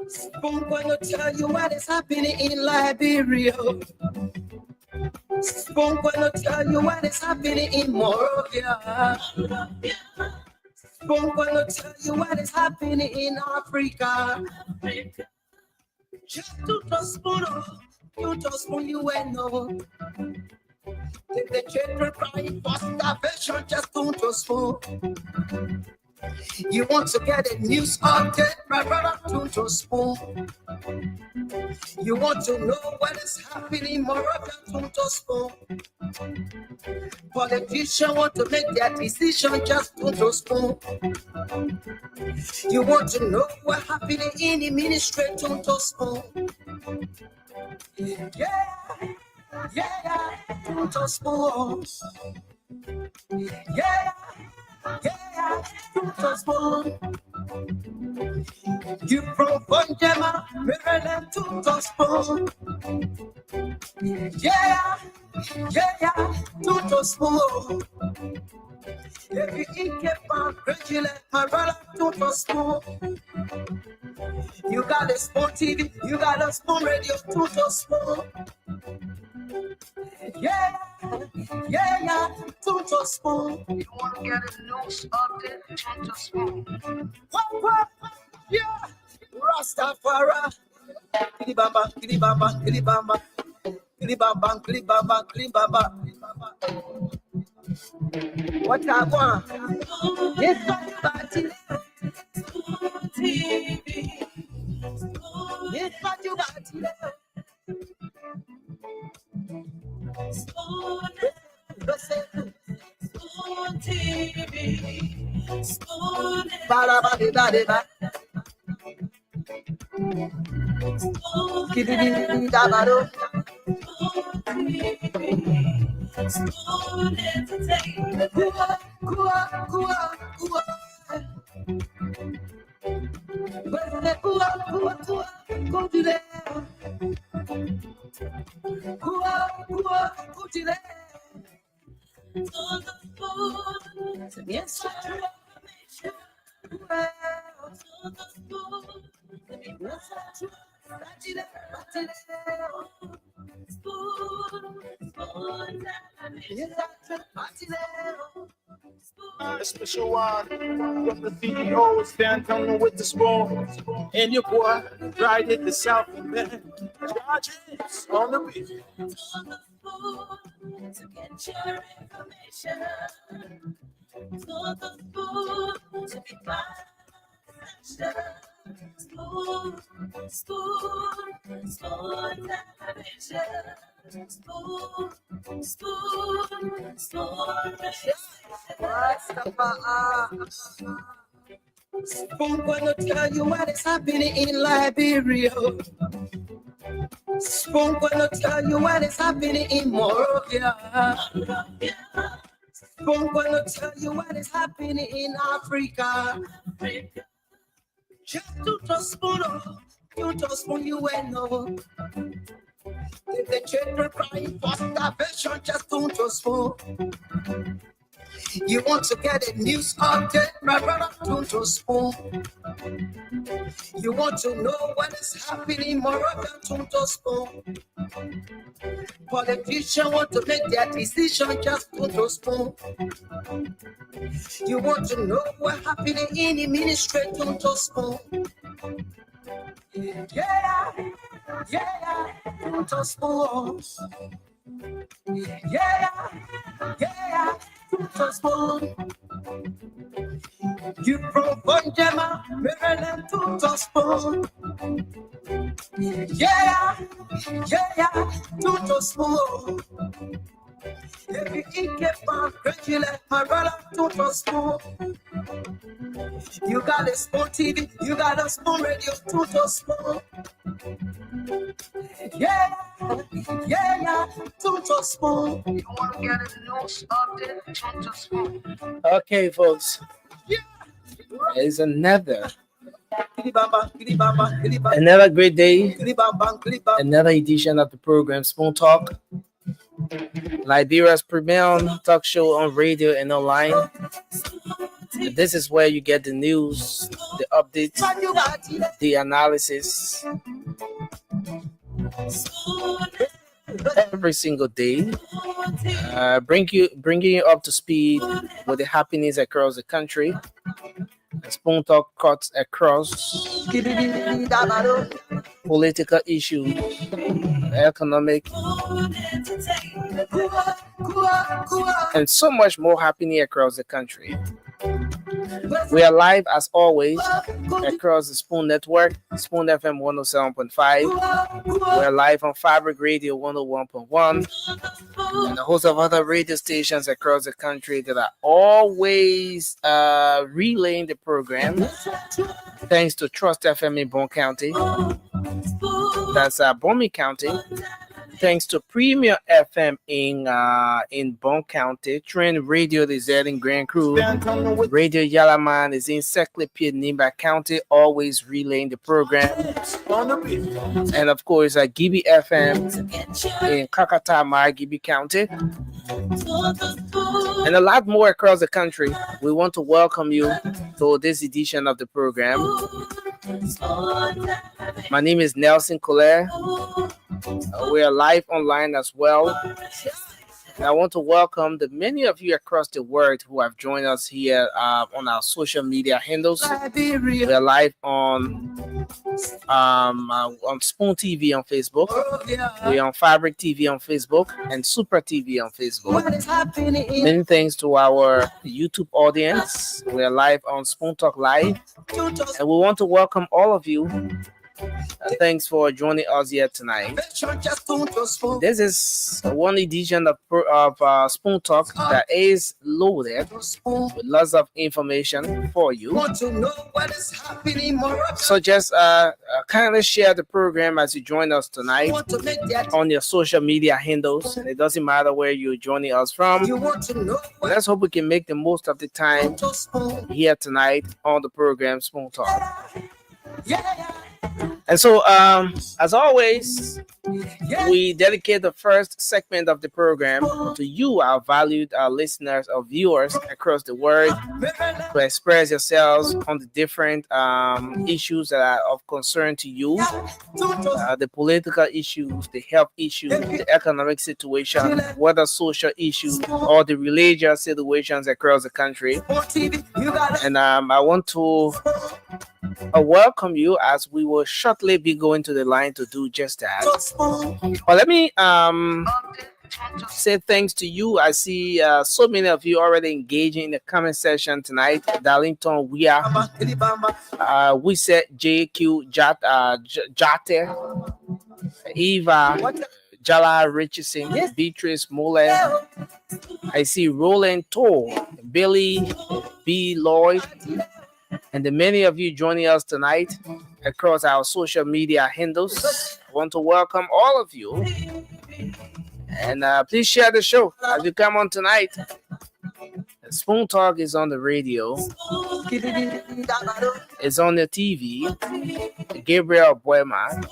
Spoon gonna tell you what is happening in Liberia. Spoon gonna tell you what is happening in Morovia. Spoon gonna tell you what is happening in Africa. Just to the spoon, you just spoon you ain't know. If the children crying for starvation, just don't spoon. You want to get a news update, my brother, don't spoon. You want to know what is happening, Moravia, don't spoon. Politicians want to make their decision, just don't spoon. You want to know what happening in the ministry, don't spoon. Yeah, don't spoon. Yeah, don't spoon. You from Bonjama, Maryland, don't spoon. Yeah, don't spoon. If you eat a pan, graduate, my brother, don't spoon. You got a spoon TV, you got a spoon radio, don't spoon. Yeah, don't spoon. You want to get a news update, don't spoon. What? Yeah, Rastafari. Kilibamba, kilibamba, kilibamba. Kilibamba, kilibamba, kilibamba. What I want? Yes, party. Yes, party. Spoon TV, Spoon Spoon Entertainment. A special one from the CEO, stand coming with the spoon. And your boy, right at the South Bend. Charges on the beat. To get your information. To the spoon to be found. Spoon, Spoon gonna tell you what is happening in Liberia. Spoon gonna tell you what is happening in Morovia. Spoon gonna tell you what is happening in Africa. Just to the spoon, you just spoon you ain't know. If the children crying for starvation, just don't spoon. You want to get a news update, my brother, don't spoon. You want to know what is happening, Moravia, don't spoon. Politicians want to make their decision, just don't spoon. You want to know what happening in the ministry, don't spoon. Yeah, don't spoon. Yeah, don't spoon. You from Bonjama, Maryland, don't spoon. Yeah, don't spoon. If you eat a pan, graduate, my brother, don't spoon. You got a spoon TV, you got a spoon radio, don't spoon. Yeah, don't spoon. You want to get a news update, don't spoon. Okay, folks. It's another great day, another edition of the program Spoon Talk. Liberia's premier talk show on radio and online. This is where you get the news, the updates, the analysis every single day. Bringing you up to speed with the happenings across the country. Spoon Talk cuts across political issues, economic, and so much more happening across the country. We are live as always across the Spoon Network, Spoon FM 107.5. We are live on Fabric Radio 101.1 and a host of other radio stations across the country that are always relaying the program. Thanks to Trust FM in Bon County. That's Bomi County. Thanks to Premier FM in Bon County, Trend Radio is there in Grand Crew, Radio Yalaman is in Seclipia, Nimba County, always relaying the program, and of course Gibi FM in Kakatama, Gibi County, and a lot more across the country. We want to welcome you to this edition of the program. My name is Nelson Colère. We are live online as well. And I want to welcome the many of you across the world who have joined us here on our social media handles. We are live on Spoon TV on Facebook. We're on Fabric TV on Facebook and Super TV on Facebook. Many thanks to our YouTube audience. We are live on Spoon Talk Live. And we want to welcome all of you. Thanks for joining us here tonight. This is one edition of Spoon Talk that is loaded with lots of information for you. So just kindly share the program as you join us tonight on your social media handles. It doesn't matter where you're joining us from. Let's hope we can make the most of the time here tonight on the program Spoon Talk. And so, as always, we dedicate the first segment of the program to you, our valued listeners or viewers across the world, to express yourselves on the different issues that are of concern to you, the political issues, the health issues, the economic situation, whether social issues or the religious situations across the country. And I want to welcome you as we will shortly be going to the line to do just that. Well, let me say thanks to you. I see so many of you already engaging in the comment section tonight. Darlington, we said JQ Jate, Eva Jala Richardson, Beatrice Mole. I see Roland Toll, Billy B. Lloyd, and the many of you joining us tonight across our social media handles. I want to welcome all of you. And please share the show as you come on tonight. Spoon Talk is on the radio. It's on the TV. Gabriel Boyma.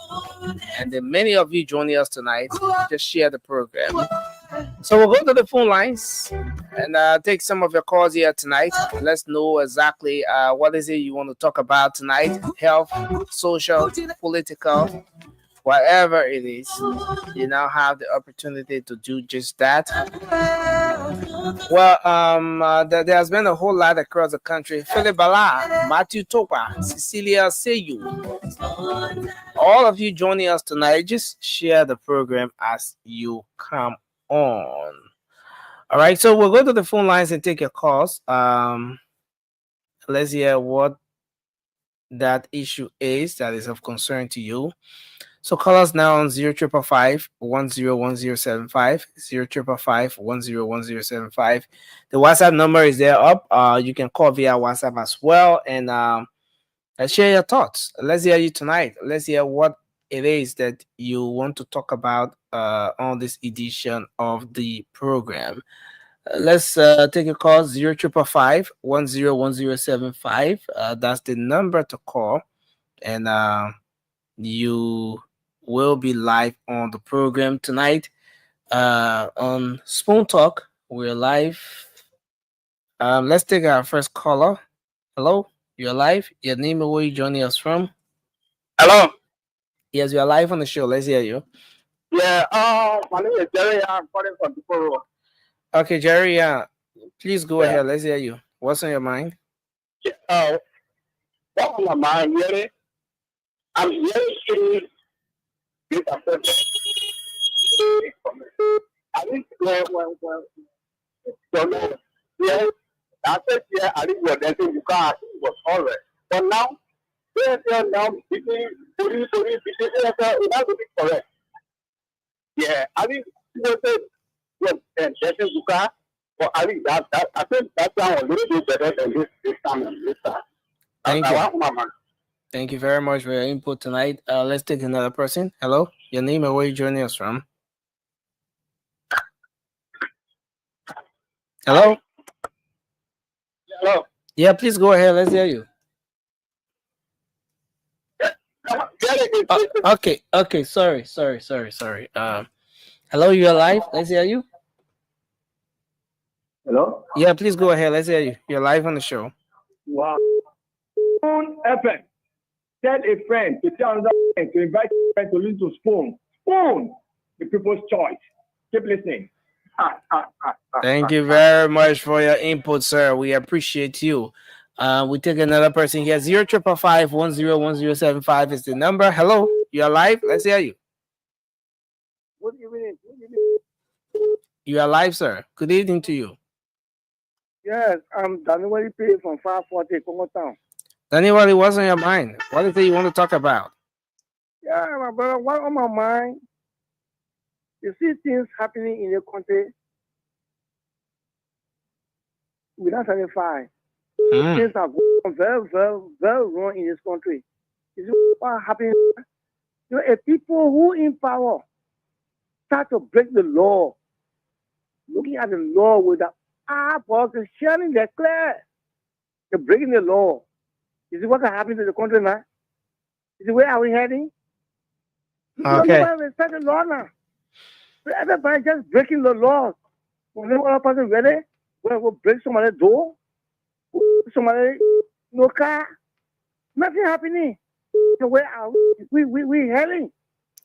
And the many of you joining us tonight, just share the program. So we'll go to the phone lines and take some of your calls here tonight. Let's know exactly what is it you want to talk about tonight. Health, social, political, whatever it is. You now have the opportunity to do just that. Well, there has been a whole lot across the country. Philip Bala, Matthew Topa, Cecilia Seyu. All of you joining us tonight, just share the program as you come on. All right, so we'll go to the phone lines and take your calls. Let's hear what that issue is that is of concern to you. So call us now on 0555 101075, 0555 101075. The WhatsApp number is there up. You can call via WhatsApp as well, and share your thoughts. Let's hear you tonight. Let's hear what it is that you want to talk about on this edition of the program. Let's take a call, 0555 101075. That's the number to call, and you will be live on the program tonight on Spoon Talk. We're live. Let's take our first caller. Hello, you're live. Your name and where you joining us from? Hello. Yes, you're live on the show. Let's hear you. Yeah. My name is Jerry. I'm calling from Diporo. Okay, Jerry. Please go ahead. Let's hear you. What's on your mind? What's on my mind really? I'm really this affected. I think when yeah, I said yeah, I think we're dancing because it was all right. But now now between police, that's not correct. Yeah, I think dancing because. Well, I think I think that sounds a little bit better than this time. Thank you. Thank you very much for your input tonight. Let's take another person. Hello, your name and where you joining us from? Hello. Hello. Yeah, please go ahead. Let's hear you. Okay. Sorry. Hello, you're live. Let's hear you. Hello? Yeah, please go ahead. Let's hear you. You're live on the show. Wow. Spoon FM. Tell a friend to tell another friend to invite a friend to listen to Spoon. Spoon, the people's choice. Keep listening. Thank you very much for your input, sir. We appreciate you. We take another person here. 0555101075 is the number. Hello, you're live. Let's hear you. Good evening. You are live, sir. Good evening to you. Yes, I'm Daniel P from 540 Congo Town. Daniel, what's on your mind? What is it you want to talk about? Yeah, my brother, what on my mind? You see things happening in the country without satisfy. Things are going very, very, very wrong in this country. You see what happening? You know, people who in power start to break the law, looking at the law with the eyeballs and sharing their clear. They're breaking the law. You see what's happening to the country now? You see where are we heading? Okay. Nobody respect the law now. So everybody just breaking the law. When one person ready, we'll break somebody's door, somebody no car, nothing happening. So where are we heading?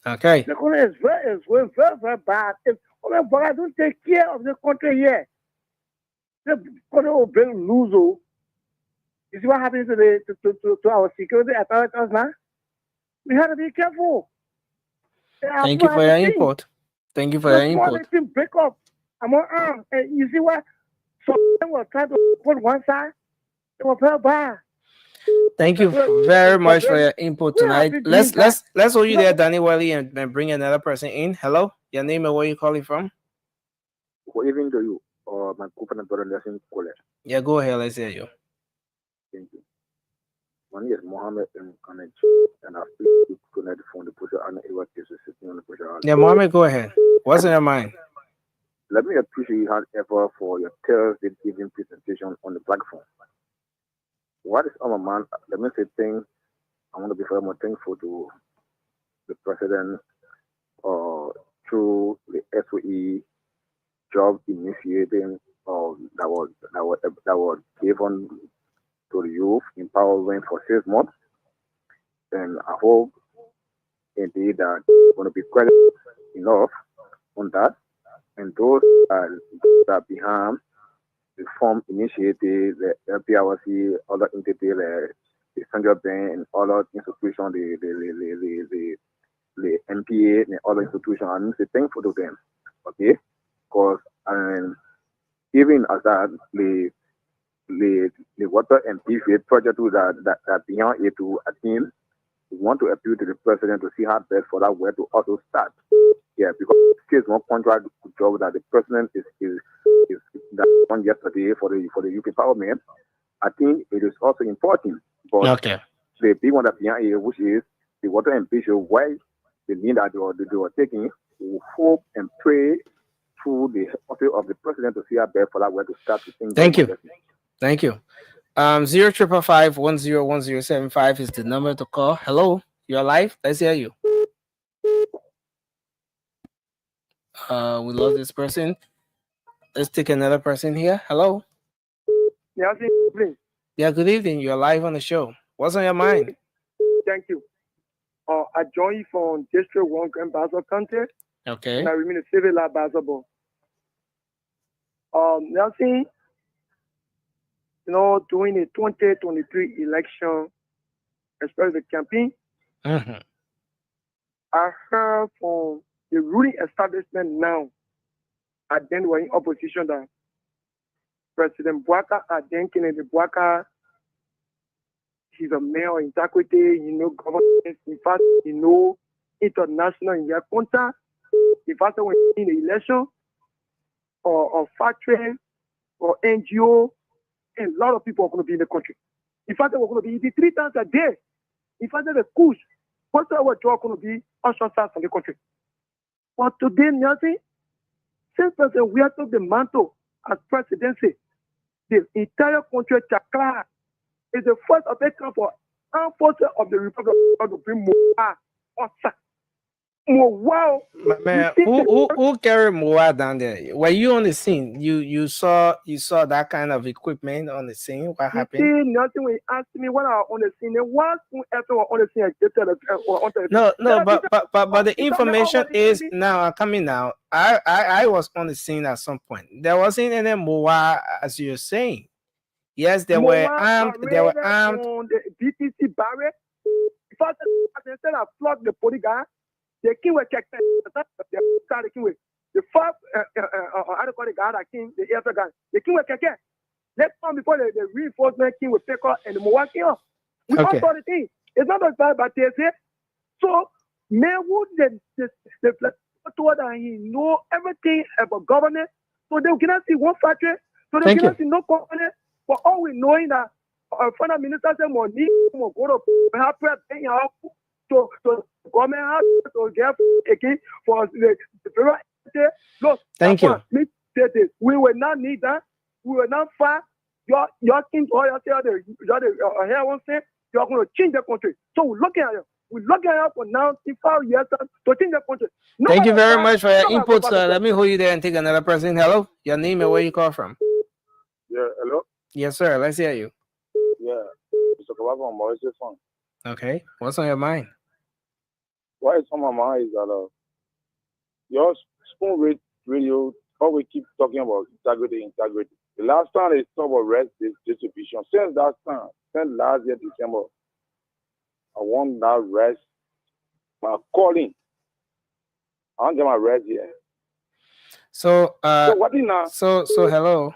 Okay. The country is very, very bad. If I don't take care of the country here, the country will break loose. You see what happens to our security apparatus now? We have to be careful. Thank you for your input. Thank you for your input. Break up. I'm on and you see what? So they will try to put one side. They will play bad. Thank you very much for your input tonight. Let's hold you there, Danny Wiley, and bring another person in. Hello, your name and where you calling from? Good evening to you, or my co-partner brother Lesson Kole. Yeah, go ahead. Let's hear you. Thank you. My name is Mohammed and I speak to from the pusher and Ewa cases sitting on the pusher. Yeah, Mohammed, go ahead. What's in your mind? Let me appreciate you however for your Thursday evening presentation on the platform. What is on my mind? Let me say things. I want to be very more thankful to the president through the SOE job initiating that was given to the youth empowerment for 6 months. And I hope indeed that going to be credit enough on that. And those that behind the form initiative, the LPRC, other entities, the Central Bank, and other institutions, the MPA, and other institutions, I need to say thankful to them. Okay? Because even as that, the water and PFA project that beyond it to attain, we want to appeal to the president to see how best for that work to also start. Yeah, because it's one contract job that the president is that one yesterday for the youth empowerment. I think it is also important. But okay. The big one that beyond it, which is the water and PFA, why the mean that they were taking, we hope and pray through the office of the president to see how best for that work to start. Thank you. Thank you. 0555101075 is the number to call. Hello, you're live. Let's hear you. We lost this person. Let's take another person here. Hello. Yes, please. Yeah, good evening. You're live on the show. What's on your mind? Thank you. I joined you from District 1 Grand Basel County, Okay. and I remain a civil law basketball. Nelson, during the 2023 election, especially the campaign, Mm-hmm. I heard from the ruling establishment now, and then we're in opposition that President Bouaka, then Kennedy Bouaka, he's a man of integrity, government, in fact, international in their contact. In fact, when in the election, or factory, or NGO, and a lot of people are going to be in the country. In fact, we're going to be eating 3 times a day. In fact, the couche, what's our job going to be ostracized from the country? But today, Nancy, since President we have took the mantle as presidency, the entire country chakra is the first of it for armed forces of the Republic of to bring more outside. Wow. Man, who carried Moa down there? Were you on the scene? You saw that kind of equipment on the scene? What happened? See, nothing when you ask me what I on the scene. There was everyone on the scene. But the information is now coming now. I was on the scene at some point. There wasn't any Moa as you're saying. Yes, they were armed. They were armed on the BTC barrier. If I said I flogged the police guy, the king will check the king with the first I don't call the guy that king, the air guy. The king will check it. Next time before the reinforcement king will pick up and the Milwaukee up. We all saw the thing. It's not as bad, but they say so. May would the toward that he know everything about government, so they cannot see one factory, so they cannot see no company. But all we know is that finance minister said money will go to help paying out to government house to get again for the look. Thank you. We will not need that. We will not fight. Your king or your here one say you're going to change the country. So we're looking at it. We're looking at it for 95 years to change the country. Thank you very much for your input, sir. Let me hold you there and take another person. Hello, your name and where you call from? Yeah, hello. Yes, sir. Let's hear you. Yeah, Mr. Kababa, Mauritius phone. Okay, what's on your mind? What is on my mind is that your spoon radio always keep talking about integrity. The last time they talked about rest distribution, since that time, since last year December, I want that rest. My calling, I want to get my rest here. So what is now? So hello.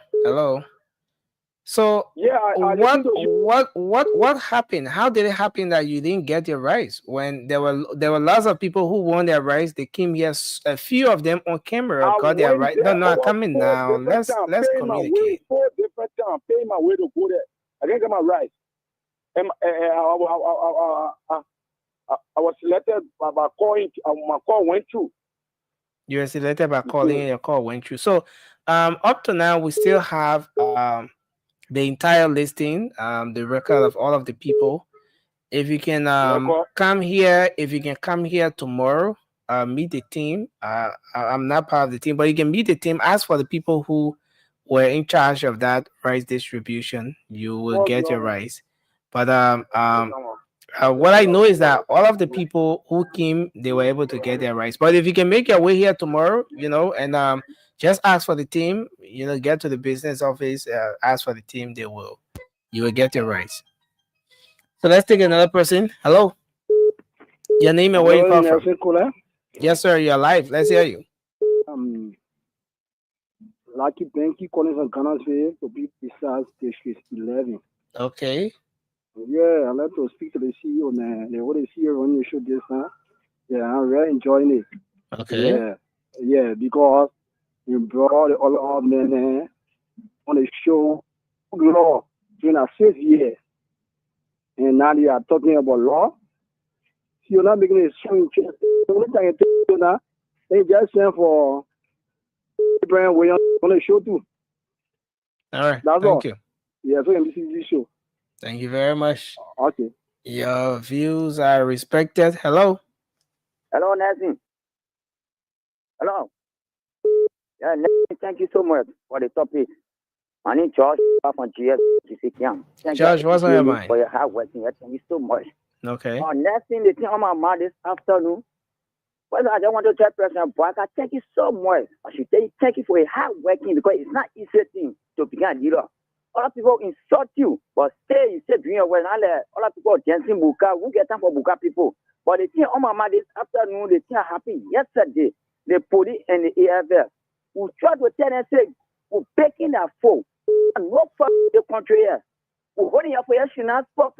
So yeah, what happened? How did it happen that you didn't get your rights when there were lots of people who won their rights? They came here, a few of them on camera got their rights. No, I'm coming now. Let's communicate. 4 different times, pay my way to go there. I didn't get my rights. And I was selected by calling. My call went through. You were selected by calling, and your call went through. So, up to now, we still have the entire listing, the record of all of the people. If you can come here, tomorrow, meet the team. I'm not part of the team, but you can meet the team. Ask for the people who were in charge of that rice distribution. You will get your rice. But what I know is that all of the people who came, they were able to get their rights. But if you can make your way here tomorrow, and just ask for the team, get to the business office, ask for the team, you will get your rights. So let's take another person. Hello. Your name and where you come from? Yes, sir, you're live. Let's hear you. Lucky Banky calling from Ghana to be precise, District 11. Okay. Yeah, I'd like to speak to the CEO, man. They want to see you when you show this, huh? Yeah, I'm really enjoying it. Okay. Yeah, because you brought all of men on the show law during our 6th year. And now you are talking about law. You're not making a strong change. The only thing I tell you now, they just send for Brian Williams on the show too. All right. That's Thank you. Yeah, so this is the show. Thank you very much. Okay. Your views are respected. Hello. Hello, Nelson. Hello. Yeah, thank you so much for the topic. My name is George from GS. George, what's on your mind? For your hard working. Thank you so much. Okay. Next thing, the thing on my mind this afternoon. Well, I just want to tell President Bwaka, thank you so much. I should tell you, thank you for your hard working because it's not easy thing to become a leader. Other people insult you, but you say doing your well. Other people dancing buka. We get time for buka people. But the thing on my mind this afternoon, the thing happened yesterday. The police and the AFF who tried to tell them say we're breaking their foe. And no for the country here. We're holding up for your national sport.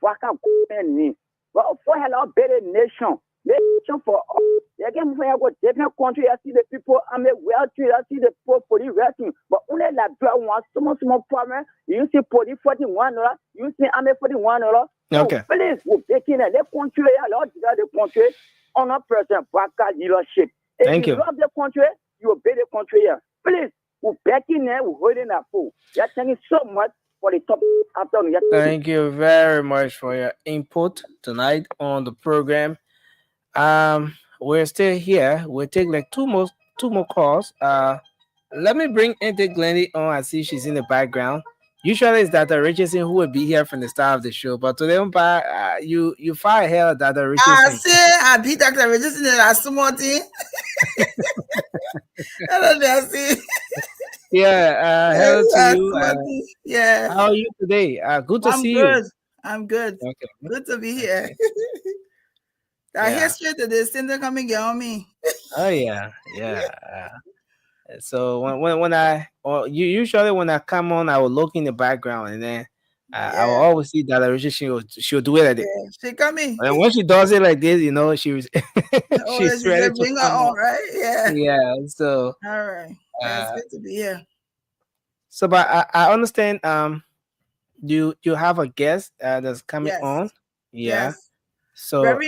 Bwaka government. But for a better nation. Nation for all. Again, when I go different country, I see the people, I'm a well treated, I see the poor police resting. But only like black one, small problem. You see police $41, you see I'm a $41. Okay. So please, we're taking the country, a lot of the country, on a President Bwaka leadership. Thank you. If you love the country, you obey the country here. Please, we're backing there, we're holding our food. Yeah, thank you so much for the top afternoon. Thank you very much for your input tonight on the program. We're still here. We'll take like two more calls. Let me bring Auntie Glendy on. I see she's in the background. Usually it's Dr. Richardson who will be here from the start of the show, but today you far ahead of Dr. Richardson. I beat Dr. Richardson in a small thing. Yeah, hello to you. Yeah. How are you today? Good to see you. I'm good. Okay. Good to be here. I hear straight to this thing come and get on me. Oh yeah. So when I usually when I come on, I will look in the background and then I will always see that she'll do it like this. She coming. And when she does it like this, you know, she's ready to bring her on, right? Yeah. Yeah. So all right. It's good to be here. So, but I understand. You have a guest that's coming on. Yeah. Yes. So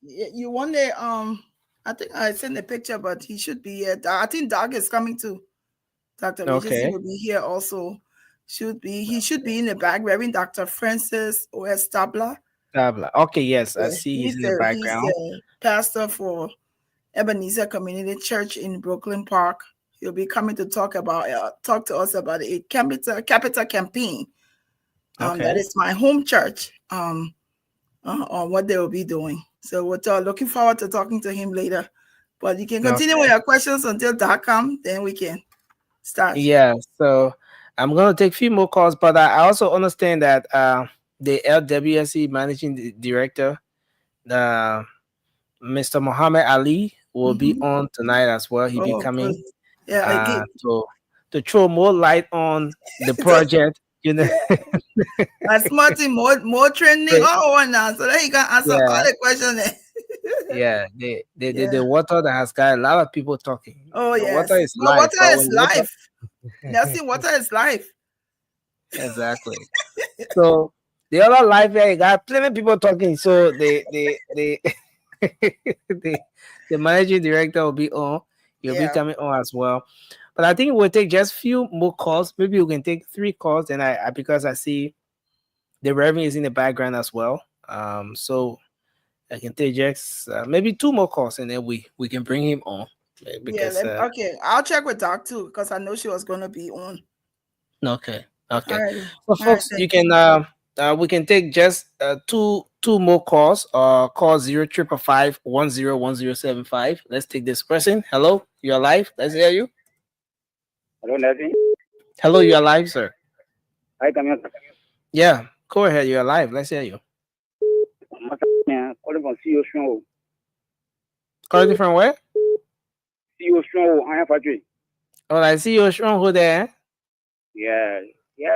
you wonder. I think I sent a picture, but he should be here. I think Doc is coming too. Dr. Richardson will be here also. He should be in the back, Reverend Dr. Francis O.S. Tabla. Okay, yes, I see he's in the background. He's the pastor for Ebenezer Community Church in Brooklyn Park. He'll be coming to talk to us about a capital campaign. That is my home church. On what they will be doing. So we're looking forward to talking to him later. But you can continue with your questions until Doc comes, then we can start. Yeah, so I'm going to take a few more calls, but I also understand that the LWSC Managing Director, Mr. Muhammad Ali, will be on tonight as well. He'll be coming to throw more light on the project. You know, that's more trending now, so that he can answer all the questions. The water that has got a lot of people talking. Oh yes, water is life. Water is life. Water is life. Exactly. So the other life here, you got plenty of people talking. So the managing director will be on. He'll be coming on as well. But I think we'll take just a few more calls. Maybe we can take 3 calls. And because I see the Reverend is in the background as well. So I can take just maybe 2 more calls, and then we can bring him on. Because, okay. I'll check with Doc too, because I know she was going to be on. Okay. Right. So folks, you can we can take just 2 more calls. Call 0555-101075. Let's take this person. Hello, you're live. Let's hear you. Hello, Nelson. Hello, you're live, sir. Hi, Camille. Yeah, go ahead. You're live. Let's hear you. Calling from CEO Strong. Calling from where? CEO Strong, I am factory. Oh, I see you Strong who there. Yeah,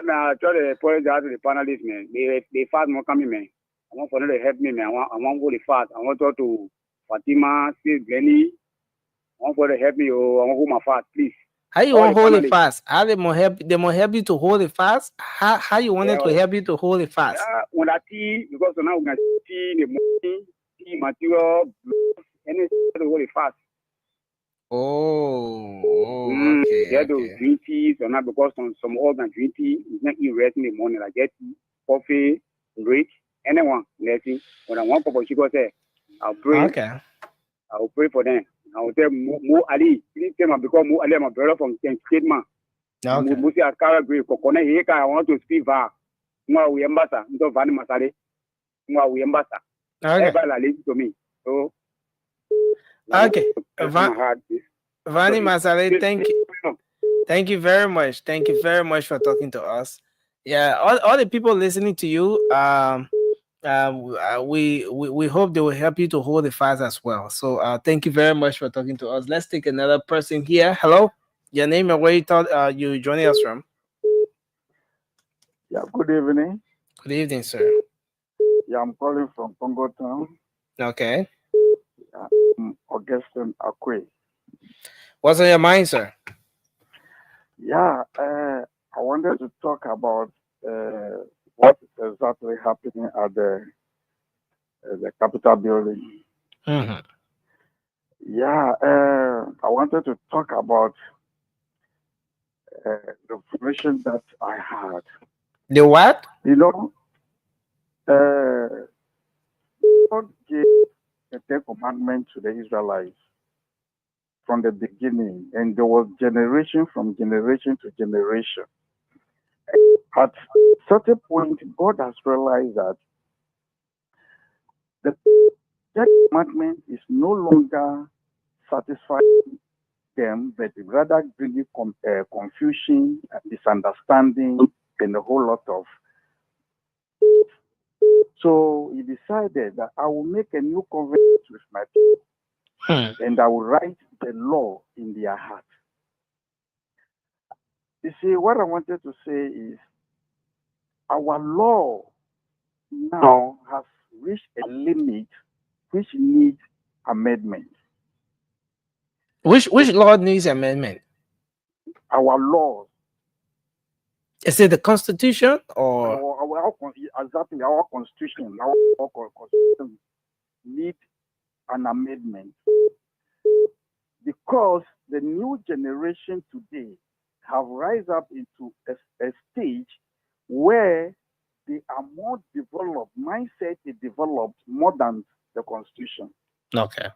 man. I try to apologize to the panelists, man. They fast more coming, man. I want for them to help me, man. I want to go the fast. I want to talk to Fatima, Steve, Glenny. I want for them to help me. I want to hold my fast, please. How you want to hold it fast? How they more help you to hold it fast? How you want it to help you to hold it fast? When I see, because now we can see the money, see material, anything to hold it fast. Okay. Get those green teas or not, because some organ green tea is not eat rest in the morning. Like get tea, coffee, rich, anyone. Let's see. When I want for she go say, I'll pray. Okay. I'll pray for them. I would say Mo Ali. He came up because Mo Ali, my brother from Kent Statement. Okay. Musi Askara Gray, Kokone Heka, I want to speak va. Mwa we ambassa, Nto Vani Masare. Mwa we ambassa. Everybody listen to me. So, okay. Vani Masare, thank you. Thank you very much. Thank you very much for talking to us. Yeah, all the people listening to you, we hope they will help you to hold the fast as well. So thank you very much for talking to us. Let's take another person here. Hello, your name and where you thought you joining us from? Yeah, good evening. Good evening, sir. Yeah, I'm calling from Congo Town. Okay. I'm Augustine Akwe. What's on your mind, sir? Yeah, I wanted to talk about what is exactly happening at the Capitol building. Mm-hmm. Yeah, I wanted to talk about the information that I had. The what? You know, God gave the Ten Commandments to the Israelites from the beginning, and there was generation from generation to generation. At a certain point, God has realized that the Ten Commandment is no longer satisfying them, but rather bringing confusion, misunderstanding, and a whole lot of. So he decided that I will make a new covenant with my people, and I will write the law in their heart. You see, what I wanted to say is our law now has reached a limit which needs amendment. Which law needs amendment? Our laws. Is it the Constitution or exactly our Constitution? Our Constitution needs an amendment because the new generation today have rise up into a stage where they are more developed, mindset is developed more than the Constitution. Okay.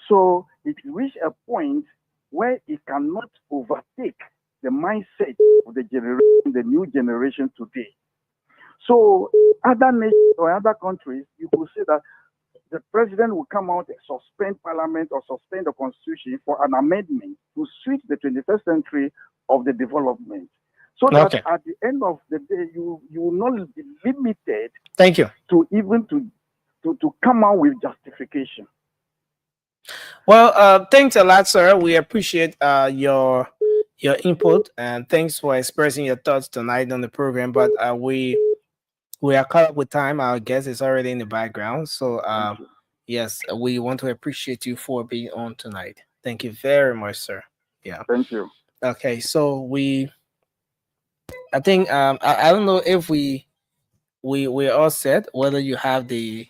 So it reached a point where it cannot overtake the mindset of the generation, the new generation today. So other nations or other countries, you could say that the president will come out and suspend parliament or suspend the constitution for an amendment to suit the 21st century of the development. So that at the end of the day, you will not be limited. Thank you. To even to come out with justification. Well, thanks a lot, sir. We appreciate your input, and thanks for expressing your thoughts tonight on the program. But we are caught up with time. Our guest is already in the background, so yes, we want to appreciate you for being on tonight. Thank you very much, sir. Yeah. Thank you. Okay, so I think I don't know if we're all set. Whether you have the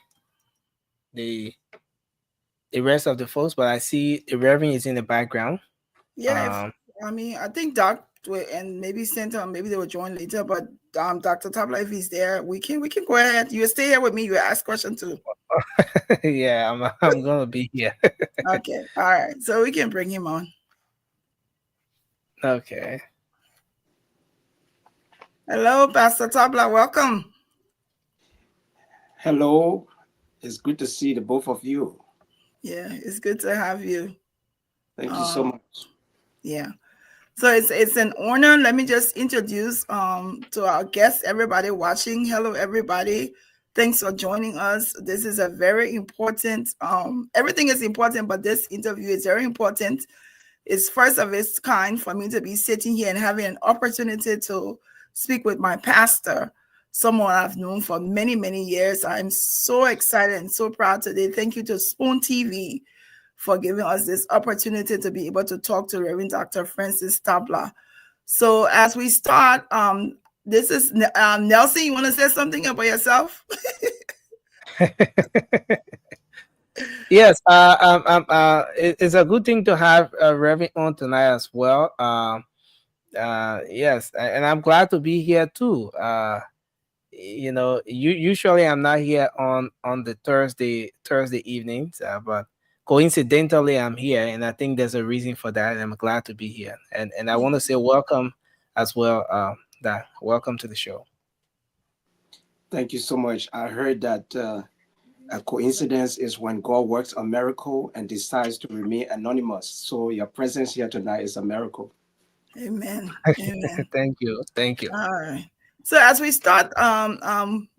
rest of the folks, but I see the Reverend is in the background. Yeah, I think Doc and maybe Santa, maybe they will join later. But Dr. Tabla, if he's there, we can go ahead. You stay here with me. You ask questions too. Yeah, I'm gonna be here. Okay, all right. So we can bring him on. Okay. Hello, Pastor Tabla. Welcome. Hello. It's good to see the both of you. Yeah, it's good to have you. Thank you so much. Yeah. So it's an honor. Let me just introduce to our guests, everybody watching. Hello, everybody. Thanks for joining us. This is a very important, everything is important, but this interview is very important. It's first of its kind for me to be sitting here and having an opportunity to speak with my pastor, someone I've known for many, many years. I'm so excited and so proud today. Thank you to Spoon TV for giving us this opportunity to be able to talk to Reverend Dr. Francis Tabla. So as we start, this is Nelson. You want to say something about yourself? Yes, it's a good thing to have Reverend on tonight as well. Yes, and I'm glad to be here too. Usually I'm not here on the Thursday evenings, but coincidentally, I'm here, and I think there's a reason for that. And I'm glad to be here. And I want to say welcome as well. Welcome to the show. Thank you so much. I heard that a coincidence is when God works a miracle and decides to remain anonymous. So your presence here tonight is a miracle. Amen. Amen. Thank you. All right. So as we start,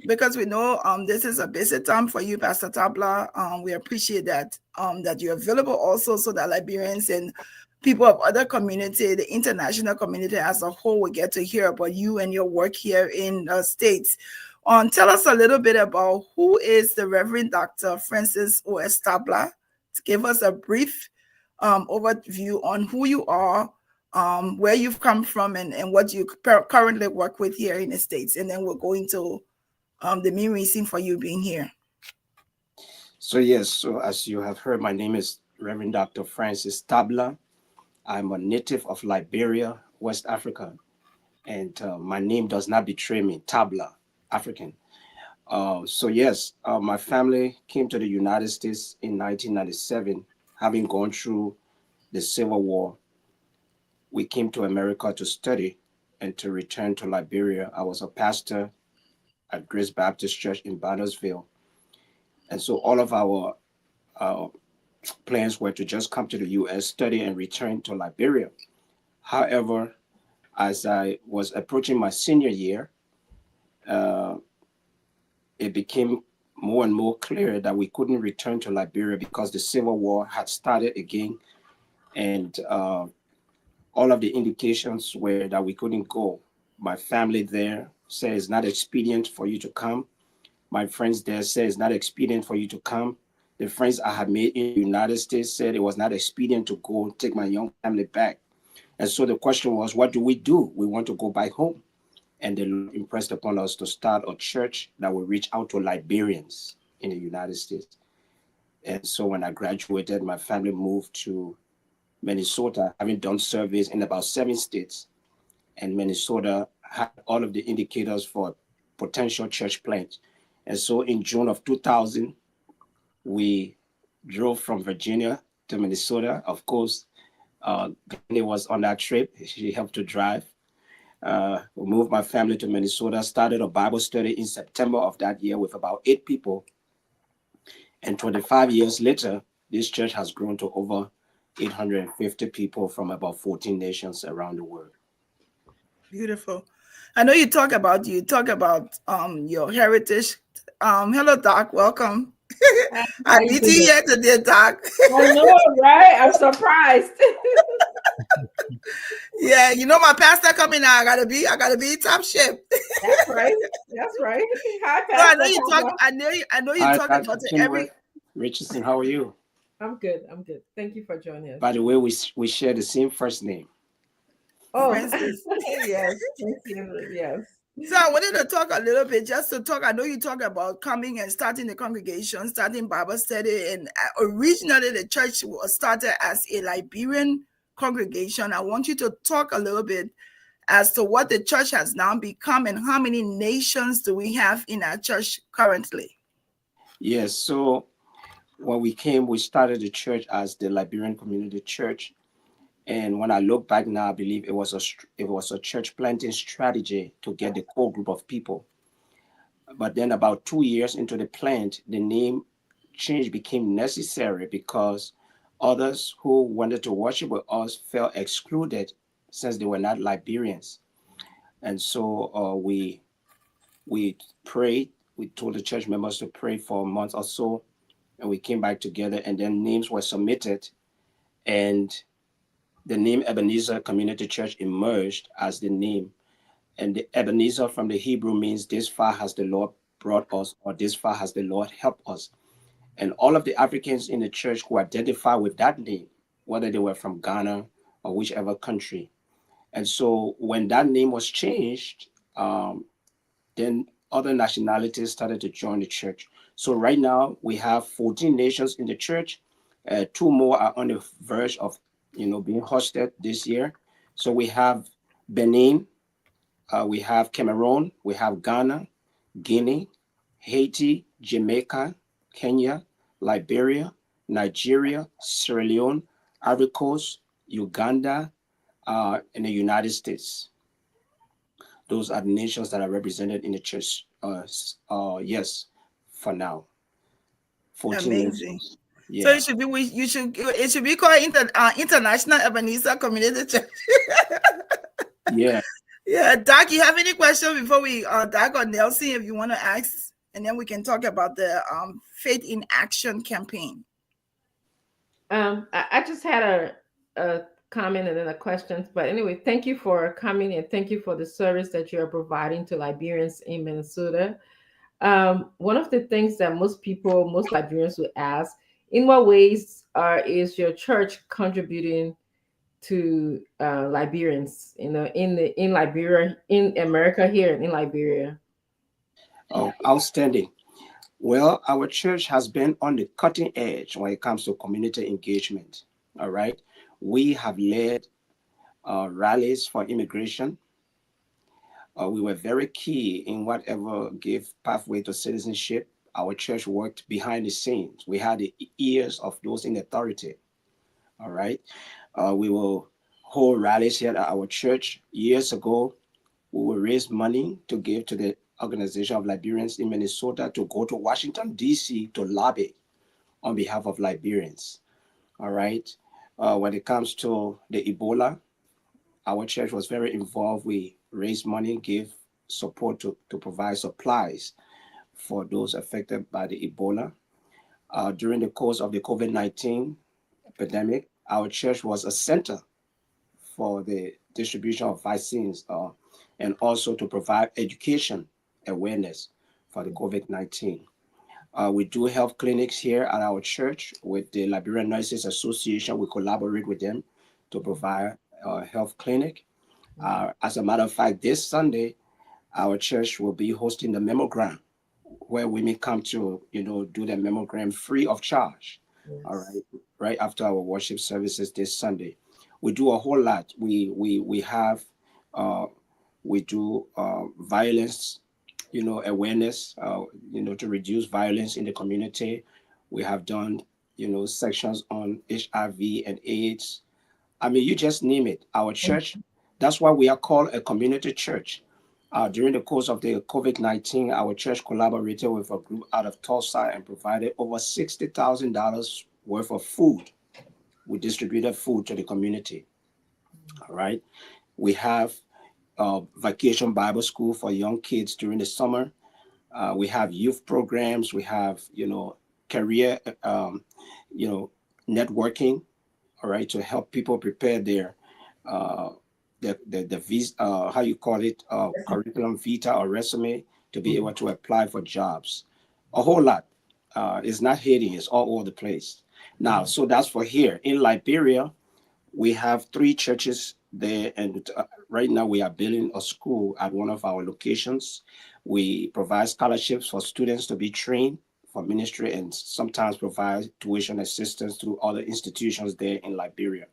because we know this is a busy time for you, Pastor Tabla, we appreciate that that you're available also, so that Liberians and people of other community, the international community as a whole, will get to hear about you and your work here in the States. Tell us a little bit about who is the Reverend Dr. Francis O.S. Tabla. Give us a brief overview on who you are, where you've come from, and what you currently work with here in the States. And then we'll go into the main reason for you being here. So yes, so as you have heard, my name is Reverend Dr. Francis Tabla. I'm a native of Liberia, West Africa. And my name does not betray me, Tabla, African. So yes, my family came to the United States in 1997, having gone through the Civil War. We came to America to study and to return to Liberia. I was a pastor at Grace Baptist Church in Bannersville. And so all of our plans were to just come to the U.S., study, and return to Liberia. However, as I was approaching my senior year, it became more and more clear that we couldn't return to Liberia because the Civil War had started again. And all of the indications were that we couldn't go. My family there said it's not expedient for you to come. My friends there said it's not expedient for you to come. The friends I had made in the United States said it was not expedient to go and take my young family back. And so the question was, what do? We want to go back home. And they impressed upon us to start a church that will reach out to Liberians in the United States. And so when I graduated, my family moved to Minnesota, having done surveys in about 7 states. And Minnesota had all of the indicators for potential church plant. And so in June of 2000, we drove from Virginia to Minnesota. Of course, Glennie was on that trip. She helped to drive. We moved my family to Minnesota, started a Bible study in September of that year with about 8 people. And 25 years later, this church has grown to over 850 people from about 14 nations around the world. Beautiful. I know you talk about your heritage. Hello, Doc. Welcome. I meet you here today, Doc. I know, right? I'm surprised. Yeah, you know my pastor coming now. I gotta be top ship. That's right. That's right. Hi, Pastor. So I know you talk. I know you talk about it every. Richardson, how are you? I'm good. Thank you for joining us. By the way, we share the same first name. Oh, yes. Yes. So I wanted to talk a little bit, just to talk. I know you talk about coming and starting the congregation, starting Bible study, and originally the church was started as a Liberian congregation. I want you to talk a little bit as to what the church has now become and how many nations do we have in our church currently. Yes, so when we came, we started the church as the Liberian Community Church. And when I look back now, I believe it was a church planting strategy to get the core group of people. But then about 2 years into the plant, the name change became necessary because others who wanted to worship with us felt excluded since they were not Liberians. And so we prayed. We told the church members to pray for a month or so, and we came back together, and then names were submitted, and the name Ebenezer Community Church emerged as the name. And the Ebenezer from the Hebrew means this far has the Lord brought us, or this far has the Lord helped us. And all of the Africans in the church who identify with that name, whether they were from Ghana or whichever country. And so when that name was changed, then other nationalities started to join the church. So right now we have 14 nations in the church. 2 more are on the verge of being hosted this year. So we have Benin, we have Cameroon, we have Ghana, Guinea, Haiti, Jamaica, Kenya, Liberia, Nigeria, Sierra Leone, Ivory Coast, Uganda, and the United States. Those are the nations that are represented in the church. Yes, for now. 14 Amazing. nations. So Yeah. it should be called International Ebenezer Community Church. Yeah. Yeah, Doc, you have any questions before we Doc or Nelson, if you want to ask, and then we can talk about the Faith in Action campaign. I just had a comment and then a question. But anyway, thank you for coming and thank you for the service that you are providing to Liberians in Minnesota. One of the things that most Liberians would ask, in what ways is your church contributing to Liberians, in Liberia, in America, here in Liberia? Oh, outstanding. Well, our church has been on the cutting edge when it comes to community engagement. All right. We have led rallies for immigration. We were very key in whatever gave pathway to citizenship. Our church worked behind the scenes. We had the ears of those in authority. All right. We will hold rallies here at our church. Years ago, we will raise money to give to the Organization of Liberians in Minnesota to go to Washington, D.C. to lobby on behalf of Liberians. All right. When it comes to the Ebola, our church was very involved. We raised money, gave support to provide supplies for those affected by the Ebola. During the course of the COVID-19 epidemic, our church was a center for the distribution of vaccines and also to provide education awareness for the COVID-19. We do health clinics here at our church with the Liberian Nurses Association. We collaborate with them to provide a health clinic. As a matter of fact, this Sunday, our church will be hosting the mammogram, where women come to, do their mammogram free of charge. Yes. All right, right after our worship services this Sunday. We do a whole lot. We do violence, awareness, to reduce violence in the community. We have done, sections on HIV and AIDS. I mean, you just name it. Our church, that's why we are called a community church. During the course of the COVID-19, our church collaborated with a group out of Tulsa and provided over $60,000 worth of food. We distributed food to the community. All right. We have vacation Bible school for young kids during the summer. We have youth programs. We have, career, networking. All right, to help people prepare their the visa, how you call it, curriculum vitae or resume to be able to apply for jobs. A whole lot. It's not hidden. It's all over the place. Now, so that's for here. In Liberia, we have 3 churches there, and right now we are building a school at one of our locations. We provide scholarships for students to be trained for ministry and sometimes provide tuition assistance through other institutions there in Liberia.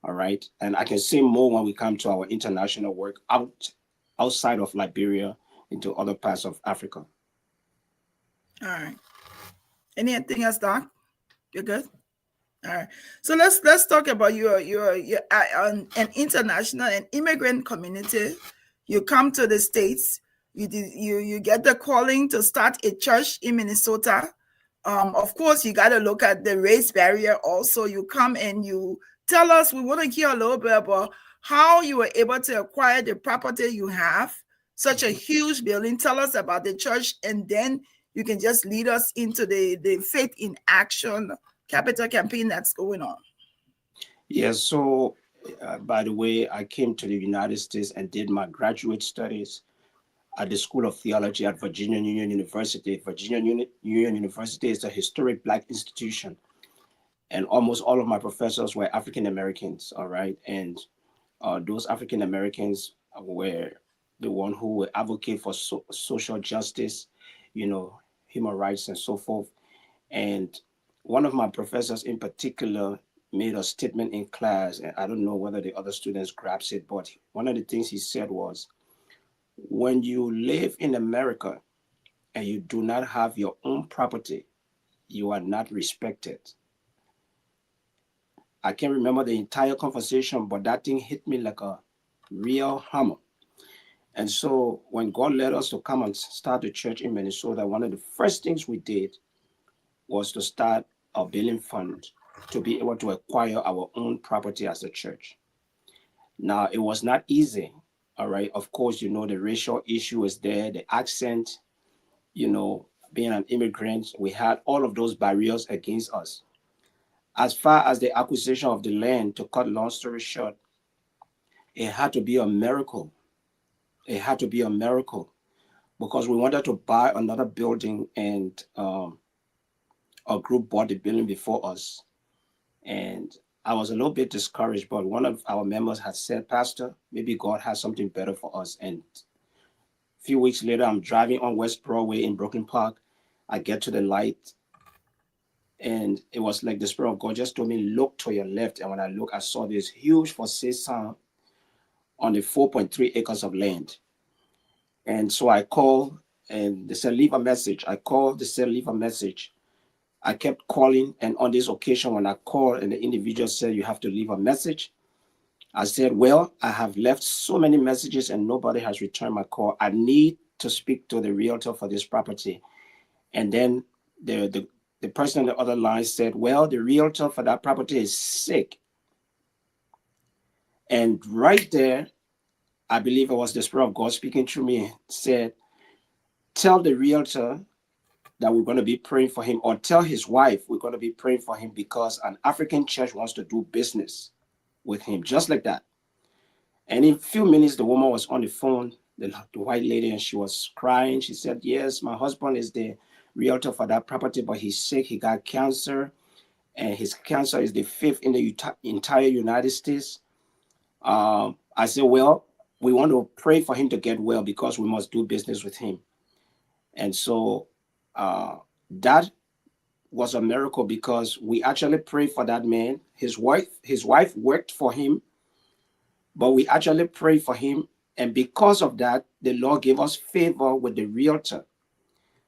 All right. And I can say more when we come to our international work outside of Liberia into other parts of Africa. All right. Anything else, Doc? You're good? All right. So let's talk about your an international and immigrant community. You come to the States. You get the calling to start a church in Minnesota. Of course, you got to look at the race barrier also. You come and you tell us, we want to hear a little bit about how you were able to acquire the property you have, such a huge building. Tell us about the church, and then you can just lead us into the Faith in Action capital campaign that's going on. Yes. So, by the way, I came to the United States and did my graduate studies at the School of Theology at Virginia Union University. Virginia Union University is a historic Black institution, and almost all of my professors were African Americans. All right, and those African Americans were the one who would advocate for social justice, human rights, and so forth. And one of my professors in particular made a statement in class, and I don't know whether the other students grasped it, but one of the things he said was, when you live in America and you do not have your own property, you are not respected. I can't remember the entire conversation, but that thing hit me like a real hammer. And so when God led us to come and start the church in Minnesota, one of the first things we did was to start a building fund to be able to acquire our own property as a church. Now, it was not easy, all right? Of course, you know, the racial issue is there, the accent, you know, being an immigrant, we had all of those barriers against us. As far as the acquisition of the land, to cut long story short, it had to be a miracle. It had to be a miracle because we wanted to buy another building, and a group bought the building before us. And I was a little bit discouraged, but one of our members had said, Pastor, maybe God has something better for us. And a few weeks later, I'm driving on West Broadway in Brooklyn Park. I get to the light, and it was like the Spirit of God just told me, look to your left. And when I look, I saw this huge for sale sign on the 4.3 acres of land. And so I called, and they said, leave a message. I called, they said, leave a message. I kept calling, and on this occasion, when I called and the individual said, you have to leave a message, I said, well, I have left so many messages and nobody has returned my call. I need to speak to the realtor for this property. And then the person on the other line said, well, the realtor for that property is sick. And right there, I believe it was the Spirit of God speaking through me, said, tell the realtor that we're going to be praying for him, or tell his wife we're going to be praying for him because an African church wants to do business with him, just like that. And in a few minutes, the woman was on the phone, the white lady, and she was crying. She said, yes, my husband is the realtor for that property, but he's sick. He got cancer, and his cancer is the 5th in the entire United States. I said, well, we want to pray for him to get well because we must do business with him. And so that was a miracle because we actually prayed for that man. His wife worked for him, but we actually prayed for him. And because of that, the Lord gave us favor with the realtor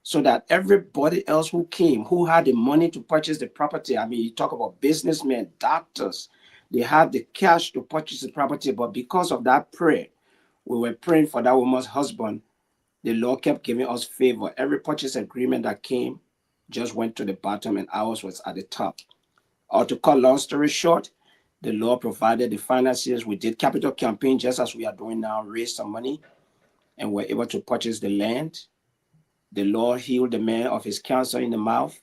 so that everybody else who came, who had the money to purchase the property, I mean, you talk about businessmen, doctors, they had the cash to purchase the property. But because of that prayer, we were praying for that woman's husband. The Lord kept giving us favor. Every purchase agreement that came just went to the bottom and ours was at the top. Or to cut long story short, the Lord provided the finances. We did capital campaign just as we are doing now, raised some money, and were able to purchase the land. The Lord healed the man of his cancer in the mouth.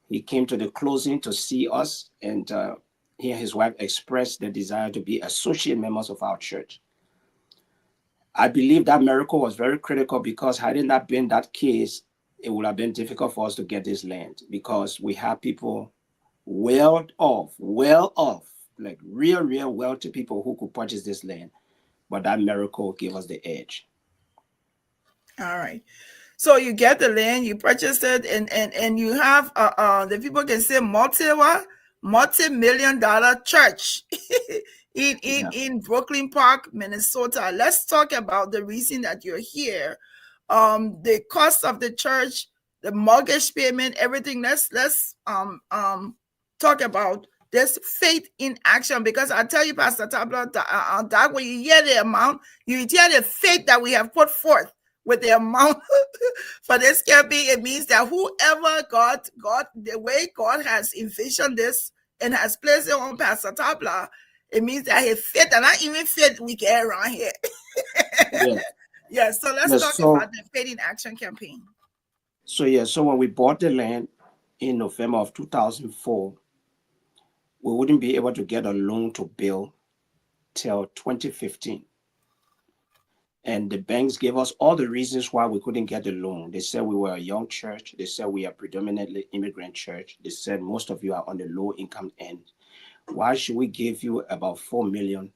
He came to the closing to see us, and he and his wife expressed the desire to be associate members of our church. I believe that miracle was very critical because had it not been that case, it would have been difficult for us to get this land because we have people well off, like real wealthy people who could purchase this land. But that miracle gave us the edge. All right. So you get the land, you purchased it, and you have the people can say multi-million-dollar church in Brooklyn Park, Minnesota. Let's talk about the reason that you're here. The cost of the church, the mortgage payment, everything. Let's talk about this faith in action, because I tell you, Pastor Tabla, that when you hear the amount, you hear the faith that we have put forth with the amount for this campaign. It means that whoever God, the way God has envisioned this and has placed it on Pastor Tabla, it means that his faith, and not even faith we get around here. So let's talk about the Faith in Action campaign. So when we bought the land in November of 2004, we wouldn't be able to get a loan to build till 2015. And the banks gave us all the reasons why we couldn't get the loan. They said we were a young church. They said we are predominantly immigrant church. They said most of you are on the low income end. Why should we give you about $4 million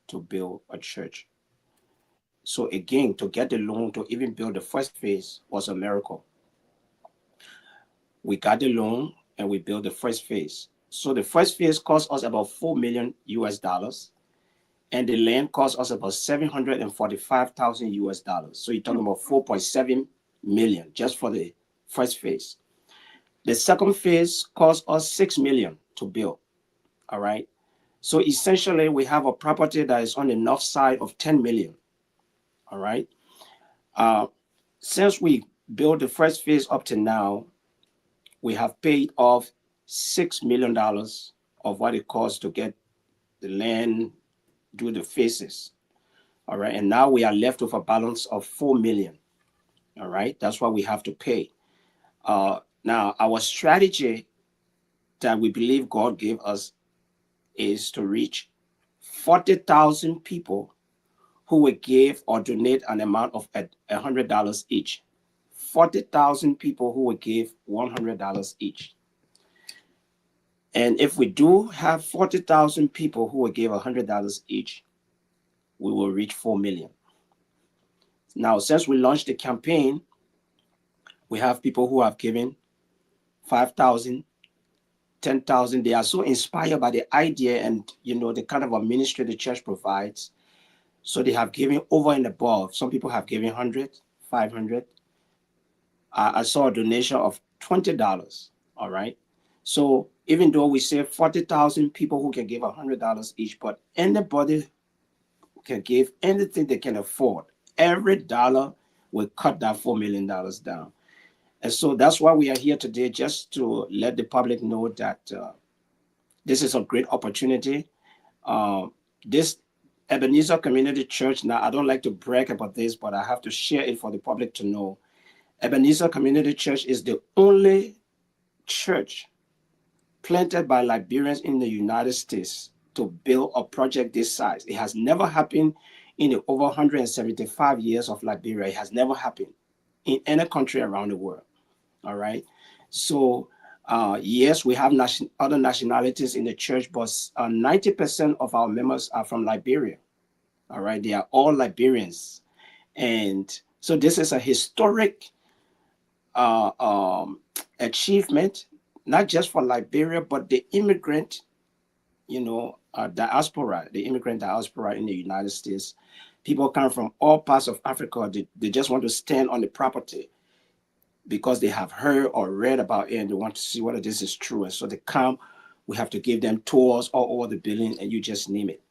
to build a church? So again, to get the loan to even build the first phase was a miracle. We got the loan and we built the first phase. So the first phase cost us about $4 million US, and the land cost us about $745,000 US. So you're talking about 4.7 million just for the first phase. The second phase cost us $6 million to build. All right. So essentially, we have a property that is on the north side of 10 million. All right. Since we built the first phase up to now, we have paid off $6 million of what it costs to get the land, do the phases. All right. And now we are left with a balance of 4 million. All right. That's what we have to pay. Now, our strategy that we believe God gave us is to reach 40,000 people who will give or donate an amount of $100 each. 40,000 people who will give $100 each. And if we do have 40,000 people who will give $100 each, we will reach 4 million. Now, since we launched the campaign, we have people who have given 5,000, 10,000. They are so inspired by the idea and, the kind of a ministry the church provides. So they have given over and above. Some people have given 100, 500. I saw a donation of $20. All right. So even though we say 40,000 people who can give $100 each, but anybody can give anything they can afford. Every dollar will cut that $4 million down. And so that's why we are here today, just to let the public know that this is a great opportunity. This Ebenezer Community Church, now I don't like to brag about this, but I have to share it for the public to know. Ebenezer Community Church is the only church planted by Liberians in the United States to build a project this size. It has never happened in the over 175 years of Liberia. It has never happened in any country around the world. All right. So, yes, we have other nationalities in the church, but 90% of our members are from Liberia. All right. They are all Liberians. And so this is a historic achievement, not just for Liberia, but the immigrant, diaspora, the immigrant diaspora in the United States. People come from all parts of Africa. They just want to stand on the property because they have heard or read about it and they want to see whether this is true. And so they come, we have to give them tours all over the building, and you just name it.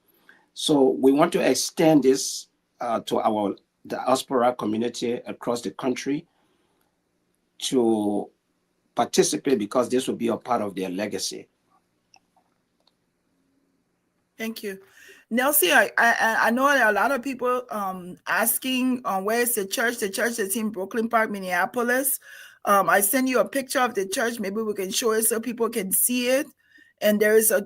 So we want to extend this to our diaspora community across the country to participate, because this will be a part of their legacy. Thank you. Nelsie, I know there are a lot of people asking where is the church? The church is in Brooklyn Park, Minneapolis. I send you a picture of the church. Maybe we can show it so people can see it. And there is a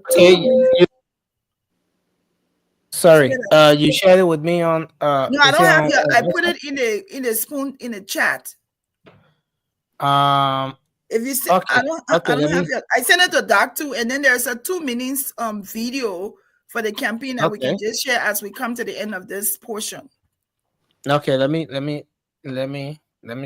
Sorry, you shared it with me on. No, I don't have your. I put it in the chat. If you see, okay, I don't have your. I sent it to Doc too, and then there's a 2 minutes video for the campaign that we can just share as we come to the end of this portion. Okay, let me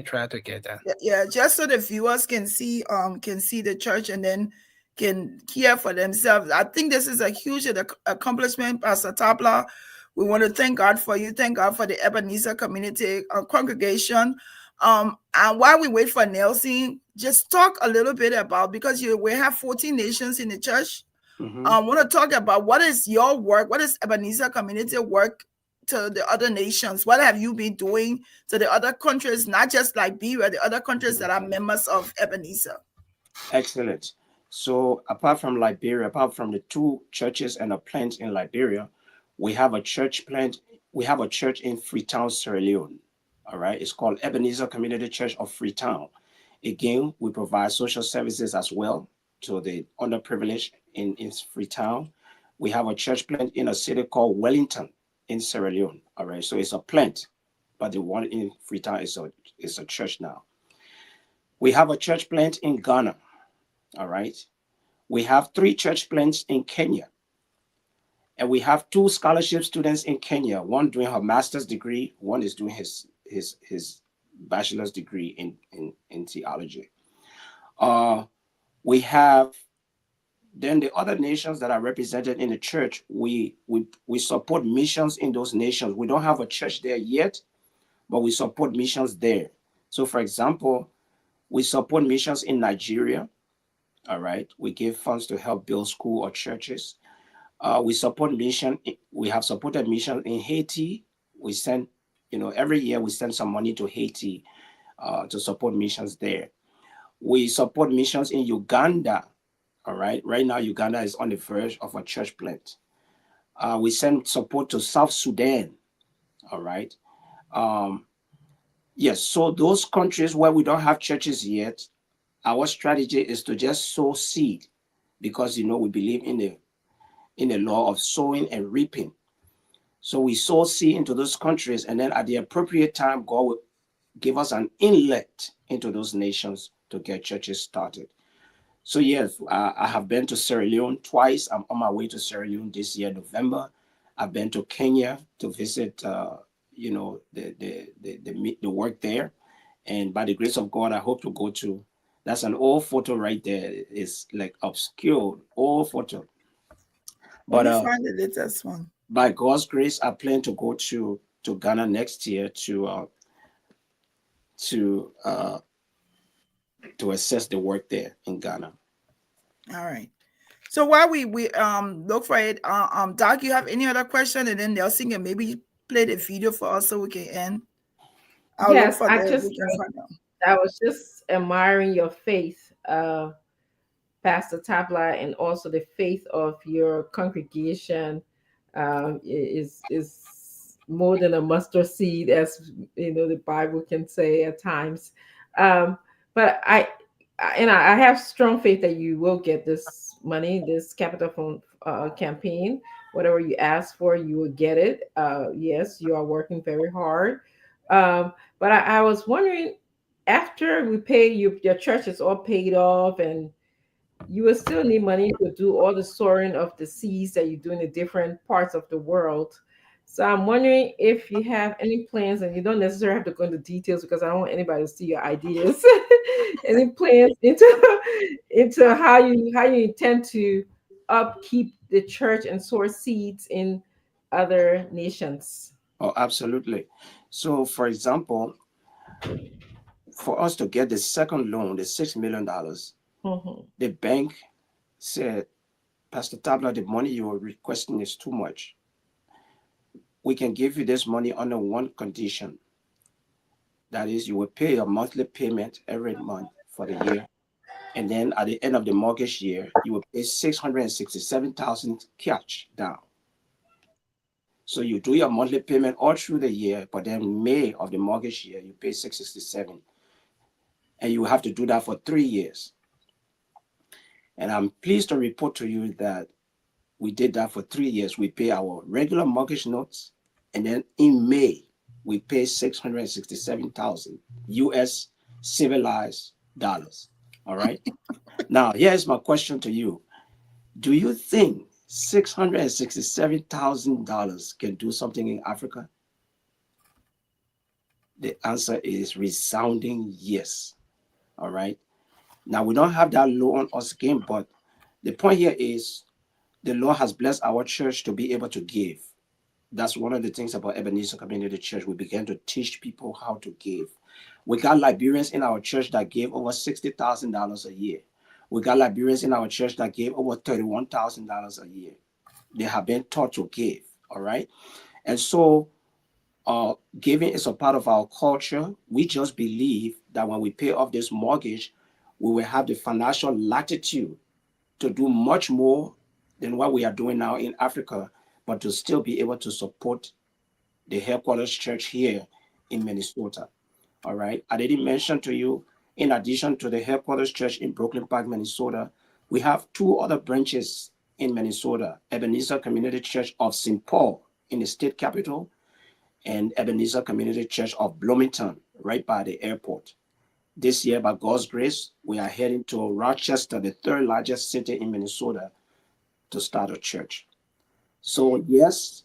try to get that. Yeah, just so the viewers can see the church and then can hear for themselves. I think this is a huge accomplishment, Pastor Tabla. We want to thank God for you. Thank God for the Ebenezer community congregation. And while we wait for Nelsie, just talk a little bit about, because we have 14 nations in the church. I want to talk about what is your work, what is Ebenezer community work to the other nations? What have you been doing to the other countries, not just Liberia, the other countries that are members of Ebenezer? Excellent. So apart from Liberia, apart from the 2 churches and a plant in Liberia, we have a church plant. We have a church in Freetown, Sierra Leone. All right. It's called Ebenezer Community Church of Freetown. Again, we provide social services as well to the underprivileged in Freetown. We have a church plant in a city called Wellington in Sierra Leone. All right. So it's a plant, but the one in Freetown is a church now. We have a church plant in Ghana. All right. We have 3 church plants in Kenya. And we have 2 scholarship students in Kenya, one doing her master's degree, one is doing his bachelor's degree in theology. We have then the other nations that are represented in the church. We support missions in those nations. We don't have a church there yet, but we support missions there. So for example, we support missions in Nigeria. All right. We give funds to help build school or churches. We support mission. We have supported mission in Haiti. We send, every year we send some money to Haiti to support missions there. We support missions in Uganda. All right. Right now, Uganda is on the verge of a church plant. We send support to South Sudan. All right. Yes. So those countries where we don't have churches yet, our strategy is to just sow seed, because we believe in the law of sowing and reaping. So we sow seed into those countries, and then at the appropriate time, God will give us an inlet into those nations to get churches started. So yes, I have been to Sierra Leone twice. I'm on my way to Sierra Leone this year, November. I've been to Kenya to visit, the work there, and by the grace of God, I hope to go to. That's an old photo right there. It's like obscure old photo. But find the latest one. By God's grace, I plan to go to Ghana next year to assess the work there in Ghana. All right. So while we look for it, Doc, you have any other question? And then Nelson can maybe play the video for us so we can end. Yes, I was just admiring your faith, Pastor Tabla, and also the faith of your congregation is more than a mustard seed, as the Bible can say at times. But I have strong faith that you will get this money, this capital fund campaign. Whatever you ask for, you will get it. Yes, you are working very hard. But I was wondering, after we pay you, your church is all paid off, and you will still need money to do all the sowing of the seeds that you do in the different parts of the world. So I'm wondering if you have any plans, and you don't necessarily have to go into details because I don't want anybody to see your ideas. Any plans into how you intend to upkeep the church and sow seeds in other nations? Oh, absolutely. So, for example, for us to get the second loan, the $6 million, the bank said, Pastor Tabla, the money you are requesting is too much. We can give you this money under one condition. That is, you will pay your monthly payment every month for the year. And then at the end of the mortgage year, you will pay $667,000 cash down. So you do your monthly payment all through the year, but then May of the mortgage year, you pay $667,000. And you have to do that for 3 years. And I'm pleased to report to you that we did that for 3 years. We pay our regular mortgage notes, and then in May, we pay $667,000 US civilized dollars. All right. Now, here's my question to you. Do you think $667,000 can do something in Africa? The answer is resounding yes. All right. Now, we don't have that law on us again, but the point here is the Lord has blessed our church to be able to give. That's one of the things about Ebenezer Community Church. We began to teach people how to give. We got Liberians in our church that gave over $60,000 a year. We got Liberians in our church that gave over $31,000 a year. They have been taught to give, all right? And so giving is a part of our culture. We just believe that when we pay off this mortgage, we will have the financial latitude to do much more than what we are doing now in Africa, but to still be able to support the headquarters church here in Minnesota. All right. I didn't mention to you, in addition to the headquarters church in Brooklyn Park, Minnesota, we have 2 other branches in Minnesota: Ebenezer Community Church of St. Paul in the state capital, and Ebenezer Community Church of Bloomington, right by the airport. This year, by God's grace, we are heading to Rochester, the 3rd largest city in Minnesota, to start a church. So yes,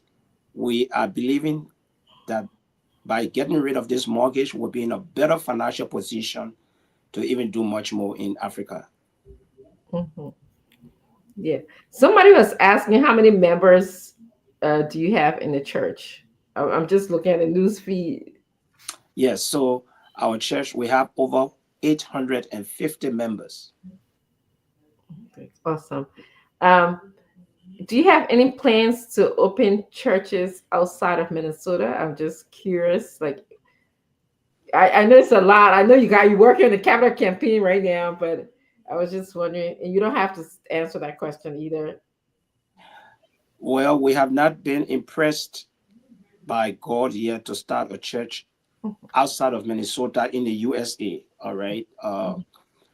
we are believing that by getting rid of this mortgage, we'll be in a better financial position to even do much more in Africa. Yeah. Somebody was asking how many members do you have in the church? I'm just looking at the news feed. Yes. So our church, we have over 850 members. Awesome. Do you have any plans to open churches outside of Minnesota? I'm just curious. Like, I know it's a lot. I know you working on the capital campaign right now, but I was just wondering, and you don't have to answer that question either. Well, we have not been impressed by God yet to start a church outside of Minnesota in the USA. All right.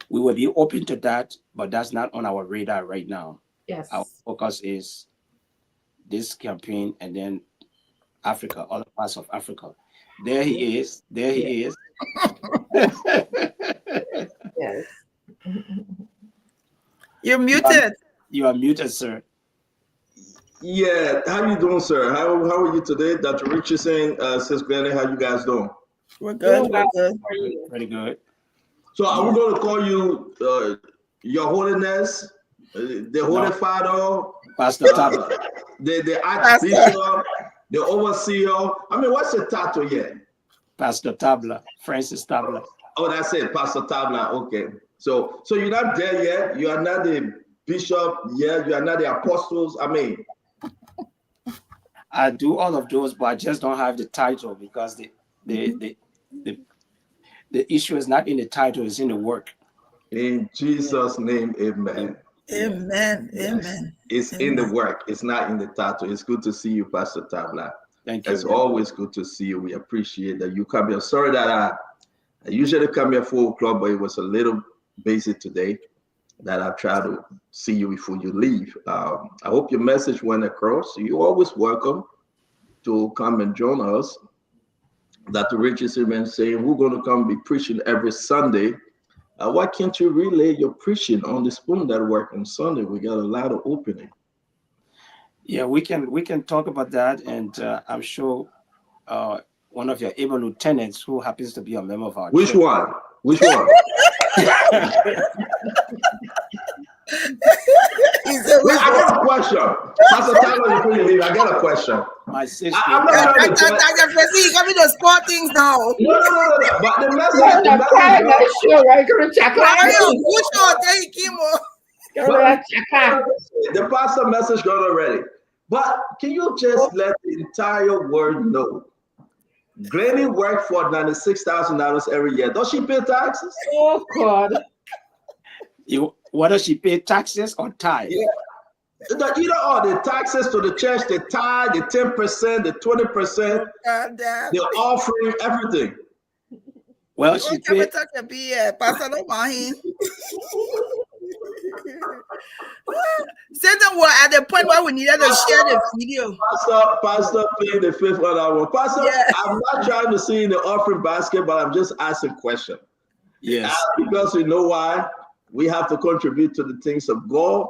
We will be open to that, but that's not on our radar right now. Yes. Our focus is this campaign and then Africa, other parts of Africa. There he is. There he is. Yes. You're muted. You are muted, sir. Yeah, how you doing, sir? How are you today? Dr. Richardson, Sis Glennie, how you guys doing? We're good. We're good. Pretty good. So are we going to call you Your Holiness, the Holy Father, Pastor Tabla, the Archbishop, the Overseer? I mean, what's the title yet? Pastor Tabla, Francis Tabla. Oh, that's it, Pastor Tabla. Okay. So you're not there yet. You are not the bishop yet. You are not the apostles. I mean, I do all of those, but I just don't have the title because the issue is not in the title, it's in the work. In Jesus' name, amen. Amen. Yes. Amen. It's Amen. in the work. It's not in the title. It's good to see you, Pastor Tabla. Thank you. It's always good to see you. We appreciate that you come here. Sorry that I usually come here 4 o'clock, but it was a little busy today that I try to see you before you leave. I hope your message went across. You're always welcome to come and join us. Dr. Richardson been saying we're going to come be preaching every Sunday. Why can't you relay your preaching on the spoon that work on Sunday? We got a lot of opening. Yeah, we can talk about that, and I'm sure one of your able lieutenants who happens to be a member of our Which church. one? Which one? Wait, I got a question. Pastor Tyler, before you leave, I got a question. My sister. I'm not trying to Dr. Francis, you got me to sport things now. No. But the message. The pastor message got already. But can you just let the entire world know? Granny worked for $96,000 every year. Does she pay taxes? Oh God. Whether she pay taxes or tithe? Yeah. Either all the taxes to the church, the tithe, the 10%, the 20%, the offering, everything. Well, she paid. Satan was at the point where we needed to share the video. Pastor playing the fifth on that one. Pastor, yeah. I'm not trying to see in the offering basket, but I'm just asking a question. Yes. Because we know why we have to contribute to the things of God.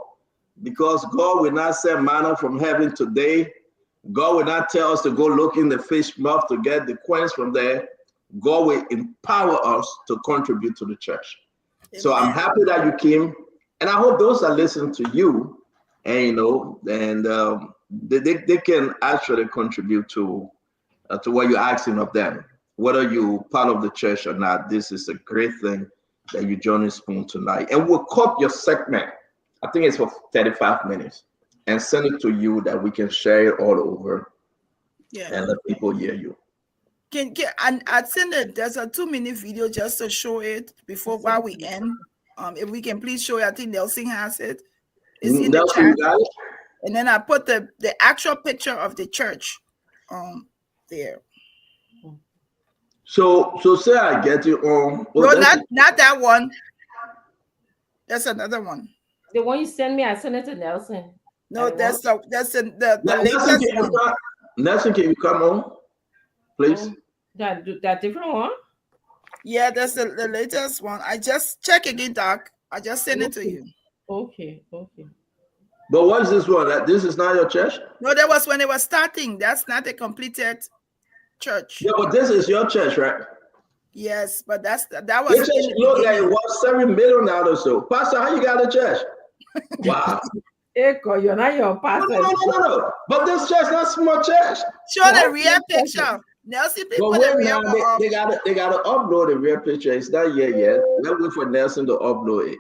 Because God will not send manna from heaven today. God will not tell us to go look in the fish mouth to get the coins from there. God will empower us to contribute to the church. Amen. So I'm happy that you came. And I hope those that listen to you, and they can actually contribute to what you're asking of them. Whether you're part of the church or not, this is a great thing that you join Spoon tonight. And we'll cut your segment. I think it's for 35 minutes, and send it to you that we can share it all over, and let people hear you. I'd send it. There's a 2-minute video just to show it while we end. If we can please show it, I think Nelson has it. It's in the chat. And then I put the actual picture of the church there. So say I get you on. No, not that one. That's another one. The one you send me, I sent it to Nelson. No, that's the latest one. Nelson, can you come on, please? That different one? Yeah, that's the latest one. I just check again, Doc. I just sent it to you. Okay. But what is this one? This is not your church? No, that was when it was starting. That's not a completed church. Yeah, but this is your church, right? Yes, but that was. Your church looked like it was $7 million or so. Pastor, how you got a church? Wow. Echo, you're not your pastor. No. But this church not small church. Show the real picture. Nelson, they gotta upload the real picture. It's not yet. Let's wait for Nelson to upload it.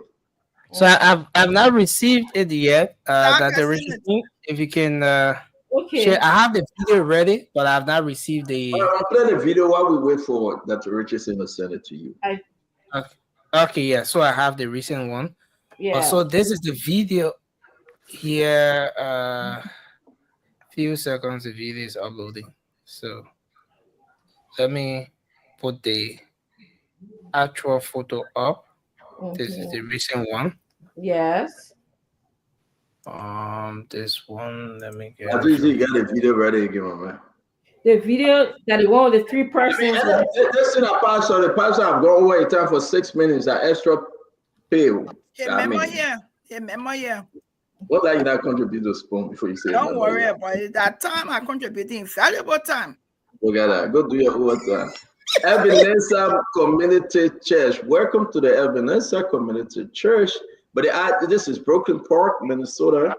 So I've not received it yet. That the send original it. thing. If you can Okay. share, I have the video ready, but I've not received the. I'll play the video while we wait for Dr. Richardson to send it to you. Okay, yeah. So I have the recent one. Yeah. So this is the video here. Few seconds. The video is uploading. So let me put the actual photo up. This is the recent one. Yes. This one. Let me get. I think you got the video ready again, my man. The video that the one with the 3 persons. This is a pastor. The pastor have gone away time for 6 minutes. That extra pay. Remember here. What like you not contribute to spoon before you say? Don't worry about it. That time I contributed invaluable time. Look at that. Go do your overtime. Ebenezer Community Church. Welcome to the Ebenezer Community Church. But this is Brooklyn Park, Minnesota.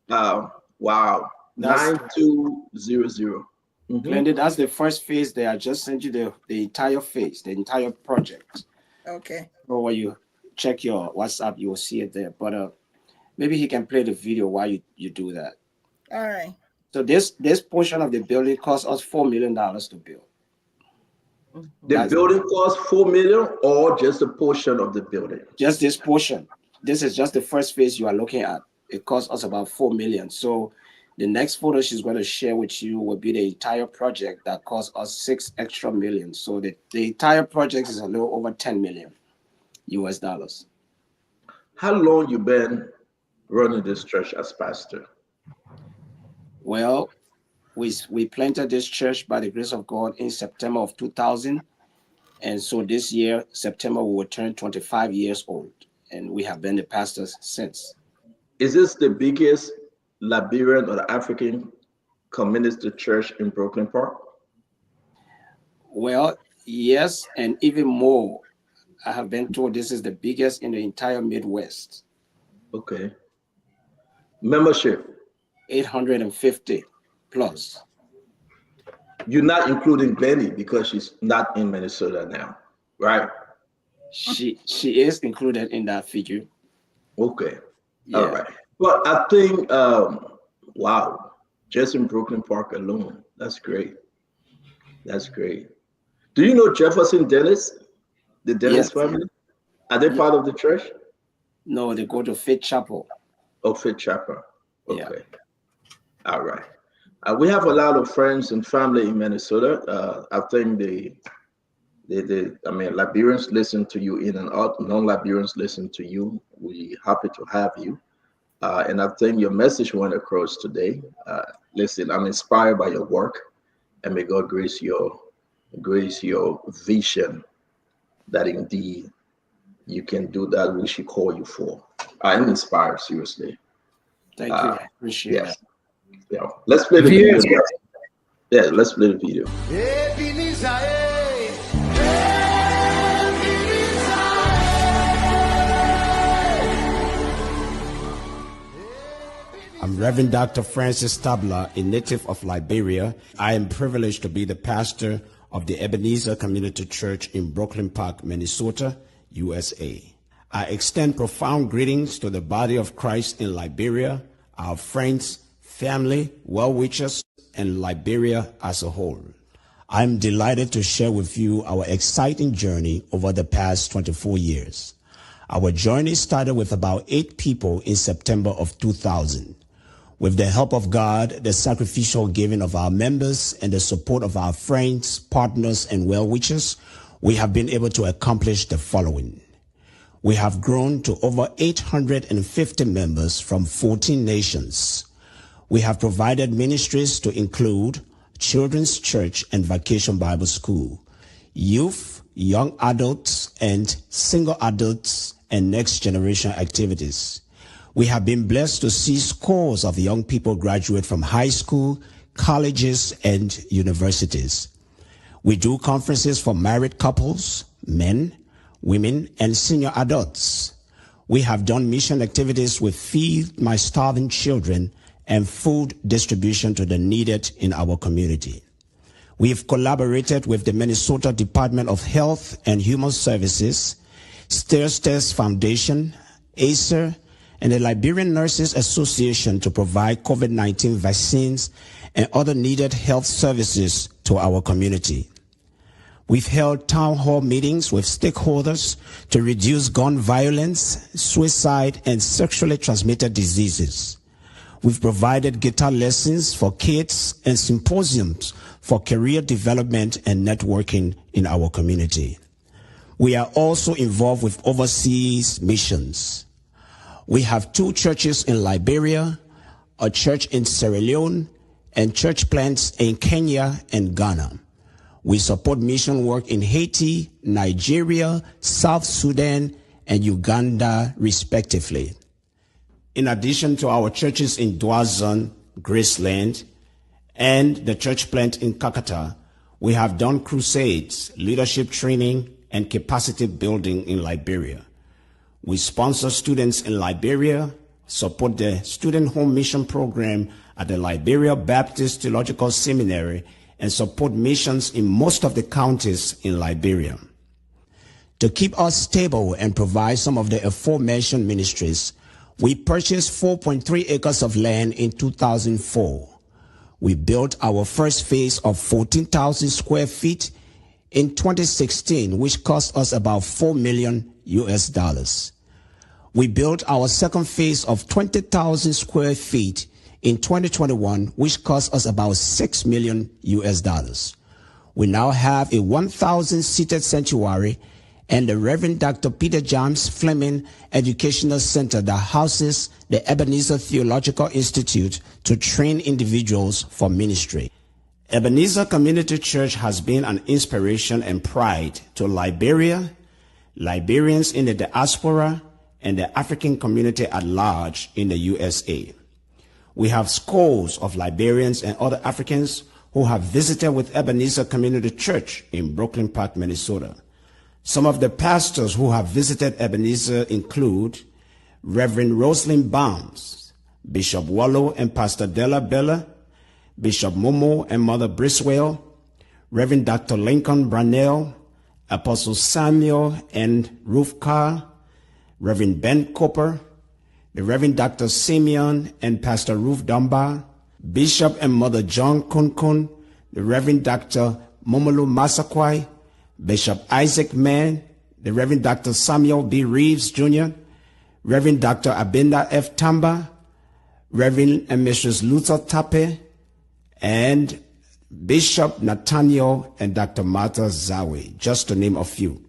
Wow. 9200. Glenda, that's the first phase there. I just sent you the entire phase, the entire project. Okay. So when you check your WhatsApp, you will see it there. But maybe he can play the video while you do that. All right. So this portion of the building cost us $4 million to build. The building cost $4 million, or just a portion of the building? Just this portion. This is just the first phase you are looking at. It cost us about $4 million. So the next photo she's going to share with you will be the entire project that cost us $6 extra million. So the entire project is a little over $10 million US dollars. How long you been running this church as pastor? Well, we planted this church by the grace of God in September of 2000. And so this year, September, we will turn 25 years old. And we have been the pastors since. Is this the biggest Liberian or African community church in Brooklyn Park? Well, yes, and even more. I have been told this is the biggest in the entire Midwest. Okay. Membership? 850 plus. You're not including Glennie because she's not in Minnesota now, right? She is included in that figure. Okay. Yeah. All right. But I think, wow, just in Brooklyn Park alone, that's great. That's great. Do you know Jefferson Dennis, the Dennis family? Are they part of the church? No, they go to Faith Chapel. Oh, Faith Chapel. Okay. Yeah. All right. We have a lot of friends and family in Minnesota. I think Liberians listen to you in and out. Non-Liberians listen to you. We're happy to have you. And I think your message went across today. Listen, I'm inspired by your work, and may God grace your vision that indeed you can do that which He called you for. I am inspired, seriously. Thank you. Appreciate it. Yeah. Let's play the video. Yeah, let's play the video. I'm Reverend Dr. Francis Tabla, a native of Liberia. I am privileged to be the pastor of the Ebenezer Community Church in Brooklyn Park, Minnesota, USA. I extend profound greetings to the body of Christ in Liberia, our friends, family, well-wishers, and Liberia as a whole. I'm delighted to share with you our exciting journey over the past 24 years. Our journey started with about 8 people in September of 2000. With the help of God, the sacrificial giving of our members, and the support of our friends, partners, and well-wishers, we have been able to accomplish the following. We have grown to over 850 members from 14 nations. We have provided ministries to include Children's Church and Vacation Bible School, youth, young adults, and single adults, and next generation activities. We have been blessed to see scores of young people graduate from high school, colleges, and universities. We do conferences for married couples, men, women, and senior adults. We have done mission activities with Feed My Starving Children and food distribution to the needed in our community. We've collaborated with the Minnesota Department of Health and Human Services, Stairs Foundation, ACER, and the Liberian Nurses Association to provide COVID-19 vaccines and other needed health services to our community. We've held town hall meetings with stakeholders to reduce gun violence, suicide, and sexually transmitted diseases. We've provided guitar lessons for kids and symposiums for career development and networking in our community. We are also involved with overseas missions. We have 2 churches in Liberia, a church in Sierra Leone, and church plants in Kenya and Ghana. We support mission work in Haiti, Nigeria, South Sudan, and Uganda, respectively. In addition to our churches in Dwazon, Graceland, and the church plant in Kakata, we have done crusades, leadership training, and capacity building in Liberia. We sponsor students in Liberia, support the Student Home Mission Program at the Liberia Baptist Theological Seminary, and support missions in most of the counties in Liberia. To keep us stable and provide some of the aforementioned ministries, we purchased 4.3 acres of land in 2004. We built our first phase of 14,000 square feet in 2016, which cost us about $4 million. We built our second phase of 20,000 square feet in 2021, which cost us about $6 million. We now have a 1,000-seated sanctuary and the Reverend Dr. Peter James Fleming Educational Center that houses the Ebenezer Theological Institute to train individuals for ministry. Ebenezer Community Church has been an inspiration and pride to Liberia, Liberians in the diaspora, and the African community at large in the USA. We have scores of Liberians and other Africans who have visited with Ebenezer Community Church in Brooklyn Park, Minnesota. Some of the pastors who have visited Ebenezer include Reverend Rosalind Barnes, Bishop Wallow and Pastor Della Bella, Bishop Momo and Mother Briswell, Reverend Dr. Lincoln Brunell, Apostle Samuel and Ruth Carr, Reverend Ben Cooper, the Reverend Dr. Simeon and Pastor Ruth Dunbar, Bishop and Mother John Kunkun, the Reverend Dr. Momolu Masakwai, Bishop Isaac Mann, the Reverend Dr. Samuel B. Reeves Jr., Reverend Dr. Abinda F. Tamba, Reverend and Mrs. Luther Tape, and Bishop Nathaniel and Dr. Martha Zawe, just to name a few.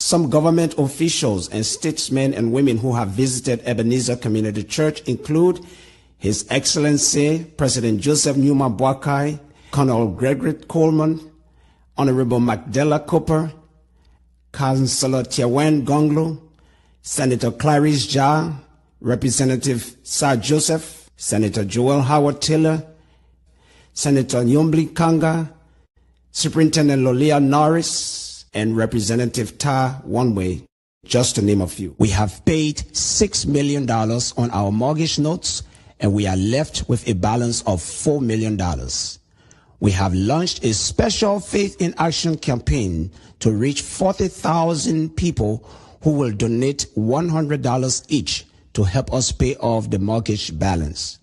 Some government officials and statesmen and women who have visited Ebenezer Community Church include His Excellency President Joseph Newman Boakai, Colonel Gregory Coleman, Honorable Magdala Cooper, Councillor Tiawen Gonglo, Senator Clarice Jah, Representative Sir Joseph, Senator Joel Howard Taylor, Senator Nyombli Kanga, Superintendent Lolia Norris, and Representative Ta Onwe, just to name a few. We have paid $6 million on our mortgage notes, and we are left with a balance of $4 million. We have launched a special Faith in Action campaign to reach 40,000 people who will donate $100 each to help us pay off the mortgage balance.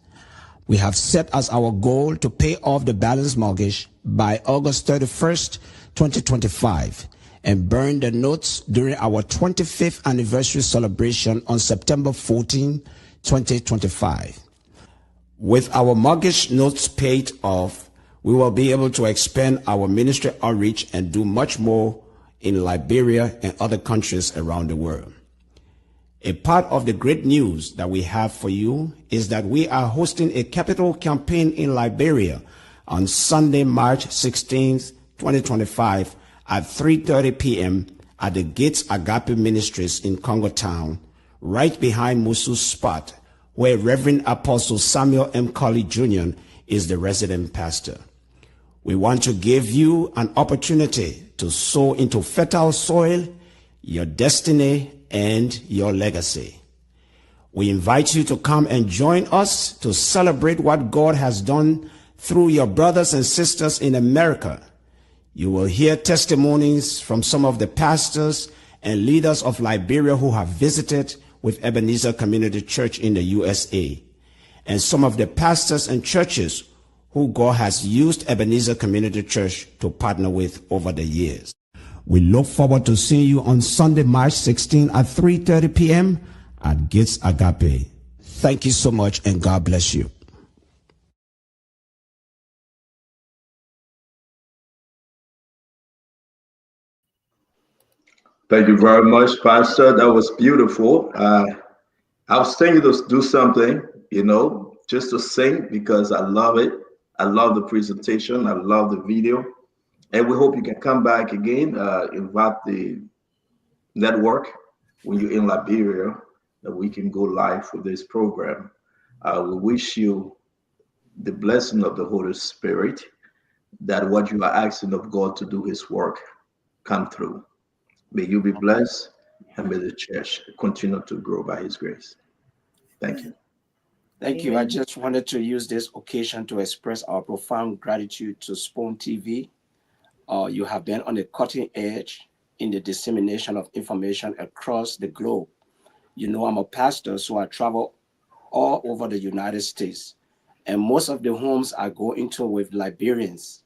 We have set as our goal to pay off the balance mortgage by August 31st, 2025, and burn the notes during our 25th anniversary celebration on September 14, 2025. With our mortgage notes paid off, we will be able to expand our ministry outreach and do much more in Liberia and other countries around the world. A part of the great news that we have for you is that we are hosting a capital campaign in Liberia on Sunday, March 16th, 2025 at 3:30 p.m. at the Gates Agape Ministries in Congo Town, right behind Musu's spot, where Reverend Apostle Samuel M. Colley Jr. is the resident pastor. We want to give you an opportunity to sow into fertile soil, your destiny, and your legacy. We invite you to come and join us to celebrate what God has done through your brothers and sisters in America. You will hear testimonies from some of the pastors and leaders of Liberia who have visited with Ebenezer Community Church in the USA, and some of the pastors and churches who God has used Ebenezer Community Church to partner with over the years. We look forward to seeing you on Sunday, March 16 at 3:30 p.m. at Gates Agape. Thank you so much, and God bless you. Thank you very much, Pastor. That was beautiful. I was thinking to do something, just to sing, because I love it. I love the presentation. I love the video. And we hope you can come back again, invite the network when you're in Liberia, that we can go live with this program. We wish you the blessing of the Holy Spirit, that what you are asking of God to do his work come through. May you be blessed, and may the church continue to grow by his grace. Thank you. Thank you. I just wanted to use this occasion to express our profound gratitude to Spoon TV. You have been on the cutting edge in the dissemination of information across the globe. I'm a pastor, so I travel all over the United States. And most of the homes I go into with Liberians,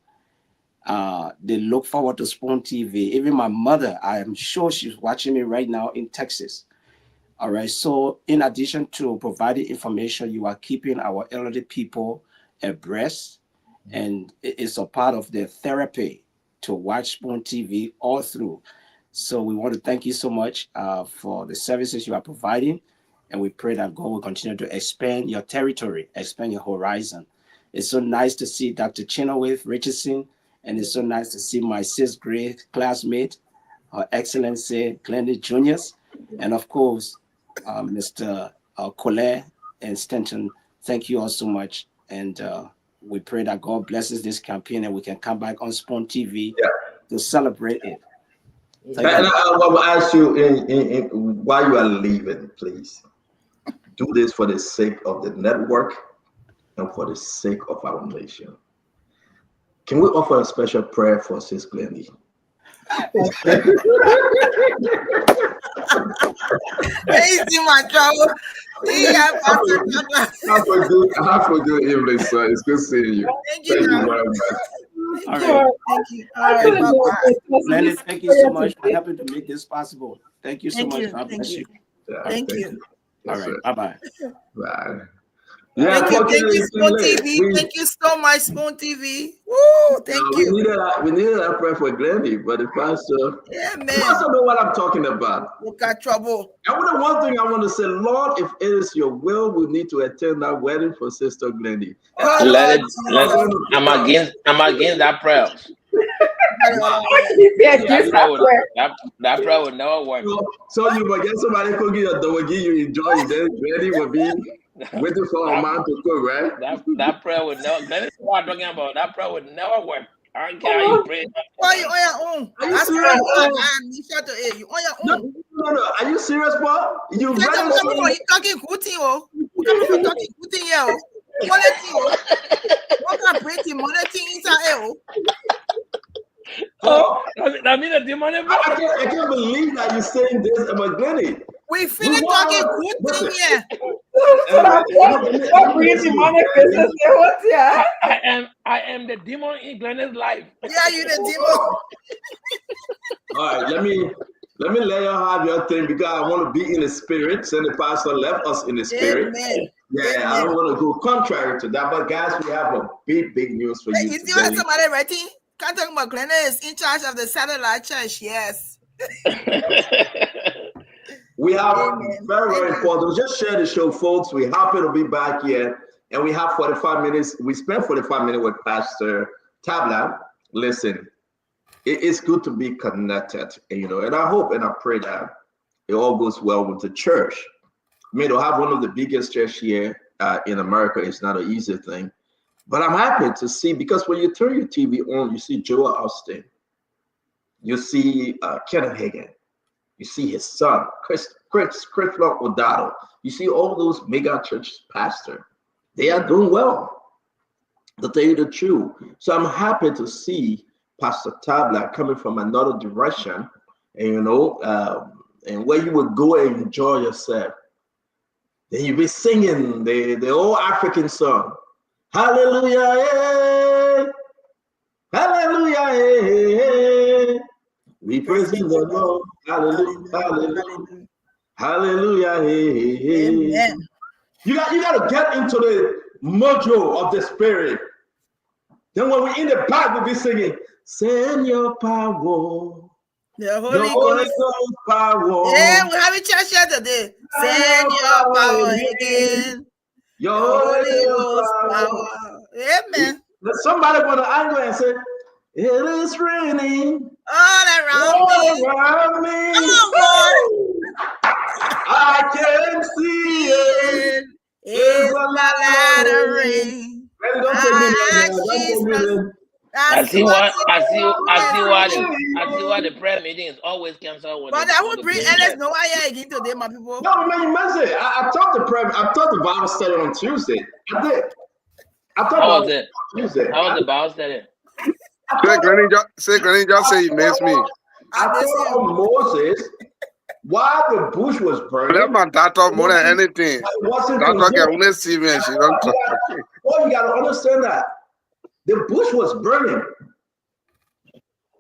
they look forward to Spoon TV. Even my mother, I am sure she's watching me right now in Texas. All right. So in addition to providing information, you are keeping our elderly people abreast, and it's a part of their therapy to watch Spoon TV all through. So we want to thank you so much for the services you are providing, and we pray that God will continue to expand your territory, expand your horizon. It's so nice to see Dr. Chenoweth Richardson, and it's so nice to see my 6th grade classmate, Her Excellency Glendy Juniors, and of course, Mr. Colette and Stanton. Thank you all so much, and we pray that God blesses this campaign and we can come back on Spoon TV to celebrate it. And I will ask you, while you are leaving, please do this for the sake of the network and for the sake of our nation. Can we offer a special prayer for Sis Glendy? Easy, my trouble. Have a good evening, sir. It's good seeing you. Thank you very much. All right. Thank you. All right. Bye-bye. Lenny, thank you so much for helping to make this possible. Thank you so much. God bless you. Thank you. All right. Bye-bye. Bye. Thank you, Spoon TV. Thank you so much, Spoon TV. Woo, thank you. We needed a prayer for Glendy, but the pastor, the pastor know what I'm talking about. Look at trouble. And one thing I want to say, Lord, if it is your will, we need to attend that wedding for Sister Glendy. I'm against that prayer. That prayer would never work. So you will get somebody cooking your doggy, you enjoy it, then Glendy will be waiting for a man to cook, right? That prayer would never. That is what I'm talking about. That prayer would never work. I don't care how you pray. Why you on your own? Are you serious? You on your own. No. Are you serious, Paul? You talking good thing, oh. You talking good thing, yeah. What can break the money thing inside, oh, that means the money. I can't believe that you're saying this about Glendy. We finished talking good thing here. What brings the money business? What? Yeah. I am the demon in Glenda's life. Yeah, you the demon. All right, let me let you have your thing, because I want to be in the spirit. Since the pastor left us in the spirit. Amen. Yeah, Amen. I don't want to go contrary to that. But guys, we have a big news for you. Is there somebody writing? Can't talk about Glenda is in charge of the satellite church. Yes. We have very important. Just share the show, folks. We're happy to be back here. And we have 45 minutes. We spent 45 minutes with Pastor Tabla. Listen, it's good to be connected, and I hope and I pray that it all goes well with the church. I mean, to have one of the biggest churches here in America is not an easy thing. But I'm happy to see, because when you turn your TV on, you see Joel Austin. You see Kenneth Hagin. You see his son, Chris O'Donnell. You see all those mega church pastors. They are doing well, to tell you the truth. So I'm happy to see Pastor Tabla coming from another direction and and where you would go and enjoy yourself. Then you be singing the old African song. Hallelujah, eh. Hallelujah, eh. We praise the Lord. Hallelujah, hallelujah. Hallelujah, eh. Amen. You got to get into the mojo of the spirit. Then when we're in the back, we'll be singing, send your power. The Holy Ghost power. Yeah, we have a church here today. Send your power again. Your Holy Ghost power. Amen. Somebody going to angle and say, it is raining all around me. Come on, boy. I can see it. It's a ladder ring. I see why the prayer meeting is always canceled. But I will bring Ellis Noah here again today, my people. No, man, you must say I taught the Bible study on Tuesday. I did. How was it? Tuesday. How was the Bible study? Say, Granny, just say you miss me. I taught on Moses while the bush was burning. That man talk more than anything. That can only see me and she don't talk. Oh, you gotta understand that. The bush was burning,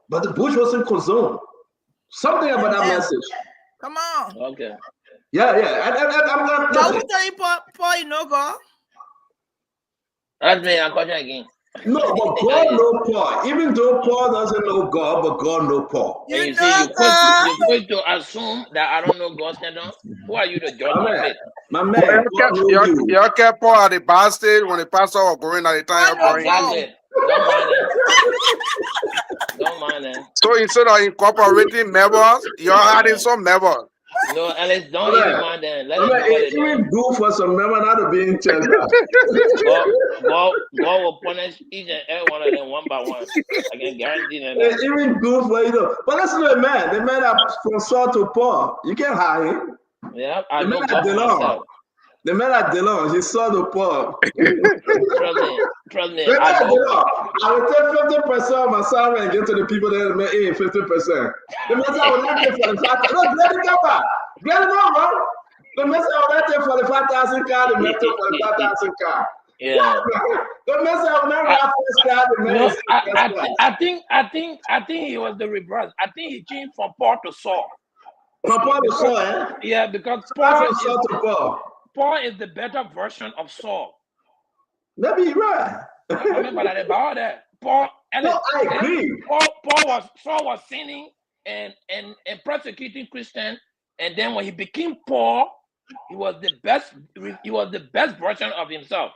but the bush wasn't consumed. Something about that message. Come on. Okay. Yeah. I'm gonna. Now who tell you Paul, you know God? That's me. I'm questioning again. No, but God knows Paul. Even though Paul doesn't know God, but God knows Paul. You see, you quick to assume that I don't know God's kingdom. Who are you to judge my faith? My man, you kept Paul at the bar stage when the pastor was going at the time. Exactly. Don't mind it. So instead of incorporating members, you're adding some members. No, Alex, don't even mind them. Let it even do for some member not to be in church. God will punish each and every one of them one by one. I can guarantee that. Even good for you. But listen to the man. The man that from Saul to Paul. You can't hide him. Yeah, I know God for myself. The man at Delon, he saw the Paul. Trust me. I will take 50% of my salary and give to the people that make 50%. The man said, I will not take 45,000. No, let it come back. Get it on, bro. The man said, I will not take 45,000 car. The man took 45,000 car. Yeah. The man said, I will not have first car. The man I think he was the reverse. I think he changed from Paul to Saul. From Paul to Saul, eh? Yeah, because Paul is the better version of Saul. Maybe you're right. Remember that about that. Paul, no, I agree. Saul was sinning and persecuting Christians, and then when he became Paul, he was the best version of himself.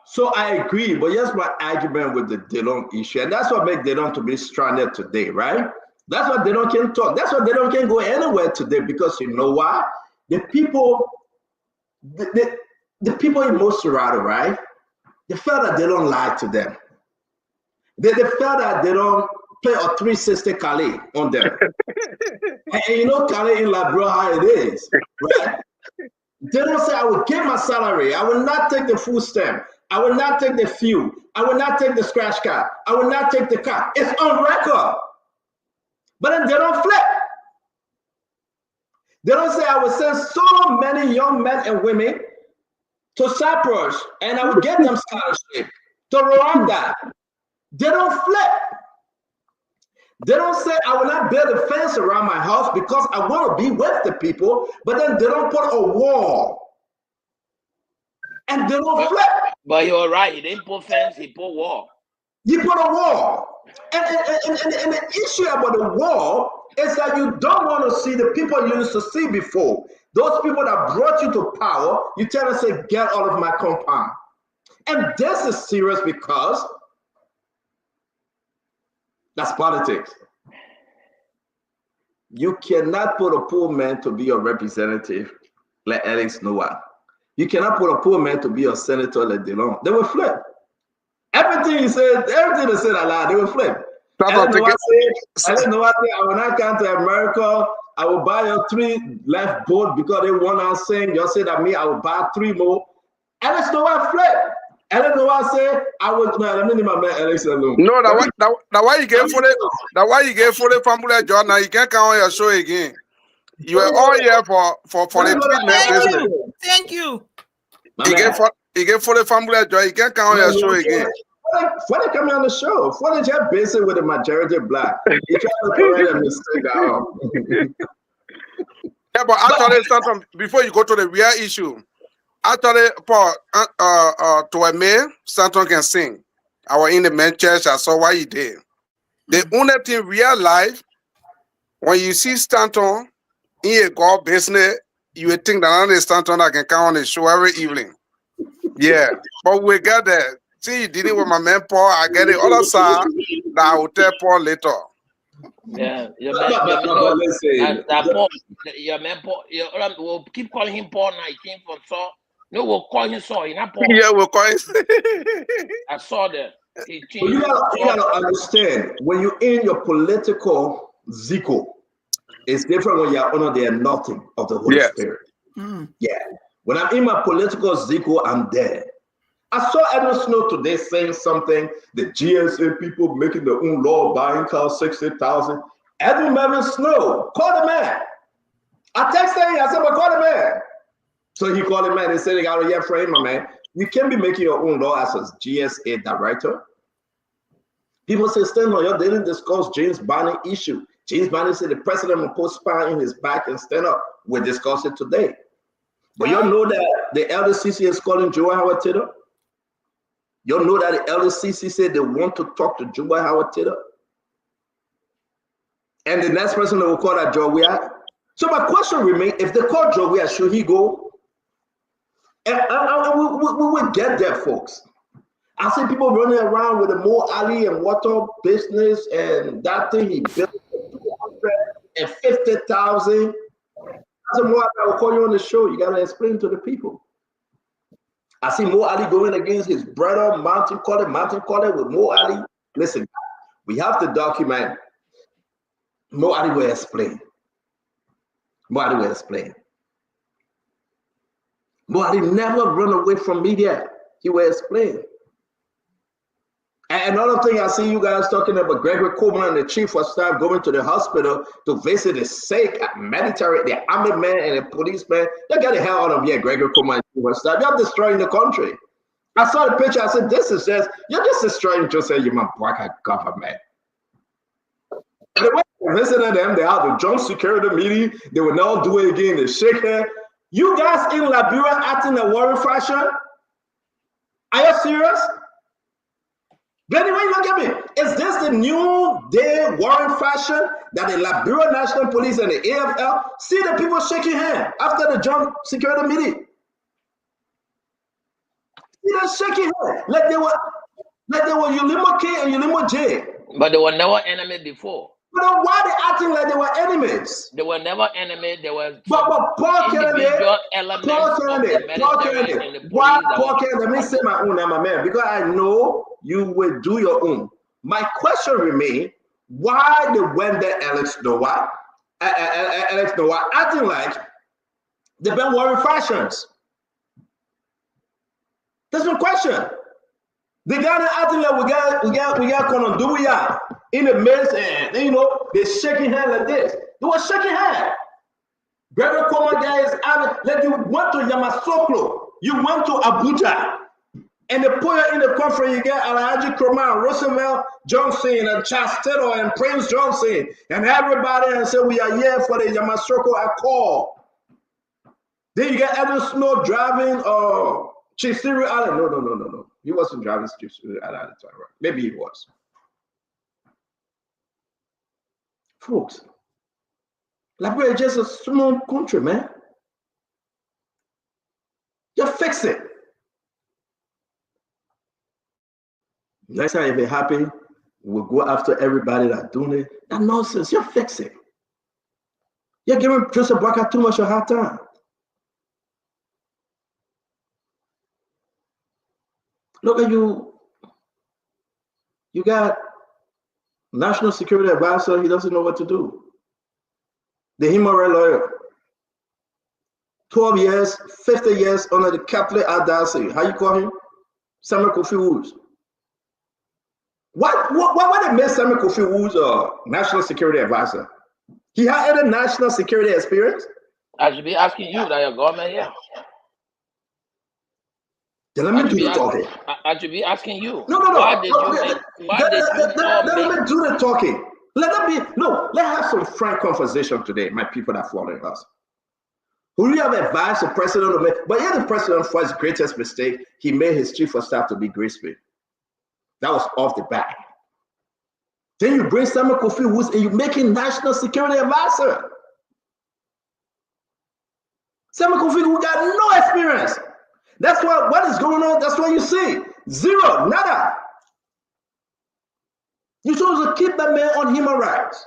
So I agree, but here's my argument with the Delon issue, and that's what makes Delon to be stranded today, right? That's why Delon can't talk. That's why Delon can't go anywhere today, because you know why? The people in Moserado, right? They felt that they don't lie to them. They felt that they don't play a 360 Calais on them. and you know Calais in Labrador how it is, right? They don't say, I will get my salary. I will not take the food stamp. I will not take the fuel. I will not take the scratch card. I will not take the car. It's on record. But then they don't flip. They don't say, I will send so many young men and women to Cyprus and I will get them scholarship to Rwanda. They don't flip. They don't say, I will not build a fence around my house because I want to be with the people, but then they don't put a wall. And they don't flip. But you're right, he didn't put fence, he put wall. You put a wall. And the issue about the wall is that you don't want to see the people you used to see before. Those people that brought you to power, you tell them, say, get out of my compound. And this is serious because that's politics. You cannot put a poor man to be your representative like Alex Noah. You cannot put a poor man to be your senator like Delon. They will flip. Everything they said aloud, they will flip. Alex Noah said, I will not come to America. I will buy your 3 left boat because they want to sing. You say that me, I will buy 3 more. Alex Noah flip. And then what I say, I was man. Let me leave my man Alex alone. No, that why you get for the family job. Now you can't come on your show again. You were all here for the treatment business. Thank you. You get for the family job. You can't come on your show again. When they come on the show, when they just busy with the majority black, you try to correct a mistake. Yeah, but actually, sometimes before you go to the real issue, actually, Paul, to a man, Stanton can sing. I was in the main church. I saw what he did. The only thing real life, when you see Stanton in a God business, you would think that only Stanton that can come on the show every evening. Yeah, but we got that. See, you did it with my man Paul. I get the other side that I will tell Paul later. Yeah, your man Paul, we'll keep calling him Paul 19 from Saul. No, we'll call him Saul. Not Paul. Yeah, we'll call him. I saw that. You gotta understand, when you're in your political zico, it's different when you're under the anointing of the Holy Spirit. Yeah. When I'm in my political zico, I'm there. I saw Edwin Snow today saying something, the GSA people making their own law, buying cars 60,000. Edwin Mervyn Snow, call the man. I texted him, I said, but call the man. So he called the man and said, I got a year for him, my man. You can't be making your own law as a GSA director. People say, stand on, they didn't discuss James Barney issue. James Barney said the president will put spy in his back and stand up. We'll discuss it today. But you know that the LDCC is calling Joe Howard Taylor? You know that the LDCC said they want to talk to Joe Howard Taylor? And the next person they will call that Joe Weah. So my question remains, if they call Joe Weah, should he go? And we will get there, folks. I see people running around with the Mo Ali and water business and that thing he built for $250,000. I said, Mo Ali, I will call you on the show. You got to explain to the people. I see Mo Ali going against his brother, Mountain Calling with Mo Ali. Listen, we have to document. Mo Ali will explain. Mo Ali will explain. Mo Ali never run away from media. He will explain. And another thing I see you guys talking about Gregory Coleman and the chief of staff going to the hospital to visit the sick, military, the army man and the policeman. They get the hell out of here, Gregory Coleman and the chief of staff. You're destroying the country. I saw the picture. I said, this is just, you're just destroying Joseph Human Park government. And the way they visited them, they had the joint security meeting. They will now do it again. They shake hands. You guys in Liberia acting a warring fashion? Are you serious? Benny, when you look at me, is this the new day warring fashion that the Liberia National Police and the AFL see the people shaking hands after the joint security meeting? See them shaking hands like they were Ulimo K and Ulimo J. But they were never enemies before. But then why they acting like they were enemies? They were never enemies. They were Paul Kennedy, why Paul Kennedy? Let me say my own, I'm a man, because I know you will do your own. My question remains, why they went there, Alex Noah acting like they've been warring fashions? That's my question. The guy acting like we got Kononduya in the midst, and they're shaking hands like this. They were shaking hands. Gregory Coleman guys, like you went to Yamasoklo, you went to Abuja, and they put you in the conference. You get Alhaji Kroman, Roosevelt Johnson, and Chastelo, and Prince Johnson, and everybody, and say we are here for the Yamasoko Accord. Then you get Edwin Snow driving Chisiri Island. No. He wasn't driving Chisiri Island at the time, right? Maybe he was. Folks, Liberia is just a small country, man. You fix it. Next time, if you're happy, we'll go after everybody that's doing it. That nonsense, you fix it. You're giving Joseph Boakai too much of a hard time. Look at you. You got National Security Advisor, he doesn't know what to do. The Himore lawyer, 12 years, 50 years under the Catholic Adasi. How you call him? Samuel Kofi Woods. Why they made Samuel Kofi Woods a national security advisor? He had any national security experience? I should be asking you that your government here. Then let me do the talking. I should be asking you. No. Why did you make? Let me do the talking. Let's have some frank conversation today, my people that following us. Who you have advised the president to make? But yeah, the president, for his greatest mistake, he made his chief of staff to be Grisby. That was off the bat. Then you bring Samuel Kofi Woods and you make him national security advisor. Samuel Kofi Woods got no experience. That's what is going on. That's what you see. Zero, nada. You're supposed to keep that man on human rights.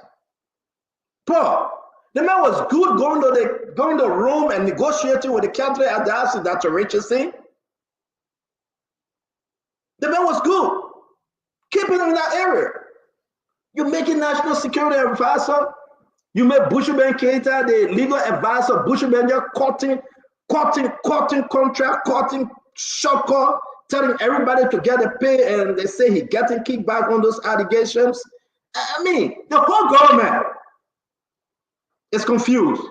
Paul, the man was good going to Rome and negotiating with the Catholic at the house of Dr. Richardson. The man was good. Keep him in that area. You're making national security advisor. You make Bushman Keita the legal advisor. Bushman just cutting contract, cutting shotgun, telling everybody to get a pay, and they say he getting kickback on those allegations. I mean, the whole government is confused.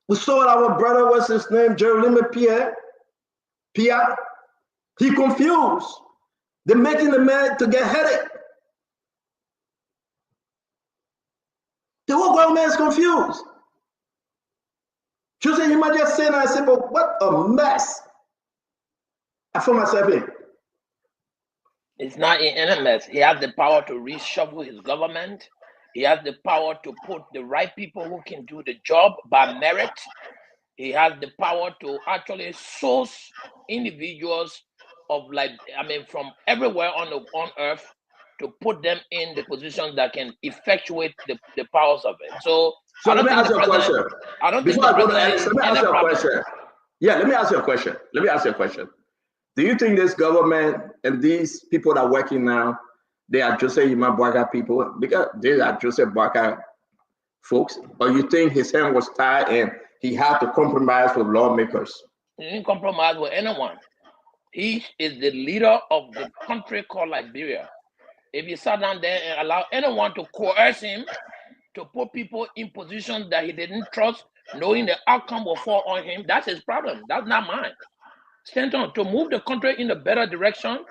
We saw our brother, what's his name, Jeremy Pierre. He confused. They're making the man to get headache. The whole government is confused. You might just say that and say, but what a mess. I found myself in. It's not in a mess. He has the power to reshuffle his government. He has the power to put the right people who can do the job by merit. He has the power to actually source individuals from everywhere on earth to put them in the positions that can effectuate the powers of it. So let me ask you a question. I don't Before think I go to Alex, let me ask you a question. Yeah, let me ask you a question. Do you think this government and these people that are working now, they are Joseph Imabwaga people? Because they are Joseph Bwaka folks? Or you think his hand was tied and he had to compromise with lawmakers? He didn't compromise with anyone. He is the leader of the country called Liberia. If he sat down there and allowed anyone to coerce him to put people in positions that he didn't trust, knowing the outcome will fall on him, that's his problem. That's not mine. Stanton, to move the country in a better direction,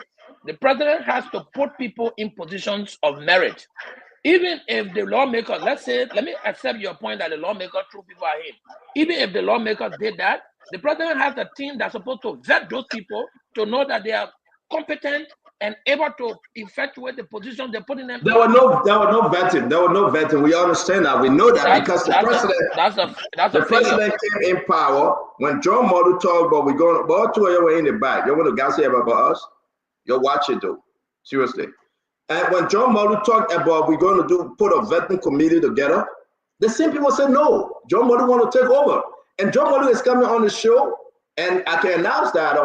the president has to put people in positions of merit. Even if the lawmakers, let me accept your point that the lawmakers threw people at him. Even if the lawmakers did that, the president has a team that's supposed to vet those people to know that they are competent and able to effectuate the position they're putting them in. There were no vetting. We understand that. We know that because the president came in power when John Modu talked about we're going about 2 years in the back. You want to gossip about us? You're watching though. Seriously. And when John Modu talked about we're going to put a vetting committee together, the same people said no. John Modu want to take over. And John Modu is coming on the show, and I can announce that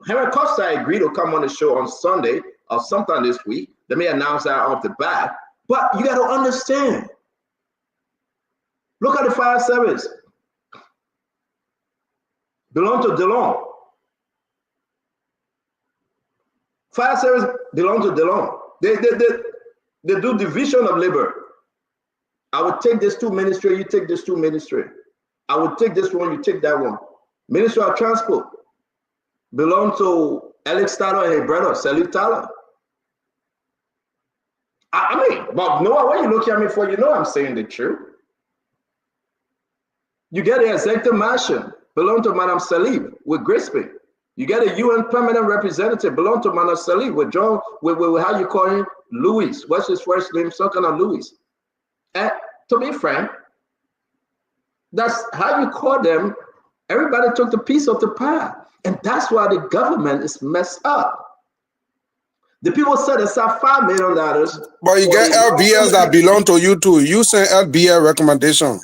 Henry Costa agreed to come on the show on Sunday or sometime this week. Let me announce that off the bat. But you got to understand. Look at the fire service. Belong to DeLong. Fire service belong to DeLong. They do division of labor. I would take this two ministry, you take this two ministry. I would take this one, you take that one. Ministry of Transport belong to Alex Tyler and his brother, Salif Tyler. I mean, but Noah, what you looking at me for? You know I'm saying the truth. You get the executive mansion, belong to Madam Salif with Grisby. You get a UN permanent representative, belong to Madam Salif with John, with how you call him? Louis. What's his first name? Some kind of Louis. And to be frank, that's how you call them. Everybody took the piece of the pie. And that's why the government is messed up. The people set aside $5 million. But you get LBS that belong to you too. You send LBS recommendation.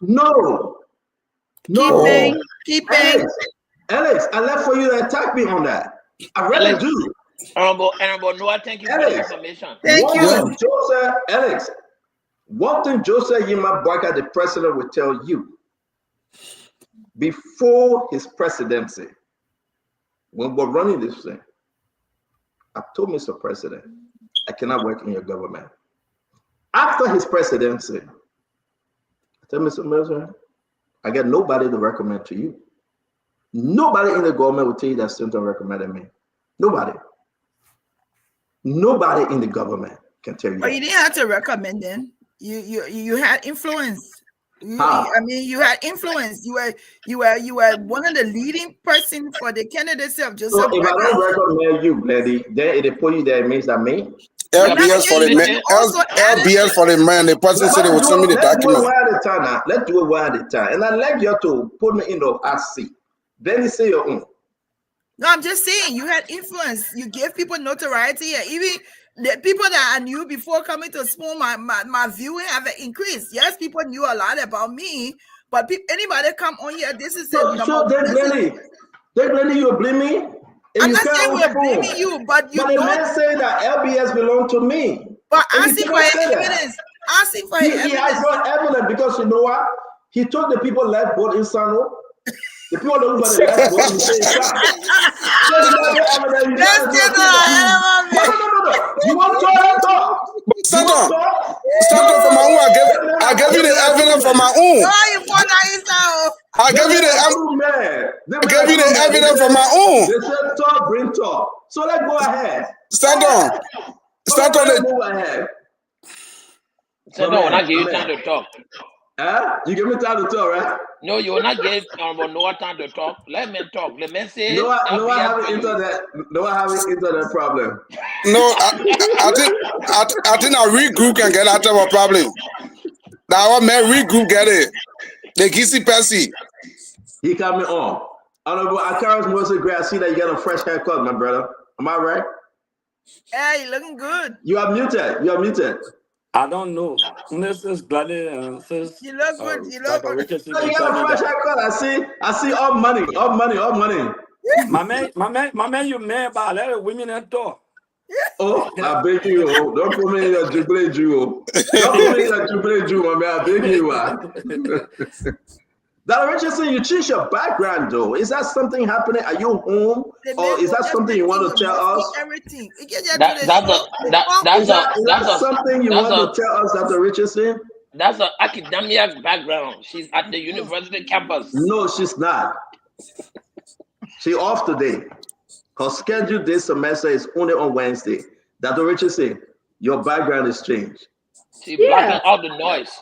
No. Keep paying. Alex, I left for you to attack me on that. I really do. Honorable Noah, thank you for the information. Thank you. Alex, one thing Joseph Imabwaga, the president, will tell you, before his presidency, when we're running this thing, I told Mr. President, I cannot work in your government. After his presidency, I tell Mr. President, I get nobody to recommend to you. Nobody in the government will tell you that Stanton recommended me. Nobody. Nobody in the government can tell you. But that. you didn't have to recommend them. You had influence. How? I mean, you had influence. You were one of the leading person for the candidacy of Joseph. So if I don't recommend you, Lady, then it put you there, it means that me. LBS for the man. LBS for the man. The person said they will send me the document. Let's do it one at a time. And I'd like you to put me in the hot seat. Then you say your own. No, I'm just saying you had influence. You gave people notoriety. Even the people that I knew before coming to school, my viewing have increased. Yes, people knew a lot about me, but anybody come on here, this is so Lady, you blame me? I'm not saying we're blaming you, but you don't. But the man say that LBS belong to me. But asking for evidence. Asking for evidence. He has no evidence because you know what? He told the people left vote in Sano. The people don't want to left vote in Sano. No. You want to talk? Stand on for my own. I gave you the evidence for my own. I gave you the evidence for my own. They said talk, bring talk. So let's go ahead. Stand on. Move ahead. So no, when I give you time to talk. You give me time to talk, right? No, you will not give Noah time to talk. Let me talk. Let me say. No, I have an internet. No, I have an internet problem. No, I think our regroup can get out of a problem. Now our man regroup get it. The Kissy Percy. He coming on. Honorable Akaris Moses Gray, I see that you got a fresh haircut, my brother. Am I right? Yeah, you're looking good. You are muted. I don't know. This is bloody. You look good. You look good. You got a fresh haircut. I see all money. My man, you man about let women and talk. Oh, I beg you. Don't put me in a jubilee Jew. Don't put me in a jubilee Jew, my man. I beg you. Dr. Richardson, you change your background though. Is that something happening? Are you home? Or is that something you want to tell us? Everything. That's something you want to tell us, Dr. Richardson? That's an academic background. She's at the university campus. No, she's not. She's off today. Her schedule this semester is only on Wednesday. Dr. Richardson, your background is changed. She's blocking all the noise.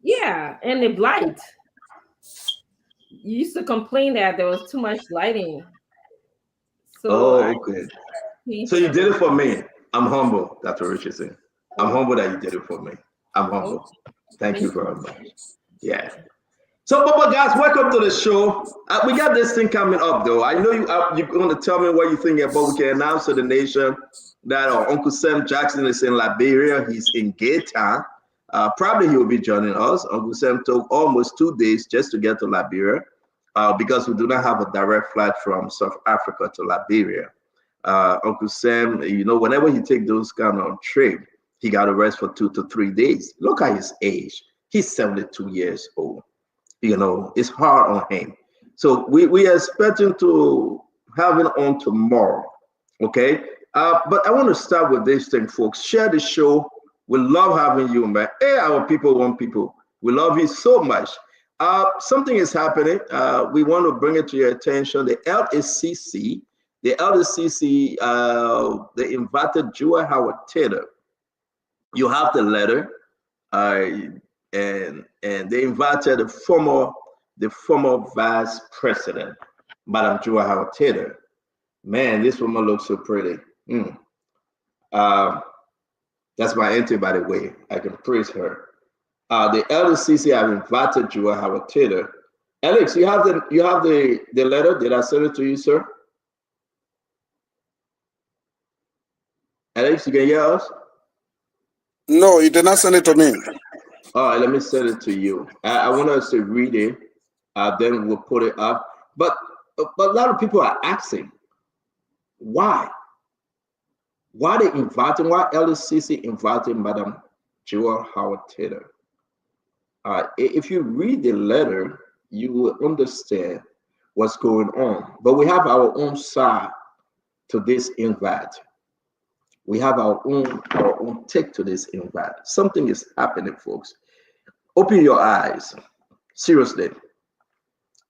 Yeah, and the light. You used to complain that there was too much lighting. So okay. So you did it for me. I'm humble, Dr. Richardson. I'm humble that you did it for me. I'm humble. Thank you very much. Yeah. So, guys, welcome to the show. We got this thing coming up, though. I know you're going to tell me what you think about. We can announce to the nation that Uncle Sam Jackson is in Liberia. He's in Gaytown. Probably he will be joining us. Uncle Sam took almost 2 days just to get to Liberia because we do not have a direct flight from South Africa to Liberia. Uncle Sam, whenever he takes those kind of trips, he got to rest for 2 to 3 days. Look at his age. He's 72 years old. It's hard on him. So we are expecting to have it on tomorrow. Okay. But I want to start with this thing, folks. Share the show. We love having you, man. Hey, our people want people. We love you so much. Something is happening. We want to bring it to your attention. The LSCC, they invited Joel Howard Taylor. You have the letter, and they invited the former vice president, Madam Joel Howard Taylor. Man, this woman looks so pretty. That's my auntie, by the way. I can praise her. The LCC have invited Joel Howard Taylor. Alex, you have the letter. Did I send it to you, sir? Alex, you can hear us? No, you did not send it to me. All right, let me send it to you. I want us to read it. Then we'll put it up. But a lot of people are asking, why? Why LCC inviting Madam Joel Howard Taylor? If you read the letter, you will understand what's going on. But we have our own side to this invite. We have our own take to this invite. Something is happening, folks. Open your eyes. Seriously,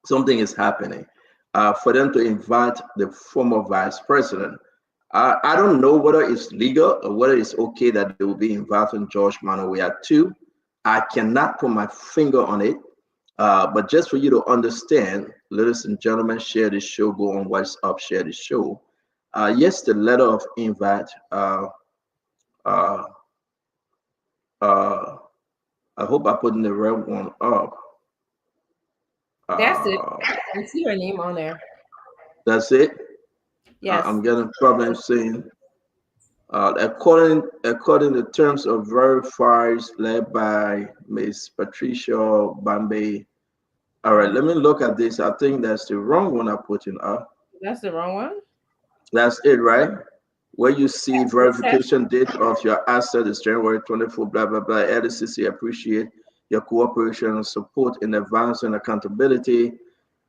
something is happening. For them to invite the former vice president, I don't know whether it's legal or whether it's okay that they will be inviting George Manoia too. I cannot put my finger on it. But just for you to understand, ladies and gentlemen, share this show, go on WhatsApp, share this show. Yes, the letter of invite. I hope I put the right one up. That's it. I see your name on there. That's it. Yes. I'm getting problems saying according to terms of verifiers led by Ms. Patricia Bambe. All right, let me look at this. I think that's the wrong one I put in up. That's the wrong one. That's it, right? Where you see verification date of your asset is January 24, blah, blah, blah. LCC appreciate your cooperation and support in advancing accountability.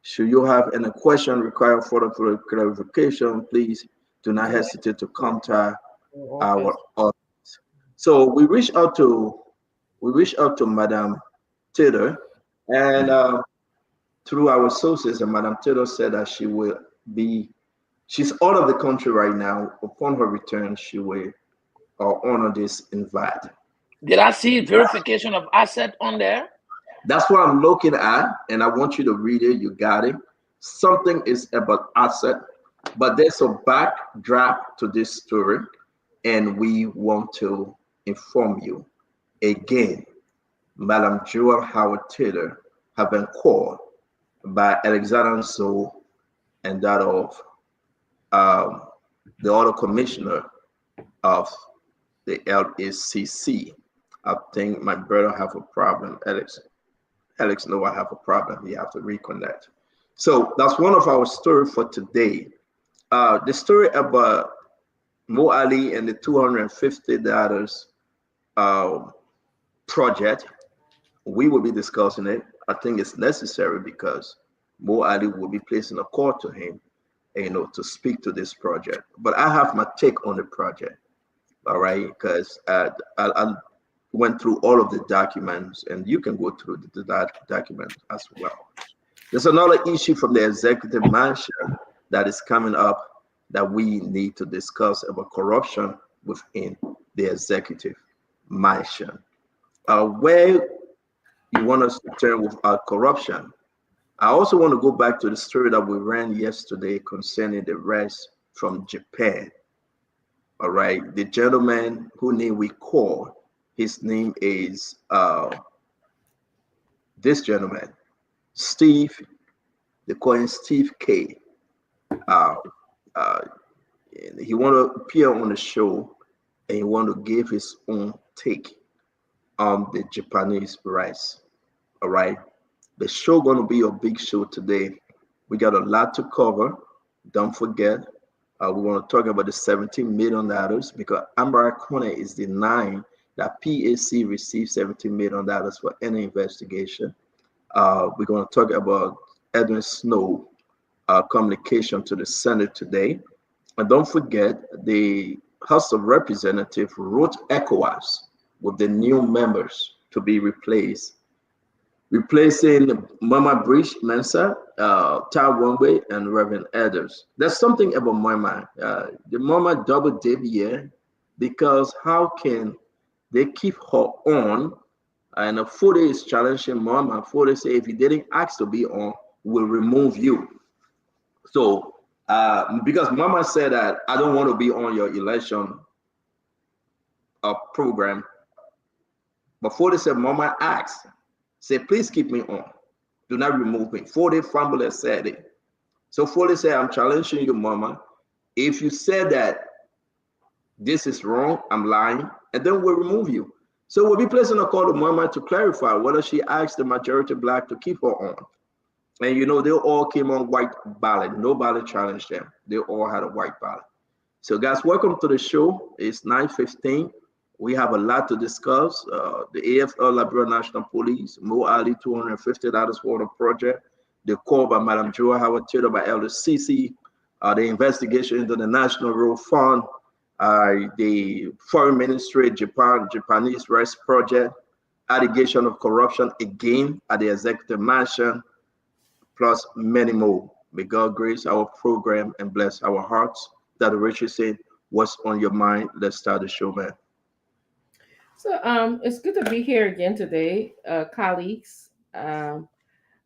Should you have any question require further clarification, please do not hesitate to contact our office. So we reached out to Madam Taylor, and through our sources, and Madam Taylor said that she's out of the country right now. Upon her return, she will honor this invite. Did I see verification of asset on there? That's what I'm looking at, and I want you to read it. You got it. Something is about asset, but there's a backdrop to this story, and we want to inform you. Again, Madam Joel Howard Taylor have been called by Alexander Nso and that of the other commissioner of the LACC. I think my brother have a problem, Alex. No, I have a problem. We have to reconnect. So that's one of our stories for today. The story about Mo Ali and the $250 project, we will be discussing it. I think it's necessary because Mo Ali will be placing a call to him, to speak to this project. But I have my take on the project, all right? Because I went through all of the documents, and you can go through the documents as well. There's another issue from the executive mansion that is coming up that we need to discuss about corruption within the executive mansion. Where you want us to turn without corruption? I also want to go back to the story that we ran yesterday concerning the arrest from Japan. All right, the gentleman whose name we call, his name is this gentleman, Steve. They call him Steve K. He want to appear on the show, and he want to give his own take on the Japanese rice. All right, the show going to be a big show today. We got a lot to cover. Don't forget, we want to talk about the $17 million because Amber Corner is denying that PAC received $17 million for any investigation. We're going to talk about Edwin Snow communication to the Senate today. And don't forget, the House of Representatives wrote ECOWAS with the new members to be replacing Mama Brish Mensa, Tal Wongwe, and Reverend Elders. There's something about Mama. The Mama double dip here, because how can they keep her on? And Fode is challenging Mama. Fode say, if you didn't ask to be on, we'll remove you. So, because Mama said that I don't want to be on your election program, but Fode said, Mama asked, say, please keep me on. Do not remove me. Fode Famble said it. So Fode said, I'm challenging you, Mama. If you said that this is wrong, I'm lying, and then we'll remove you. So we'll be placing a call to Mama to clarify whether she asked the majority black to keep her on. And they all came on white ballot. Nobody challenged them. They all had a white ballot. So guys, welcome to the show. It's 9:15. We have a lot to discuss. The AFL Liberia National Police, Mo Ali, $250 for the project. the call by Madam Joa Howard Taylor by Elder CC, the investigation into the National Road Fund, the Foreign Ministry, Japanese Rice Project, allegation of corruption again at the Executive Mansion, plus many more. May God grace our program and bless our hearts. Dr. Richardson, what's on your mind? Let's start the show, man. So it's good to be here again today, colleagues.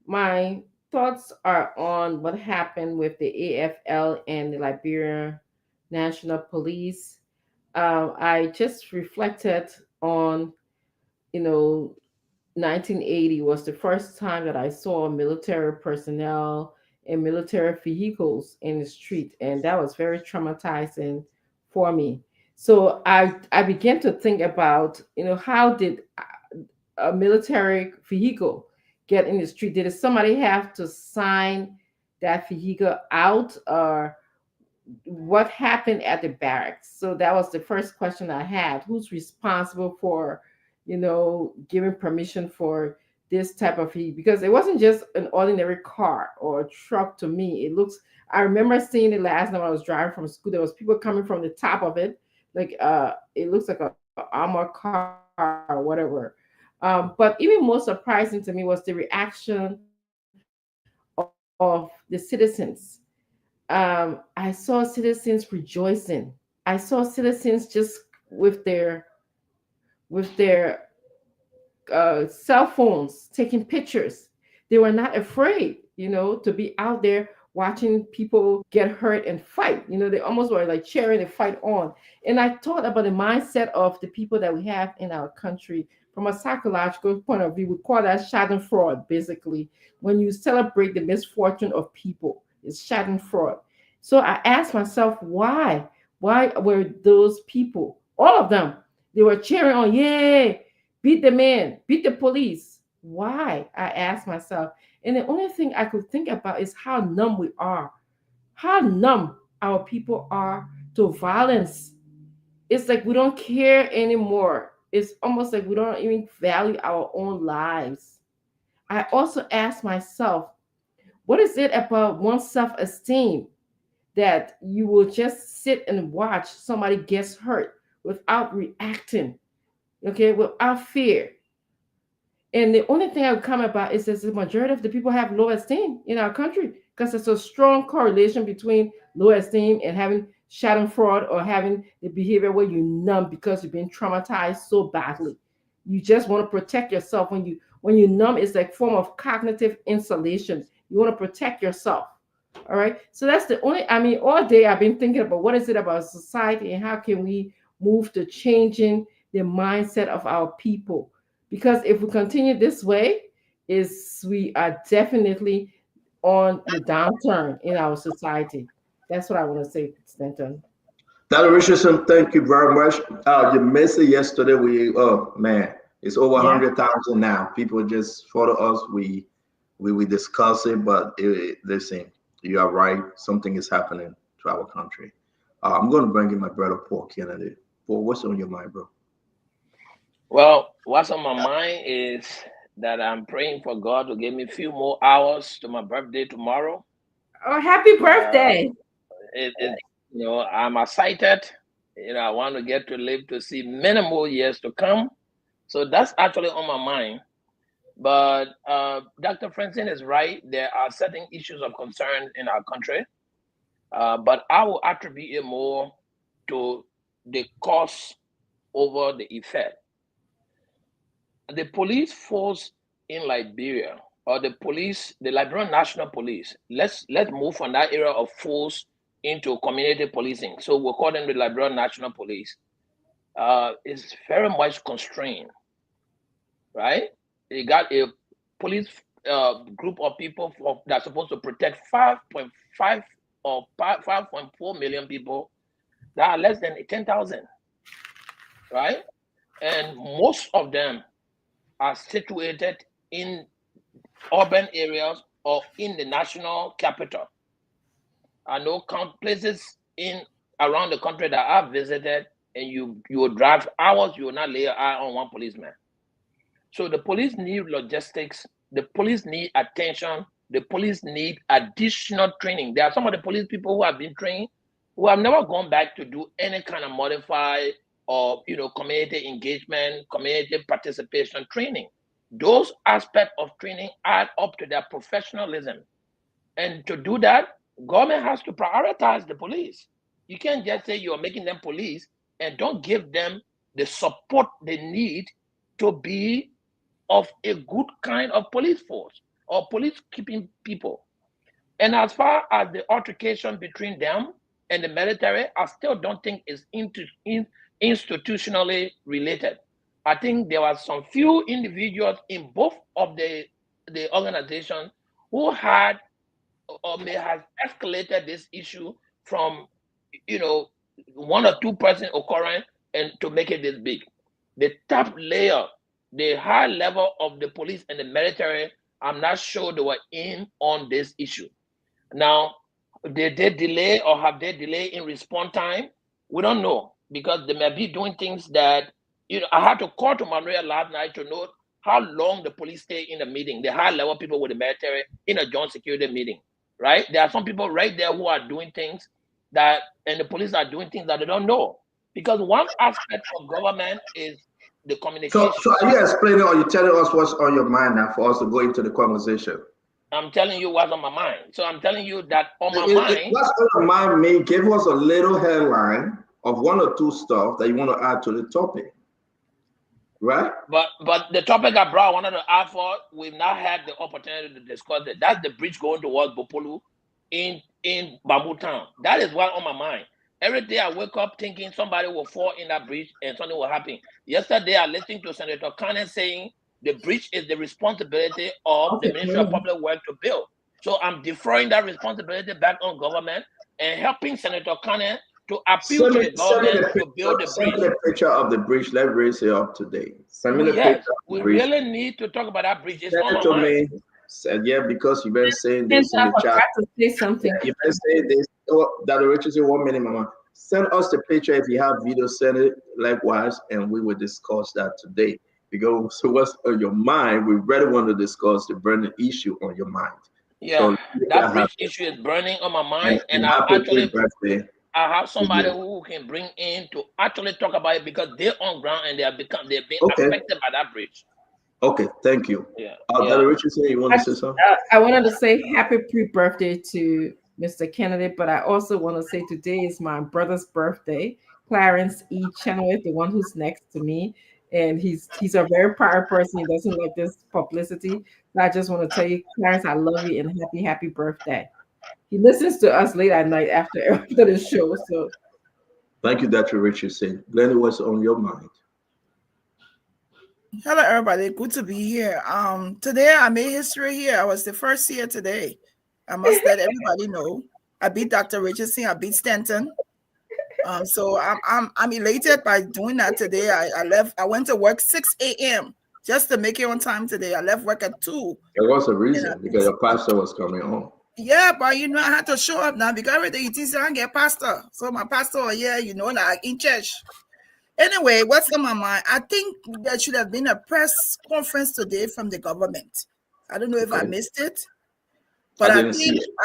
My thoughts are on what happened with the AFL and the Liberia National Police. I just reflected on, 1980 was the first time that I saw military personnel and military vehicles in the street, and that was very traumatizing for me. So I began to think about, how did a military vehicle get in the street? Did somebody have to sign that vehicle out, or what happened at the barracks? So that was the first question I had. Who's responsible for, giving permission for this type of vehicle? Because it wasn't just an ordinary car or a truck to me. I remember seeing it last night when I was driving from school. There was people coming from the top of it. Like, it looks like a armored car or whatever. But even more surprising to me was the reaction of the citizens. I saw citizens rejoicing. I saw citizens just with their cell phones taking pictures. They were not afraid, to be out there watching people get hurt and fight. They almost were like cheering the fight on. And I thought about the mindset of the people that we have in our country from a psychological point of view. We call that schadenfreude, basically. When you celebrate the misfortune of people, it's schadenfreude. So I asked myself, why? Why were those people, all of them, they were cheering on, yay, beat the man, beat the police. Why? I asked myself. And the only thing I could think about is how numb we are, how numb our people are to violence. It's like we don't care anymore. It's almost like we don't even value our own lives. I also asked myself, what is it about one's self-esteem that you will just sit and watch somebody gets hurt without reacting, okay, without fear? And the only thing I would comment about is that the majority of the people have low esteem in our country, because there's a strong correlation between low esteem and having schadenfreude, or having the behavior where you're numb because you've been traumatized so badly. You just want to protect yourself. When you numb, it's like form of cognitive insulation. You want to protect yourself. All right. So that's the only, all day I've been thinking about what is it about society and how can we move to changing the mindset of our people. Because if we continue this way, we are definitely on the downturn in our society. That's what I want to say, Stanton. Dr. Richardson, thank you very much. You missed it yesterday. It's over 100,000 now. People just follow us. We discuss it, but listen, you are right. Something is happening to our country. I'm going to bring in my brother Paul Kennedy. Paul, what's on your mind, bro? Well, what's on my mind is that I'm praying for God to give me a few more hours to my birthday tomorrow. Oh, happy birthday! I'm excited. I want to get to live to see many more years to come. So that's actually on my mind. But Dr. Francine is right. There are certain issues of concern in our country. But I will attribute it more to the cause over the effect. The police force in Liberia, or the Liberian National Police, let's move from that era of force into community policing. So we'll call them the Liberian National Police. Is very much constrained, right? They got a police group of people that's supposed to protect 5.5 or 5.4 million people that are less than 10,000, right? And most of them are situated in urban areas or in the national capital. I know places around the country that I've visited, and you will drive hours, you will not lay your eye on one policeman. So the police need logistics, the police need attention, the police need additional training. There are some of the police people who have been trained who have never gone back to do any kind of modified or community engagement, community participation training. Those aspects of training add up to their professionalism. And to do that, government has to prioritize the police. You can't just say you're making them police and don't give them the support they need to be of a good kind of police force or police keeping people. And as far as the altercation between them and the military, I still don't think it's institutionally related. I think there were some few individuals in both of the organizations who had or may have escalated this issue from 1 or 2 person occurrence and to make it this big. The top layer, the high level of the police and the military, I'm not sure they were in on this issue. Now, did they delay or have they delayed in response time? We don't know, because they may be doing things that, I had to call to Manuel last night to know how long the police stay in a meeting, the high level people with the military in a joint security meeting, right? There are some people right there who are doing things that, and the police are doing things that they don't know. Because one aspect of government is the communication. So are you explaining or you telling us what's on your mind now for us to go into the conversation? I'm telling you what's on my mind. So I'm telling you that on my mind. What's on your mind mean? Give us a little headline of 1 or 2 stuff that you want to add to the topic, right? But the topic I wanted to add for, we've not had the opportunity to discuss it. That's the bridge going towards Bopolu in Bamboo Town. That is what's on my mind. Every day I wake up thinking somebody will fall in that bridge and something will happen. Yesterday I listened to Senator Cannon saying the bridge is the responsibility of the Ministry of Public Works to build. So I'm deferring that responsibility back on government and helping Senator Cannon to appeal to the government to build the bridge. Send me the picture of the bridge. Let's raise it up today. Send me the picture of the bridge. We really need to talk about that bridge. It's Send on it my to mind. me. Said, yeah, because you've been saying this in the chat. To say something. Yeah, you've been saying this. Oh, Dr. Richardson, 1 minute, Mama. Send us the picture. If you have video, send it likewise, and we will discuss that today. Because so what's on your mind? We really want to discuss the burning issue on your mind. Yeah, so that bridge issue is burning on my mind, and I have somebody who can bring in to actually talk about it because they're on ground and they've been affected by that bridge. Okay, thank you. Yeah. Dr. Richardson, you want to say something? I wanted to say happy pre-birthday to Mr. Kennedy, but I also want to say today is my brother's birthday, Clarence E. Chenoweth, the one who's next to me. And he's a very proud person. He doesn't like this publicity. But I just want to tell you, Clarence, I love you and happy birthday. He listens to us late at night after the show. So thank you, Dr. Richardson. Glenn, what's on your mind? Hello, everybody. Good to be here. Today I made history here. I was the first here today. I must let everybody know. I beat Dr. Richardson. I beat Stanton. So I'm elated by doing that today. I went to work 6 a.m. just to make it on time today. I left work at 2. There was a reason because your pastor was coming home. Yeah, but I had to show up now because everything it is I get pastor. So my pastor, like in church. Anyway, what's on my mind? I think there should have been a press conference today from the government. I don't know if I missed it. But I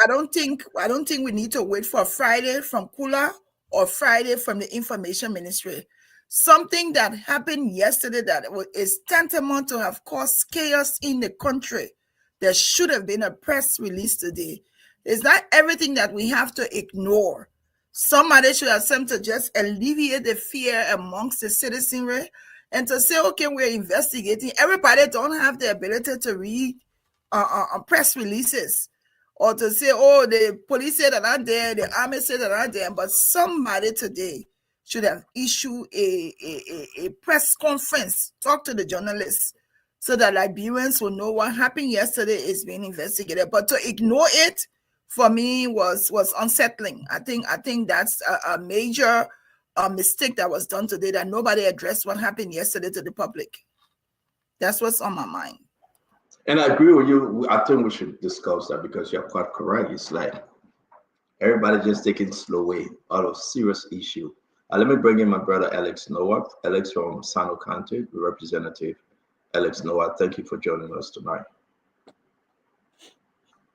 don't think we need to wait for Friday from Kula or Friday from the Information Ministry. Something that happened yesterday that is tantamount to have caused chaos in the country. There should have been a press release today. It's not everything that we have to ignore. Somebody should attempt to just alleviate the fear amongst the citizenry and to say, okay, we're investigating. Everybody don't have the ability to read press releases. Or to say, oh, the police said that I'm there, the army said that I'm there, but somebody today should have issued a press conference, talk to the journalists, so that Liberians will know what happened yesterday is being investigated. But to ignore it, for me, was unsettling. I think that's a major mistake that was done today, that nobody addressed what happened yesterday to the public. That's what's on my mind. And I agree with you. I think we should discuss that because you're quite correct. It's like everybody just taking slow way out of serious issue. Let me bring in my brother Alex Noah. Alex from Sano County, Representative Alex Noah. Thank you for joining us tonight.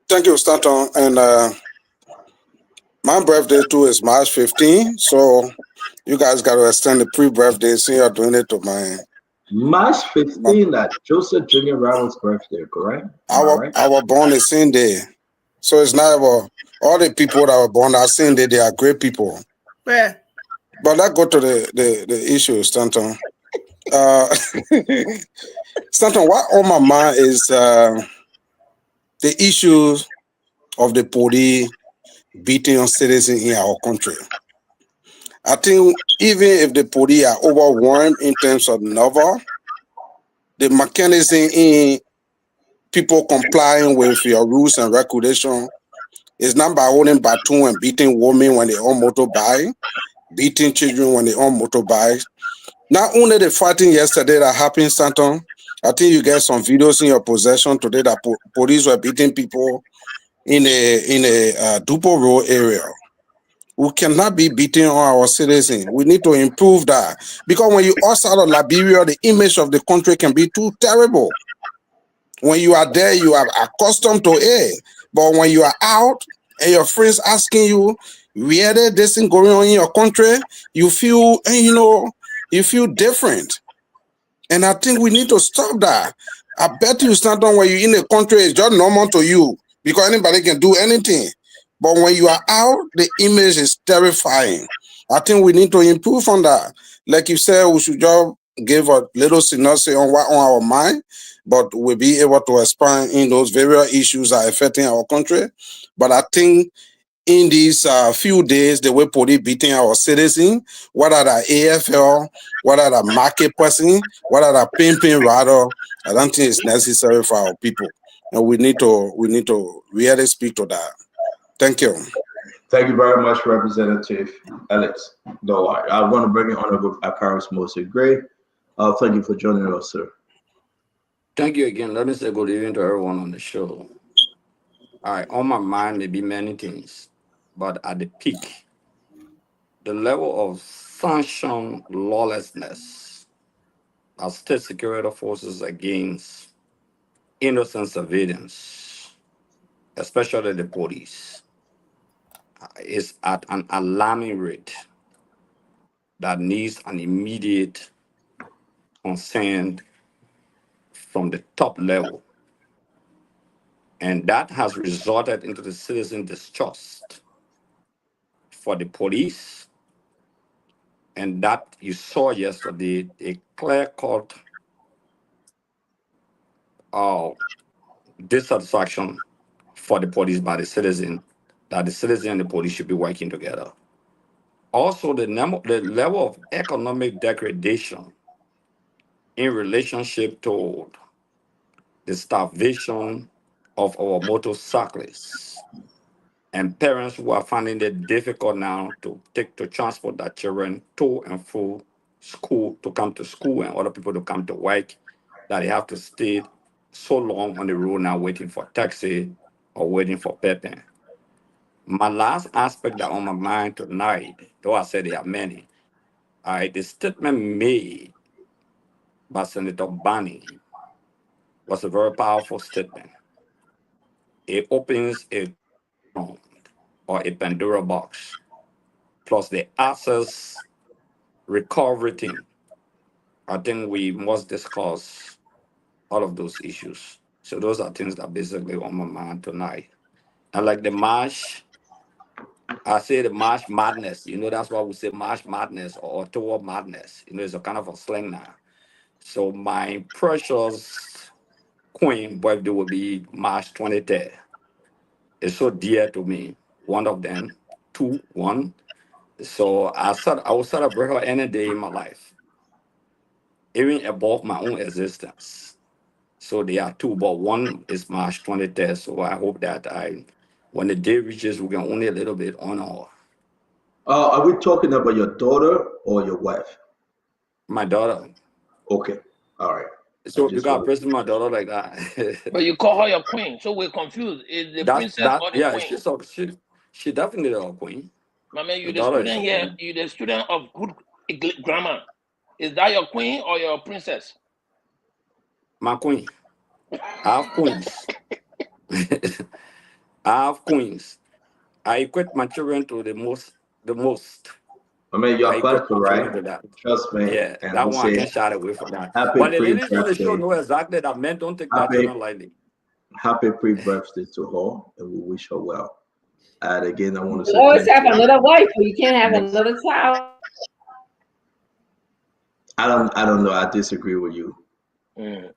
Thank you, Stanton. And my birthday too is March 15, so you guys got to extend the pre-birthday since you're doing it to my March 15, that Joseph Junior Roberts' birthday, correct? Am I right? our born the same day. So it's not about all the people that were born that same day, they are great people. Where? But let's go to the issue, Stanton. Stanton, what on my mind is the issues of the police beating on citizens in our country. I think even if the police are overwhelmed in terms of number, the mechanism in people complying with your rules and regulation is not by holding baton and beating women when they on motorbike, beating children when they on motorbikes. Not only the fighting yesterday that happened, Stanton, I think you get some videos in your possession today that police were beating people in a Dupo Road area. We cannot be beating on our citizens. We need to improve that. Because when you outside of Liberia, the image of the country can be too terrible. When you are there, you are accustomed to it. But when you are out and your friends asking you, where there this thing going on in your country, you feel, you feel different. And I think we need to stop that. I bet you, Stanton, when you're in a country, it's just normal to you because anybody can do anything. But when you are out, the image is terrifying. I think we need to improve on that. Like you said, we should just give a little synopsis on what on our mind, but we'll be able to expand in those various issues that are affecting our country. But I think in these few days, the way police beating our citizens, whether the AFL, whether the market person, whether the pimping rather, I don't think it's necessary for our people. And we need to really speak to that. Thank you. Thank you very much, Representative Alex. No, I want to bring in Honorable Akaris Moses Gray. Thank you for joining us, sir. Thank you again. Let me say good evening to everyone on the show. All right, on my mind may be many things, but at the peak, the level of sanction lawlessness of state security forces against innocent civilians, especially the police, is at an alarming rate that needs an immediate concern from the top level. And that has resulted into the citizen distrust for the police. And that you saw yesterday, a clear-cut dissatisfaction for the police by the citizen, that the citizen and the police should be working together. Also, the level of economic degradation in relationship to the starvation of our motorcyclists and parents who are finding it difficult now to transport their children to and through school, to come to school, and other people to come to work, that they have to stay so long on the road now waiting for taxi or waiting for pepping. My last aspect that on my mind tonight, though I said there are many, the statement made by Senator Bani was a very powerful statement. It opens a or a Pandora box, plus the access recovery thing. I think we must discuss all of those issues. So those are things that basically on my mind tonight. And like the march, I say the march madness. That's why we say march madness or toward madness. It's a kind of a slang now. So my precious queen birthday will be March 23rd. It's so dear to me. One of them, one. So I will celebrate her any day in my life, even above my own existence. So there are two, but one is March 23rd. So I hope that when the day reaches, we can only a little bit honor her. Are we talking about your daughter or your wife? My daughter. Okay, all right. So you got pressing my daughter like that. But you call her your queen, so we're confused. Is the princess or the queen? She definitely a queen. I mean, you're the student here. You're the student of good grammar. Is that your queen or your princess? My queen. I have queens. I have queens. I equate my children to the most. I mean, I you're equate political, my children right? to that. Trust me. Yeah, And that we one I say can't shy away from that. happy But the ladies on the show pre-birthday. know exactly that men don't take that Happy children lightly. happy pre-birthday to her, and we wish her well. And again, I want to You say always thank have you. another wife, or you can't have Yes. another child. I don't know. I disagree with you.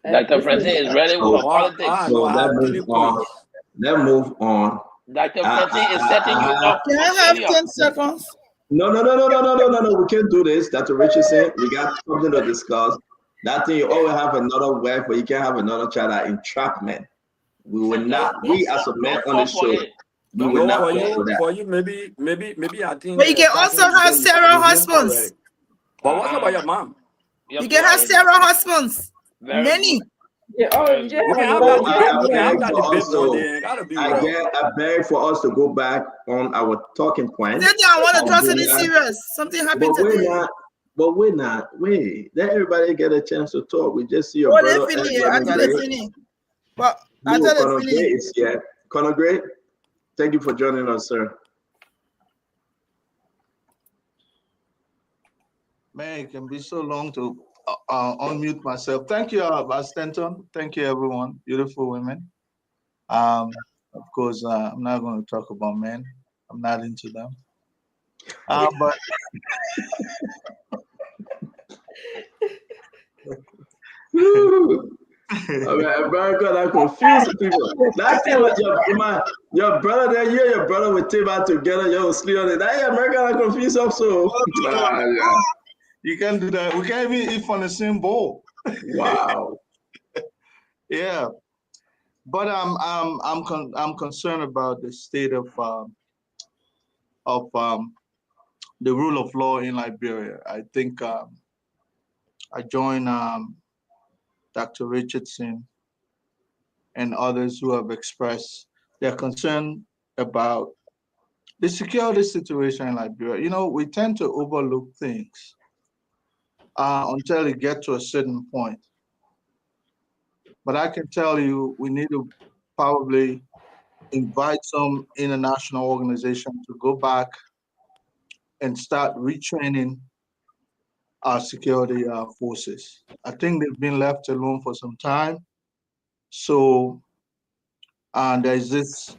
Dr. Francine is ready with her politics. So let's move on. Let's move on. Dr. Francine is setting you up Can for I have failure. 10 seconds? No. We can't do this. Dr. Richardson, we got something to discuss. That thing, you always have another wife, but you can't have another child. That entrapment. We will not. We as a man on the show, we will No, not for fall for that. you, maybe I think. But you can also have several husbands. But what about your mom? You can have several husbands. Many. Yeah, We can have that debate. We can have that debate one day. It gotta be well. I beg for us to go back on our talking point. I want to draw something serious. Something happened today. Wait. Let everybody get a chance to talk. We just see your Oh, brother. they finished. I thought they finished. But I You, thought Conor they Gray finished. is here. Conor Gray, thank you for joining us, sir. Man, it can be so long to unmute myself. Thank you, Stanton. Thank you, everyone. Beautiful women. Of course, I'm not going to talk about men. I'm not into them. But America, that confusing people. That thing with your brother there, you and your brother with Tabla together, you sleep on it. That America that confused also. You can't do that. We can't even eat from the same bowl. Wow. Yeah, but I'm concerned about the state of the rule of law in Liberia. I think I join Dr. Richardson and others who have expressed their concern about the security situation in Liberia. You know, we tend to overlook things until it gets to a certain point. But I can tell you, we need to probably invite some international organization to go back and start retraining our security forces. I think they've been left alone for some time. So there's this,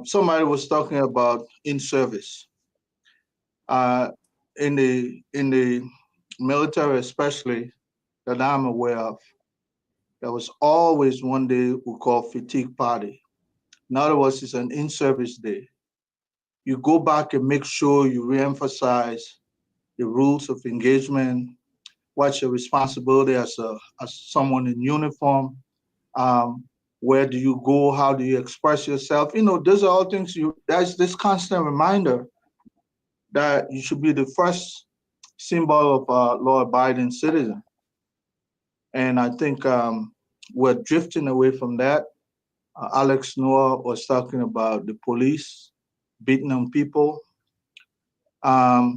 somebody was talking about in-service. In the military especially, that I'm aware of, there was always one day we call fatigue party. In other words, it's an in-service day. You go back and make sure you reemphasize the rules of engagement, what's your responsibility as someone in uniform, where do you go, how do you express yourself? You know, those are all things there's this constant reminder that you should be the first symbol of a law-abiding citizen. And I think we're drifting away from that. Alex Noah was talking about the police beating on people. But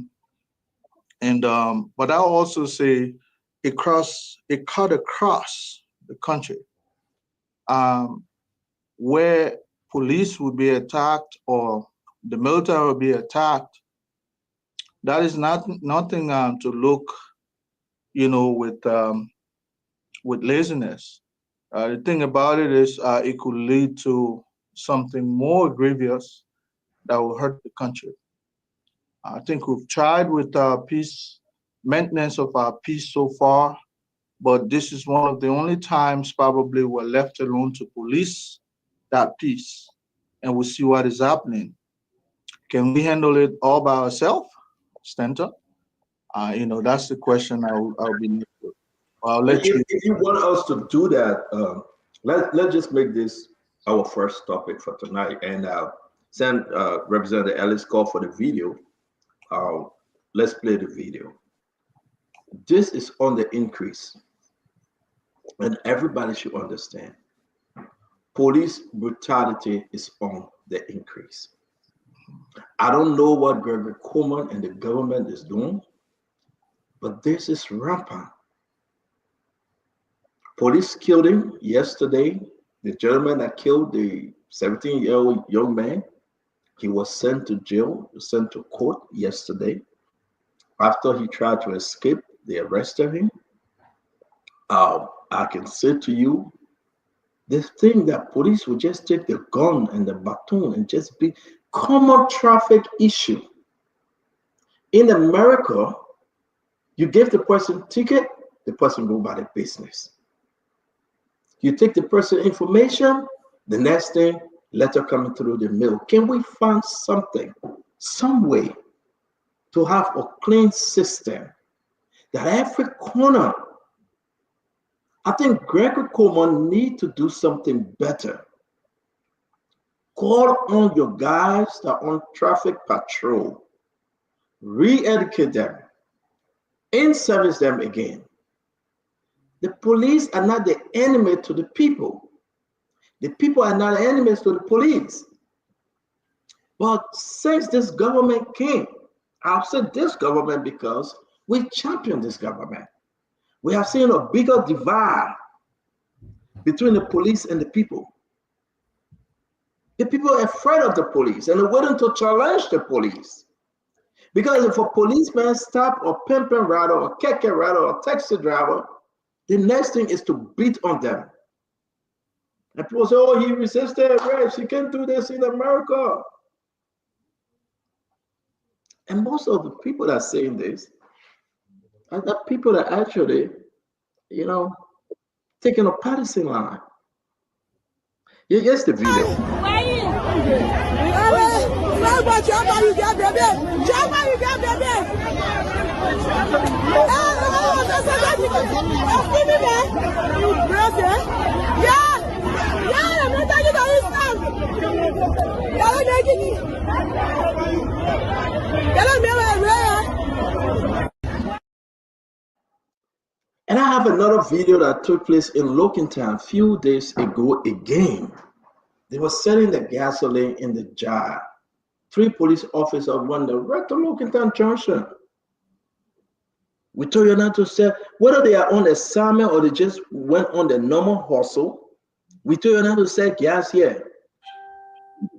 I'll also say it cut across the country, where police would be attacked or the military would be attacked. That is nothing to look, you know, with laziness. The thing about it is it could lead to something more grievous that will hurt the country. I think we've tried with maintenance of our peace so far, but this is one of the only times probably we're left alone to police that peace, and we'll see what is happening. Can we handle it all by ourselves, Stanton? You know, that's the question I'll be. I'll let you. If you want us to do that, let's just make this our first topic for tonight, and send Representative Ellis call for the video. Let's play the video. This is on the increase, and everybody should understand. Police brutality is on the increase. I don't know what Gregory Coleman and the government is doing, but this is rampant. Police killed him yesterday The gentleman that killed the 17-year-old young man, he was sent to jail, sent to court yesterday. After he tried to escape, they arrested him. I can say to you, this thing that police would just take the gun and the baton and just be common traffic issue. In America, you give the person ticket, the person go by the business. You take the person information, the next thing, letter coming through the mail. Can we find something, some way to have a clean system that every corner? I think Gregory Coleman need to do something better. Call on your guys that are on traffic patrol, re-educate them, in-service them again. The police are not the enemy to the people. The people are not enemies to the police. But since this government came, I've said this government because we champion this government. We have seen a bigger divide between the police and the people. The people are afraid of the police and they're willing to challenge the police. Because if a policeman stop a pimping rider or keke rider or taxi driver, the next thing is to beat on them. And people say, oh, he resisted arrest. He can't do this in America. And most of the people that are saying this are the people that actually, you know, taking a partisan line. Yeah, yes, the video. And I have another video that took place in Lokintown a few days ago again. They were selling the gasoline in the jar. 3 police officers went right to Lokintown Junction. We told you not to sell, whether they are on assignment or they just went on the normal hustle. We told you not to sell gas here.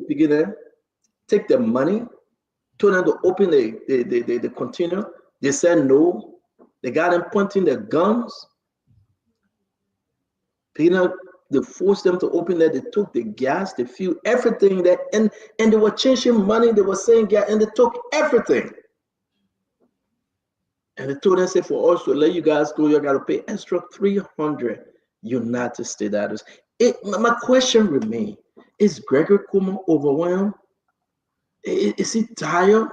Begin there, take the money, told them to open the container. They said no. They got them pointing their guns. They forced them to open that. They took the gas, the fuel, everything that, and they were changing money. They were saying gas, and they took everything. And they told us, say, for us to let you guys go, you got to pay extra 300 United States dollars. My question remains: is Gregory Coleman overwhelmed? Is he tired?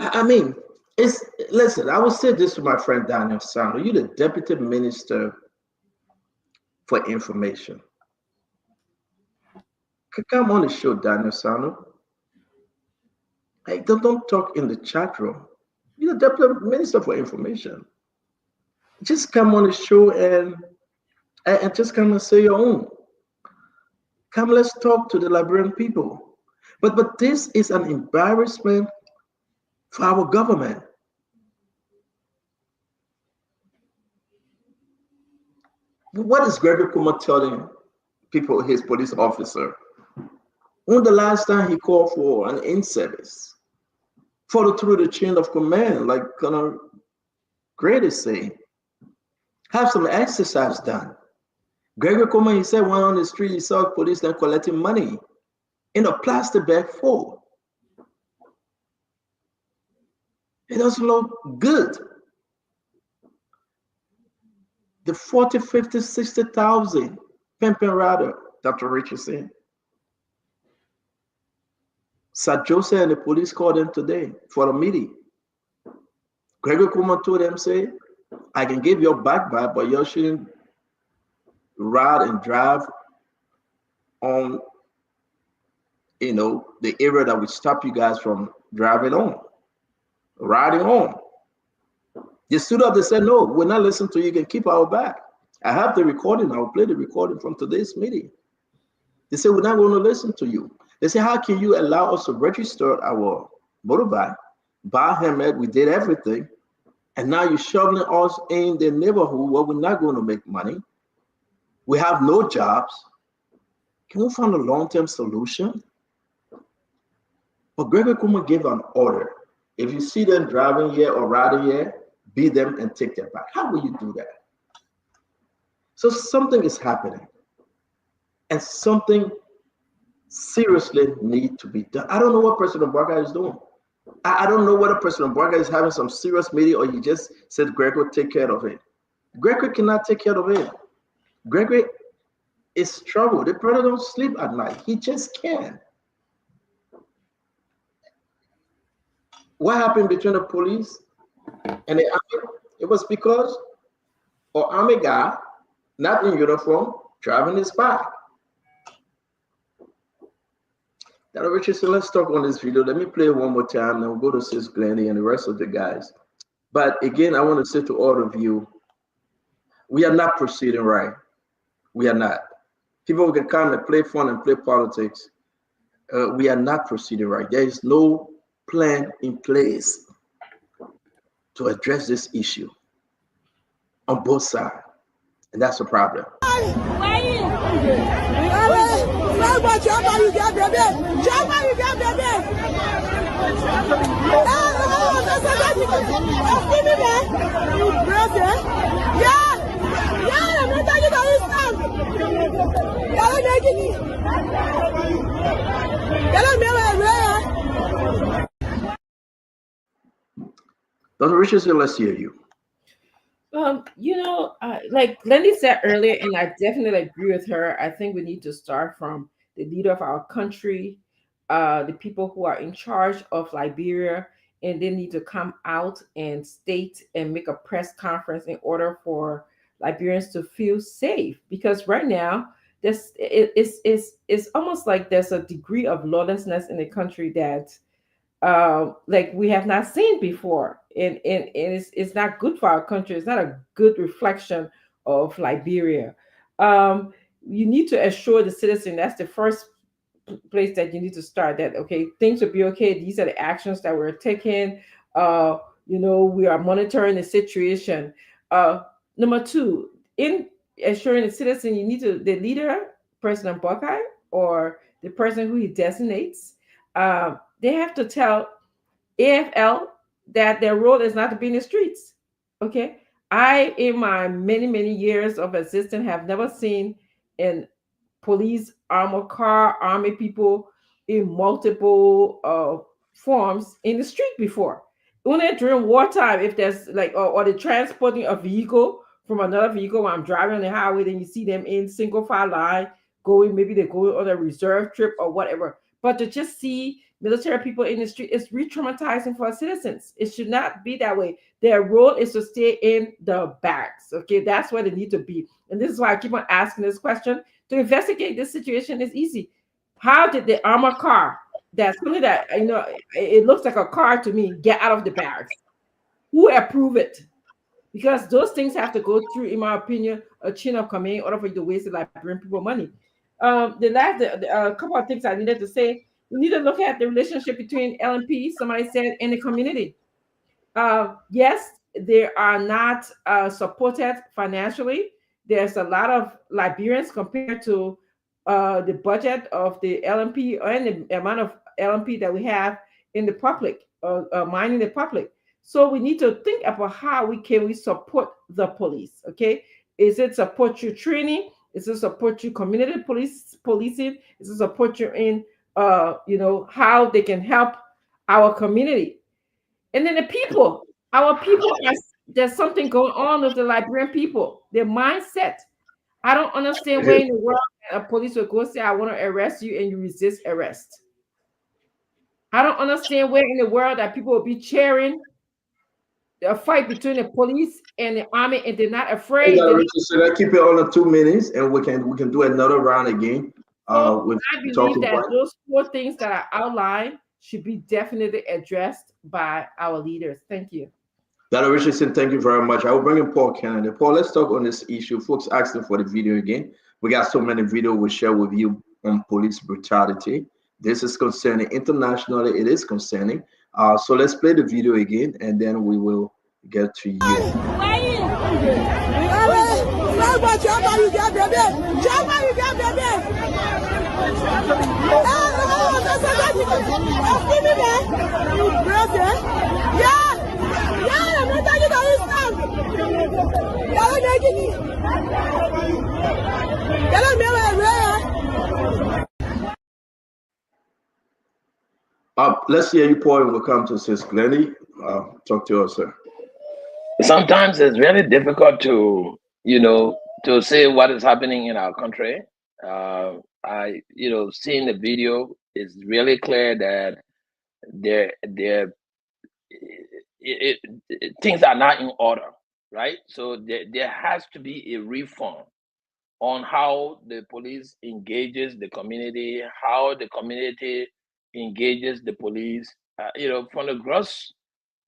I mean, listen, I will say this to my friend Daniel Sanders. You're the Deputy Minister for Information. Come on the show, Daniel Sanders. Hey, don't talk in the chat room. You're the Deputy Minister for Information. Just come on the show and just come and say your own. Come, let's talk to the Liberian people. But this is an embarrassment for our government. What is Gregory Coleman telling people, his police officer? When the last time he called for an in-service? Follow through the chain of command, like Colonel Gray is saying. Have some exercise done. Gregory Coleman, he said, went on the street, he saw police then collecting money in a plastic bag full. It doesn't look good. The 40, 50, 60,000 pimping rider, Dr. Richardson. Sir Joseph and the police called them today for a meeting. Gregory Coleman told them, say, I can give your back, but you shouldn't ride and drive on, the area that would stop you guys from driving on, riding on. They stood up, they said, no, we're not listening to you, you can keep our back. I have the recording, I'll play the recording from today's meeting. They said, we're not going to listen to you. They said, how can you allow us to register our motorbike, buy a helmet, we did everything, and now you're shoveling us in the neighborhood where we're not going to make money. We have no jobs. Can we find a long-term solution? But Gregory Kuma gave an order. If you see them driving here or riding here, beat them and take them back. How will you do that? So something is happening. And something seriously needs to be done. I don't know what President Barker is doing. I don't know whether President Barker is having some serious meeting or he just said Gregory take care of it. Gregory cannot take care of it. Gregory is troubled. The brother don't sleep at night. He just can't. What happened between the police and the army? It was because an army guy, not in uniform, driving his bike. Dr. Richardson, let's talk on this video. Let me play it one more time, then we'll go to Sis Glennie and the rest of the guys. But again, I want to say to all of you, we are not proceeding right. We are not. People who can come and play fun and play politics. We are not proceeding right. There is no plan in place to address this issue on both sides. And that's a problem. Dr. Richardson, let's hear you. Like Glennie said earlier, and I definitely agree with her. I think we need to start from the leader of our country, the people who are in charge of Liberia, and they need to come out and state and make a press conference in order for Liberians to feel safe. Because right now, it's almost like there's a degree of lawlessness in the country that like we have not seen before, and it's not good for our country. It's not a good reflection of Liberia. You need to assure the citizen, that's the first place that you need to start, that okay, things will be okay. These are the actions that we're taking. We are monitoring the situation. Number two, in assuring the citizen, you need to, the leader, President Buckeye, or the person who he designates, they have to tell AFL that their role is not to be in the streets. Okay, I, in my many years of existence, have never seen in police, armored car, army people in multiple forms in the street before. Only during wartime, if there's like, or the transporting a vehicle from another vehicle when I'm driving on the highway, then you see them in single file line going, maybe they're going on a reserve trip or whatever. But to just see military people in the street is re-traumatizing for our citizens. It should not be that way. Their role is to stay in the barracks. Okay, that's where they need to be. And this is why I keep on asking this question. To investigate this situation is easy. How did the armored car, that's something that, it looks like a car to me, get out of the barracks? Who approved it? Because those things have to go through, in my opinion, a chain of command in order for you to waste Liberian people money. A couple of things I needed to say. We need to look at the relationship between LMP, somebody said, and the community. Yes, they are not supported financially. There's a lot of Liberians compared to the budget of the LMP and the amount of LMP that we have in the public, mining the public. So we need to think about how we support the police. Okay, is it support you training? Is it support you community policing? Is it support you in how they can help our community? And then the people, our people, there's something going on with the Liberian people, their mindset. I don't understand where in the world a police will go say, I want to arrest you, and you resist arrest. I don't understand where in the world that people will be cheering a fight between the police and the army, and they're not afraid. So I keep it on the 2 minutes, and we can do another round again. I believe that those 4 things that are outlined should be definitely addressed by our leaders. Thank you. Dr. Richardson, thank you very much. I will bring in Paul Kennedy. Paul, let's talk on this issue. Folks asking for the video again. We got so many videos we'll share with you on police brutality. This is concerning internationally. It is concerning. So let's play the video again, and then we will get to you. you get baby. Chama, you get baby. Yeah, I'm not talking about Islam. Let's hear you, Paul, and we'll come to Sis Glennie. Talk to us, sir. Sometimes it's really difficult to, to say what is happening in our country. Seeing the video is really clear that things are not in order, right? So there has to be a reform on how the police engages the community, how the community engages the police, from the gross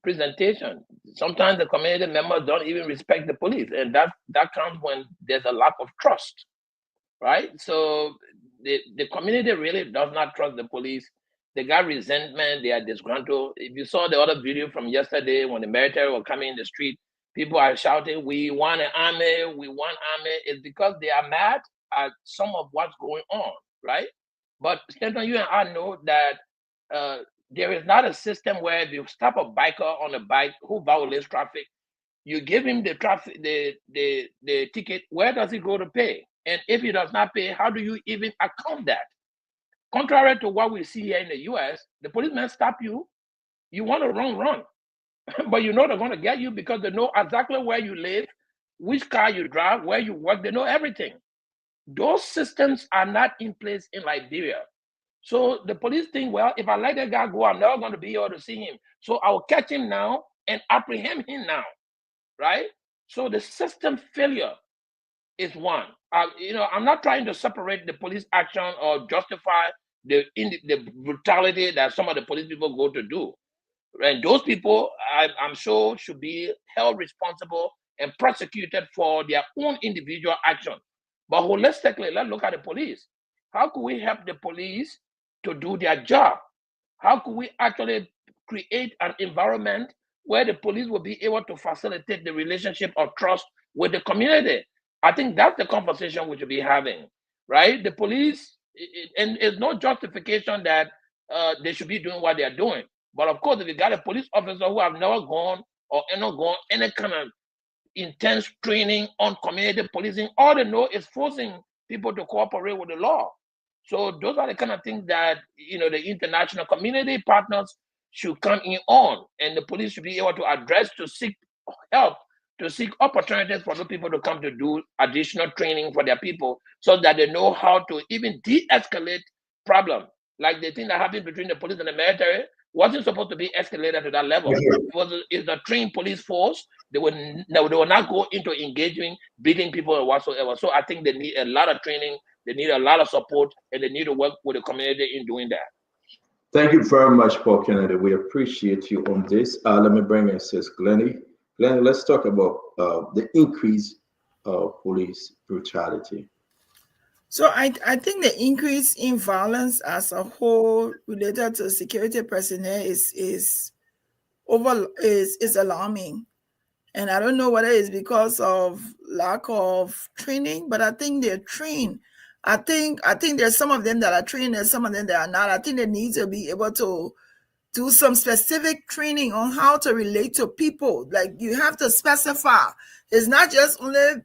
presentation. Sometimes the community members don't even respect the police, and that comes when there's a lack of trust, right? So the community really does not trust the police. They got resentment, they are disgruntled. If you saw the other video from yesterday when the military were coming in the street, people are shouting, "We want an army, we want army." It's because they are mad at some of what's going on, right? But Stanton, you and I know that there is not a system where if you stop a biker on a bike who violates traffic, you give him the traffic, the ticket. Where does he go to pay? And if he does not pay, how do you even account that? Contrary to what we see here in the US, the policemen stop you. You want to run. But you know they're going to get you because they know exactly where you live, which car you drive, where you work. They know everything. Those systems are not in place in Liberia. So the police think, well, if I let that guy go, I'm never going to be able to see him. So I'll catch him now and apprehend him now, right? So the system failure is one. I'm not trying to separate the police action or justify the brutality that some of the police people go to do. And those people, I'm sure, should be held responsible and prosecuted for their own individual action. But holistically, let's look at the police. How could we help the police to do their job? How could we actually create an environment where the police will be able to facilitate the relationship of trust with the community? I think that's the conversation we should be having, right? The police, and it's no justification that they should be doing what they're doing. But of course, if you got a police officer who have never gone or not gone any kind of intense training on community policing, all they know is forcing people to cooperate with the law. So those are the kind of things that the international community partners should come in on, and the police should be able to address, to seek help, to seek opportunities for those people to come to do additional training for their people, so that they know how to even de-escalate problems. Like the thing that happened between the police and the military wasn't supposed to be escalated to that level. It's a trained police force. They will not go into engaging, beating people or whatsoever. So I think they need a lot of training, they need a lot of support, and they need to work with the community in doing that. Thank you very much, Paul Kennedy. We appreciate you on this. Let me bring in Sis Glennie. Glennie, let's talk about the increase of police brutality. So I think the increase in violence as a whole related to security personnel is alarming. And I don't know whether it's because of lack of training, but I think they're trained. I think there's some of them that are trained and some of them that are not. I think they need to be able to do some specific training on how to relate to people. Like, you have to specify. It's not just only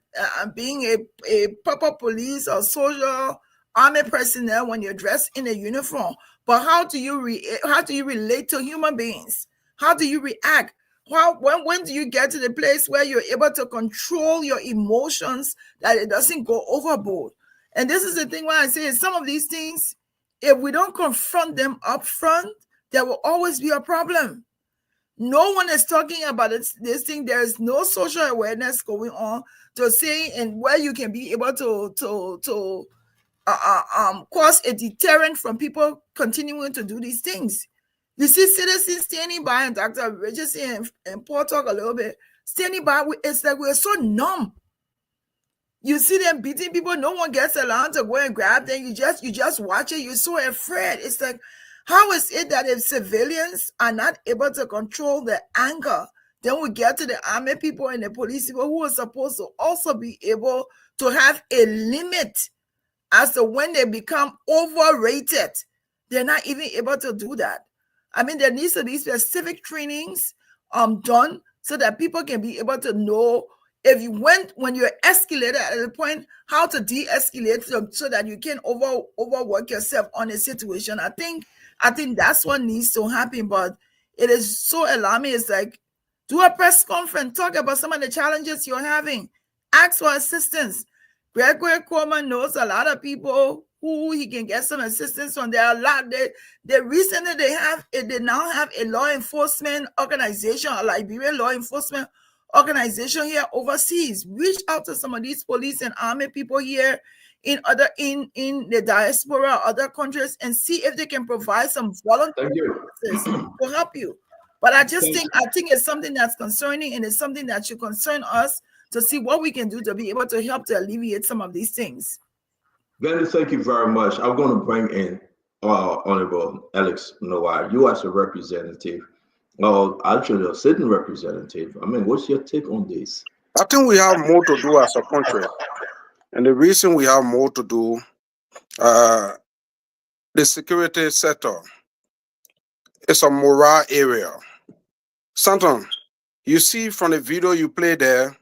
being a proper police or soldier, army personnel when you're dressed in a uniform, but how do you relate to human beings? How do you react? When do you get to the place where you're able to control your emotions, that it doesn't go overboard? And this is the thing why I say some of these things, if we don't confront them up front, there will always be a problem. No one is talking about this thing. There is no social awareness going on to say and where you can be able to cause a deterrent from people continuing to do these things. You see citizens standing by, and Dr. Richardson and Paul talk a little bit, standing by. It's like we're so numb. You see them beating people. No one gets allowed to go and grab them. You just watch it. You're so afraid. It's like, how is it that if civilians are not able to control the anger Then we get to the army people and the police people who are supposed to also be able to have a limit as to when they become overrated. They're not even able to do that. I mean, there needs to be specific trainings done so that people can be able to know if you when you're escalated at the point, how to de-escalate so that you can overwork yourself on a situation. I think that's what needs to happen. But it is so alarming. It's like, do a press conference, talk about some of the challenges you're having, ask for assistance. Gregory Coleman knows a lot of people who he can get some assistance from. There are a lot. They recently they now have a law enforcement organization, a Liberian law enforcement organization here overseas. Reach out to some of these police and army people here in the diaspora, other countries, and see if they can provide some volunteer services to help you. But I think it's something that's concerning, and it's something that should concern us to see what we can do to be able to help to alleviate some of these things. Glenn, thank you very much. I'm going to bring in Honorable Alex Noah, you as a representative, actually a sitting representative. I mean, what's your take on this? I think we have more to do as a country. And the reason we have more to do, the security sector is a moral area. Stanton, you see from the video you play there,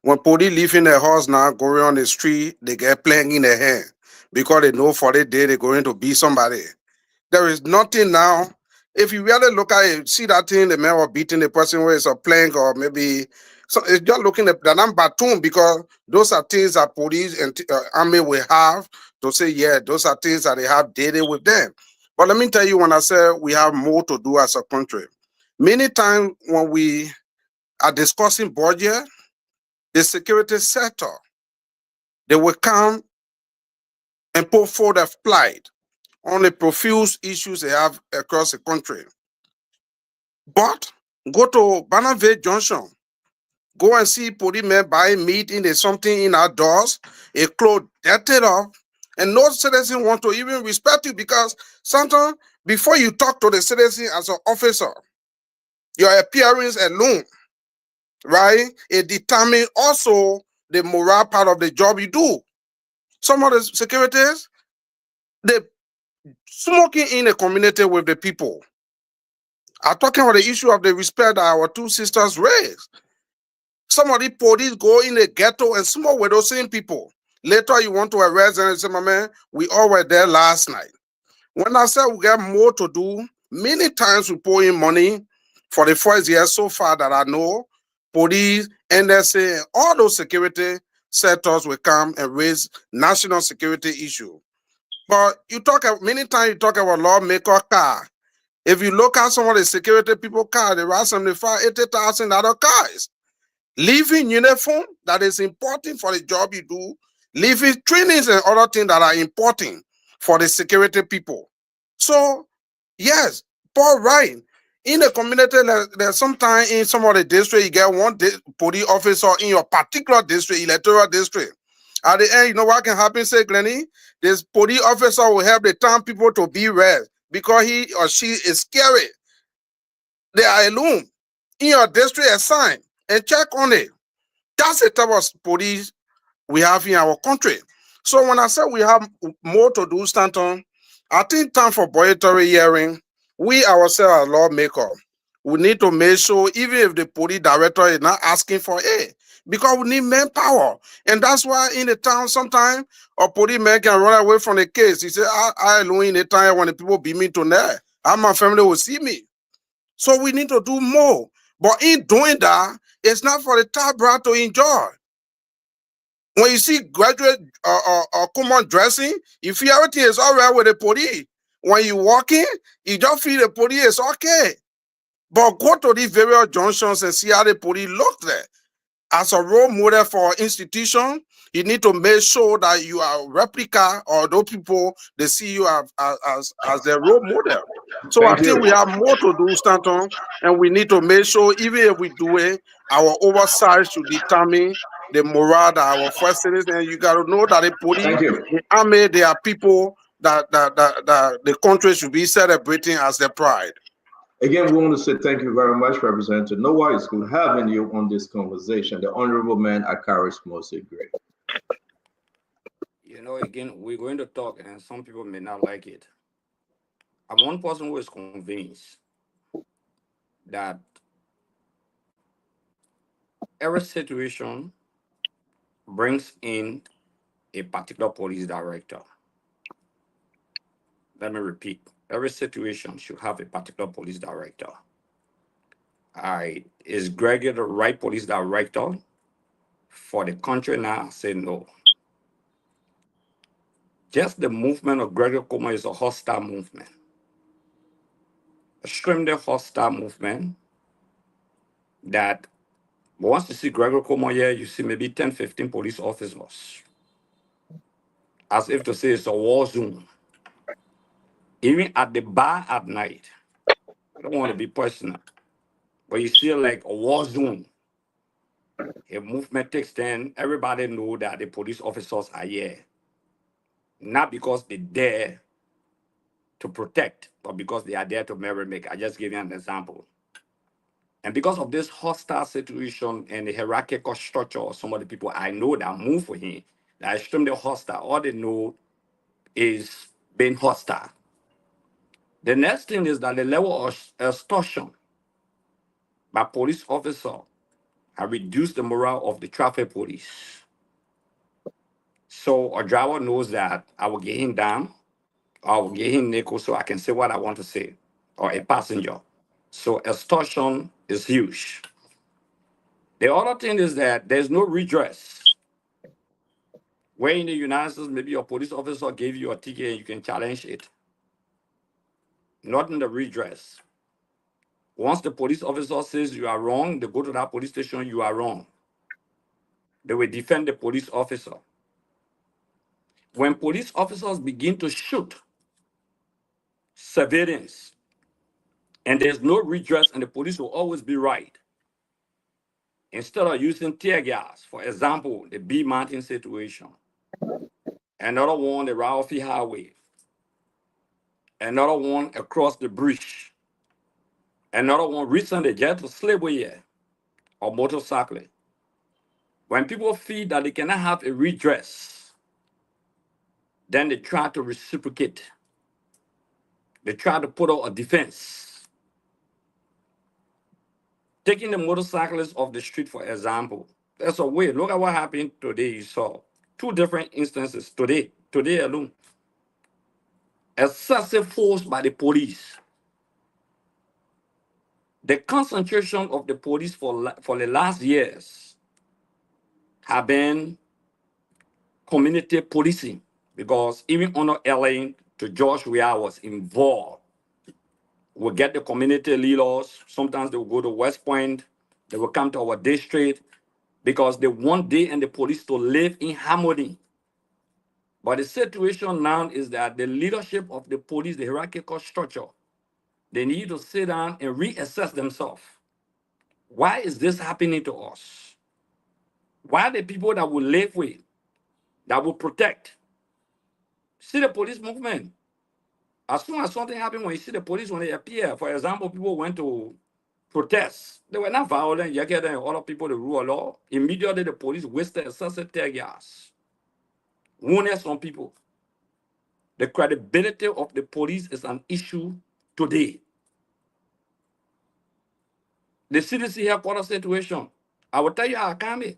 when police leaving their house now, going on the street, they get playing in their hand because they know for the day they're going to beat somebody. There is nothing now. If you really look at it, see that thing, the man was beating the person with a plank or maybe, so it's just looking at the number baton, because those are things that police and army will have to say, yeah, those are things that they have daily with them. But let me tell you, when I say we have more to do as a country, many times when we are discussing budget, the security sector, they will come and put forward a plight on the profuse issues they have across the country. But go to Bannerville Junction, go and see policemen buying meat in something in our doors, a clothes dirted up, and no citizen want to even respect you, because sometimes before you talk to the citizen as an officer, your appearance alone, right, it determines also the moral part of the job you do. Some of the securities, they smoking in a community with the people. I'm talking about the issue of the respect that our two sisters raised. Some of the police go in the ghetto and smoke with those same people. Later, you want to arrest them and say, my man, we all were there last night. When I said we got more to do, many times we pour in money for the first year so far that I know, police, NSA, all those security sectors will come and raise national security issue. But many times you talk about lawmaker car. If you look at some of the security people car, they ride 75, 80,000 other cars. Leaving uniform that is important for the job you do, leaving trainings and other things that are important for the security people. So, yes, Paul, right. In the community, there's sometimes in some of the district, you get one police officer in your particular district, electoral district. At the end, you know what can happen, say, Glenny? This police officer will help the town people to be rest because he or she is scary. They are alone in your district assigned and check on it. That's the type of police we have in our country. So when I say we have more to do, Stanton, I think time for budgetary hearing. We ourselves as lawmakers, we need to make sure, even if the police director is not asking for it, because we need manpower. And that's why in the town, sometimes a policeman can run away from the case. He said, I alone in the time when the people beat me tonight, my family will see me. So we need to do more. But in doing that, it's not for the Tabla to enjoy. When you see graduate or common dressing, you feel everything is all right with the police. When you walk in, you just feel the police is okay. But go to these various junctions and see how the police look there. As a role model for institution, you need to make sure that you are a replica, or those people, they see you as their role model. So I think we have more to do, Stanton, and we need to make sure, even if we do it, our oversight should determine the morale that our first citizens. And you got to know that the police, the army, they are people that the country should be celebrating as their pride. Again, we want to say thank you very much, Representative Noah. It's good having you on this conversation. The Honorable Man, Akaris Mose Gray. You know, again, we're going to talk, and some people may not like it. I'm one person who is convinced that every situation brings in a particular police director. Let me repeat. Every situation should have a particular police director. All right. Is Gregory the right police director for the country now? I say no. Just the movement of Gregory Como is a hostile movement. Extremely hostile movement that once you see Gregory Como here, you see maybe 10, 15 police officers. As if to say it's a war zone. Even at the bar at night. I don't want to be personal, but you see like a war zone. A movement takes 10, everybody know that the police officers are here. Not because they're there to protect, but because they are there to merry-make. I just give you an example. And because of this hostile situation and the hierarchical structure of some of the people I know that move for him, that are extremely hostile, all they know is being hostile. The next thing is that the level of extortion by police officers have reduced the morale of the traffic police. So a driver knows that I will get him down, I will get him nickel so I can say what I want to say, or a passenger. So extortion is huge. The other thing is that there's no redress. Where in the United States, maybe your police officer gave you a ticket and you can challenge it. Not in the redress. Once the police officer says you are wrong, they go to that police station, you are wrong. They will defend the police officer. When police officers begin to shoot civilians, and there's no redress, and the police will always be right. Instead of using tear gas, for example, the B Mountain situation, another one, the Ralphie Highway, another one across the bridge, another one recently just to slavery here, or motorcycling. When people feel that they cannot have a redress, then they try to reciprocate. They try to put out a defense. Taking the motorcyclists off the street, for example, there's a way. Look at what happened today. You saw 2 different instances today alone. Excessive force by the police. The concentration of the police for the last years have been community policing, because even under Ellen to George Weah was involved. We'll get the community leaders. Sometimes they will go to West Point. They will come to our district because they want they and the police to live in harmony. But the situation now is that the leadership of the police, the hierarchical structure, they need to sit down and reassess themselves. Why is this happening to us? Why are the people that will live with, that will protect? See the police movement. As soon as something happens, when you see the police, when they appear, for example, people went to protest. They were not violent. You get other people to rule law. Immediately, the police wasted excessive tear gas, wounded some people. The credibility of the police is an issue today. The CDC headquarters situation, I will tell you how I came in.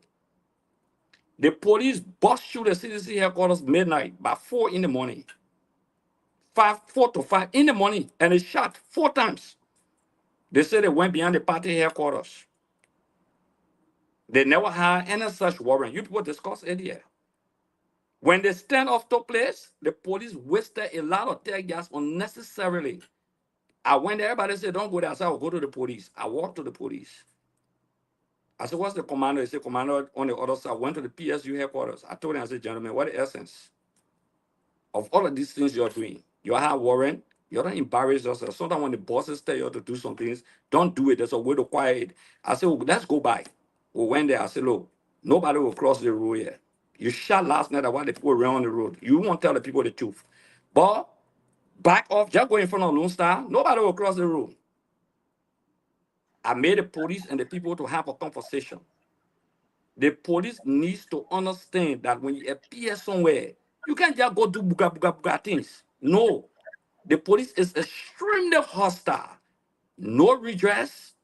The police bust through the CDC headquarters midnight by 4 in the morning. 4 to 5 in the morning, and they shot 4 times. They said they went behind the party headquarters. They never had any such warrant. You people discussed it here. When the standoff took place, the police wasted a lot of tear gas unnecessarily. I went there, everybody said, don't go there. I said, I'll go to the police. I walked to the police. I said, what's the commander? He said, commander on the other side. I went to the PSU headquarters. I told him, I said, gentlemen, what the essence of all of these things you're doing? You have warrant. You don't embarrass yourself. Sometimes when the bosses tell you to do some things, don't do it. There's a way to quiet it. I said, well, let's go by. We went there. I said, look, nobody will cross the road here. You shot last night while the people were on the road. You won't tell the people the truth. But back off, just go in front of Lone Star. Nobody will cross the road. I made the police and the people to have a conversation. The police needs to understand that when you appear somewhere, you can't just go do buga things. No, the police is extremely hostile. No redress.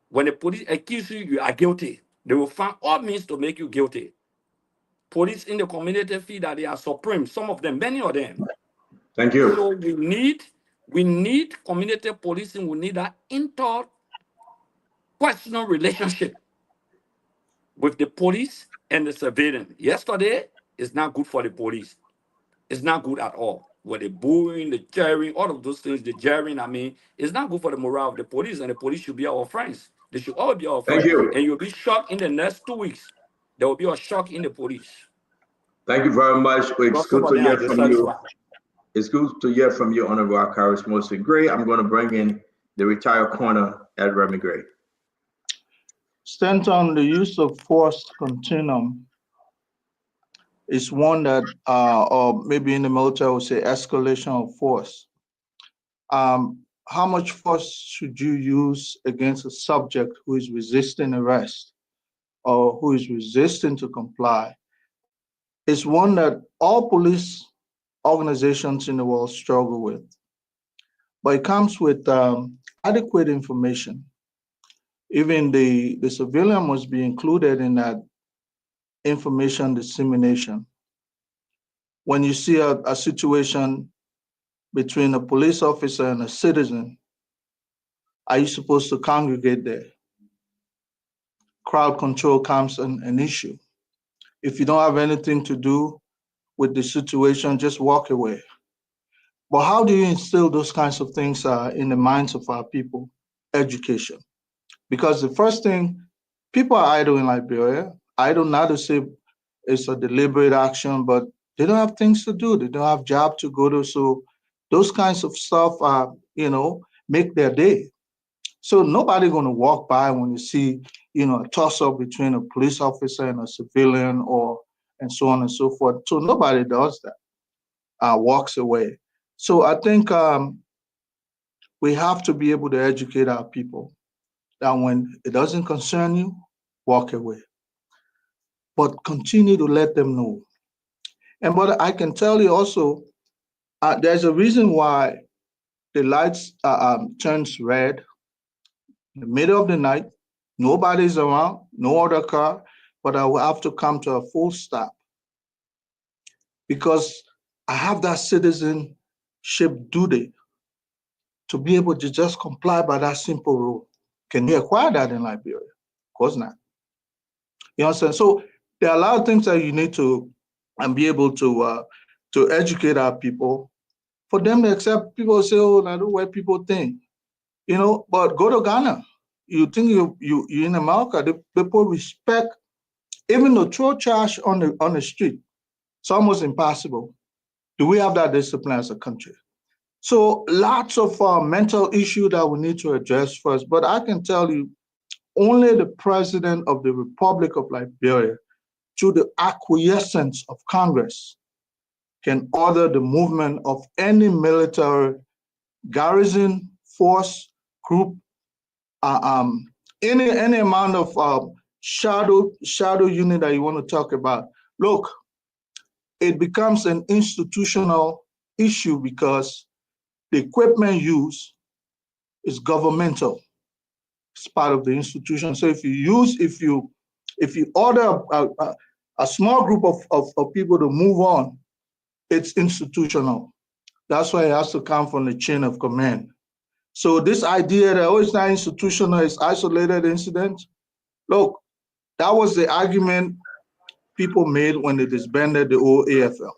When the police accuse you, you are guilty. They will find all means to make you guilty. Police in the community feel that they are supreme. Some of them, many of them. Thank you. So we need community policing. We need that interpersonal relationship with the police and the civilian. Yesterday is not good for the police. It's not good at all. With the booing, the jeering, all of those things, the jeering, I mean, it's not good for the morale of the police, and the police should be our friends. They should all be our friends. Thank you. And you'll be shocked in the next 2 weeks. There will be a shock in the police. Thank you very much. It's good to hear from you. It's good to hear from you, Honorable Akaris Mostly Gray. I'm going to bring in the retired corner at Remy Gray. Stanton, the use of force continuum is one that, or maybe in the military, I would say escalation of force. How much force should you use against a subject who is resisting arrest or who is resisting to comply? It's one that all police organizations in the world struggle with. But it comes with adequate information. Even the civilian must be included in that information dissemination. When you see a situation between a police officer and a citizen, are you supposed to congregate there? Crowd control comes an issue. If you don't have anything to do with the situation, just walk away. But how do you instill those kinds of things in the minds of our people? Education. Because the first thing, people are idle in Liberia. Idle not to say it's a deliberate action, but they don't have things to do. They don't have job to go to. So those kinds of stuff, make their day. So nobody going to walk by when you see, a toss-up between a police officer and a civilian and so on and so forth. So nobody does that, walks away. So I think we have to be able to educate our people that when it doesn't concern you, walk away. But continue to let them know. But I can tell you also, there's a reason why the lights turns red in the middle of the night. Nobody's around, no other car, but I will have to come to a full stop because I have that citizenship duty to be able to just comply by that simple rule. Can you acquire that in Liberia? Of course not. You understand? So there are a lot of things that you need to be able to educate our people. For them to accept, people say, "Oh, I don't know what people think," But go to Ghana. You think you in America? The people respect, even to throw trash on the street. It's almost impossible. Do we have that discipline as a country? So lots of mental issue that we need to address first. But I can tell you, only the president of the Republic of Liberia, through the acquiescence of Congress, can order the movement of any military garrison, force, group, any amount of shadow unit that you want to talk about. Look, it becomes an institutional issue because the equipment used is governmental. It's part of the institution. So if you order a small group of people to move on, it's institutional. That's why it has to come from the chain of command. So this idea that it's not institutional, it's isolated incident. Look, that was the argument people made when they disbanded the old AFL.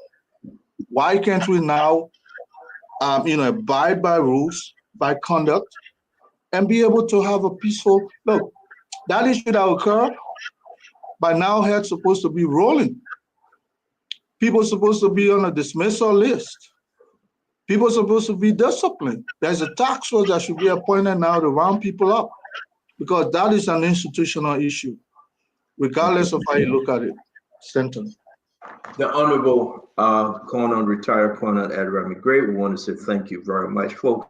Why can't we now, abide by rules, by conduct, and be able to have a peaceful look? That issue that occurred, by now it's supposed to be rolling. People are supposed to be on a dismissal list. People are supposed to be disciplined. There's a task force that should be appointed now to round people up because that is an institutional issue, regardless of how you look at it. Stanton. The Honorable retired corner at Remy Gray. We want to say thank you very much, folks.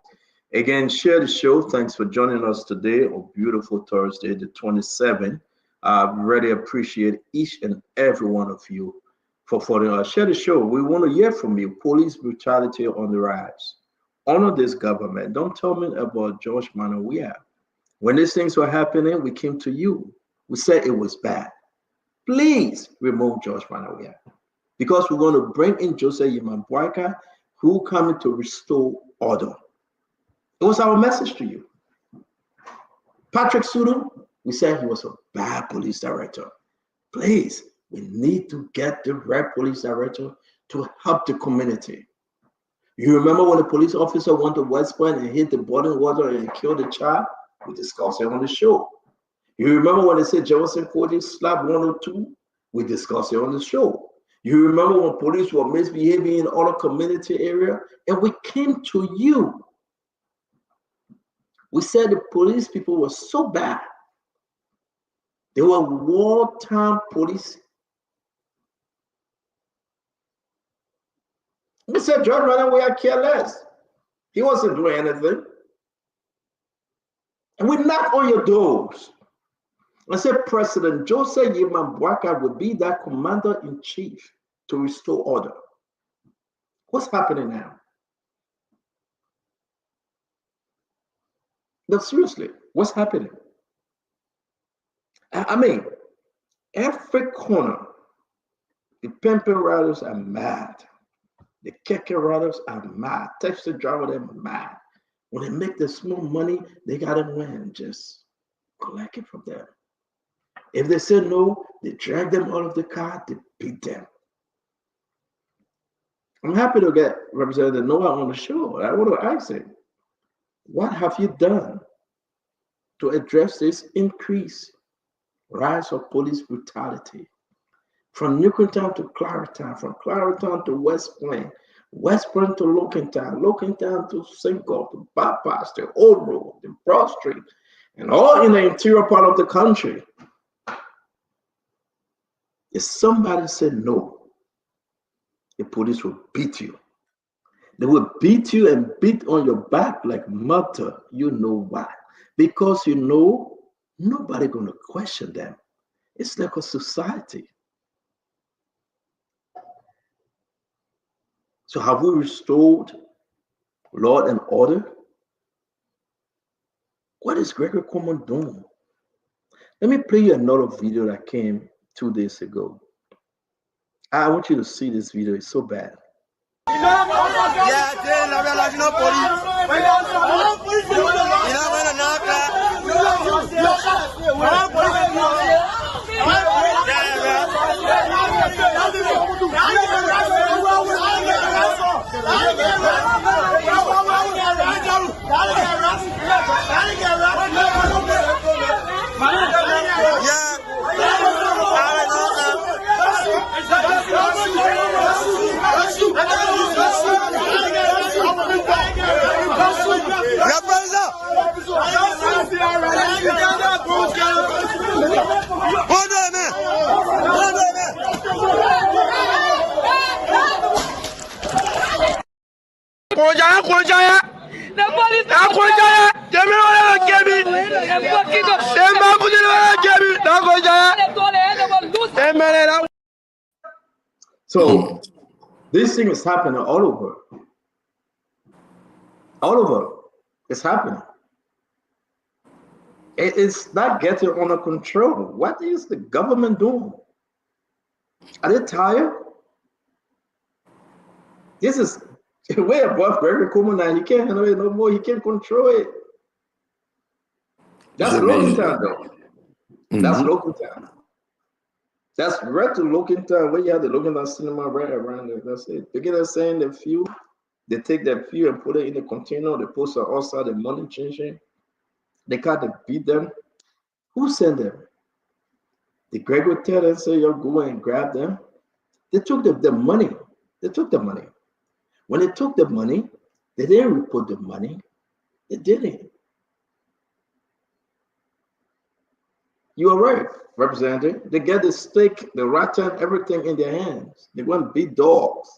Again, share the show. Thanks for joining us today on beautiful Thursday, the 27th. I really appreciate each and every one of you for following us. Share the show. We want to hear from you. Police brutality on the rise. Honor this government. Don't tell me about George Manawia. When these things were happening, we came to you. We said it was bad. Please remove George Manawia, because we're going to bring in Joseph Yimambwaka, who coming to restore order. It was our message to you. Patrick Sudo, we said he was a bad police director. Please, we need to get the right police director to help the community. You remember when the police officer went to West Point and hit the boiling water and killed the child? We discussed it on the show. You remember when they said Jefferson Cody slapped 102? We discussed it on the show. You remember when police were misbehaving in other community area? And we came to you. We said the police people were so bad. They were wartime police. We said George Manawia cared less. He wasn't doing anything. And we knocked on your doors. I said President Joseph Yimambwaka would be that commander-in-chief to restore order. What's happening now? No, seriously, what's happening? I mean, every corner, the pimping riders are mad. The keke riders are mad. Taxi driver, them are mad. When they make the small money, they got to win. Just collect it from them. If they say no, they drag them out of the car, they beat them. I'm happy to get Representative Noah on the show. I want to ask him, what have you done to address this increase, rise of police brutality? From Newcombe to Clarendon, from Clarendon to West Point, West Point to Lokentown to Cinco, to Bypass, the Old Road, the Broad Street, and all in the interior part of the country. If somebody said no, the police will beat you. They will beat you and beat on your back like murder. You know why? Because you know nobody gonna question them. It's like a society. So have we restored law and order? What is Gregory Coleman doing? Let me play you another video that came 2 days ago. I want you to see this video. It's so bad. So this thing is happening all over. All over. It's happening. It's not getting under control. What is the government doing? Are they tired? This is way above Gregory Coleman, and he can't handle it no more. He can't control it. That's local town, though. That's local town. That's right to local town. Where you have the local town cinema right around there. That's it. They get saying the fuel. They take that fuel and put it in the container. They post it outside the money changing. They can't beat them. Who sent them? The Gregory tell them, say, you're going and grab them. They took the money. They took the money. When they took the money, they didn't report the money. They didn't. You are right, Representative. They get the stick, the rattan, everything in their hands. They want to beat dogs.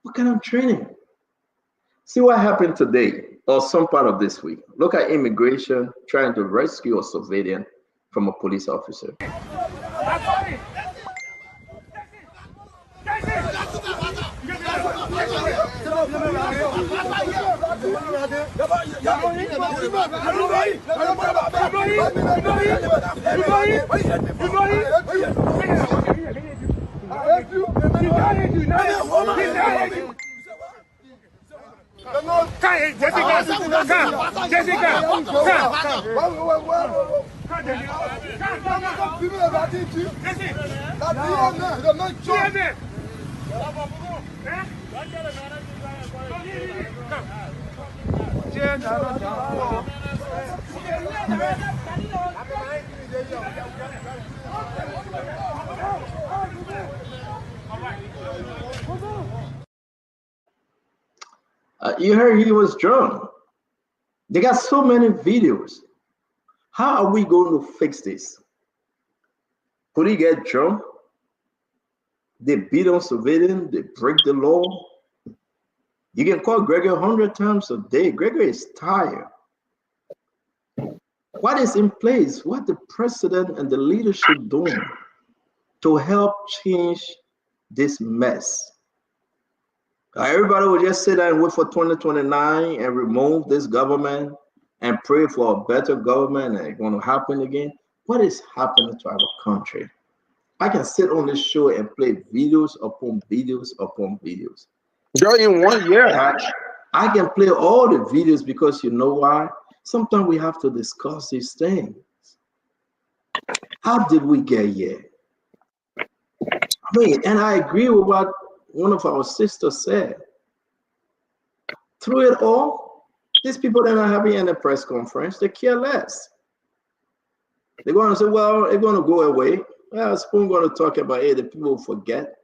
What kind of training? See what happened today or some part of this week. Look at immigration trying to rescue a civilian from a police officer. You heard he was drunk. They got so many videos. How are we going to fix this? Could he get drunk? They beat on civilians, they break the law. You can call Gregory 100 times a day. Gregory is tired. What is in place? What the president and the leadership doing to help change this mess? Everybody will just sit there and wait for 2029 and remove this government and pray for a better government and it's going to happen again. What is happening to our country? I can sit on this show and play videos upon videos upon videos. You're in 1 year. I can play all the videos because you know why? Sometimes we have to discuss these things. How did we get here? I mean, and I agree with what one of our sisters said. Through it all, these people that are having any press conference, they care less. They're going to say, well, it's going to go away. Well, Spoon going to talk about it, the people forget.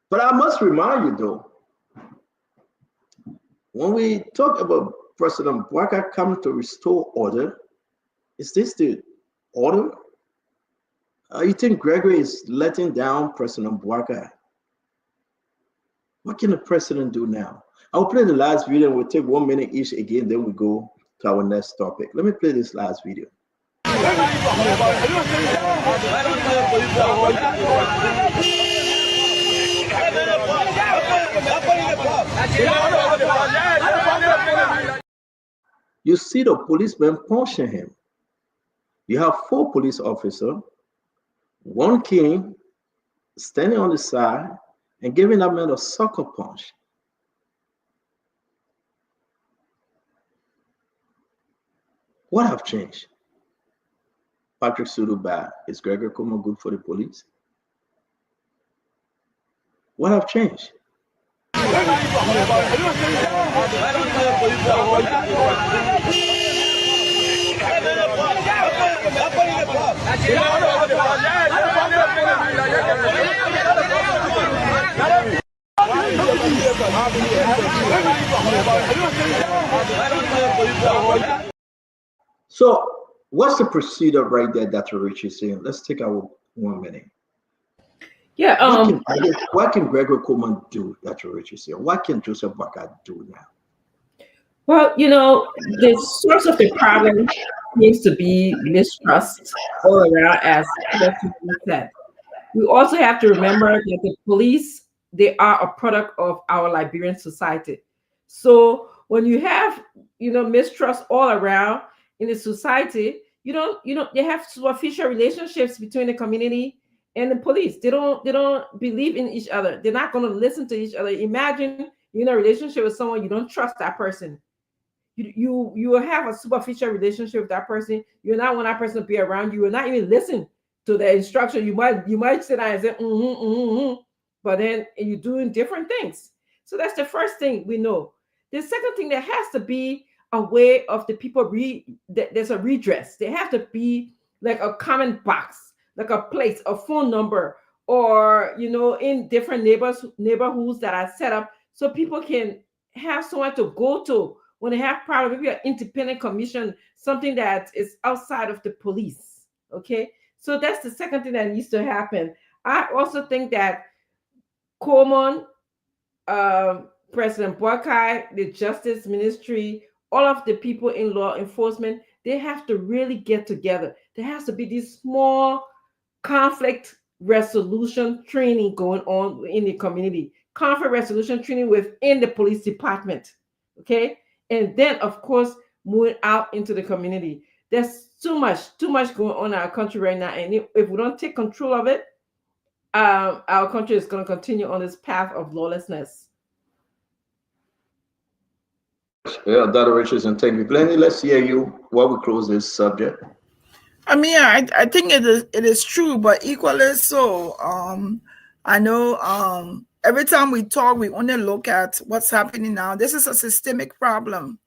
But I must remind you, though, when we talk about President Bouaka coming to restore order, is this the order? You think Gregory is letting down President Bouaka? What can the president do now? I'll play the last video and we'll take 1 minute each again, then we go to our next topic. Let me play this last video. You see the policeman punching him. You have 4 police officers, 1 king standing on the side and giving that man a sucker punch. What have changed? Patrick Sudu bad. Is Gregory Kuma good for the police? What have changed? So what's the procedure right there that Rich is saying? Let's take our 1 minute. Yeah. What can Gregory Coleman do that Rich is saying? What can Joseph Bouaka do now? Well, you know, the source of the problem seems to be mistrust all around, as you said. We also have to remember that the police, they are a product of our Liberian society. So when you have, you know, mistrust all around in the society, they have superficial relationships between the community and the police. They don't believe in each other. They're not going to listen to each other. Imagine you're in a relationship with someone, you don't trust that person. You will have a superficial relationship with that person. You're not want that person to be around you. You're not even listen to the instruction. You might sit down and say, but then you're doing different things. So that's the first thing we know. The second thing, there has to be a way of the people there's a redress. There have to be like a common box, like a place, a phone number, or in different neighborhoods that are set up so people can have someone to go to when they have problems. Maybe an independent commission, something that is outside of the police. Okay, so that's the second thing that needs to happen. I also think that Coleman President Boakai, the Justice Ministry, all of the people in law enforcement, they have to really get together. There has to be this small conflict resolution training going on in the community, conflict resolution training within the police department. Okay. And then, of course, moving out into the community. There's too much going on in our country right now. And if we don't take control of it, our country is going to continue on this path of lawlessness. Yeah, Dr. Richardson, thank you. Glennie, let's hear you while we close this subject. I mean, I think it is true, but equally so. I know every time we talk, we only look at what's happening now. This is a systemic problem.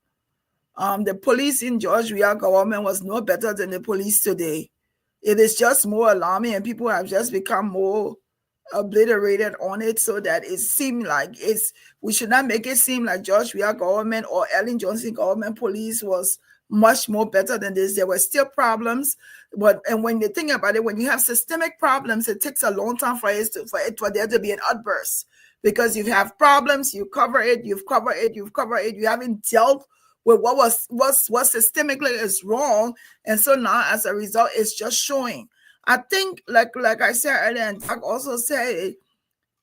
The police in George Weah government was no better than the police today. It is just more alarming, and people have just become more obliterated on it, so that it seemed like we should not make it seem like George Weah government or Ellen Johnson government police was much more better than this. There were still problems, and when you think about it, when you have systemic problems, it takes a long time for there to be an outburst, because you have problems, you cover it, you've covered it, you haven't dealt with what systemically is wrong, and so now as a result, it's just showing. I think, like I said earlier, and Doug also said,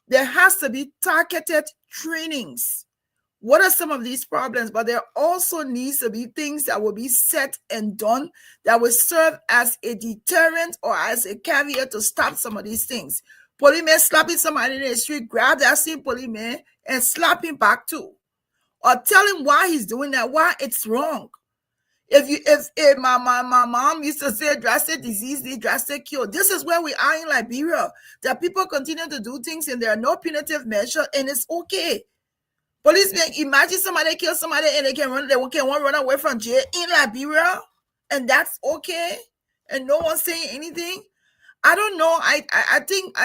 there has to be targeted trainings. What are some of these problems? But there also needs to be things that will be said and done that will serve as a deterrent or as a caveat to stop some of these things. Policeman slapping somebody in the street, grab that same policeman and slap him back too. Or tell him why he's doing that, why it's wrong. If my mom used to say drastic disease, the drastic cure. This is where we are in Liberia, that people continue to do things and there are no punitive measure, and it's okay. Policemen, imagine somebody kill somebody and they can run away from jail in Liberia, and that's okay, and no one's saying anything. I don't know. I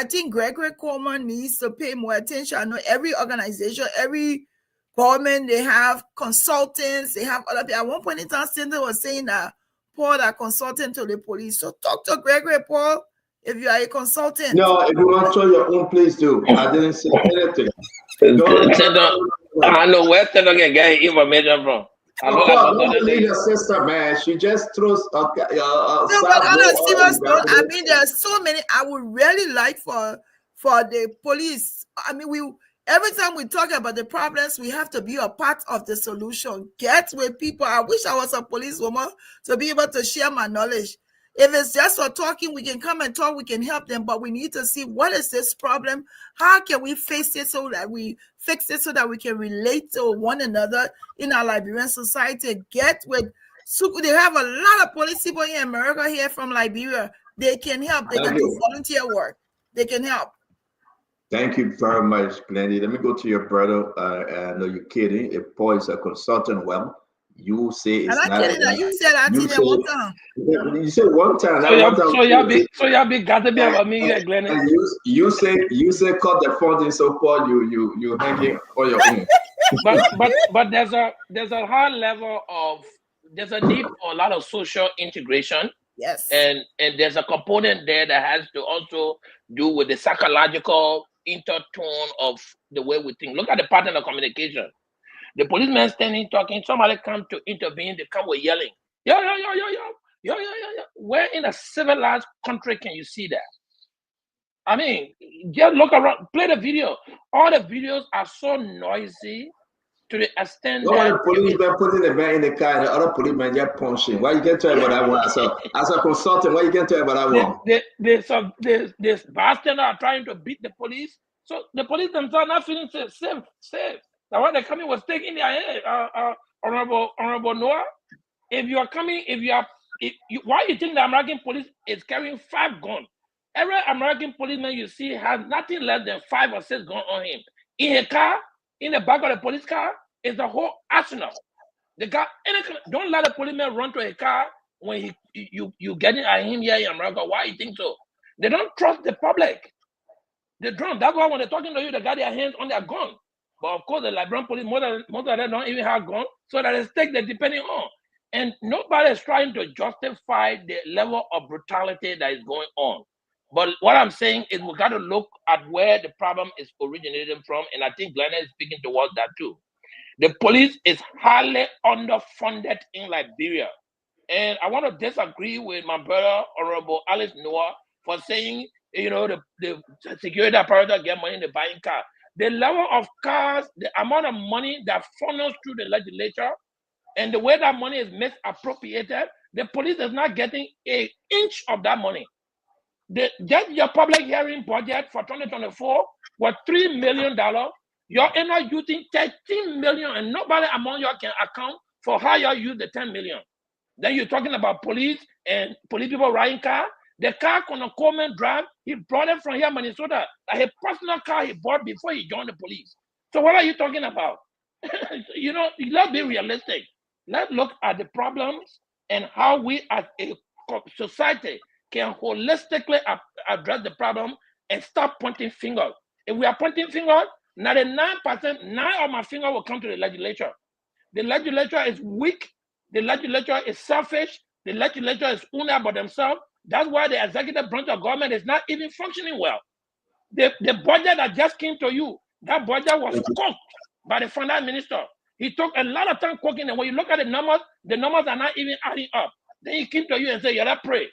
think Gregory Coleman needs to pay more attention. I know every organization, every government, they have consultants, they have other people. At one point in time, Cindy was saying that Paul are consultant to the police. So talk to Gregory, Paul, if you are a consultant. No, if you want to show your own, please do. I didn't say anything. I know where to get information from. Don't believe your sister, man. She just throws no, but on a serious note, I mean, there are so many. I would really like for the police. I mean, every time we talk about the problems, we have to be a part of the solution. Get with people. I wish I was a policewoman to be able to share my knowledge. If it's just for talking, we can come and talk, we can help them, but we need to see what is this problem? How can we face it so that we fix it, so that we can relate to one another in our Liberian society? Get with, they have a lot of police people in America here from Liberia. They can help. They can do volunteer work. They can help. Thank you very much, Glennie. Let me go to your brother. I know you're kidding. If Paul is a consultant, well, you say it's not. You said I did it one time. You said one time. So y'all be got to be about me, Glennie. And you say cut the funding, so Paul, you hanging on your own. but there's a high level of, there's a need for a lot of social integration. Yes. And there's a component there that has to also do with the psychological intertone of the way we think. Look at the pattern of communication. The policeman standing talking, somebody come to intervene, they come with yelling. Yo. Where in a civilized country can you see that? I mean, just look around, play the video. All the videos are so noisy to the extent that the policeman putting the man in the car and the other policeman just punching. Why you can tell about that one? As a consultant, why you can tell about that one? There's bystanders are trying to beat the police. So the police themselves are not feeling safe. Now when they're coming was taking their head, Honorable Noah. Why you think the American police is carrying 5 guns? Every American policeman you see has nothing less than 5 or 6 guns on him. In a car, in the back of the police car, is the whole arsenal. The guy, don't let a policeman run to a car when you getting at him here in America. Why you think so? They don't trust the public. They don't. That's why when they're talking to you, they got their hands on their gun. But of course, the Liberian police, most of them don't even have guns, so that it's take they're depending on. And nobody is trying to justify the level of brutality that is going on. But what I'm saying is we got to look at where the problem is originating from, and I think Glenn is speaking towards that too. The police is highly underfunded in Liberia. And I want to disagree with my brother, Honorable Alice Noah, for saying, you know, the security apparatus get money in the buying car. The level of cars, the amount of money that funnels through the legislature, and the way that money is misappropriated, the police is not getting an inch of that money. Just your public hearing budget for 2024 was $3 million. You're not using 13 million, and nobody among you can account for how you use the 10 million. Then you're talking about police and police people riding car. The car Conor Coleman drive, he brought it from here, Minnesota, like a personal car he bought before he joined the police. So what are you talking about? You know, let's be realistic. Let's look at the problems and how we as a society can holistically address the problem and stop pointing fingers. If we are pointing fingers, 99%, 9 of my fingers will come to the legislature. The legislature is weak. The legislature is selfish. The legislature is only about themselves. That's why the executive branch of government is not even functioning well. The budget that just came to you, that budget was cooked by the finance minister. He took a lot of time cooking, and when you look at the numbers are not even adding up. Then he came to you and said, "Yeah, let's pray."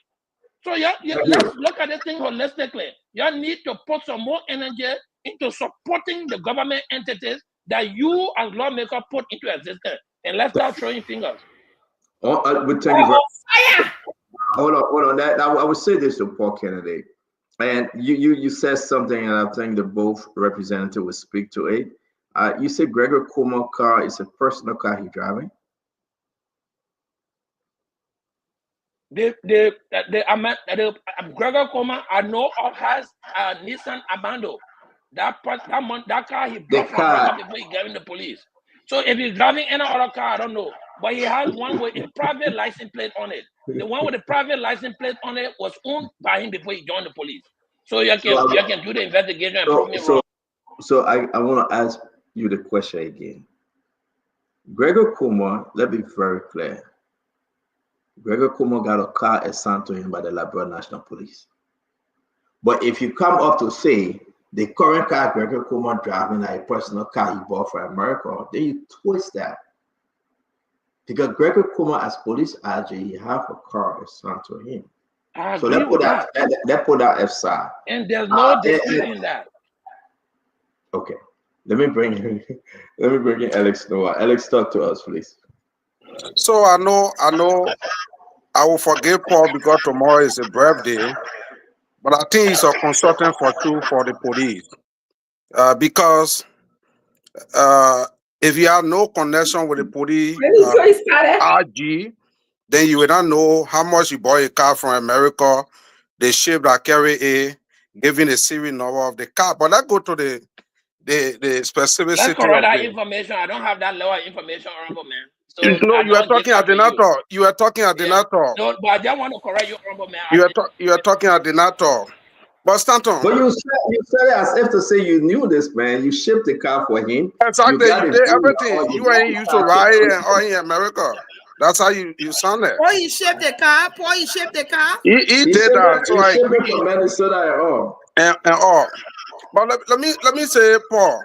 So let's look at this thing holistically. You need to put some more energy into supporting the government entities that you as lawmakers put into existence, and let's start throwing fingers. Hold on. That I would say this to Paul Kennedy, and you said something, and I think the both representatives will speak to it. You said Gregor Coleman's car is a personal car he's driving. The Gregor Coleman I know of has a Nissan Abando. That car he brought from before he gave in the police. So if he's driving any other car, I don't know. But he has one with a private license plate on it. The one with the private license plate on it was owned by him before he joined the police. So you can do the investigation and prove me wrong. So I want to ask you the question again. Gregor Coleman, let's be very clear. Gregor Coleman got a car assigned to him by the Liberia National Police. But if you come up to say the current car Gregor Coleman driving like a personal car he bought from America, then you twist that. Because Gregor Coleman as police RJ, he have a car assigned to him. So let's put that aside. And there's no dispute in that. Okay. Let me bring in Alex Noah. Alex, talk to us, please. So I know I will forgive Paul because tomorrow is a birthday, but I think he's a consultant for the police. Because if you have no connection with the police RG, then you will not know how much you bought a car from America, the ship that carry a, giving a serial number of the car. But let's go to the specificity. Let's correct that information. I don't have that level of information, Honorable Man. So no, you are talking at the NATO. You are talking at the NATO. No, but I don't want to correct you, Honorable Man. You are talking at the NATO. But Stanton. But you said it as if to say you knew this man. You shipped the car for him. Exactly. You did everything. You ain't used to ride and all in America. That's how you sounded. Paul, he shipped the car. He did that. So I agree. From Minnesota and all. And all. But let me say, Paul,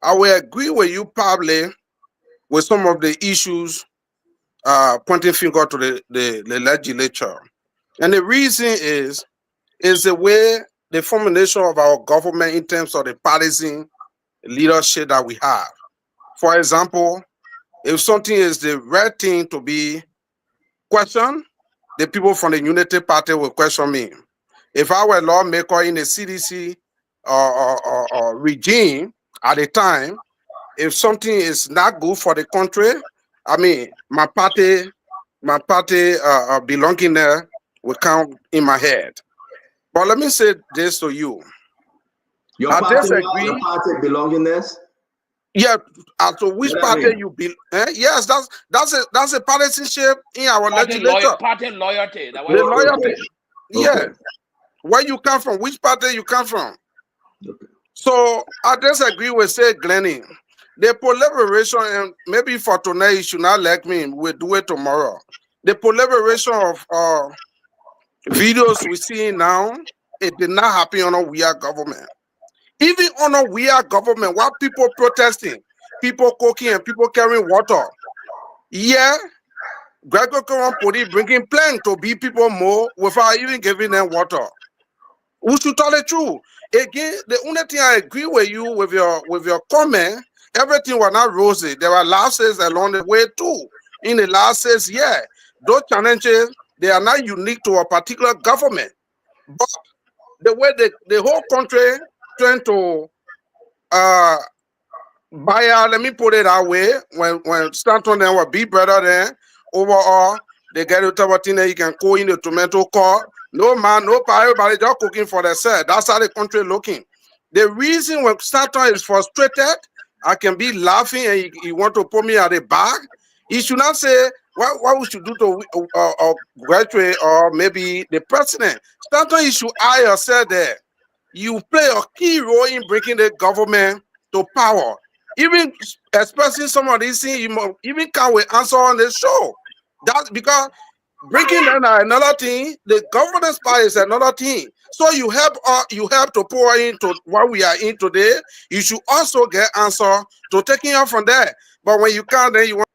I will agree with you probably with some of the issues pointing finger to the legislature. And the reason is the way the formulation of our government in terms of the partisan leadership that we have. For example, if something is the right thing to be questioned, the people from the Unity Party will question me. If I were a lawmaker in the CDC or regime at the time, if something is not good for the country, I mean, my party belonging there will count in my head. But let me say this to you. Your party belongingness? Yeah, to which party you be? Yes, that's a partisanship in our legislature. Party loyalty. The loyalty. Okay. Yeah. Where you come from? Which party you come from? Okay. So I disagree with say Glennie. The proliferation, and maybe for tonight you should not like me. We'll do it tomorrow. The proliferation of videos we see now it did not happen under we are government. Even under we are government, while people protesting, people cooking and people carrying water. Yeah, Gregor Police bringing plane to beat people more without even giving them water. We should tell the truth. Again, the only thing I agree with you with your comment, everything was not rosy. There were losses along the way too. In the last 6 years, those challenges, they are not unique to a particular government. But the way the whole country trying to let me put it that way, when Stanton then will be better than overall, they get to tell thing that you can go in the tomato car. No man, no pie, everybody just cooking for themselves. That's how the country looking. The reason when Stanton is frustrated, I can be laughing and he want to put me at the back. He should not say what we should do to graduate or maybe the president. Stanton, you should eye yourself there. You play a key role in bringing the government to power. Even expressing some of these things, you even can we answer on the show. That's because breaking down another thing, the governance part is another thing. So you help to pour into what we are in today. You should also get answer to taking off from there. But when you can't, then you want.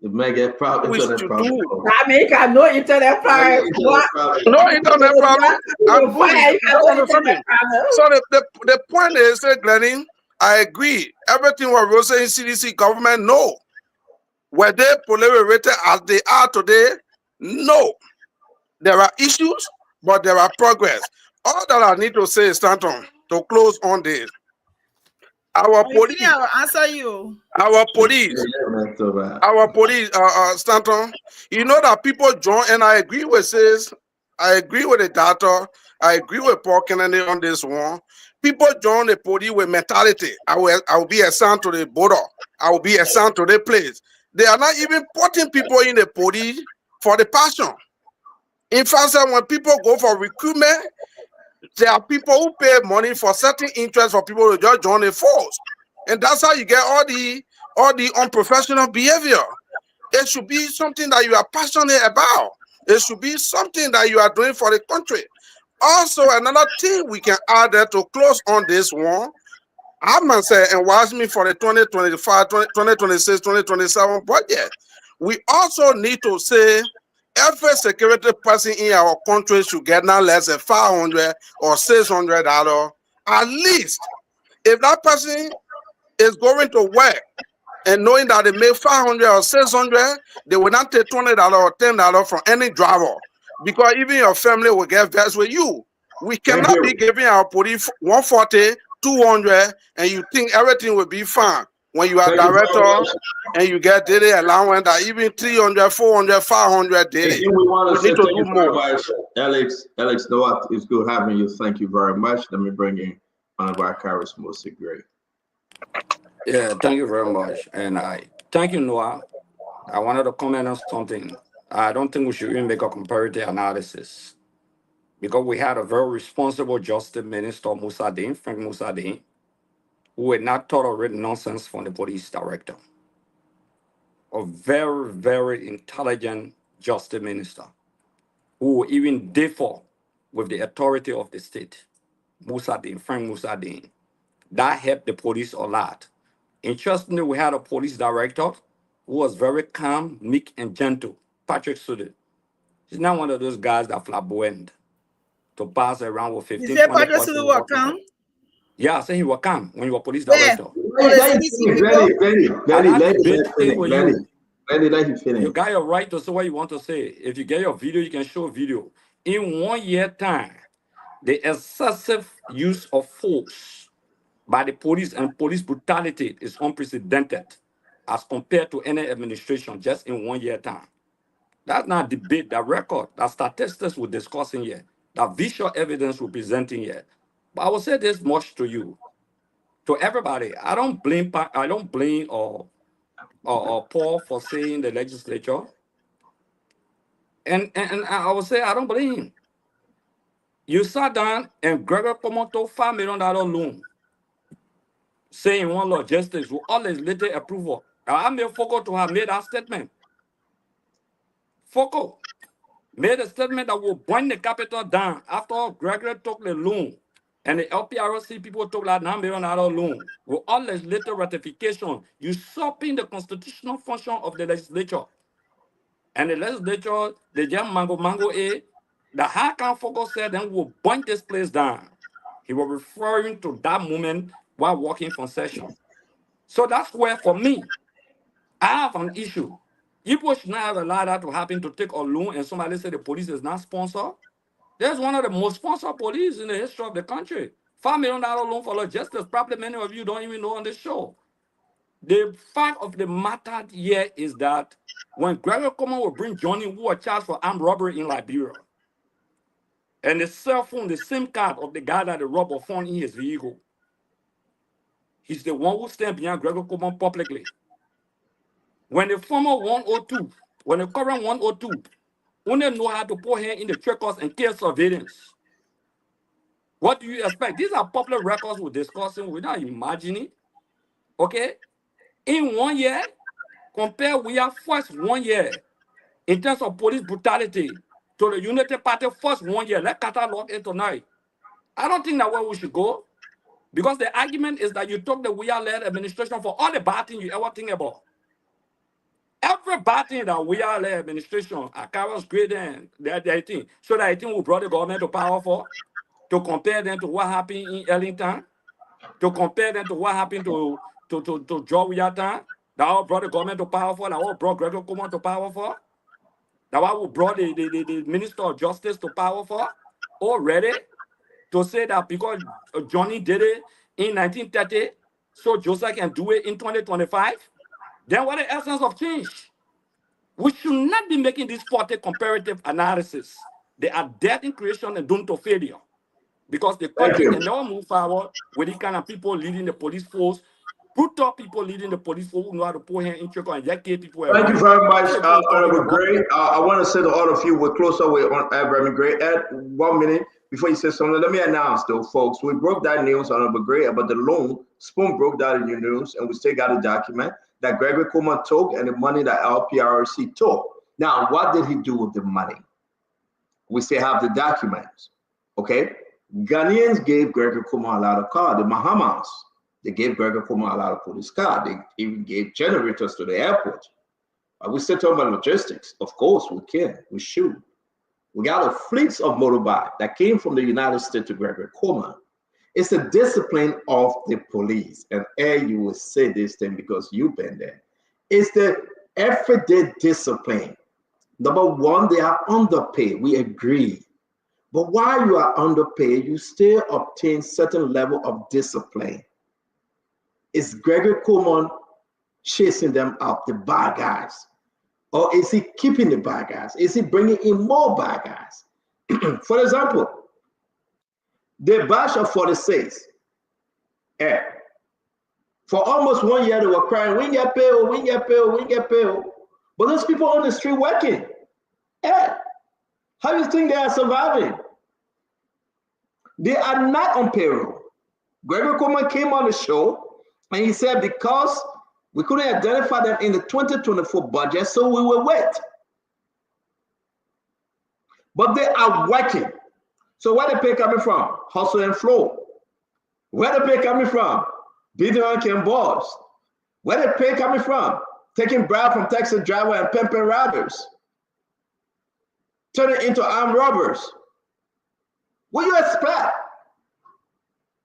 It may get problem. We should do. I mean, I no internet problem. No internet problem. So the point is, Glennie, I agree. Everything what Rose in CDC government, no. Were they polarizated as they are today? No. There are issues, but there are progress. All that I need to say is, Stanton, to close on this. Our police. I will answer you. Our police, Stanton, you know that people join, and I agree with this. I agree with the data. I agree with Paul Kennedy on this one. People join the police with mentality. I will be assigned to the border. I will be assigned to the place. They are not even putting people in the police for the passion. In fact, when people go for recruitment, there are people who pay money for certain interests for people to just join the force. And that's how you get all the unprofessional behavior. It should be something that you are passionate about. It should be something that you are doing for the country. Also, another thing we can add there to close on this one, I must say, and watch me for the 2025, 2026, 2027 budget. We also need to say every security person in our country should get not less than $500 or $600 at least. If that person is going to work and knowing that they make $500 or $600, they will not take $20 or $10 from any driver, because even your family will get vexed with you. We cannot be giving our police $140, $200, and you think everything will be fine when you are director and you get daily allowance that even $300, $400, $500 daily. We want to say need to thank do you very more. much, Alex. Alex, Noah, it's good having you. Thank you very much. Let me bring in one of our charismatic great. Yeah, thank you very much. And I thank you, Noah. I wanted to comment on something. I don't think we should even make a comparative analysis, because we had a very responsible Justice Minister, Frank Musadin, who would not tolerate nonsense from the police director. A very, very intelligent Justice Minister who would even differ with the authority of the state. Frank Musadin. That helped the police a lot. Interestingly, we had a police director who was very calm, meek, and gentle, Patrick Sudden. He's not one of those guys that flamboyant to pass around with 15, You say 20 Patrick Sudden will come? Yeah, I say he will come when you were police Where? director. Let him finish. You got your right to say what you want to say. If you get your video, you can show video. In 1 year time, the excessive use of force by the police and police brutality is unprecedented as compared to any administration just in 1 year time. That's not debate, that record, that statistics we're discussing here, that visual evidence we're presenting here. But I will say this much to you, to everybody. I don't blame or Paul for saying the legislature. And I will say I don't blame him. You sat down and Gregor promoted $5 million loan, saying one logistics with all legislative approval. I made Foco to have made that statement. Foco. made a statement that will bring the capital down after Gregory took the loan and the LPRC people took that $9 million loan with all legislative ratification, usurping the constitutional function of the legislature. And the legislature, they just mango a, the High Council said then we'll burn this place down. He was referring to that moment while walking from session. So that's where, for me, I have an issue. People should not have allowed that to happen, to take a loan and somebody say the police is not sponsored. There's one of the most sponsored police in the history of the country. $5 million loan for justice. Probably many of you don't even know on this show. The fact of the matter here is that when Gregory Coleman will bring Johnny, who was charged for armed robbery in Liberia, and the cell phone, the SIM card of the guy that the robber found in his vehicle, he's the one who stand behind Gregory Coleman publicly. When the former 102, when the current 102, only know how to put him in the checkers and kill surveillance. What do you expect? These are public records we're discussing. We're not imagining. Okay? In 1 year, compare we have first 1 year in terms of police brutality to the United Party first 1 year. Let's catalog it tonight. I don't think that's where we should go, because the argument is that you took the Weah-led administration for all the bad things you ever think about. Every bad thing that Weah-led administration, Akawa's great and that thing, so that I think we brought the government to power for, to compare them to what happened in Ellington, to compare them to what happened to Joe Weah-Tan, that all brought the government to power for, that all brought Gregory Coleman to power for, that all brought the Minister of Justice to power for, already, to say that because Johnny did it in 1930, so Joseph can do it in 2025, then what is the essence of change? We should not be making this 40 comparative analysis. They are dead in creation and doomed to failure, because the country can never move forward with the kind of people leading the police force, brutal people leading the police force who know how to put hands in check and get people. Thank you very much, Honorable Gray. I want to say to all of you, we're closer with Reverend Gray. Ed, 1 minute before you say something, let me announce, though, folks, we broke that news, Honorable Gray, about the loan. Spoon broke that in your news, and we still got a document that Gregory Coleman took and the money that LPRC took. Now, what did he do with the money? We still have the documents, okay? Ghanaians gave Gregory Coleman a lot of cars. The Bahamas, they gave Gregory Coleman a lot of police cars. They even gave generators to the airport. We still talking about logistics. Of course, we can. We should. We got a fleet of motorbike that came from the United States to Gregory Coleman. It's the discipline of the police. And you will say this thing because you've been there. It's the everyday discipline. Number one, they are underpaid. We agree. But while you are underpaid, you still obtain certain level of discipline. Is Gregory Coleman chasing them up, the bad guys? Or is he keeping the bad guys? Is he bringing in more bad guys? For example, the batch of 46, for almost 1 year, they were crying, we get paid, we get paid, we get paid. But those people on the street working, how do you think they are surviving? They are not on payroll. Gregory Coleman came on the show and he said because we couldn't identify them in the 2024 budget, so we will wait. But they are working. So where the pay coming from? Hustle and flow. Where the pay coming from? Video and boss. Where the pay coming from? Taking bribe from taxi driver and pimping riders. Turning into armed robbers. What do you expect?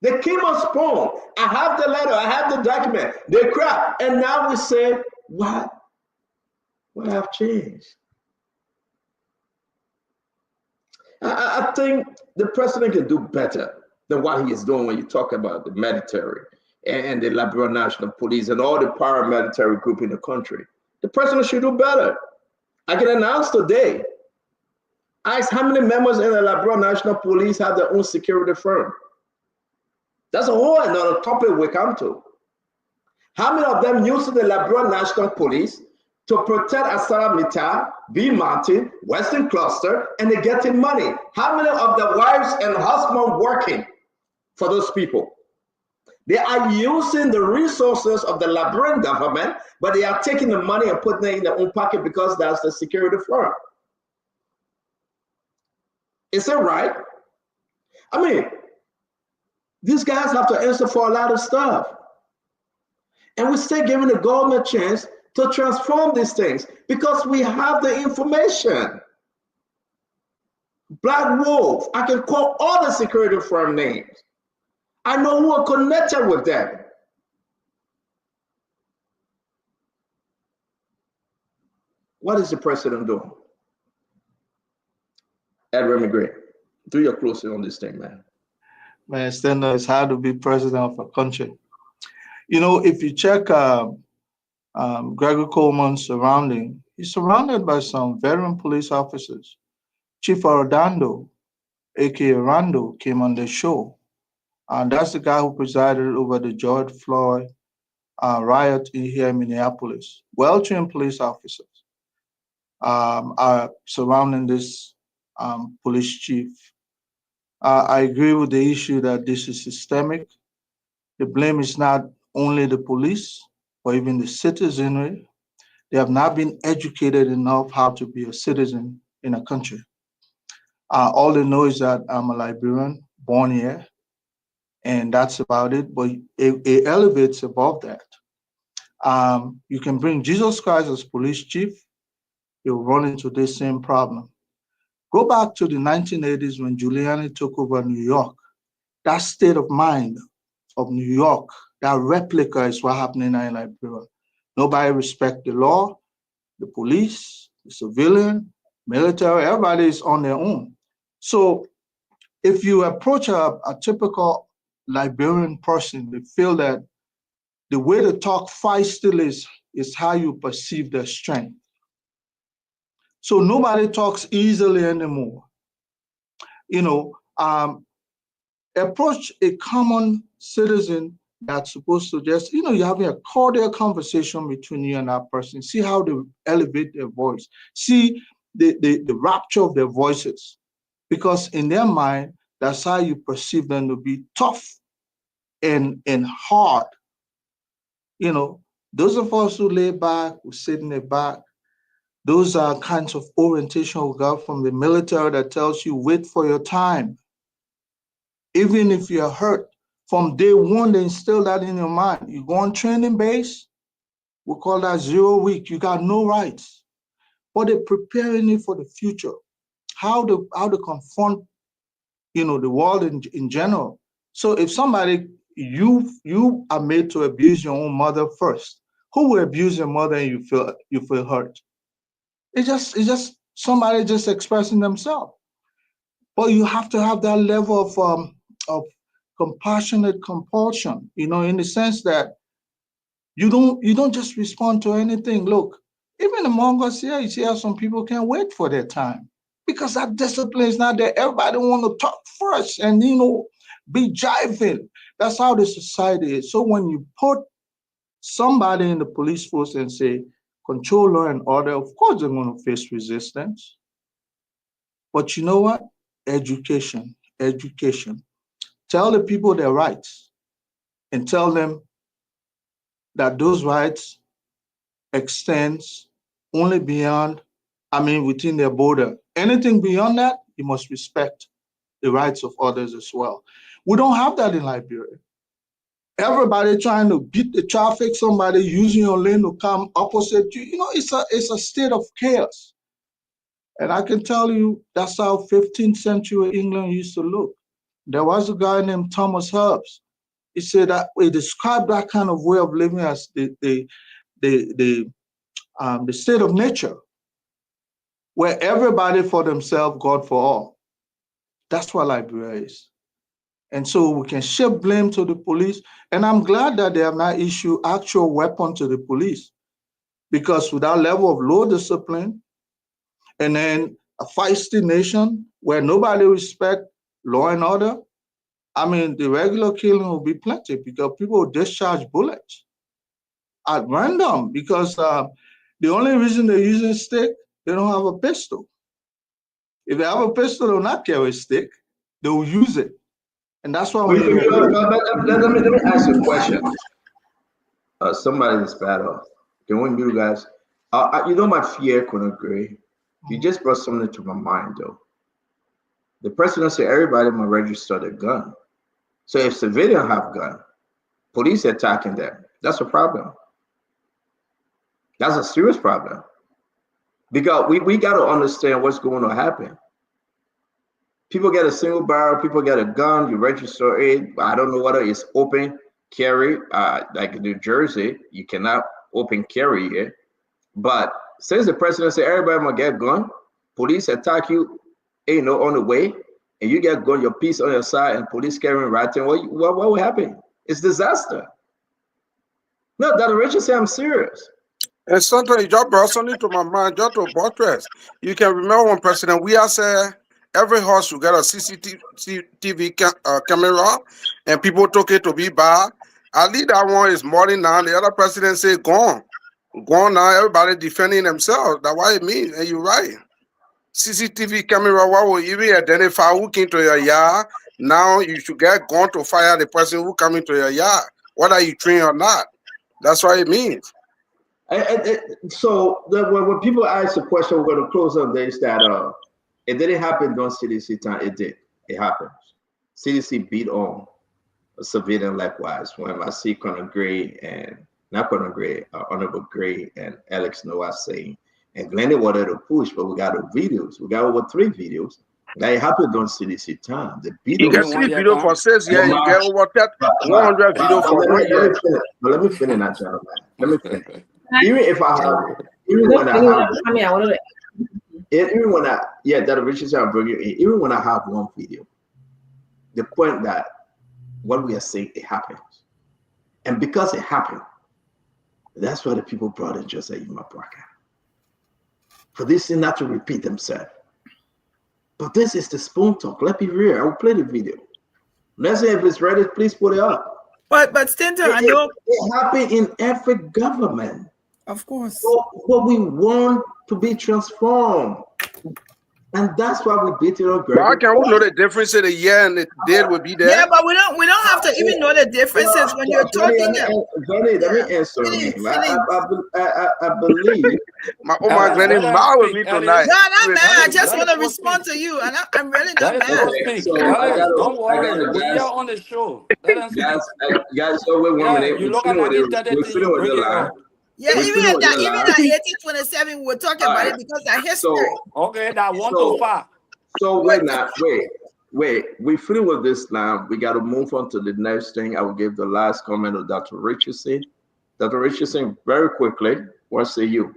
They came on spoon. I have the letter, I have the document. They crap. And now we say, what? What have changed? I think the president can do better than what he is doing when you talk about the military and the Liberian National Police and all the paramilitary group in the country. The president should do better. I can announce today, ask how many members in the Liberian National Police have their own security firm. That's a whole another topic we come to. How many of them use the Liberian National Police to protect Asara Mita, B Mountain, Western Cluster, and they're getting money? How many of the wives and husbands working for those people? They are using the resources of the Liberian government, but they are taking the money and putting it in their own pocket because that's the security firm. Is it right? I mean, these guys have to answer for a lot of stuff. And we're still giving the government a chance to transform these things because we have the information. Black Wolf, I can call all the security firm names. I know who are connected with them. What is the president doing? Edward McGray, do your closing on this thing, man. Man, Stendo, it's hard to be president of a country. You know, if you check Gregory Coleman's surrounding, he's surrounded by some veteran police officers. Chief Arradondo, aka Rando, came on the show. And that's the guy who presided over the George Floyd riot here in Minneapolis. Well-trained police officers are surrounding this police chief. I agree with the issue that this is systemic. The blame is not only the police, or even the citizenry. They have not been educated enough how to be a citizen in a country. All they know is that I'm a Liberian, born here, and that's about it, but it elevates above that. You can bring Jesus Christ as police chief, you'll run into this same problem. Go back to the 1980s when Giuliani took over New York. That state of mind of New York, that replica is what happening now in Liberia. Nobody respects the law, the police, the civilian, military, everybody is on their own. So if you approach a typical Liberian person, they feel that the way to talk feistily is how you perceive their strength. So nobody talks easily anymore. You know, approach a common citizen that's supposed to just, you know, you're having a cordial conversation between you and that person. See how they elevate their voice. See the rapture of their voices. Because in their mind, that's how you perceive them to be tough and hard. You know, those of us who lay back, who sit in the back, those are kinds of orientation we got from the military that tells you, wait for your time. Even if you're hurt, from day one, they instill that in your mind. You go on training base, we call that 0 week. You got no rights. But they're preparing you for the future. How to confront, you know, the world in general. So if somebody, you are made to abuse your own mother first, who will abuse your mother and you feel hurt? It's just somebody just expressing themselves. But you have to have that level of compassionate compulsion, you know, in the sense that you don't just respond to anything. Look, even among us here, you see how some people can't wait for their time because that discipline is not there. Everybody want to talk first and, you know, be jiving. That's how the society is. So when you put somebody in the police force and say, control law and order, of course they're going to face resistance. But you know what? Education. Tell the people their rights and tell them that those rights extends only beyond, within their border. Anything beyond that, you must respect the rights of others as well. We don't have that in Liberia. Everybody trying to beat the traffic, somebody using your lane to come opposite you. You know, it's a state of chaos. And I can tell you that's how 15th century England used to look. There was a guy named Thomas Hobbes. He said that he described that kind of way of living as the state of nature, where everybody for themselves, God for all. That's what Liberia is. And so we can shift blame to the police. And I'm glad that they have not issued actual weapon to the police, because with that level of low discipline, and then a feisty nation where nobody respect law and order, the regular killing will be plenty because people will discharge bullets at random because the only reason they're using stick, they don't have a pistol. If they have a pistol, they'll not carry a stick. They will use it. And that's why when let me ask you a question. Somebody in this battle, can we you guys? You know my fear couldn't agree. You just brought something to my mind though. The president said everybody must register their gun. So if civilians have gun, police attacking them, that's a problem. That's a serious problem. Because we got to understand what's going to happen. People get a single barrel, people get a gun, you register it. I don't know whether it's open carry, like in New Jersey, you cannot open carry here. But since the president said everybody must get gun, police attack you, ain't no on the way, and you get gun, your piece on your side, and police carrying right in, what will happen? It's disaster. No, Dr. Richard said I'm serious. And sometimes you just brought something to my mind, just to buttress. You can remember when President we said every house should get a CCTV camera, and people took it to be bad. At least that one is more than now. The other president said, gone now. Everybody defending themselves. That's what it means. And you're right. CCTV camera, what will even identify who came to your yard? Now you should get gone to fire the person who come into your yard, whether you train or not. That's what it means. So when people ask the question, we're going to close on this, that it didn't happen during CDC time. It did. It happened. CDC beat on a civilian likewise. When I see Conor Gray and not Conor Gray, Honorable Gray and Alex Noah saying, and Glennie wanted to push, but we got the videos. We got over 3 videos. That it happened during CDC time. The you can see video for 6 years. You get over 100 video for 1 year. Let me finish that, gentleman. Let me finish. Even if I have, even when I, yeah, that Richard said I'll bring you in. Even when I have one video, the point that what we are saying, it happens. And because it happened, that's why the people brought in Jose Yumapwaka. For this thing not to repeat themselves. But this is the spoon talk. Let's be real. I will play the video. Let's say if it's ready, please put it up. But Stanton, I know it happened in every government. Of course. But we want to be transformed. And that's why we beat it up. How can we know the difference in the year and the date will be there? Yeah, but we don't have to even know the differences when you're talking. Johnny, let me answer. I believe my Glennie mad with me tonight. No, not mad. I just want to respond to you, and I'm really not mad. Don't worry, we are on the show. Guys, so wait 1 minute. You look at that. Yeah, even at 1827, we're talking about it because of history. Okay, that 1 to 5. So wait. We finish with this now. We got to move on to the next thing. I will give the last comment of Dr. Richardson. Dr. Richardson, very quickly, what say you?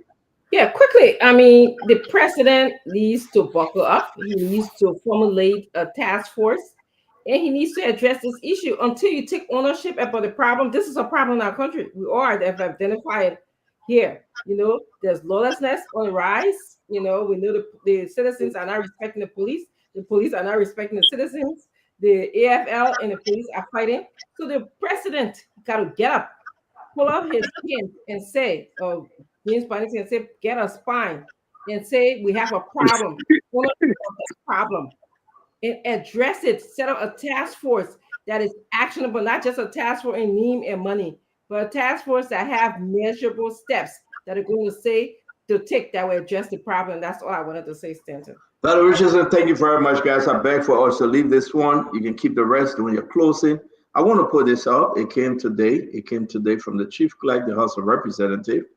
Yeah, quickly. I mean, the president needs to buckle up. He needs to formulate a task force, and he needs to address this issue until you take ownership about the problem. This is a problem in our country. We all have identified here. You know, there's lawlessness on the rise. You know, we know the citizens are not respecting the police. The police are not respecting the citizens. The AFL and the police are fighting. So the president got to get up, pull up his pen and say, James Panelist and say, get a spine and say, we have a problem. And address it, set up a task force that is actionable, not just a task force in name and money, but a task force that have measurable steps that are going to take that will address the problem. That's all I wanted to say, Stanton. Dr. Richardson, thank you very much, guys. I beg for us to leave this one. You can keep the rest when you're closing. I want to put this up. It came today. It came today from the Chief Clerk, the House of Representatives.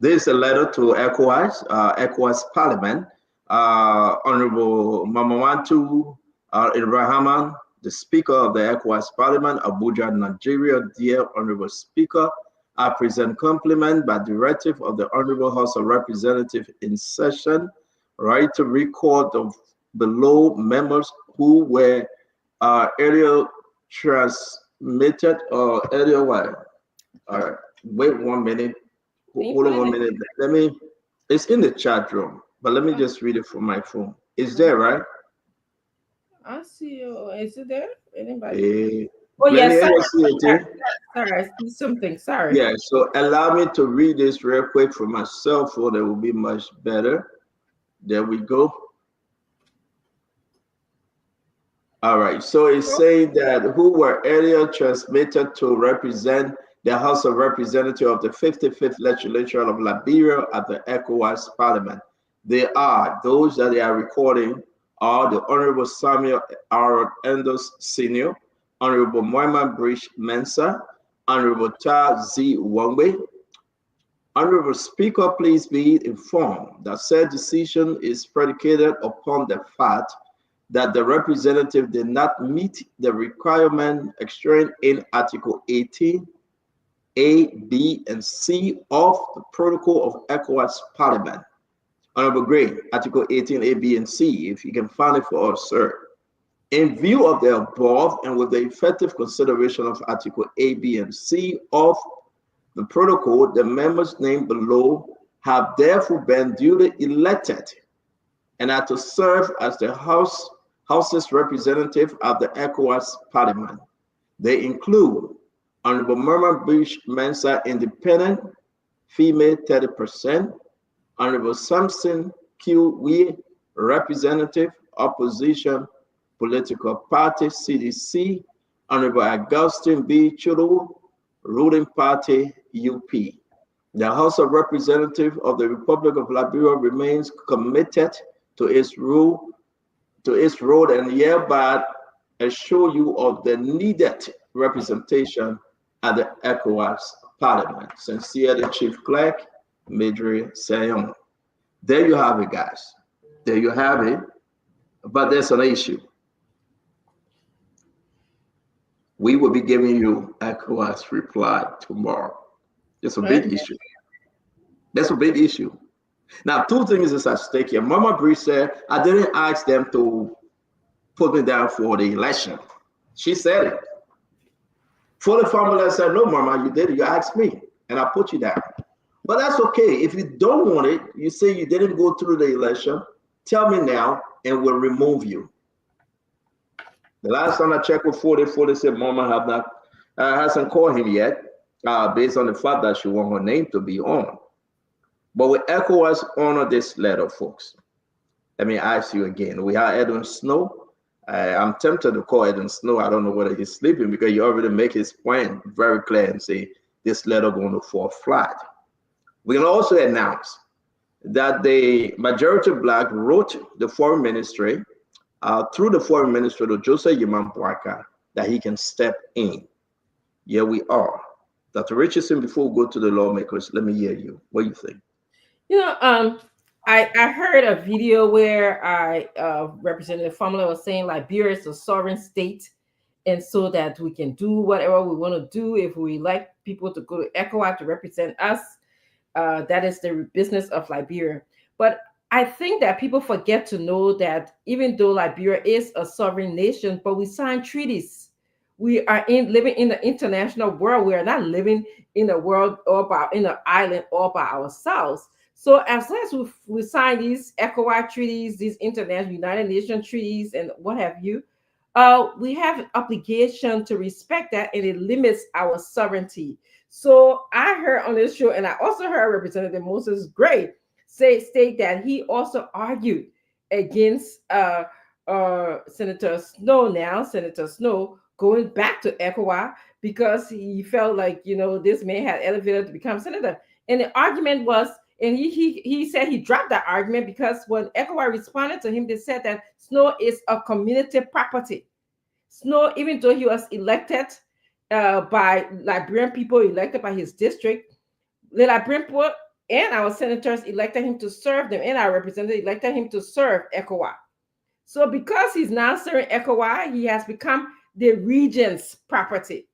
This is a letter to ECOWAS Parliament. Honorable Mamawantu Ibrahim, the Speaker of the ECOWAS Parliament, Abuja, Nigeria. Dear Honorable Speaker, I present compliment by directive of the Honorable House of Representatives in session, right, to record the below members who were earlier transmitted or earlier what? All right, wait 1 minute. Hold on 1 minute. It's in the chat room, but let me just read it from my phone. It's there, right? I see you. Is it there? Anybody? Yes. Sorry, I see something. Sorry. Yeah, so allow me to read this real quick from my cell phone. That will be much better. There we go. All right, so it's saying that who were earlier transmitted to represent the House of Representatives of the 55th Legislature of Liberia at the ECOWAS Parliament. They are those that they are recording are the Honorable Samuel R. Endos Sr., Honorable Moiman Brish Mensa, Honorable Ta Z. Wangwe. Honorable Speaker, please be informed that said decision is predicated upon the fact that the representative did not meet the requirement explained in Article 18, A, B, and C of the Protocol of ECOWAS Parliament. Honorable Gray, Article 18, A, B, and C, if you can find it for us, sir. In view of the above and with the effective consideration of Article A, B, and C of the protocol, the members named below have therefore been duly elected and are to serve as the House's representative of the ECOWAS Parliament. They include Honorable Murmur Bush Mensa, Independent, female 30%, Honorable Samson Q. Wee, Representative, Opposition, Political Party, CDC, Honorable Augustine B. Churu, Ruling Party, UP. The House of Representatives of the Republic of Liberia remains committed to its role and hereby assure you of the needed representation at the ECOWAS Parliament. Sincerely, Chief Clerk, Madri Sayon. There you have it, guys. There you have it. But there's an issue. We will be giving you ECOWAS reply tomorrow. It's a big issue. That's a big issue. Now, two things is at stake here. Mama Bree said, I didn't ask them to put me down for the election. She said it. Fully Formula said, no, Mama, you did it. You asked me, and I put you down. But that's okay. If you don't want it, you say you didn't go through the election, tell me now, and we'll remove you. The last time I checked with 40 said Mama have not hasn't called him yet, based on the fact that she want her name to be on. But with ECOWAS honor this letter, folks. Let me ask you again. We have Edwin Snow. I'm tempted to call Edwin Snow. I don't know whether he's sleeping because he already make his point very clear and say this letter going to fall flat. We can also announce that the majority black wrote the foreign ministry through the foreign minister to Joseph Yaman Bwaka that he can step in. Here we are. Dr. Richardson, before we go to the lawmakers, let me hear you. What do you think? You know, I heard a video where Representative Formula was saying Liberia is a sovereign state, and so that we can do whatever we want to do. If we like people to go to ECOWAS to represent us, that is the business of Liberia. But I think that people forget to know that even though Liberia is a sovereign nation, but we signed treaties. We are living in the international world. We are not living in a world in an island all by ourselves. So as long as we sign these ECOWAS treaties, these international United Nations treaties, and what have you, we have obligation to respect that, and it limits our sovereignty. So I heard on this show, and I also heard Representative Moses Gray state that he also argued against Senator Snow going back to ECOWAS because he felt like, you know, this man had elevated to become senator. And the argument was, and he said he dropped that argument because when ECOWAS responded to him, they said that Snow is a community property. Snow, even though he was elected by Liberian people, elected by his district, the Liberian people and our senators elected him to serve them, and our representatives elected him to serve ECOWAS. So because he's now serving ECOWAS, he has become the region's property.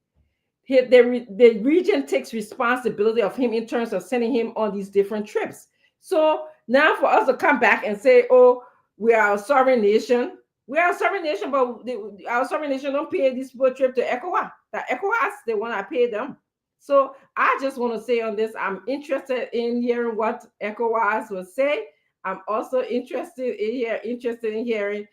The region takes responsibility of him in terms of sending him on these different trips. So now for us to come back and say, oh, we are a sovereign nation. We are a sovereign nation, but our sovereign nation don't pay these people trip to ECOWAS. The ECOWAS, they want to pay them. So I just want to say on this, I'm interested in hearing what ECOWAS will say. I'm also interested in hearing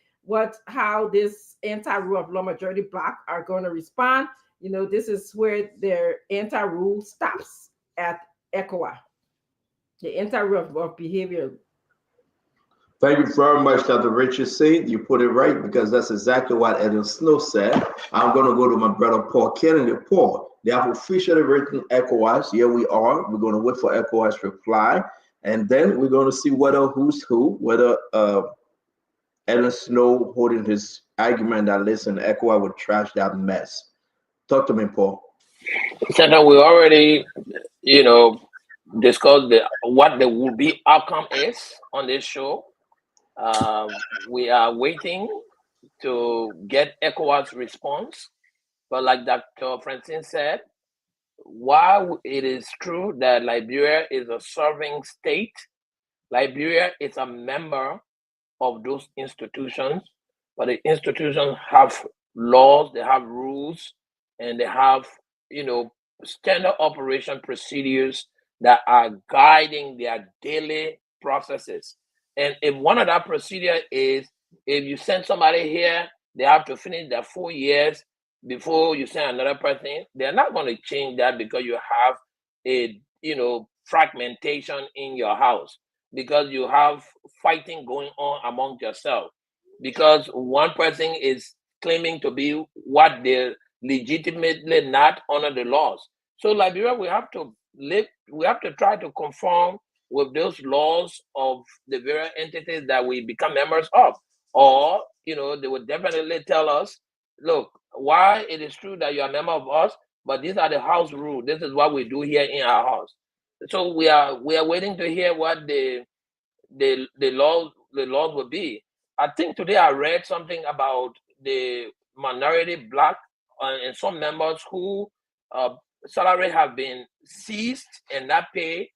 how this anti-rule of law majority bloc are going to respond. You know, this is where their anti-rule stops at ECOWAS. The anti-rule of behavior. Thank you very much, Dr. Richardson. You put it right because that's exactly what Edwin Snow said. I'm going to go to my brother Paul Kennedy. Paul, they have officially written ECOWAS. Here we are. We're going to wait for ECOWAS reply, and then we're going to see whether who's who, whether Ellen Snow holding his argument that listen, ECOWAS would trash that mess. Talk to me, Paul. Senator, we already, discussed what the would be outcome is on this show. We are waiting to get ECOWAS response. But like Dr. Francine said, while it is true that Liberia is a sovereign state, Liberia is a member of those institutions, but the institutions have laws, they have rules, and they have, standard operation procedures that are guiding their daily processes. And if one of that procedure is if you send somebody here, they have to finish their 4 years before you send another person, they're not going to change that because you have a, fragmentation in your house, because you have fighting going on among yourself, because one person is claiming to be what they legitimately not under the laws. So Liberia, we have to try to conform with those laws of the various entities that we become members of. Or, they would definitely tell us, look, why it is true that you are a member of us, but these are the house rules. This is what we do here in our house. So we are waiting to hear what the laws will be. I think today I read something about the minority black and some members who salary have been seized and that pay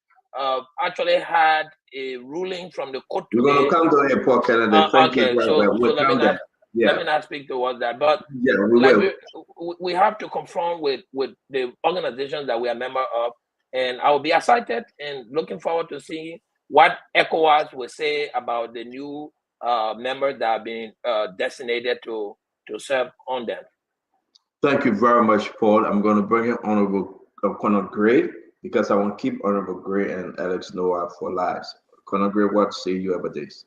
actually had a ruling from the court We're today. going to come to here, Paul Kennedy. Thank Okay, you. so We'll let me come there. Yeah. let me not speak towards that. But Yeah, we will. we have to conform with the organizations that we are member of, and I will be excited and looking forward to seeing what ECOWAS will say about the new members that have been designated to serve on them. Thank you very much, Paul. I'm going to bring in Honorable Conor Gray because I want to keep Honorable Gray and Alex Noah for lives. Conor Gray, what say you about this?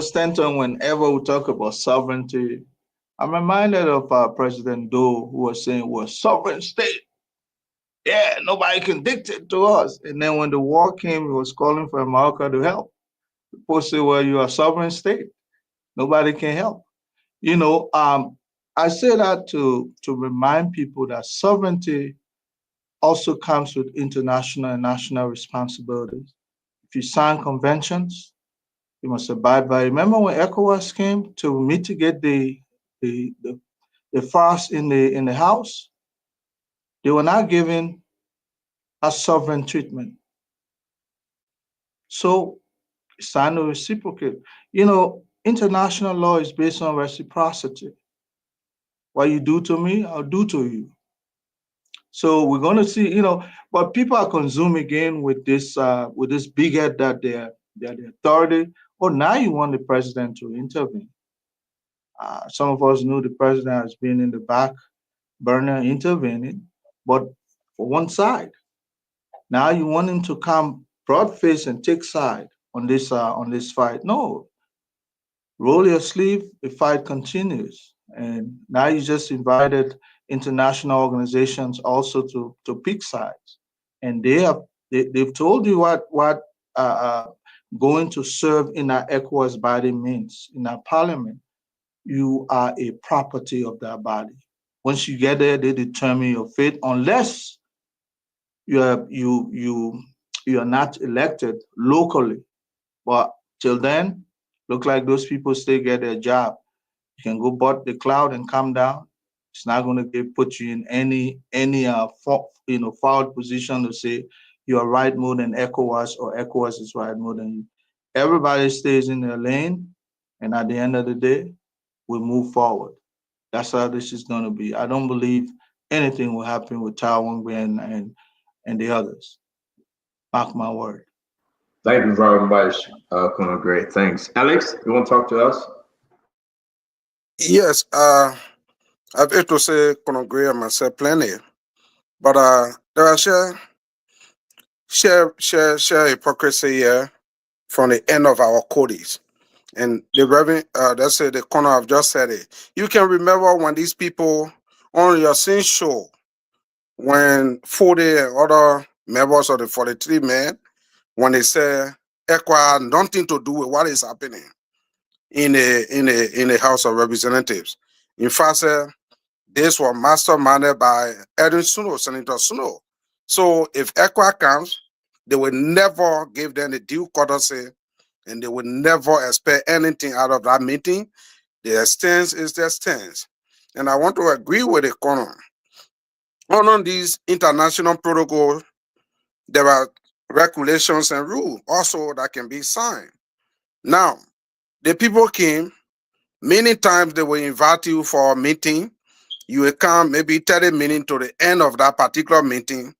Stanton, whenever we talk about sovereignty, I'm reminded of President Doe, who was saying we're a sovereign state. Yeah, nobody can dictate to us. And then when the war came, he was calling for America to help. People say, well, you're a sovereign state. Nobody can help. I say that to remind people that sovereignty also comes with international and national responsibilities. If you sign conventions, you must abide by. Remember when ECOWAS came to mitigate the fast in the house? They were not given a sovereign treatment. So it's time to reciprocate. International law is based on reciprocity. What you do to me, I'll do to you. So we're going to see, but people are consuming again with this big head that they're the authority. Oh, now you want the president to intervene. Some of us knew the president has been in the back burner intervening, but for one side. Now you want him to come broad-faced and take side on this fight. No, roll your sleeve, the fight continues. And now you just invited international organizations also to pick sides. And they've told you what going to serve in our ECOWAS body means, in our parliament. You are a property of that body. Once you get there, they determine your fate unless you are not elected locally. But till then, look like those people still get their job. You can go butt the cloud and come down. It's not going to put you in any foul position to say you are right more than ECOWAS or ECOWAS is right more than you. Everybody stays in their lane, and at the end of the day, we move forward. That's how this is going to be. I don't believe anything will happen with Taiwan and the others. Mark my word. Thank you very much, Conor Gray. Thanks. Alex, you want to talk to us? Yes, I've had to say Conor Gray and myself plenty, but there are share hypocrisy here from the end of our codies. And the Reverend, that's the corner I've just said it. You can remember when these people on your scene show, when 40 and other members of the 43 men, when they say ECOWAS had nothing to do with what is happening. in the House of Representatives. In fact, this was masterminded by Edwin Suno, Senator Suno. So if ECOWAS comes, they will never give them the due courtesy, and they will never expect anything out of that meeting. Their stance is their stance. And I want to agree with the corner. On these international protocols, there are regulations and rules also that can be signed. Now, the people came, many times they will invite you for a meeting. You will come maybe 30 minutes to the end of that particular meeting.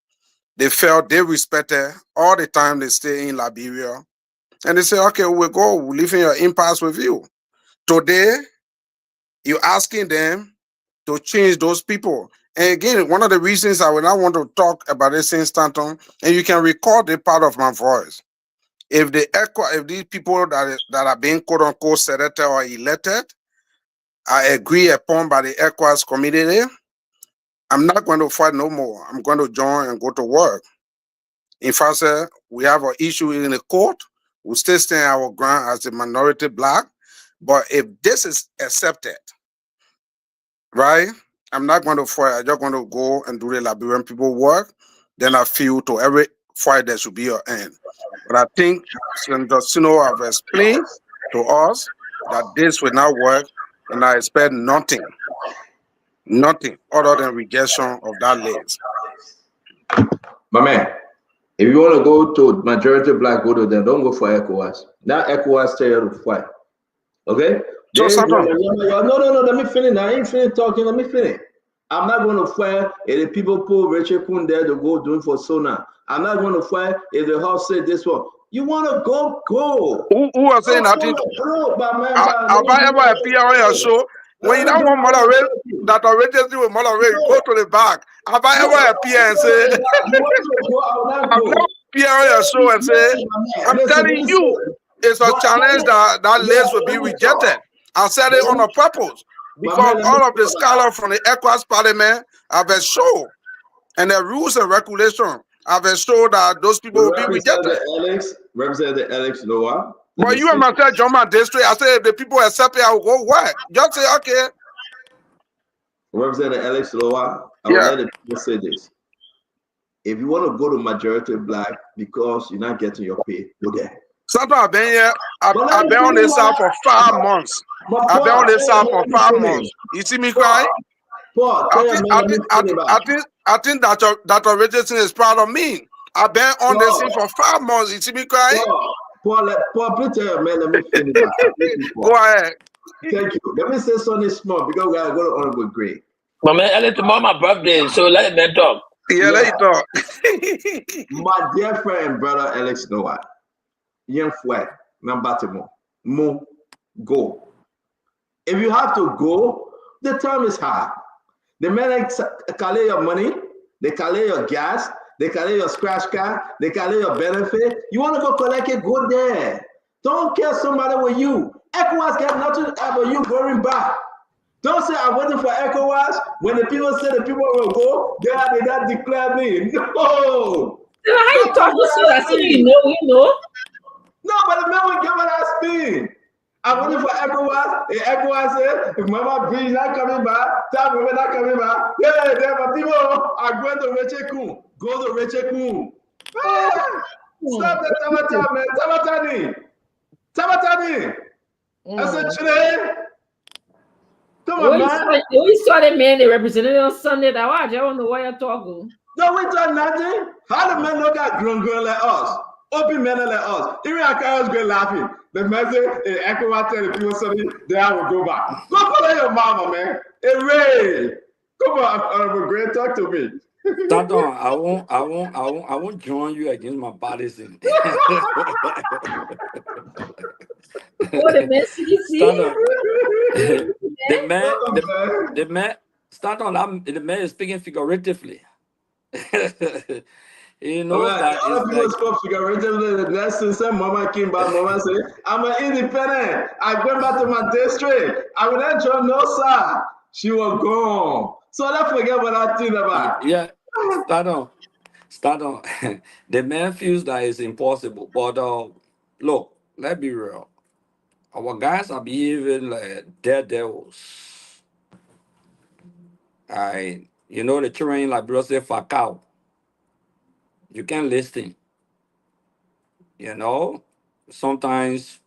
They felt they respected all the time they stay in Liberia. And they say, okay, we'll go, we'll live in your impasse with you. Today, you're asking them to change those people. And again, one of the reasons I would not want to talk about this in Stanton, and you can record the part of my voice. If these people that are being quote unquote selected or elected are agreed upon by the ECOWAS community, I'm not going to fight no more. I'm going to join and go to work. In fact, we have an issue in the court. We still stand our ground as a minority black. But if this is accepted, right, I'm not going to fight. I'm just going to go and do the Liberian people work. Then I feel to every fight there should be an end. But I think Senator Sino have explained to us that this will not work, and I expect nothing other than rejection of that list. My man, if you want to go to majority black, go to them. Don't go for ECOWAS. Now ECOWAS tell you to fight. Okay? No, let me finish. I ain't finished talking. Let me finish. I'm not going to fight if the people put Richard Kun there to go doing for Sona. I'm not going to fight if the house said this one. You want to go? Who was saying that? Have I ever appeared on your show? When you don't want moderate, that already with moderate, go to the back. Have I ever appeared and say, I've never appeared on your show and say, I'm telling you, it's a challenge that list will be rejected. I said it on a purpose because all of the scholars from the ECOWAS Parliament have shown, and the rules and regulations have shown that those people will be rejected. Representative Alex Noah. But you and myself, John, my district, I said if the people accept it, I will go work. Just say, okay. Representative Alex Noah, I will let the people say this. If you want to go to majority black because you're not getting your pay, go there. Sometimes I've been here, I've been on this side for 5 months. I've been on this side for 5 months. You see me crying? I think that origination is proud of me. I've been on this thing for 5 months. You see me crying? Paul, please tell your man, let me finish. Go ahead. Thank you. Let me say something small because we are going to honorable grade. My man, tomorrow my birthday, so let me talk. Yeah, let you talk. My dear friend and brother Alex Noah, young flag, number two, go. If you have to go, the time is hard. The men collect your money, they collect your gas, they collect your scratch card, they collect your benefit. You want to go collect it, go there. Don't care somebody with you. ECOWAS got nothing to do with you going back. Don't say I'm waiting for ECOWAS. When the people say the people will go, they did not declare me. No. How you talking so as if you know? No, but the man will give it a spin. I'm waiting for ECOWAS. The ECOWAS said, if Mama B is not coming back, Tabla is not coming back. Yeah, there are people are going to Rachel Kun. Go to Rachel Kun. Stop the Tabatani. I said, today. Come on, man. We saw the man they represented on Sunday. That watch. I don't know why you're talking. No, we done nothing. How the men look at grown like us? Open men like us. Even our cows go laughing. The man say, hey, ECOWAS tell the people something, then I will go back. Go follow your mama, man. Hey, Ray. Come on, great, talk to me. Stand on. I won't join you against my body's in. Oh, the man, the man, stand on. The man is speaking figuratively. He knows that other people spoke figuratively. The next thing said, Mama came back. Mama said, I'm an independent. I went back to my district. I will not join no sir. She was gone. So let's forget what I think about. Yeah, stand on. The man feels that it's impossible. But look, let's be real. Our guys are behaving like daredevils. You know, the children in Liberia say "fakao." You can't listen. You know, sometimes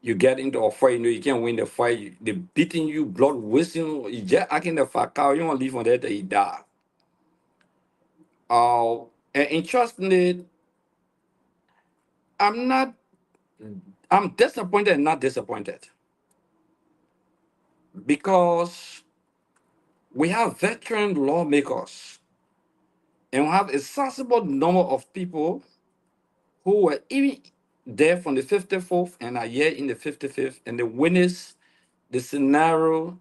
you get into a fight, you know, you can't win the fight. They beating you, blood whistling. You just acting the "fakao." You won't leave on there till you die. And interestingly, I'm disappointed and not disappointed because we have veteran lawmakers and we have a sizable number of people who were even there from the 54th and are here in the 55th, and they witnessed the scenario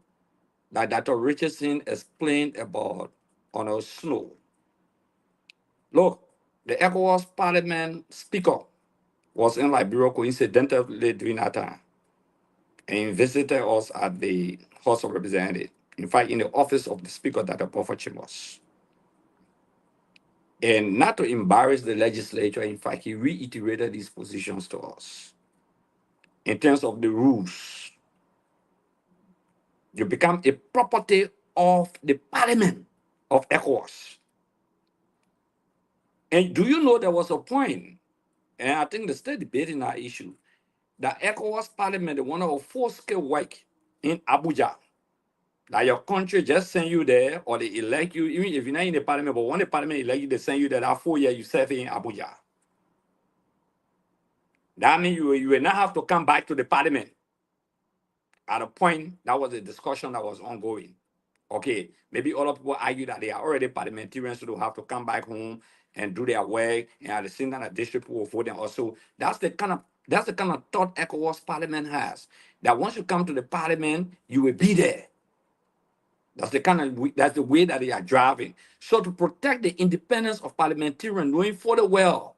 that Dr. Richardson explained about on our snow. Look, the ECOWAS Parliament Speaker was in Liberia coincidentally during that time and visited us at the House of Representatives. In fact, in the office of the Speaker, Dr. Buffer Chambers. And not to embarrass the legislature, in fact, he reiterated these positions to us. In terms of the rules, you become a property of the Parliament of ECOWAS. And do you know there was a point, and I think they're still debating that issue, that ECOWAS Parliament, one of full-scale work in Abuja, that your country just send you there, or they elect you, even if you're not in the parliament, but when the parliament elect you, they send you there, that 4 years you serve in Abuja. That means you will not have to come back to the parliament. At a point, that was a discussion that was ongoing. Okay, maybe other people argue that they are already parliamentarians, so they have to come back home and do their work, and at the same time, the district will vote. And also, that's the kind of thought ECOWAS Parliament has. That once you come to the parliament, you will be there. That's the way that they are driving. So to protect the independence of parliamentarians, knowing full well,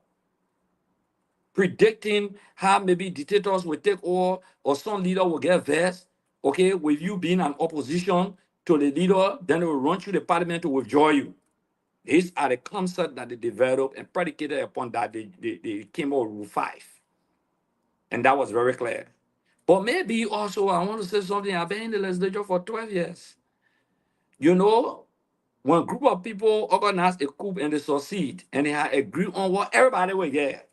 predicting how maybe dictators will take over or some leader will get vexed, okay, with you being an opposition to the leader, then they will run through the parliament to withdraw you. These are the concepts that they developed, and predicated upon that they came out with Rule 5. And that was very clear. But maybe also, I want to say something. I've been in the legislature for 12 years. You know, when a group of people organize a coup and they succeed, and they have agreed on what everybody will get,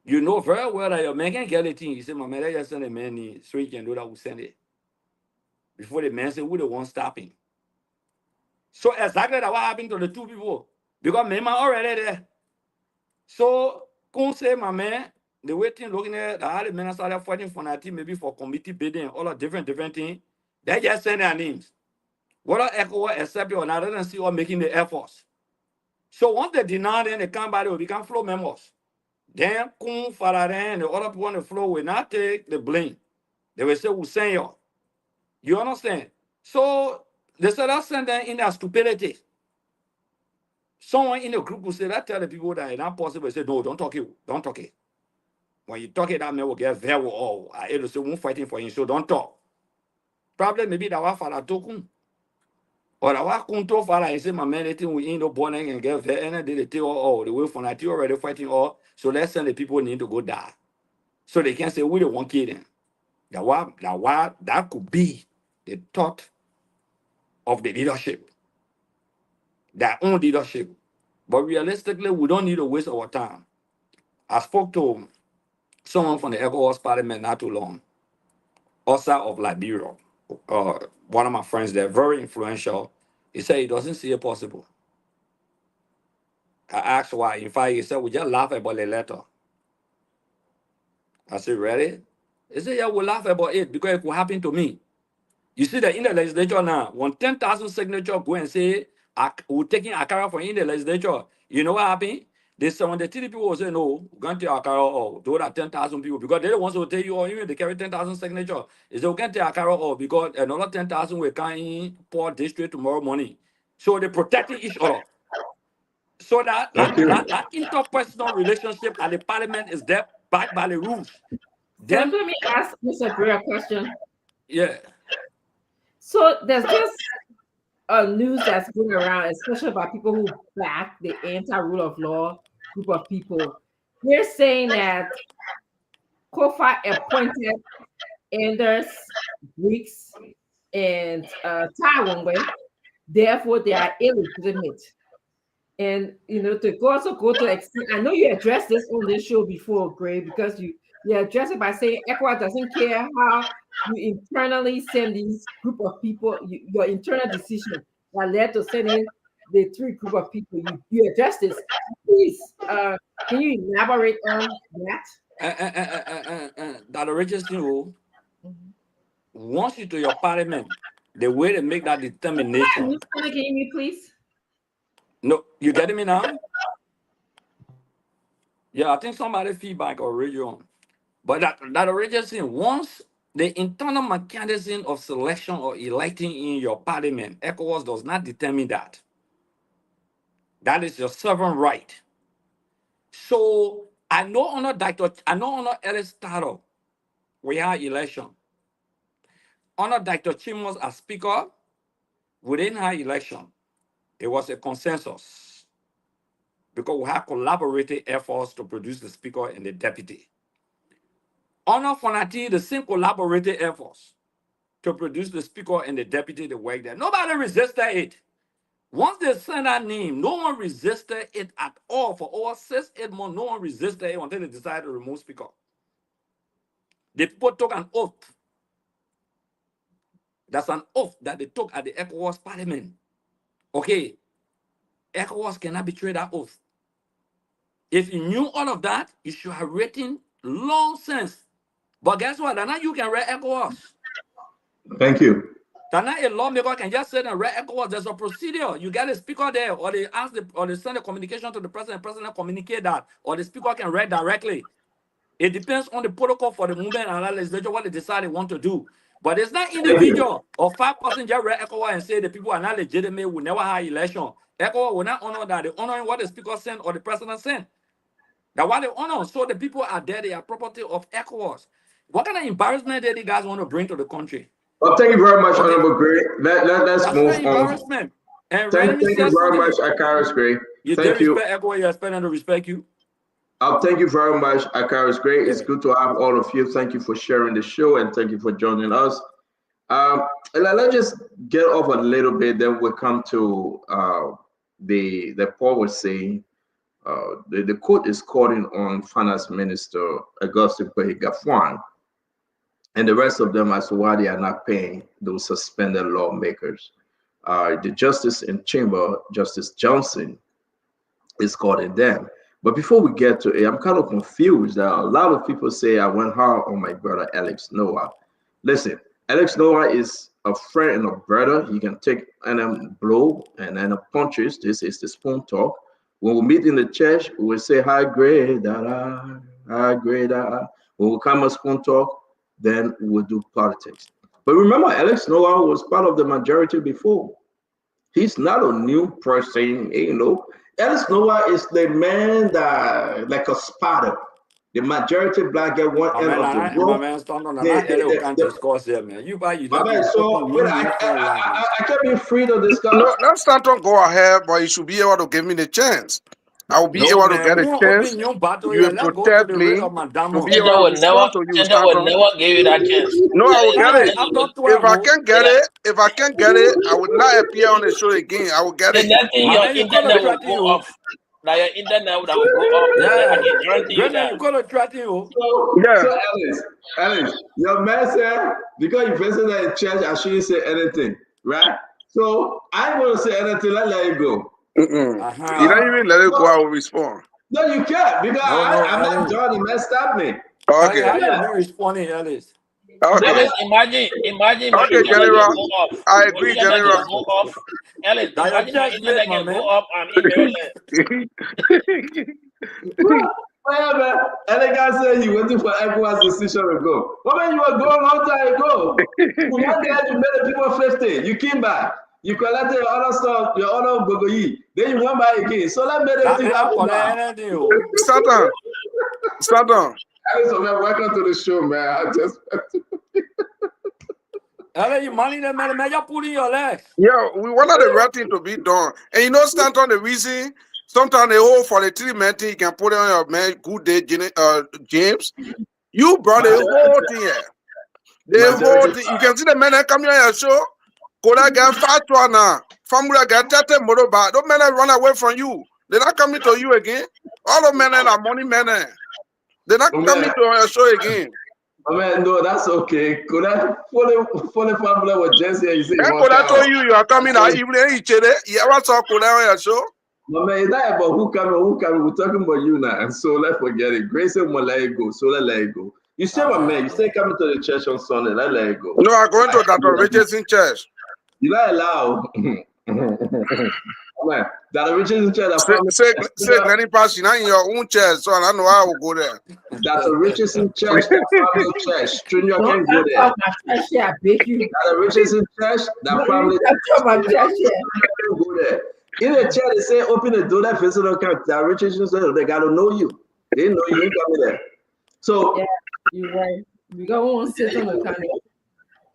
you know very well that your man can get a thing. You say, my man, let's just send a man in, so he can do that, we send it. Before the man say, who the one stopping? So exactly that what happened to the two people. Because man already there. So, come say, my man, the waiting looking at how the men started fighting for that team, maybe for committee bidding, all the different things. They just send their names. Whether ECOWAS accept it or not, they don't see or making the efforts. So once they deny, then they come back, they will become flow members. Then Kun, Fararen, the other people on the floor will not take the blame. They will say, we'll send you. You understand? So they said, let's send them in their stupidity. Someone in the group will say, let's tell the people that it's not possible. They say, no, don't talk it. Don't talk it. When you talk it, that man will get very old. I will say, we're fighting for him, so don't talk. Probably maybe that was Farah Tokun. Or I was control for I say my man anything we ain't no born and get there and they tell all the way from that you already fighting all. So let's send the people need to go die. So they can say we don't want kill them. That could be the thought of the leadership. Their own leadership. But realistically, we don't need to waste our time. I spoke to someone from the ECOWAS Parliament not too long. Outside of Liberia. One of my friends there, very influential. He said he doesn't see it possible. I asked why. In fact, he said, we just laugh about the letter. I said, really? He said, yeah, we'll laugh about it because it will happen to me. You see that in the legislature now, when 10,000 signatures go and say, we're taking Akara from in the legislature, you know what happened? The 73 people will say, no, we're going to take Akara all. Those are 10,000 people because they're the ones who will tell you, oh, even they carry 10,000 signatures. They say, we can't take Akara all because another 10,000 will come in Port District tomorrow morning. So they're protecting each other. So that interpersonal relationship at the parliament is there backed by the rules. Then let me ask Mr. Bray a question. Yeah. So there's this news that's going around, especially about people who back the anti-rule of law group of people. They're saying that Kofa appointed Anders, Greeks, and Taiwan. Therefore, they are illegitimate. And to also go to extent, I know you addressed this on this show before, Gray, because you address it by saying ECOWAS doesn't care how you internally send these group of people, your internal decision that led to sending the 3 group of people. You address this. Please, can you elaborate on that? That Richardson, once you to your parliament, the way to make that determination. Can you hear me, please? No, you getting me now? Yeah, I think somebody feedback or radio on. But that Richardson, once the internal mechanism of selection or electing in your parliament, ECOWAS does not determine that. That is your sovereign right. So I know on Ellis Taro, we had election. Under Dr. Chimos as speaker, we didn't have election. It was a consensus because we had collaborative efforts to produce the speaker and the deputy. Honor Fonati, the same collaborative efforts to produce the speaker and the deputy to work there. Nobody resisted it. Once they sent that name, no one resisted it at all. For over 6-8 months, no one resisted it until they decided to remove speaker. The people took an oath. That's an oath that they took at the ECOWAS Parliament. Okay, ECOWAS cannot betray that oath. If you knew all of that, you should have written long since. But guess what? Now you can read ECOWAS. Thank you. Now a lawmaker can just sit and read ECOWAS. There's a procedure. You get a speaker there, or they send a communication to the president. The president communicate that, or the speaker can read directly. It depends on the protocol for the movement and legislature what they decide they want to do. But it's not individual or 5 person just read ECOWAS and say the people are not legitimate, will never have election. ECOWAS will not honor that. They honor what the speaker sent or the president sent. That's why they honor. So the people are there, they are property of ECOWAS. What kind of embarrassment do you guys want to bring to the country? Well, thank you very much, Honorable Gray. Let's That's move an embarrassment. on. And Thank you very much, Akaris Gray. You Thank did you. respect ECOWAS, you expect them to respect you. Thank you very much, Akaris Gray. It's good to have all of you. Thank you for sharing the show and thank you for joining us. Let's just get off a little bit, then we'll come to the Paul was saying. The court is calling on Finance Minister Augustin Gafwan and the rest of them as to why they are not paying those suspended lawmakers. The Justice in Chamber, Justice Johnson, is calling them. But before we get to it, I'm kind of confused. A lot of people say I went hard on my brother Alex Noah. Listen, Alex Noah is a friend and a brother. He can take and blow and then punches. This is the spoon talk. When we meet in the church, we will say, high grade, high grade. When we come to spoon talk, then we'll do politics. But remember, Alex Noah was part of the majority before. He's not a new person, you know. Alex Noah is the man that, like a spotter. The majority black get one end of the rope. I can't be free to discuss. No, let's not go ahead, but you should be able to give me the chance. I will be able to get a chance. You will protect me to be able to respond to you. I will never give you that chance. No, I will get it. If I can't get it, I will not appear on the show again. I will get it. Your internet will go off. Now your internet will go off. Yeah. So Alex, your man said because you visited in church, I shouldn't say anything, right? So I'm going to say anything. Let it go. You don't even let it go. I will respond. No, you can't because I'm not Johnny. Man, stop me. Okay. You're responding, Alice. Okay. Alice, imagine. Okay, General. I agree, General. Go off. Alice, imagine my internet can go up and in Well, man, and guy said you waiting for ECOWAS decision to go. Well, man, you were going long time ago. One day you made the people 50. You came back. You collected your other stuff, your other Gogoyi. Then you went back again. So let me everything happen. Start on. So, man, welcome to the show, man. I just. You money that man, you're pulling your legs. Yeah, we wanted the right thing to be done. And you know, Stanton, the reason sometimes the whole for the 3 man thing, you can put it on your man, good day, James. You brought the whole thing here. The whole thing. You can see the men that come here and show. Kola get fat one now. Family get 30 motorbike. Those men run away from you. They're not coming to you again. All the men are money men. They're not coming to your show again. I mean, no, that's okay. Could I for the family with Jesse? You say Could I tell you are coming out evening each day? Yeah, what's up? Could I your show? No, man, it's not about who coming. We're talking about you now. And so let's forget it. Grace will let it go. So let it go. You say, my man, you say coming to the church on Sunday. Let it go. No, I'm going to Dr. Richardson church. You not allow. Man, Dr. Richardson church. Say, Glenny Pass, you're not in your own church, so I don't know how I will go there. Dr. Richardson church, that family church. Stranger can't go there. Dr. Richardson church, that family church. Go there. In the church, they say open the door that visitor come. Dr. Richardson said they gotta know you. They know you ain't coming there. So yeah, you're right. We go on sit on the panel.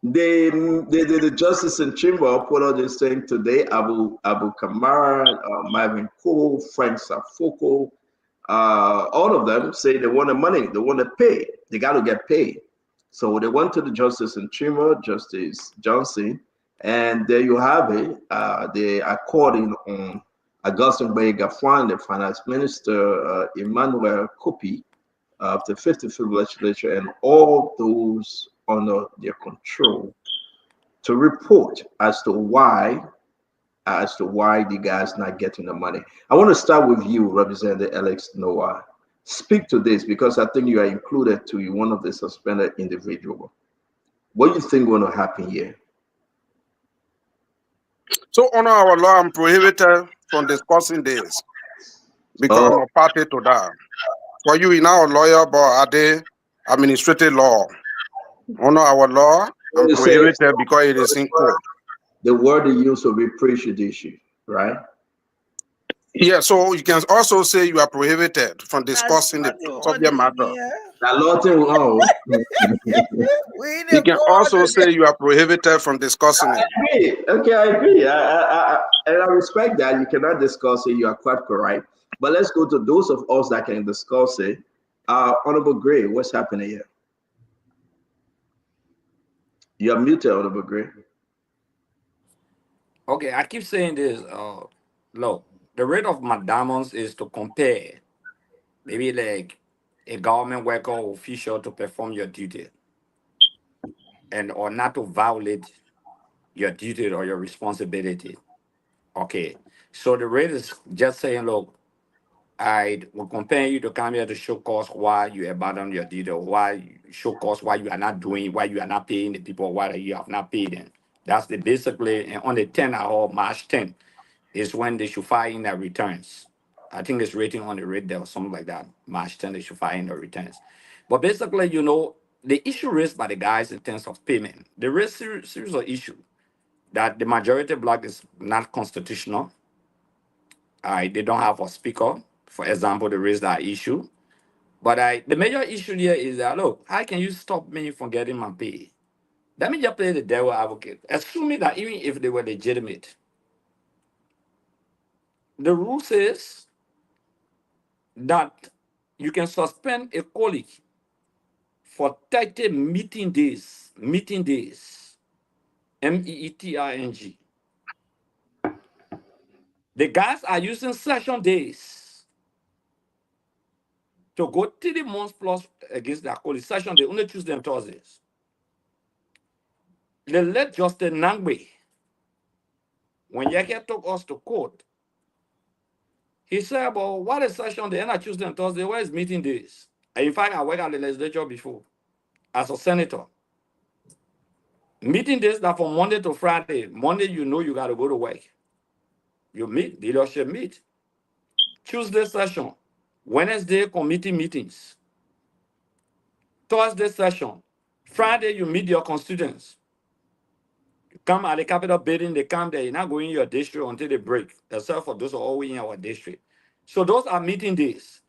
The justice in chamber put out this thing today. Abu Kamara, Marvin Cole, Frank Safoko, all of them say they want the money, they want to pay, they got to get paid. So they went to the justice in chamber, Justice Johnson, and there you have it. They are calling on Augustine Bay Gafwan, the finance minister, Emmanuel Kopi of the 55th legislature, and all those under their control to report as to why the guy's not getting the money. I want to start with you, Representative Alex Noah. Speak to this because I think you are included to one of the suspended individuals. What do you think going to happen here? So under our law, I'm prohibited from discussing this because I'm a party to that. For you, in our lawyer, but are they administrative law? Under our law, I'm prohibited because it is in court. The word they use will be pre-judicial, right? Yeah, so you can also say you are prohibited from discussing the subject matter. You can also say you are prohibited from discussing it. I agree. Okay, I agree. And I respect that. You cannot discuss it. You are quite correct. But let's go to those of us that can discuss it. Honorable Gray, what's happening here? You're muted, Honorable Gray. Okay, I keep saying this. Look, the rate of McDonald's is to compare maybe like a government worker or official to perform your duty and or not to violate your duty or your responsibility. Okay, so the rate is just saying, look, I will compare you to come here to show cause why you abandon your duty, or why you show cause why you are not doing, why you are not paying the people, why you have not paid them. That's the basically, and on the 10th or March 10th is when they should file in their returns. I think it's rating on the rate there or something like that. March 10th, they should file in their returns. But basically, you know, the issue raised by the guys in terms of payment, the raised series of issue that the majority block is not constitutional. They don't have a speaker. For example, they raised that issue. But the major issue here is that, look, how can you stop me from getting my pay? Let me just play the devil advocate. Assuming that even if they were legitimate, the rule says that you can suspend a colleague for 30 meeting days, MEETING. The guys are using session days to go 3 months plus against their colleague. Session day, only Tuesday and Thursdays. The late Justice Nangbe, when Yeke took us to court, he said, well, what is session day? And I Tuesday and Thursday, where is meeting days? And in fact, I worked at the legislature before as a senator. Meeting days that from Monday to Friday. Monday, you know you got to go to work. You meet, the leadership meet. Tuesday session. Wednesday, committee meetings. Thursday session. Friday, you meet your constituents. You come at the Capitol building, they come there. You're not going in your district until they break, except for those who are always in our district. So those are meeting days.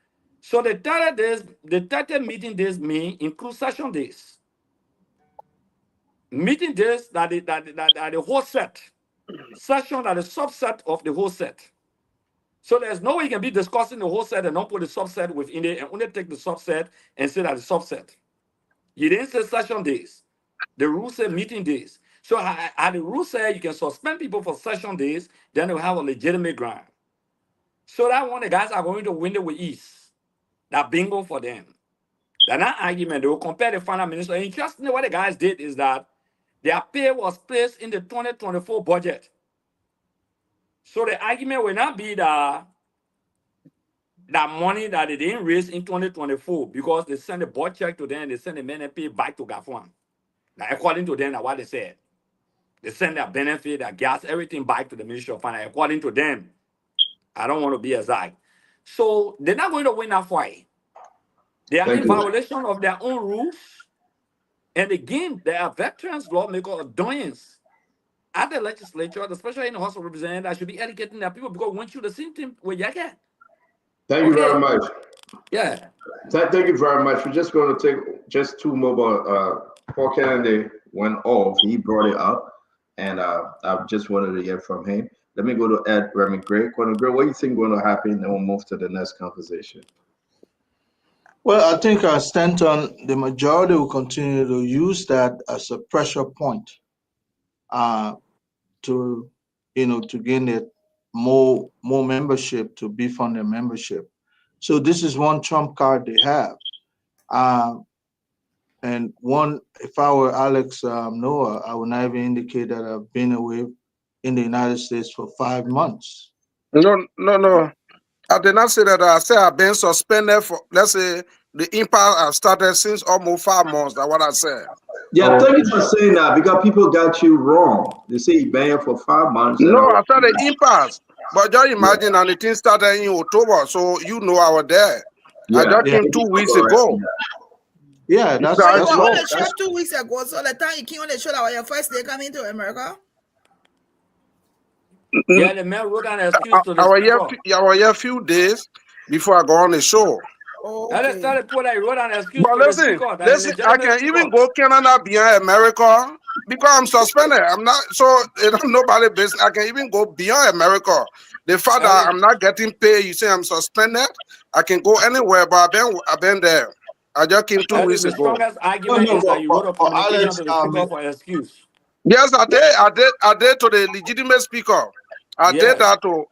So the 30 days, the 30 meeting days may include session days. Meeting days that are the whole set. Session that is subset of the whole set. So there's no way you can be discussing the whole set and not put the subset within it and only take the subset and say that it's subset. You didn't say session days. The rule said meeting days. So the rule said you can suspend people for session days, then they'll have a legitimate ground. So that one, the guys are going to win it with ease. That bingo for them. That not argument, they will compare the final minister. And interestingly, what the guys did is that their pay was placed in the 2024 budget. So the argument will not be that money that they didn't raise in 2024 because they send a board check to them, they send the men and pay back to GAFON. Now, according to them, that's what they said. They send their benefit, their gas, everything back to the Ministry of Finance. According to them, I don't want to be exact. So they're not going to win that fight. They are in violation of their own rules. And again, there are veterans lawmakers annoyance at the legislature, especially in the House of Representatives, that should be educating their people because we want you the same thing with your cat. Thank you very much. Yeah. Thank you very much. We're just going to take just two mobile. Paul Kennedy went off. He brought it up, and I just wanted to hear from him. Let me go to Ed Remy Gray. What do you think going to happen? Then we'll move to the next conversation. Well, I think Stanton, the majority will continue to use that as a pressure point to gain it more membership, to beef on their membership. So this is one trump card they have. And one, if I were Alex Noah, I would not even indicate that I've been away in the United States for 5 months. No. I did not say that. I said I've been suspended for, let's say, the impasse have started since almost 5 months. That's what I said. Yeah, thank you for saying that because people got you wrong. They say you banned for 5 months. No, I started impasse. But just imagine, and the thing started in October, so I was there. I just came 2 weeks ago. Yeah, that's on low. the show 2 weeks ago. So the time you came on the show, that was your first day coming to America. Yeah, the man wrote an excuse to the I was here a few days before I go on the show. Oh, okay. But listen, I can even go Canada beyond America because I'm suspended. I'm not, so it don't nobody business. I can even go beyond America. The fact that I'm not getting paid, you say I'm suspended, I can go anywhere, but I've been there. I just came 2 weeks ago. The strongest argument is that you wrote a communication to the speaker for excuse. Yes, I did to the legitimate speaker. I did that to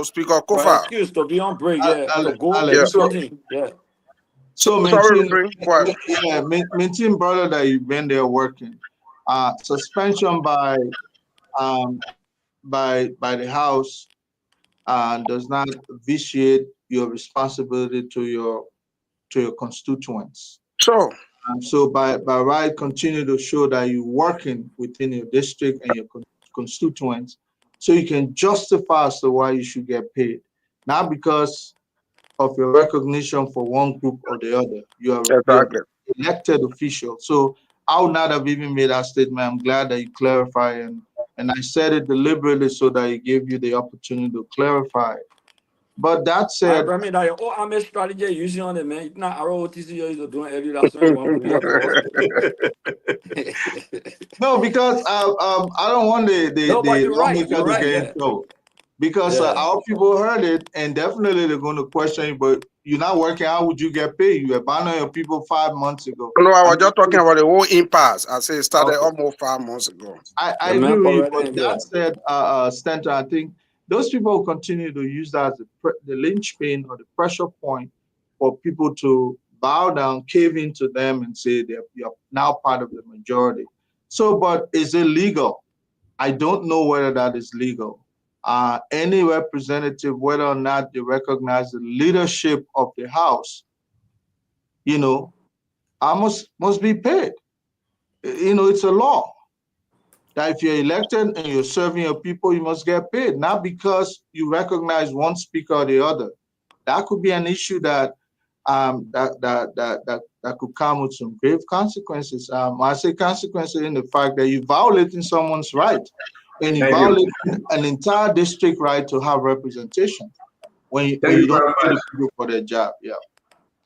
Speaker Kofa. For excuse to be on break, to go something. So maintain brother that you've been there working. Suspension by the House does not vitiate your responsibility to your constituents. Sure. So by right, continue to show that you're working within your district and your constituents, so you can justify as to why you should get paid, not because of your recognition for one group or the other. You are an elected official. So I would not have even made that statement. I'm glad that you clarify, and I said it deliberately so that it gave you the opportunity to clarify. But that said, I mean, that your army strategy using on the man, it's not ROTC you're doing every last one. No, because I don't want the lawmaker to get in trouble. Because our people heard it, and definitely they're going to question you. But you're not working. How would you get paid? You abandoned your people 5 months ago. No, I was just talking about the whole impasse. I said it started almost 5 months ago. I agree with you. But that said, Stanton, I think those people will continue to use that as the linchpin or the pressure point for people to bow down, cave into them, and say you're now part of the majority. So, but is it legal? I don't know whether that is legal. Any representative, whether or not they recognize the leadership of the House, must be paid. It's a law that if you're elected and you're serving your people, you must get paid, not because you recognize one speaker or the other. That could be an issue that could come with some grave consequences. I say consequences in the fact that you're violating someone's right, and you violate an entire district right to have representation when you don't pay the people for their job. Yeah.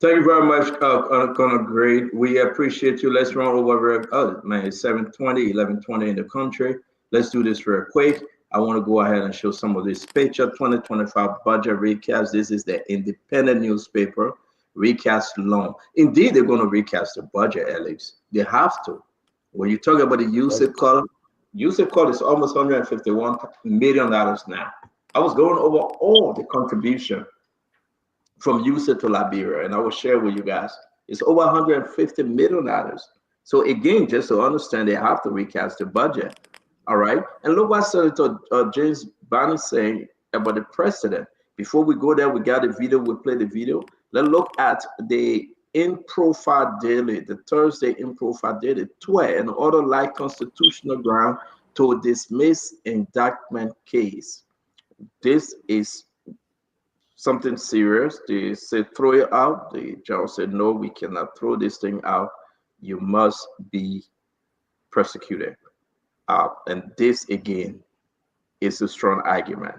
Thank you very much, Connor. Great. We appreciate you. Let's run over. Oh man, it's 7:20, 11:20 in the country. Let's do this real quick. I want to go ahead and show some of this picture. 2025 budget recast. This is the independent newspaper. recast loan. Indeed, they're going to recast the budget, Alex. They have to. When you talk about the USIP call is almost $151 million now. I was going over all the contribution from USIP to Liberia, and I will share with you guys. It's over $150 million. So again, just to understand, they have to recast the budget. All right. And look what Senator James Barney saying about the president. Before we go there, we got a video. We'll play the video. Let's look at the In Profile Daily, the Thursday In Profile Daily, an order like constitutional ground to dismiss indictment case. This is something serious. They said throw it out. The judge said no, we cannot throw this thing out. You must be persecuted. And this again is a strong argument.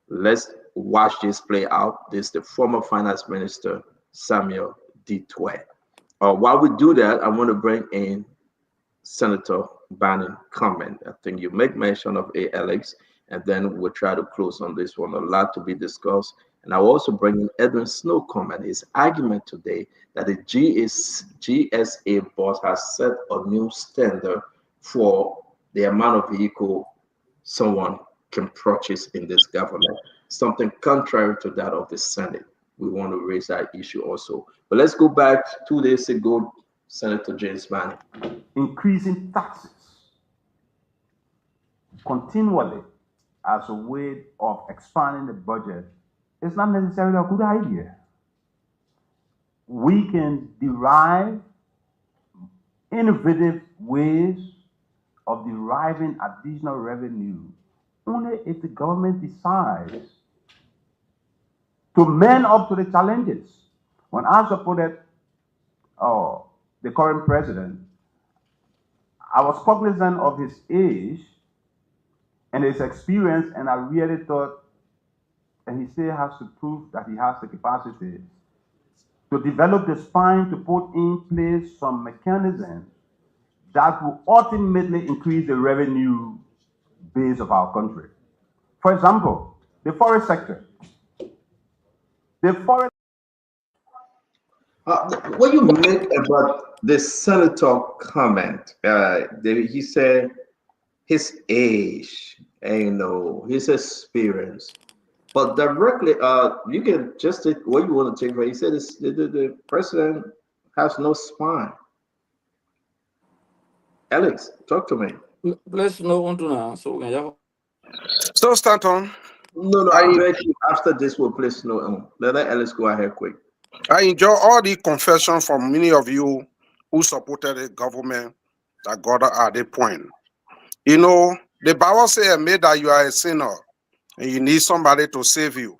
Let's watch this play out. This is the former finance minister Samuel Ditwe. While we do that, I want to bring in Senator Bannon comment. I think you make mention of Alex, and then we'll try to close on this one. A lot to be discussed. And I'll also bring in Edwin Snow comment. His argument today that the GSA boss has set a new standard for the amount of vehicle someone can purchase in this government. Something contrary to that of the Senate. We want to raise that issue also. But let's go back 2 days ago, Senator James Barney. Increasing taxes continually as a way of expanding the budget is not necessarily a good idea. We can derive innovative ways of deriving additional revenue only if the government decides to man up to the challenges. When I supported the current president, I was cognizant of his age and his experience, and I really thought, and he still has to prove that he has the capacity to develop the spine to put in place some mechanisms that will ultimately increase the revenue base of our country. For example, the forest sector. The forest. What you make about the senator comment? He said his age, his experience. But directly, you can just take what you want to take. Right? He said the president has no spine. Alex, talk to me. Let's know on to now. So, Stanton. No, I bet you after this we'll play Snow on. Let Alex go ahead quick. I enjoy all the confession from many of you who supported the government that got at the point. You know, the Bible says that you are a sinner and you need somebody to save you.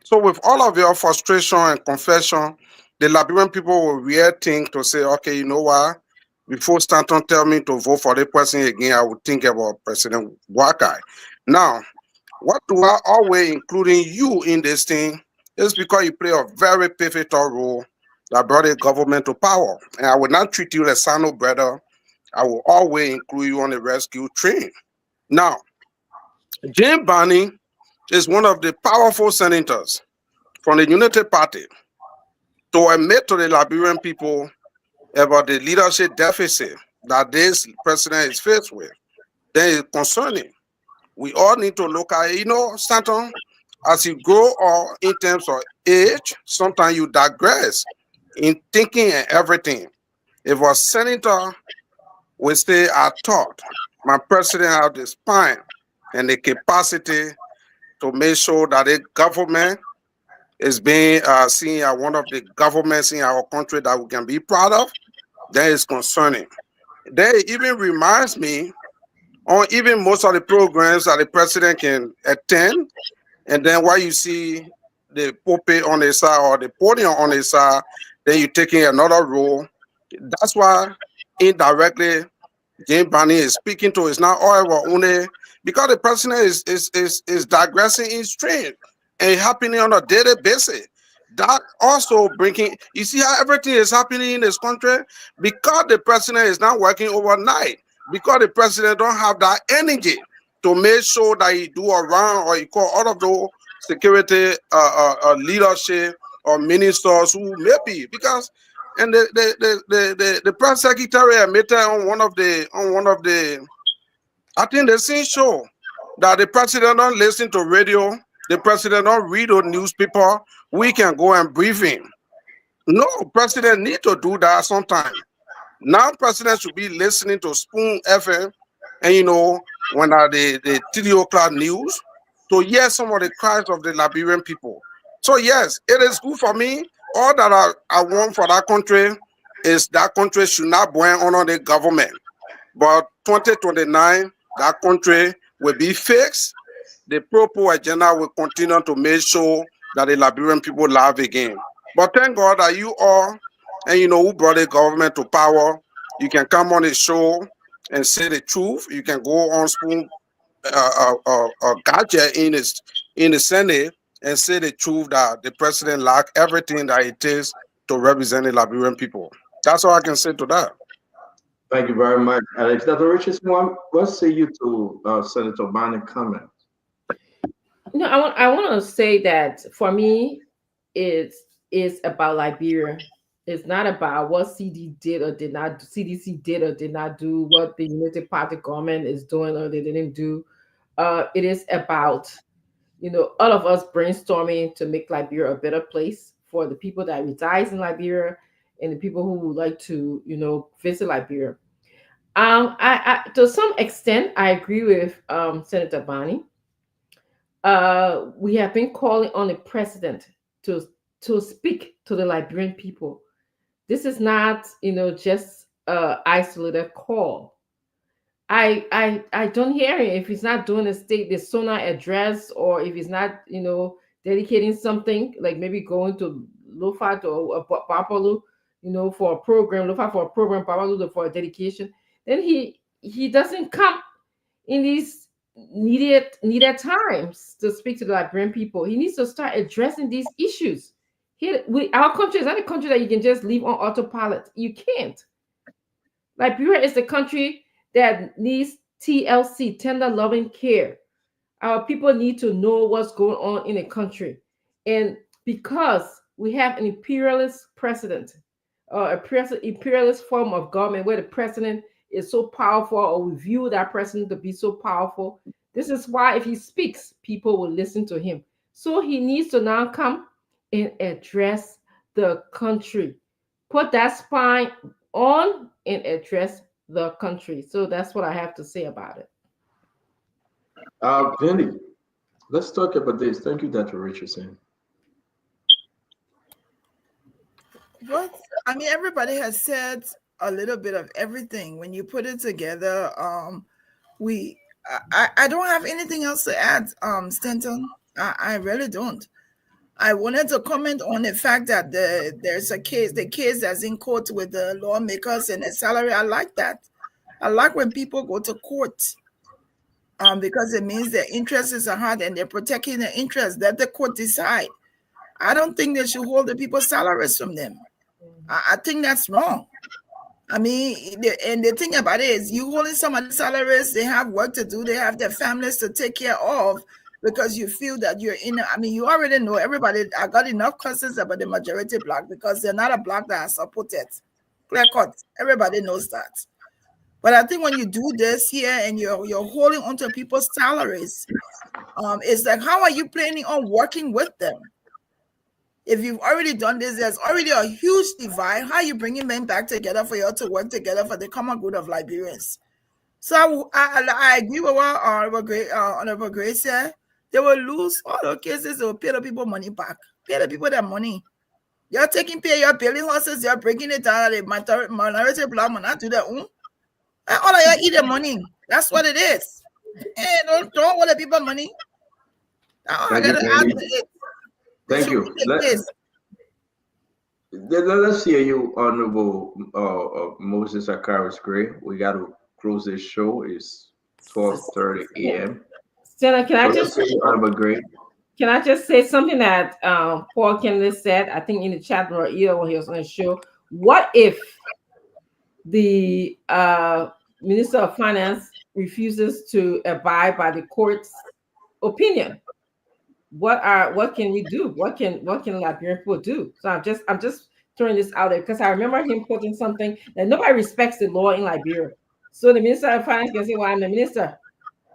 So with all of your frustration and confession, the Liberian people will really think to say, okay, you know what? Before Stanton tell me to vote for the person again, I would think about President Wakai. Now, what do I always including you in this thing is because you play a very pivotal role that brought the government to power. And I will not treat you as son or brother. I will always include you on the rescue train. Now, James Barney is one of the powerful senators from the Unity Party to admit to the Liberian people about the leadership deficit that this president is faced with. That is concerning. We all need to look at it. Stanton, as you grow up in terms of age, sometimes you digress in thinking and everything. If a senator will say, I thought my president had the spine and the capacity to make sure that the government is being seen as one of the governments in our country that we can be proud of, that is concerning. That even reminds me on even most of the programs that the president can attend, and then while you see the pulpit on the side or the podium on the side, then you're taking another role. That's why indirectly James Barney is speaking to is not all only because the president is digressing in strength and happening on a daily basis. That also bringing, you see how everything is happening in this country because the president is not working overnight, because the president don't have that energy to make sure that he do around or he call all of those security leadership or ministers who maybe because and the press secretary admitted on one of the I think the same show that the president don't listen to radio, the president don't read the newspaper, we can go and brief him. No, president need to do that sometime. Now president should be listening to Spoon FM and when the 3 o'clock news to hear some of the cries of the Liberian people. So yes, it is good for me. All that I want for that country is that country should not burn under the government. But 2029, that country will be fixed. The pro-poor agenda will continue to make sure that the Liberian people live again. But thank God that you all, and who brought the government to power, you can come on the show and say the truth. You can go on Spoon Gadget in the Senate and say the truth that the president lack everything that it takes to represent the Liberian people. That's all I can say to that. Thank you very much, Alex. Dr. Richardson, what say you to Senator Bonner's comment? I want to say that for me, it's about Liberia. It's not about what CDC did or did not do, what the United Party government is doing or they didn't do. It is about, all of us brainstorming to make Liberia a better place for the people that reside in Liberia and the people who would like to, visit Liberia. I to some extent, I agree with Senator Bonnie. We have been calling on the president to speak to the Liberian people. This is not, just an isolated call. I don't hear it if he's not doing the sonar address, or if he's not, dedicating something like maybe going to Lofa or Babalu, for a program, Lofa for a program, Babalu for a dedication. Then he doesn't come in these needed times to speak to the Liberian people. He needs to start addressing these issues. Our country is not a country that you can just leave on autopilot. You can't. Liberia is the country that needs TLC, tender loving care. Our people need to know what's going on in the country. And because we have an imperialist president, or imperialist form of government where the president is so powerful, or we view that president to be so powerful, this is why if he speaks, people will listen to him. So he needs to now come and address the country. Put that spine on and address the country. So that's what I have to say about it. Vinny, let's talk about this. Thank you, Dr. Richardson. Everybody has said a little bit of everything. When you put it together, I don't have anything else to add, Stanton. I really don't. I wanted to comment on the fact that there's the case that's in court with the lawmakers and the salary. I like that. I like when people go to court, because it means their interests is at heart and they're protecting their interests. Let the court decide. I don't think they should hold the people's salaries from them. I think that's wrong. And the thing about it is, you holding somebody's salaries, they have work to do, they have their families to take care of, because you feel that you're in. You already know everybody. I got enough questions about the majority bloc because they're not a bloc that are supported. Clear cut. Everybody knows that. But I think when you do this here and you're holding onto people's salaries, it's like, how are you planning on working with them? If you've already done this, there's already a huge divide. How are you bringing them back together for you all to work together for the common good of Liberians? So I agree with what Honorable Grace said. They will lose all the cases. They will pay the people money back. Pay the people their money. You're taking pay. You're building horses. You're breaking it down. The minority bloc will not do their own. And all of you eat the money. That's what it is. Hey, don't want the people money. Thank you. Let's hear you, Honorable Moses Akaris Gray. We got to close this show. It's 12:30 a.m. Stella, can I just say something that Paul Kennedy said, I think in the chat room either when he was on the show. What if the Minister of Finance refuses to abide by the court's opinion? what can we do? What can Liberian people do? So I'm just throwing this out there because I remember him putting something that nobody respects the law in Liberia. So the Minister of Finance can say, "Well, I'm the minister.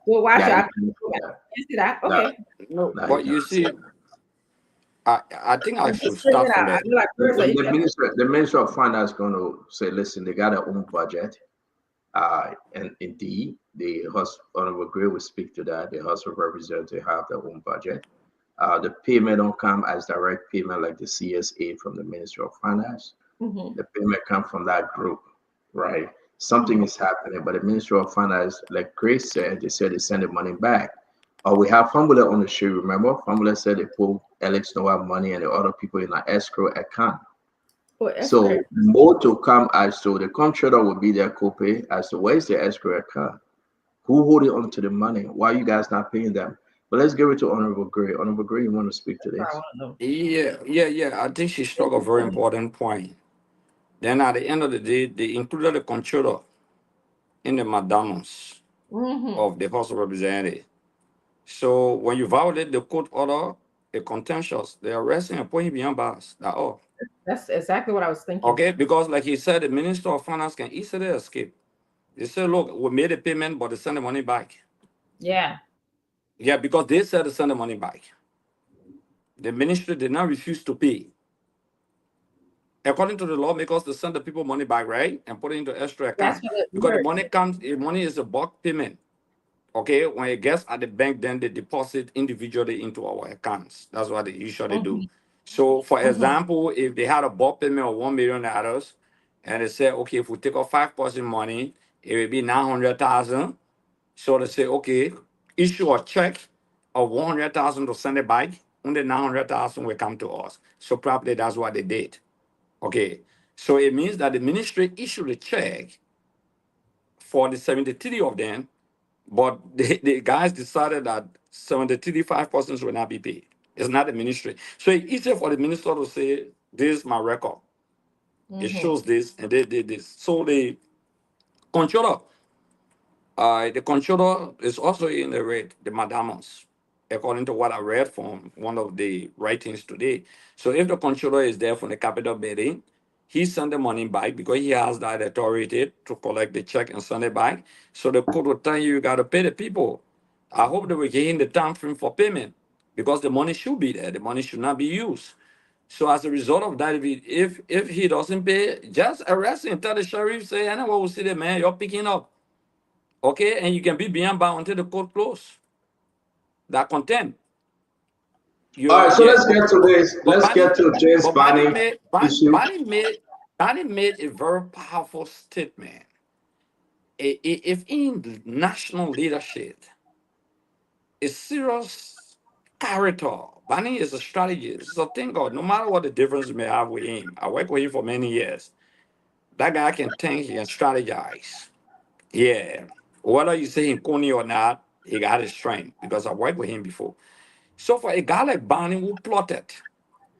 So why should Yeah, I see that?" Okay. No, no, you but you cannot say see, that. I think I I'm should just bringing start it from out. I there. know Liberians are interested. The minister of finance is going to say, listen, they got their own budget. And indeed, the House Honorable Gray will speak to that. The House of Representatives have their own budget. The payment don't come as direct payment like the CSA from the Ministry of Finance. Mm-hmm. The payment comes from that group, right? Something is happening, but the Ministry of Finance, like Grace said, they said they send the money back. We have Famula on the show, remember? Famula said they put Alex Noah money and the other people in an escrow account. So more to come as to the comptroller will be their copay as to where's the escrow account? Who holding on to the money? Why are you guys not paying them? But let's give it to Honorable Gray. Honorable Gray, you want to speak to this? Yeah. I think she struck a very important point. Then at the end of the day, they included the controller in the McDonald's of the House of Representatives. So when you violate the court order, a contentious, they arrest him and put him behind bars. That's all. That's exactly what I was thinking. Okay, because like he said, the Minister of Finance can easily escape. They say, look, we made a payment, but they send the money back. Yeah. Yeah, because they said to send the money back. The ministry did not refuse to pay. According to the lawmakers, they send the people money back, right? And put it into extra account. Because the money comes, the money is a bulk payment. Okay, when it gets at the bank, then they deposit individually into our accounts. That's what they usually do. So, for example, if they had a bulk payment of $1 million, and they say, okay, if we take off 5% money, it will be 900,000. So they say, okay, issue a check of 100,000 to send it back, and the 900,000 will come to us. So probably that's what they did. Okay, so it means that the ministry issued a check for the 73 of them, but the guys decided that 73 5% will not be paid. It's not the ministry. So it's easier for the minister to say, this is my record. It shows this, and they did this. So the controller is also in the red, the Madamos, according to what I read from one of the writings today. So if the controller is there for the capital bidding, he send the money back because he has that authority to collect the check and send it back. So the court will tell you got to pay the people. I hope they will give him the time frame for payment because the money should be there. The money should not be used. So as a result of that, if he doesn't pay, just arrest him. Tell the sheriff, say, anyone will see the man, you're picking up. Okay, and you can be beyond bound until the court close. That contempt. All right, so let's get to this. Let's get to James Barney issue. made a very powerful statement. If in national leadership, a serious character, Barney is a strategist. So thank God, no matter what the difference may have with him, I worked with him for many years. That guy can think, he can strategize. Yeah. Whether you say him corny or not, he got his strength because I worked with him before. So for a guy like Barney who plotted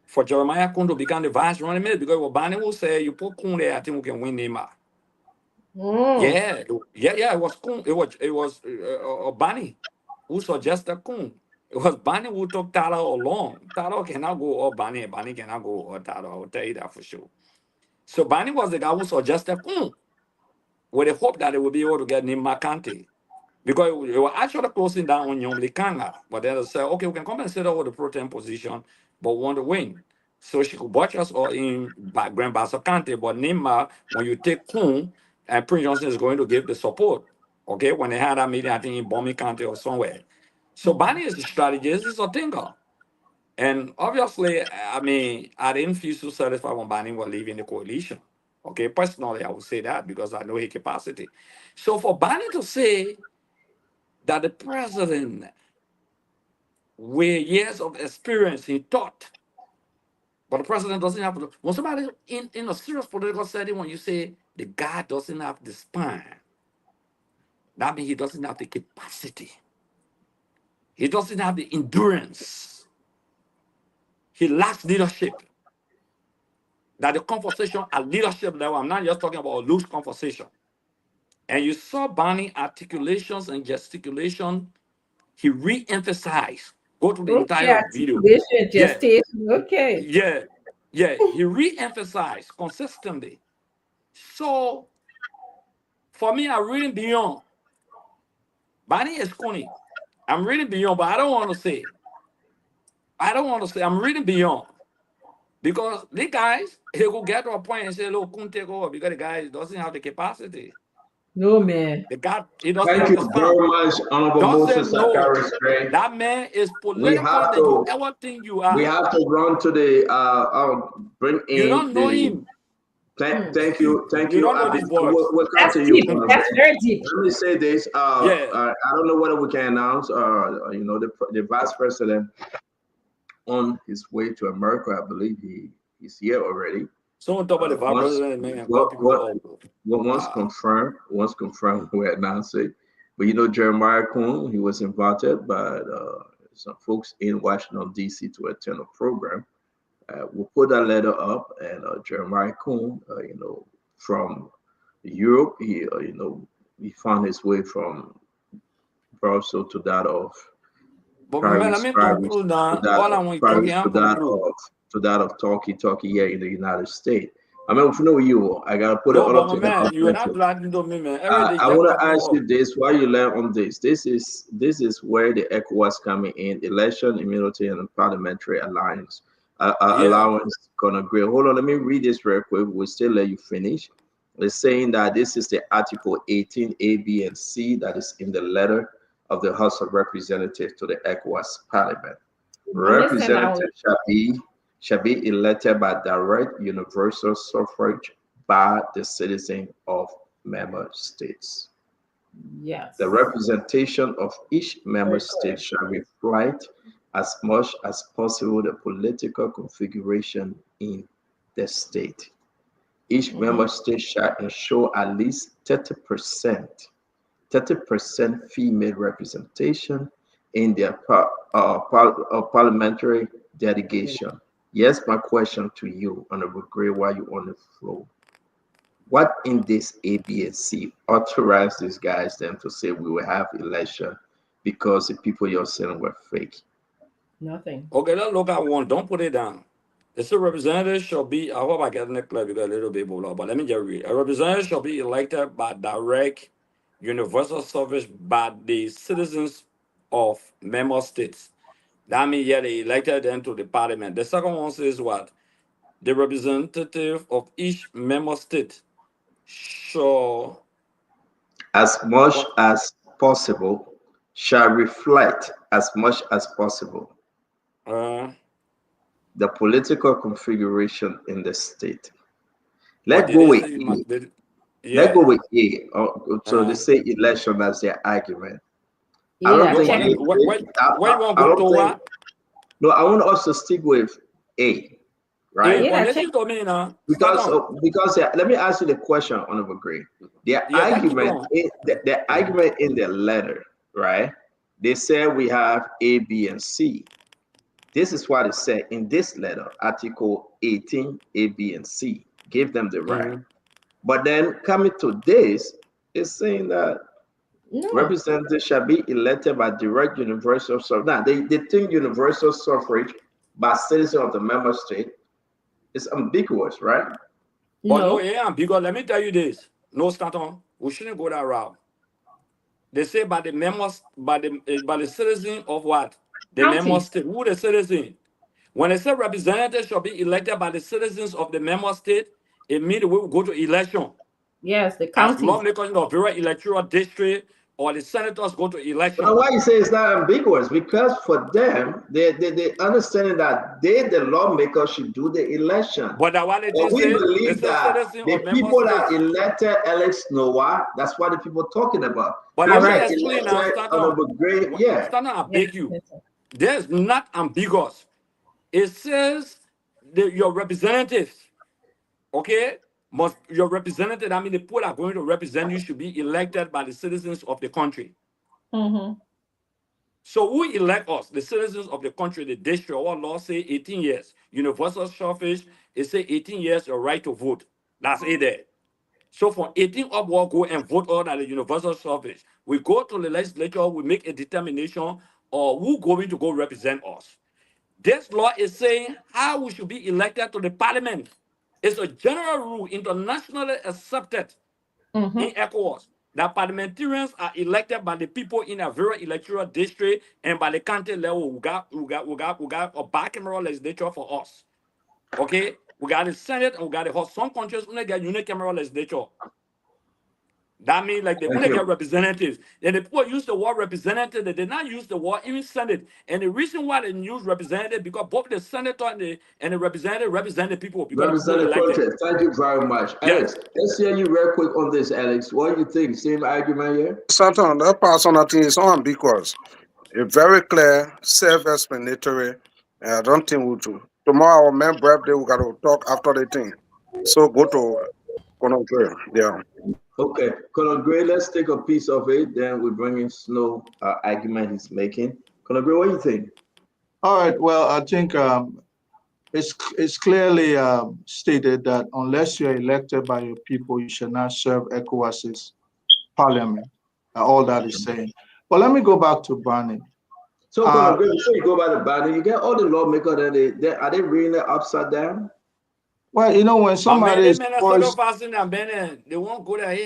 for Jeremiah Kuhn to become the vice running mate, because what Barney will say, you put Kuhn there, I think we can win Neymar. Yeah, it was Kuhn. It was Barney who suggested Kuhn. It was Barney who took Tabla along. Tabla cannot go or Barney. Barney cannot go or Tabla. I will tell you that for sure. So Barney was the guy who suggested Kuhn with the hope that they would be able to get Neymar Kante. Because they were actually closing down on Nyomli Kanga. But then they said, okay, we can compensate over the protein position, but we want to win. So she could watch us all in Grand Bassa Kante. But Nima, when you take Kuhn, and Prince Johnson is going to give the support. Okay, when they had that meeting, I think in Bomi Kante or somewhere. So Barney is a strategist, he's a thinker. And obviously, I mean, I didn't feel so satisfied when Barney was leaving the coalition. Okay, personally, I would say that because I know his capacity. So for Barney to say that the president, with years of experience, he taught, but the president doesn't have to. When somebody in a serious political setting, when you say the guy doesn't have the spine, that means he doesn't have the capacity. He doesn't have the endurance. He lacks leadership. That the conversation at leadership level, I'm not just talking about a loose conversation. And you saw Barney articulations and gesticulation. He re-emphasized Go to the Okay, entire video. articulation, Yeah, gestation. Okay. yeah. He re-emphasized consistently. So for me, I'm reading beyond. Bani is corny. I'm reading beyond, but I don't want to say. I'm reading beyond. Because the guys, he will get to a point and say, look, couldn't take over because the guy doesn't have the capacity. No, man. The guy, he doesn't Thank have you the very stamp. much, Honorable Moses Doesn't know. Sakari. That man is We political have than you to ever think you are. we have to run to the bring in You don't know the him. thank you. You don't know this boy. We'll come That's to deep. you. That's very deep. Let me say this. Yeah. I don't know whether we can announce. The vice president on his way to America. I believe he's here already. Someone talk about the vice president, man. Once confirmed, we announce it. But you know, Jeremiah Kuhn, he was invited by some folks in Washington D.C. to attend a program. We'll put that letter up, and Jeremiah Kuhn, from Europe, he found his way from Brussels to that of Paris, to that of Turkey here in the United States. I mean, if you know you, I gotta put it all up to man, you're not lying to me, man. I want to ask you this: why you learn on this? This is where the ECOWAS coming in: election, immunity, and parliamentary allowance gonna agree. Hold on, let me read this real quick. We'll still let you finish. It's saying that this is the Article 18 A, B, and C that is in the letter of the House of Representatives to the ECOWAS Parliament. Representatives shall be elected by direct universal suffrage by the citizens of member states. Yes. The representation of each member state shall reflect as much as possible the political configuration in the state. Each member state shall ensure at least 30% female representation in their parliamentary delegation. Yes, my question to you, Honorable Gray, while you're on the floor. What in this ABSC authorized these guys then to say we will have election because the people you're saying were fake? Nothing. Okay, let's look at one. Don't put it down. It's a representative shall be, I hope I get in the club because a little bit below, but let me just read. A representative shall be elected by direct universal service by the citizens of member states. That means, yeah, they elected them to the parliament. The second one says what? The representative of each member state shall, as much as possible, shall reflect as much as possible the political configuration in the state. Let's go with A. Let's go with A. So they say election as their argument. Yeah, I don't think. No, I want us to stick with A, right? Because let me ask you the question, Honorable Gray. The argument in the letter, right? They say we have A, B, and C. This is what it said in this letter, Article 18, A, B, and C. Give them the right. But then coming to this, it's saying that representatives shall be elected by direct universal suffrage. Now, they think universal suffrage by citizens of the member state is ambiguous, right? But no, because let me tell you this. No, Stanton, we shouldn't go that route. They say by the members, by the citizen of what? The member state. Who the citizen? When they say representatives shall be elected by the citizens of the member state, it means we will go to election. Yes, the counties. As lawmakers in a very electoral district, or the senators go to election. But why you say it's not ambiguous? Because for them, they understanding that the lawmakers should do the election. But that what they we believe that the people that elected Alex Noah, that's what the people are talking about. But I beg you. There's not ambiguous. It says that your representatives, okay, your representative, I mean the people that are going to represent you should be elected by the citizens of the country. So who elect us? The citizens of the country, the district. Our law say 18 years. Universal suffrage, it say 18 years your right to vote. That's it there. So from 18 upward, go and vote on the universal suffrage. We go to the legislature, we make a determination or who going to go represent us. This law is saying how we should be elected to the parliament. It's a general rule, internationally accepted in ECOWAS, that parliamentarians are elected by the people in a very electoral district and by the county level. We got a bicameral legislature for us. Okay, we got the Senate and we got the House. Some countries only get unicameral legislature. That means like they only get representatives. And the people use the word representative, they did not use the word even Senate. And the reason why they use representative, because both the senator and the representative represent the people. Representative Fortress, thank you very much. Alex, let's hear you real quick on this, Alex. What do you think? Same argument here? Something that personal thing is on because it's very clear, self-explanatory, and I don't think we'll do. Tomorrow, our main birthday, we got to talk after the thing. So go to Conogree. Yeah. Okay, Conogree, let's take a piece of it. Then we bring in Snow argument he's making. Conogree, what do you think? All right. Well, I think it's clearly stated that unless you're elected by your people, you should not serve ECOWAS's parliament. All that is saying. But let me go back to Barney. So, Conogree, before you go by the Barney, you get all the lawmakers that are they reading it upside down? Well, you know, when somebody is poised, they won't go there.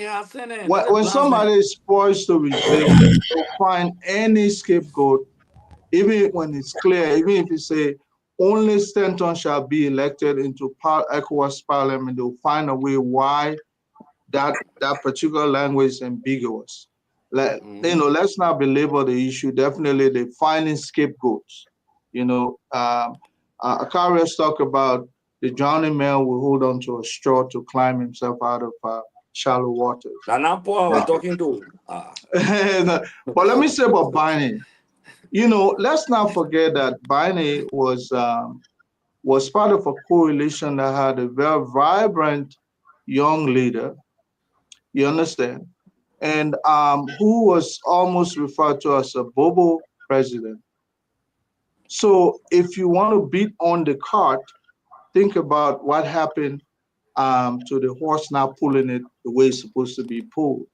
when somebody is poised to resume, they'll find any scapegoat, even when it's clear, even if you say only Stanton shall be elected into ECOWAS Parliament, they'll find a way why that particular language is ambiguous. You know, let's not belabor the issue. Definitely, they're finding scapegoats. You know, Akarius talk about the drowning man will hold on to a straw to climb himself out of shallow waters. That's not Paul we're talking to. But let me say about Barney. You know, let's not forget that Barney was part of a coalition that had a very vibrant young leader. You understand? And who was almost referred to as a Bobo president. So if you want to beat on the cart, think about what happened to the horse not pulling it the way it's supposed to be pulled.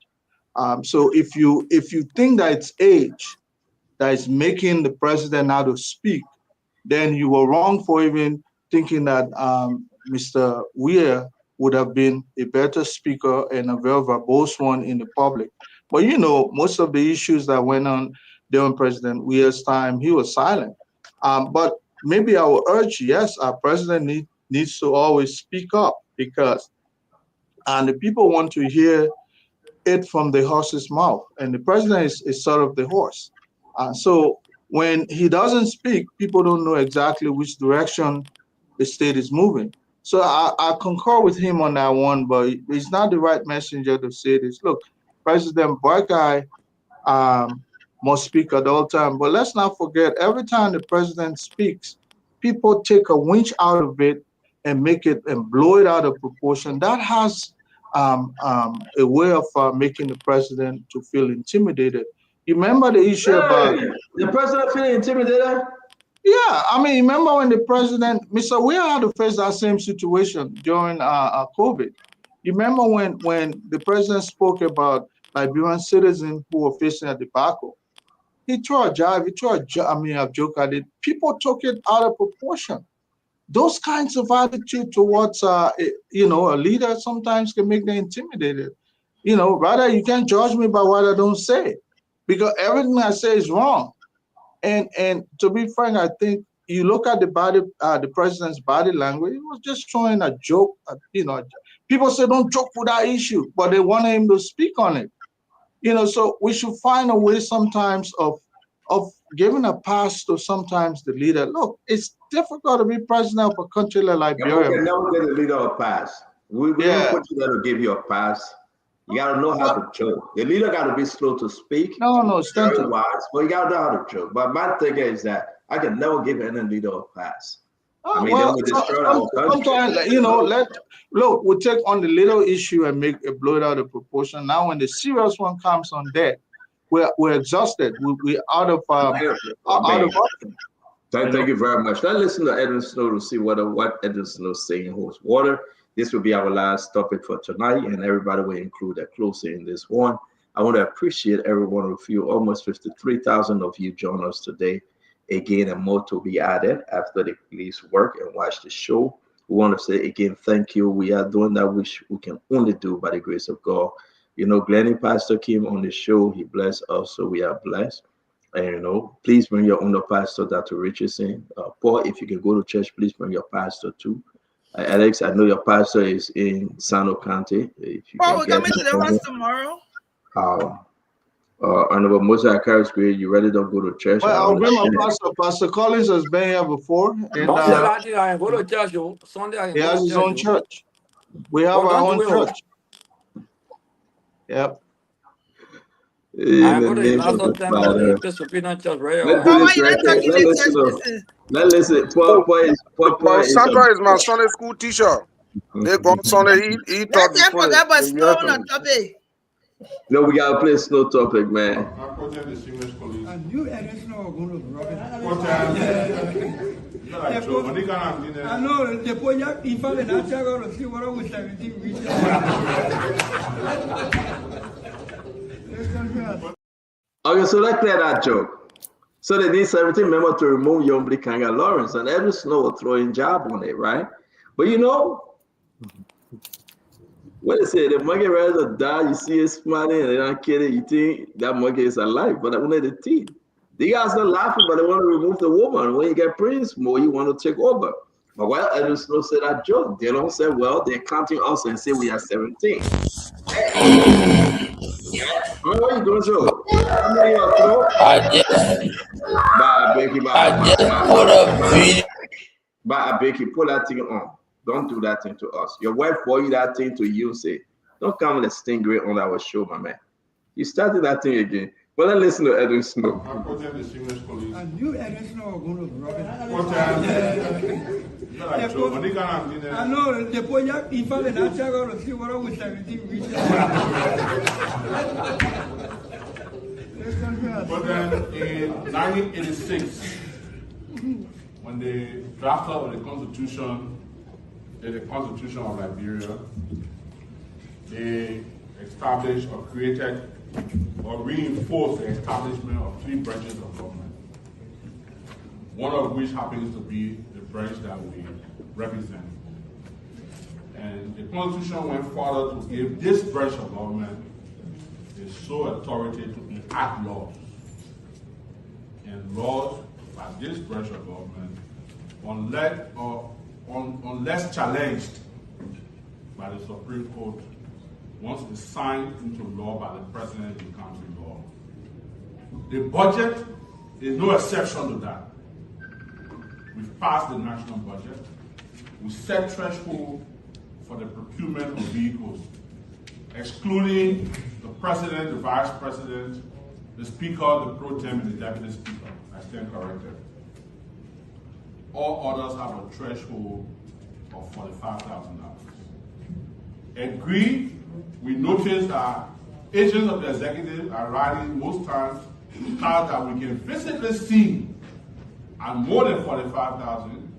So if you think that it's age that is making the president now to speak, then you were wrong for even thinking that Mr. Weir would have been a better speaker and a very verbose one in the public. But you know, most of the issues that went on during President Weir's time, he was silent. But maybe I will urge, yes, our president needs to always speak up because the people want to hear it from the horse's mouth. And the president is sort of the horse. So when he doesn't speak, people don't know exactly which direction the state is moving. So I concur with him on that one, but he's not the right messenger to say this. Look, President Buakai must speak at all times. But let's not forget, every time the president speaks, people take a winch out of it and make it and blow it out of proportion. That has a way of making the president to feel intimidated. You remember the issue about the president feeling intimidated? Yeah, I mean, remember when the president, Mr. Weir had to face that same situation during COVID. You remember when the president spoke about Liberian citizens who were facing a debacle? He threw a jive, a joke at it. People took it out of proportion. Those kinds of attitude towards, a leader sometimes can make them intimidated. You know, rather you can't judge me by what I don't say, because everything I say is wrong. And to be frank, I think you look at the president's body language, he was just throwing a joke. People say don't joke with that issue, but they want him to speak on it. You know, so we should find a way sometimes of giving a pass to sometimes the leader. Look, it's difficult to be president of a country like Liberia. You can never get a leader a pass. We don't put you there to give you a pass. You gotta know how to joke. The leader gotta be slow to speak. No, very wise, but you gotta know how to joke. But my thing is that I can never give any leader a pass. I mean, well, they will destroy our country. Sometimes, we take on the little issue and blow it out of proportion. Now, when the serious one comes on deck, we're exhausted. We're out of option. Thank you very much. Let's listen to Edwin Snow to see what Edwin Snow is saying holds water. This will be our last topic for tonight, and everybody will include a closer in this one. I want to appreciate every one of you. Almost 53,000 of you join us today. Again, and more to be added after the police work and watch the show. We want to say again, thank you. We are doing that which we can only do by the grace of God. You know, Glenny Pastor came on the show. He blessed us, so we are blessed. And, you know, please bring your own pastor, Dr. Richardson. Paul, if you can go to church, please bring your pastor too. Alex, I know your pastor is in Sano County. If you we're coming to the house tomorrow. Honorable Moses Carriage, you ready to go to church? Well, I'll bring my pastor. Pastor Collins has been here before. And I go to church. Sunday, I he has his own church. We have our own church. Yep. In the name of the Father. Let's listen. Paul is Sandra is my Sunday school teacher. They go on Sunday. He taught before. No, we gotta play Snow Topic, man. Okay, so let's clear that joke. So they need 17 members to remove Yombli Kanga Lawrence, and every Snow will throw in job on it, right? But you know, when they say the monkey rather die, you see it smiling and they're not kidding, you think that monkey is alive, but only the teeth. The guys are laughing, but they want to remove the woman. When you get Prince more, you want to take over. But while Edwin Snow said that joke, they don't say, well, they're counting us and say we are 17. What are you doing, Joe? I Becky, put that thing on. Don't do that thing to us. Your wife for you that thing to you, say, don't come with a stingray on our show, my man. You started that thing again. Well, let's listen to Edwin Snow. I knew Edwin Snow was going to rob it. I know the boy, if I didn't ask her to see what I was 17 weeks. But then in 1986, when they drafted up the Constitution of Liberia, they established or created or reinforced the establishment of 3 branches of government, one of which happens to be the branch that we represent. And the Constitution went further to give this branch of government the sole authority to enact laws. And laws by this branch of government, unless challenged by the Supreme Court, once it's signed into law by the president, it becomes law. The budget is no exception to that. We've passed the national budget. We set threshold for the procurement of vehicles, excluding the president, the vice president, the speaker, the pro tem, and the deputy speaker. I stand corrected. All others have a threshold of $45,000. Agreed. We noticed that agents of the executive are writing most times cars that we can physically see are more than 45,000,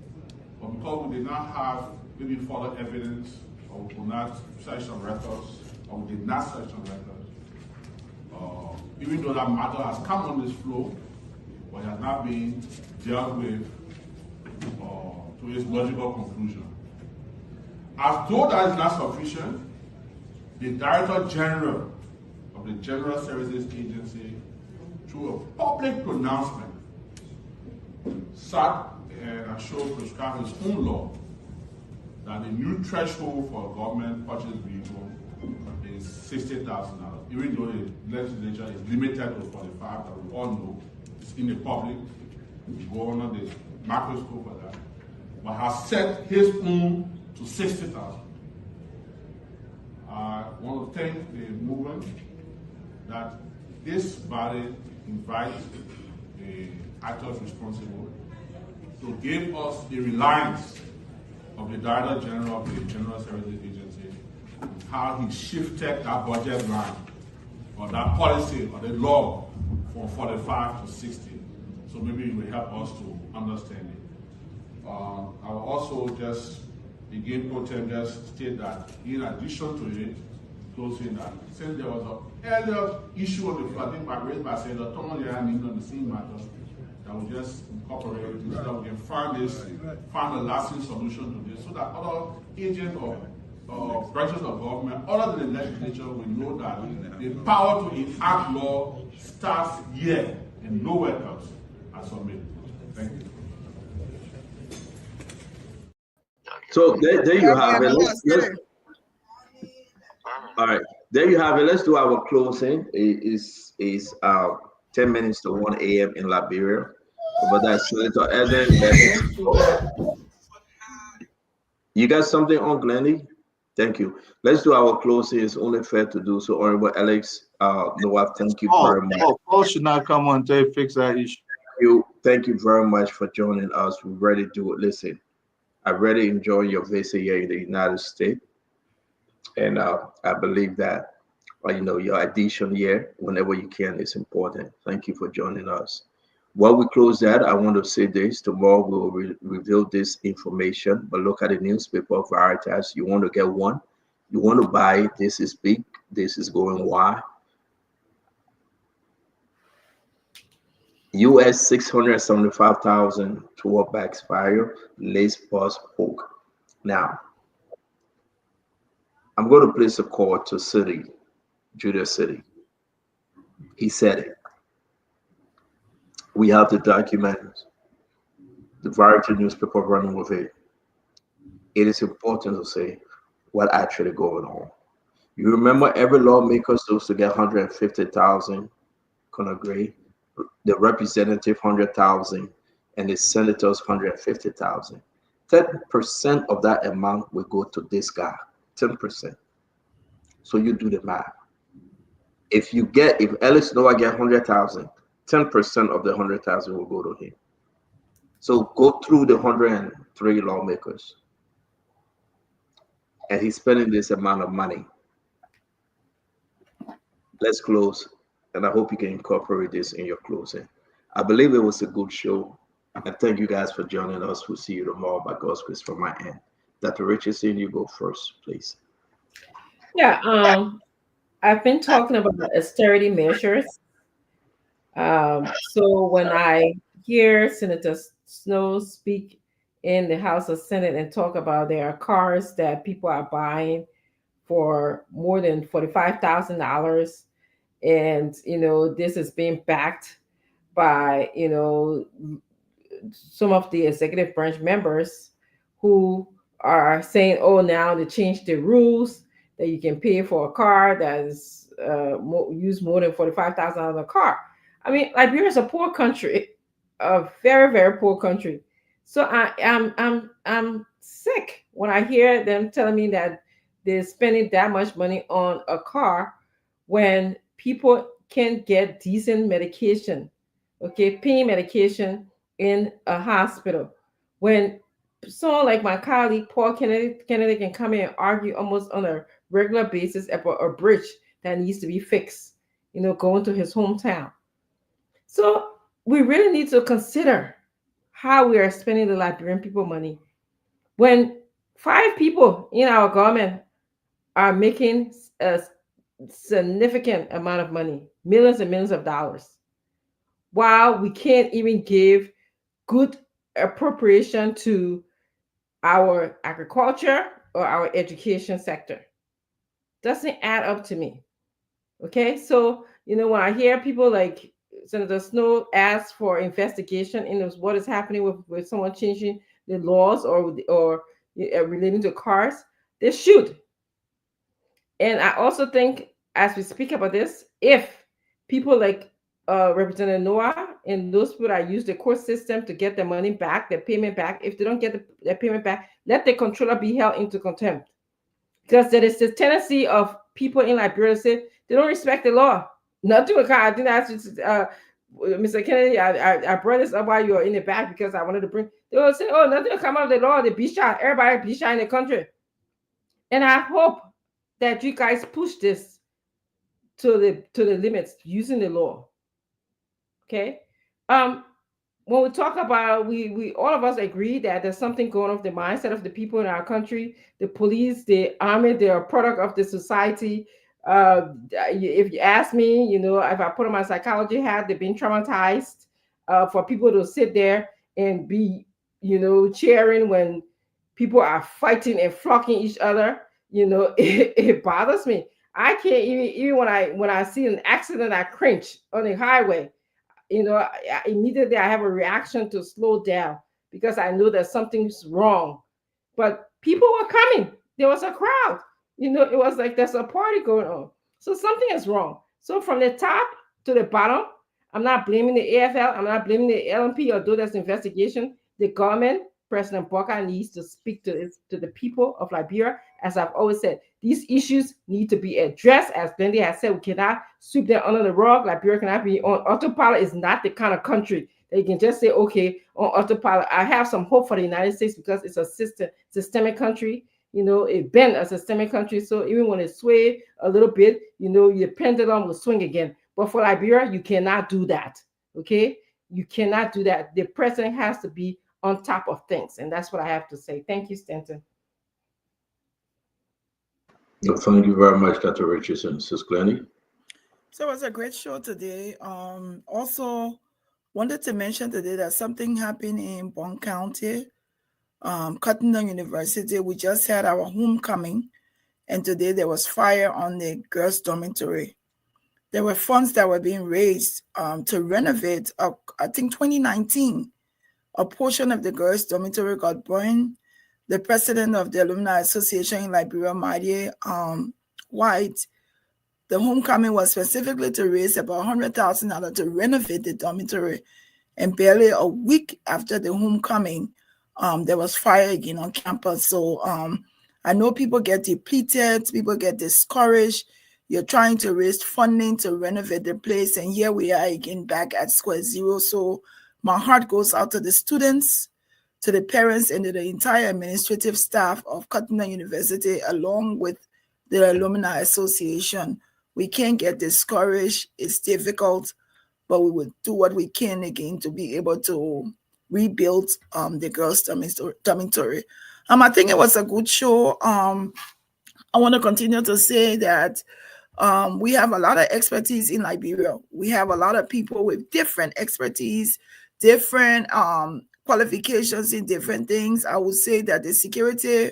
but because we did not have maybe further evidence, or we could not search some records, or we did not search some records, even though that matter has come on this floor, but has not been dealt with to its logical conclusion. As though that is not sufficient, the Director General of the General Services Agency, through a public pronouncement, sat and assured prescribed his own law that the new threshold for a government purchase vehicle is $60,000, even though the legislature is limited to 45, that we all know it's in the public. We go under the microscope for that, but has set his own to 60,000. I want to thank the movement that this body invites the actors responsible to give us the reliance of the Director General of the General Services Agency, how he shifted that budget line or that policy or the law from 45 to 60. So maybe it will help us to understand it. I will also just again, just state that in addition to it, closing that. Since there was an earlier issue on the flooding raised by Senator Tony and on the same matter, that we just incorporate it so that we can find a lasting solution to this, so that other agents or branches of government, other than the legislature, will know that the power to enact law starts here and nowhere else. I submit. Thank you. So there you have it. All right, there you have it. Let's do our closing. It is 10 minutes to 1 a.m. in Liberia. But that's Senator Eden. You got something on, Glendy? Thank you. Let's do our closing. It's only fair to do so. Honorable Alex Noah, thank you very much. Paul should not come on to fix that issue. Thank you very much for joining us. We really do it. Listen, I really enjoy your visit here in the United States. And I believe that, your addition here, whenever you can, is important. Thank you for joining us. While we close that, I want to say this. Tomorrow we will reveal this information, but look at the newspaper Veritas. You want to get one. You want to buy it. This is big. This is going wide. US 675,000 12 bags fire, lace bus poke. Now, I'm going to place a call to City, Judah City. He said it. We have the documents, the Variety newspaper running with it. It is important to say what actually going on. You remember every lawmaker supposed to get 150,000, agree. The representative 100,000, and the senators 150,000. 10% of that amount will go to this guy. 10%. So you do the math. If Alex Noah get 100,000, 10% of the 100,000 will go to him. So go through the 103 lawmakers, and he's spending this amount of money. Let's close, and I hope you can incorporate this in your closing. I believe it was a good show, and thank you guys for joining us. We'll see you tomorrow by God's grace from my end. Dr. Richardson, you go first, please. Yeah, I've been talking about austerity measures. So when I hear Senator Snow speak in the House of Senate and talk about there are cars that people are buying for more than $45,000, and this is being backed by some of the executive branch members who are saying, oh, now they changed the rules that you can pay for a car that is use more than $45,000 on a car. I mean, Liberia is a poor country, a very, very poor country. So I'm sick when I hear them telling me that they're spending that much money on a car when people can't get decent medication, pain medication in a hospital. When someone like my colleague Paul Kennedy can come in and argue almost on a regular basis about a bridge that needs to be fixed, going to his hometown. So we really need to consider how we are spending the Liberian people money. When 5 people in our government are making a significant amount of money, millions and millions of dollars, while we can't even give good appropriation to our agriculture or our education sector. Doesn't add up to me. Okay, so when I hear people like Senator Snow ask for investigation in what is happening with someone changing the laws or relating to cars, they should. And I also think, as we speak about this, if people like Representative Noah and those people that use the court system to get their money back, their payment back, if they don't get their payment back, let the controller be held into contempt. Because there is this tendency of people in Liberia to say they don't respect the law. Not to I think that's Mr. Kennedy. I brought this up while you were in the back because I wanted to bring. They will say, "Oh, nothing will come out of the law. They be shot. Everybody be shot in the country." And I hope that you guys push this to the limits using the law. Okay. When we talk about we all of us agree that there's something going on with the mindset of the people in our country. The police, the army, they are a product of the society. If you ask me, you know, if I put on my psychology hat, they've been traumatized. For people to sit there and be, you know, cheering when people are fighting and flocking each other, you know, it bothers me. I can't even when I see an accident, I cringe on the highway. You know, immediately I have a reaction to slow down because I know that something's wrong. But people were coming. There was a crowd. You know, it was like there's a party going on. So something is wrong. So from the top to the bottom, I'm not blaming the AFL. I'm not blaming the LMP, although there's investigation. The government, President Boka, needs to speak to the people of Liberia. As I've always said, these issues need to be addressed. As Glendy has said, we cannot sweep them under the rug. Liberia cannot be on autopilot. Is not the kind of country they can just say, okay, on autopilot. I have some hope for the United States because it's a systemic country. You know, it been a systemic country. So even when it sway a little bit, you know, your pendulum will swing again. But for Liberia, you cannot do that. Okay? You cannot do that. The president has to be on top of things. And that's what I have to say. Thank you, Stanton. Thank you very much, Dr. Richardson. Sis Glennie. So it was a great show today. Also wanted to mention today that something happened in Bond County, Cotton University. We just had our homecoming, and today there was fire on the girls' dormitory. There were funds that were being raised to renovate, I think 2019. A portion of the girls' dormitory got burned. The president of the Alumni Association in Liberia, Marie White, the homecoming was specifically to raise about $100,000 to renovate the dormitory. And barely a week after the homecoming, there was fire again on campus. So I know people get depleted, people get discouraged. You're trying to raise funding to renovate the place, and here we are again back at square zero. So my heart goes out to the students, to the parents, and to the entire administrative staff of Cotton University, along with the Alumni Association. We can't get discouraged. It's difficult, but we will do what we can again to be able to rebuild the girls' dormitory. I think it was a good show. I want to continue to say that we have a lot of expertise in Liberia. We have a lot of people with different expertise, different qualifications in different things. I would say that the security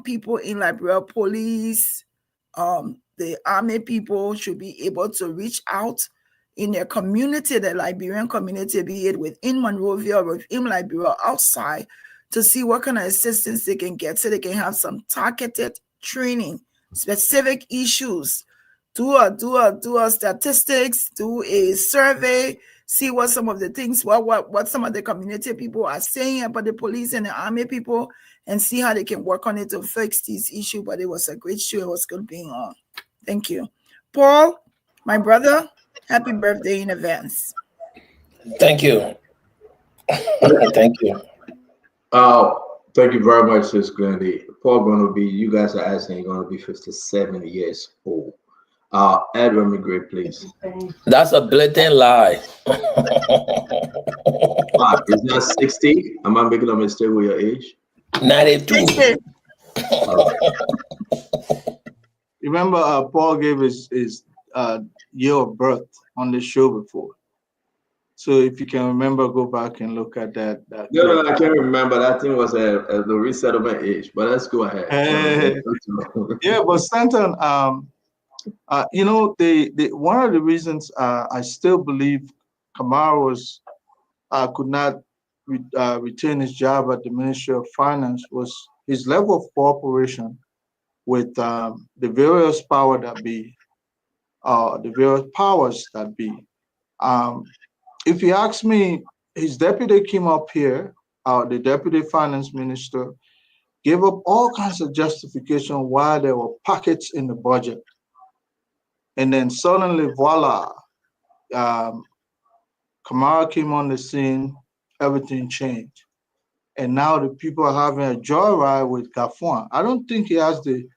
people in Liberia, police, the army people should be able to reach out in their community, the Liberian community, be it within Monrovia or within Liberia, outside, to see what kind of assistance they can get so they can have some targeted training, specific issues. Do a statistics, do a survey, see what some of the things, what some of the community people are saying about the police and the army people, and see how they can work on it to fix these issues. But it was a great show. It was good being on. Thank you. Paul, my brother, happy birthday in advance. Thank you. Thank you. Thank you very much, Sis Glendy. Paul going to be, you guys are asking, going to be 57 years old. Ed, let me great, please. That's a blatant lie. Is that 60? Am I making a mistake with your age? 92. Remember, Paul gave his year of birth on the show before. So if you can remember, go back and look at that. No, I can't remember. That thing was the resettlement age, but let's go ahead. Yeah, but Stanton, you know, one of the reasons I still believe Kamara could not retain his job at the Ministry of Finance was his level of cooperation with the various powers that be. If you ask me, his deputy came up here, the deputy finance minister, gave up all kinds of justification why there were pockets in the budget. And then suddenly, voila, Kamara came on the scene, everything changed. And now the people are having a joyride with Gafuan. I don't think he has the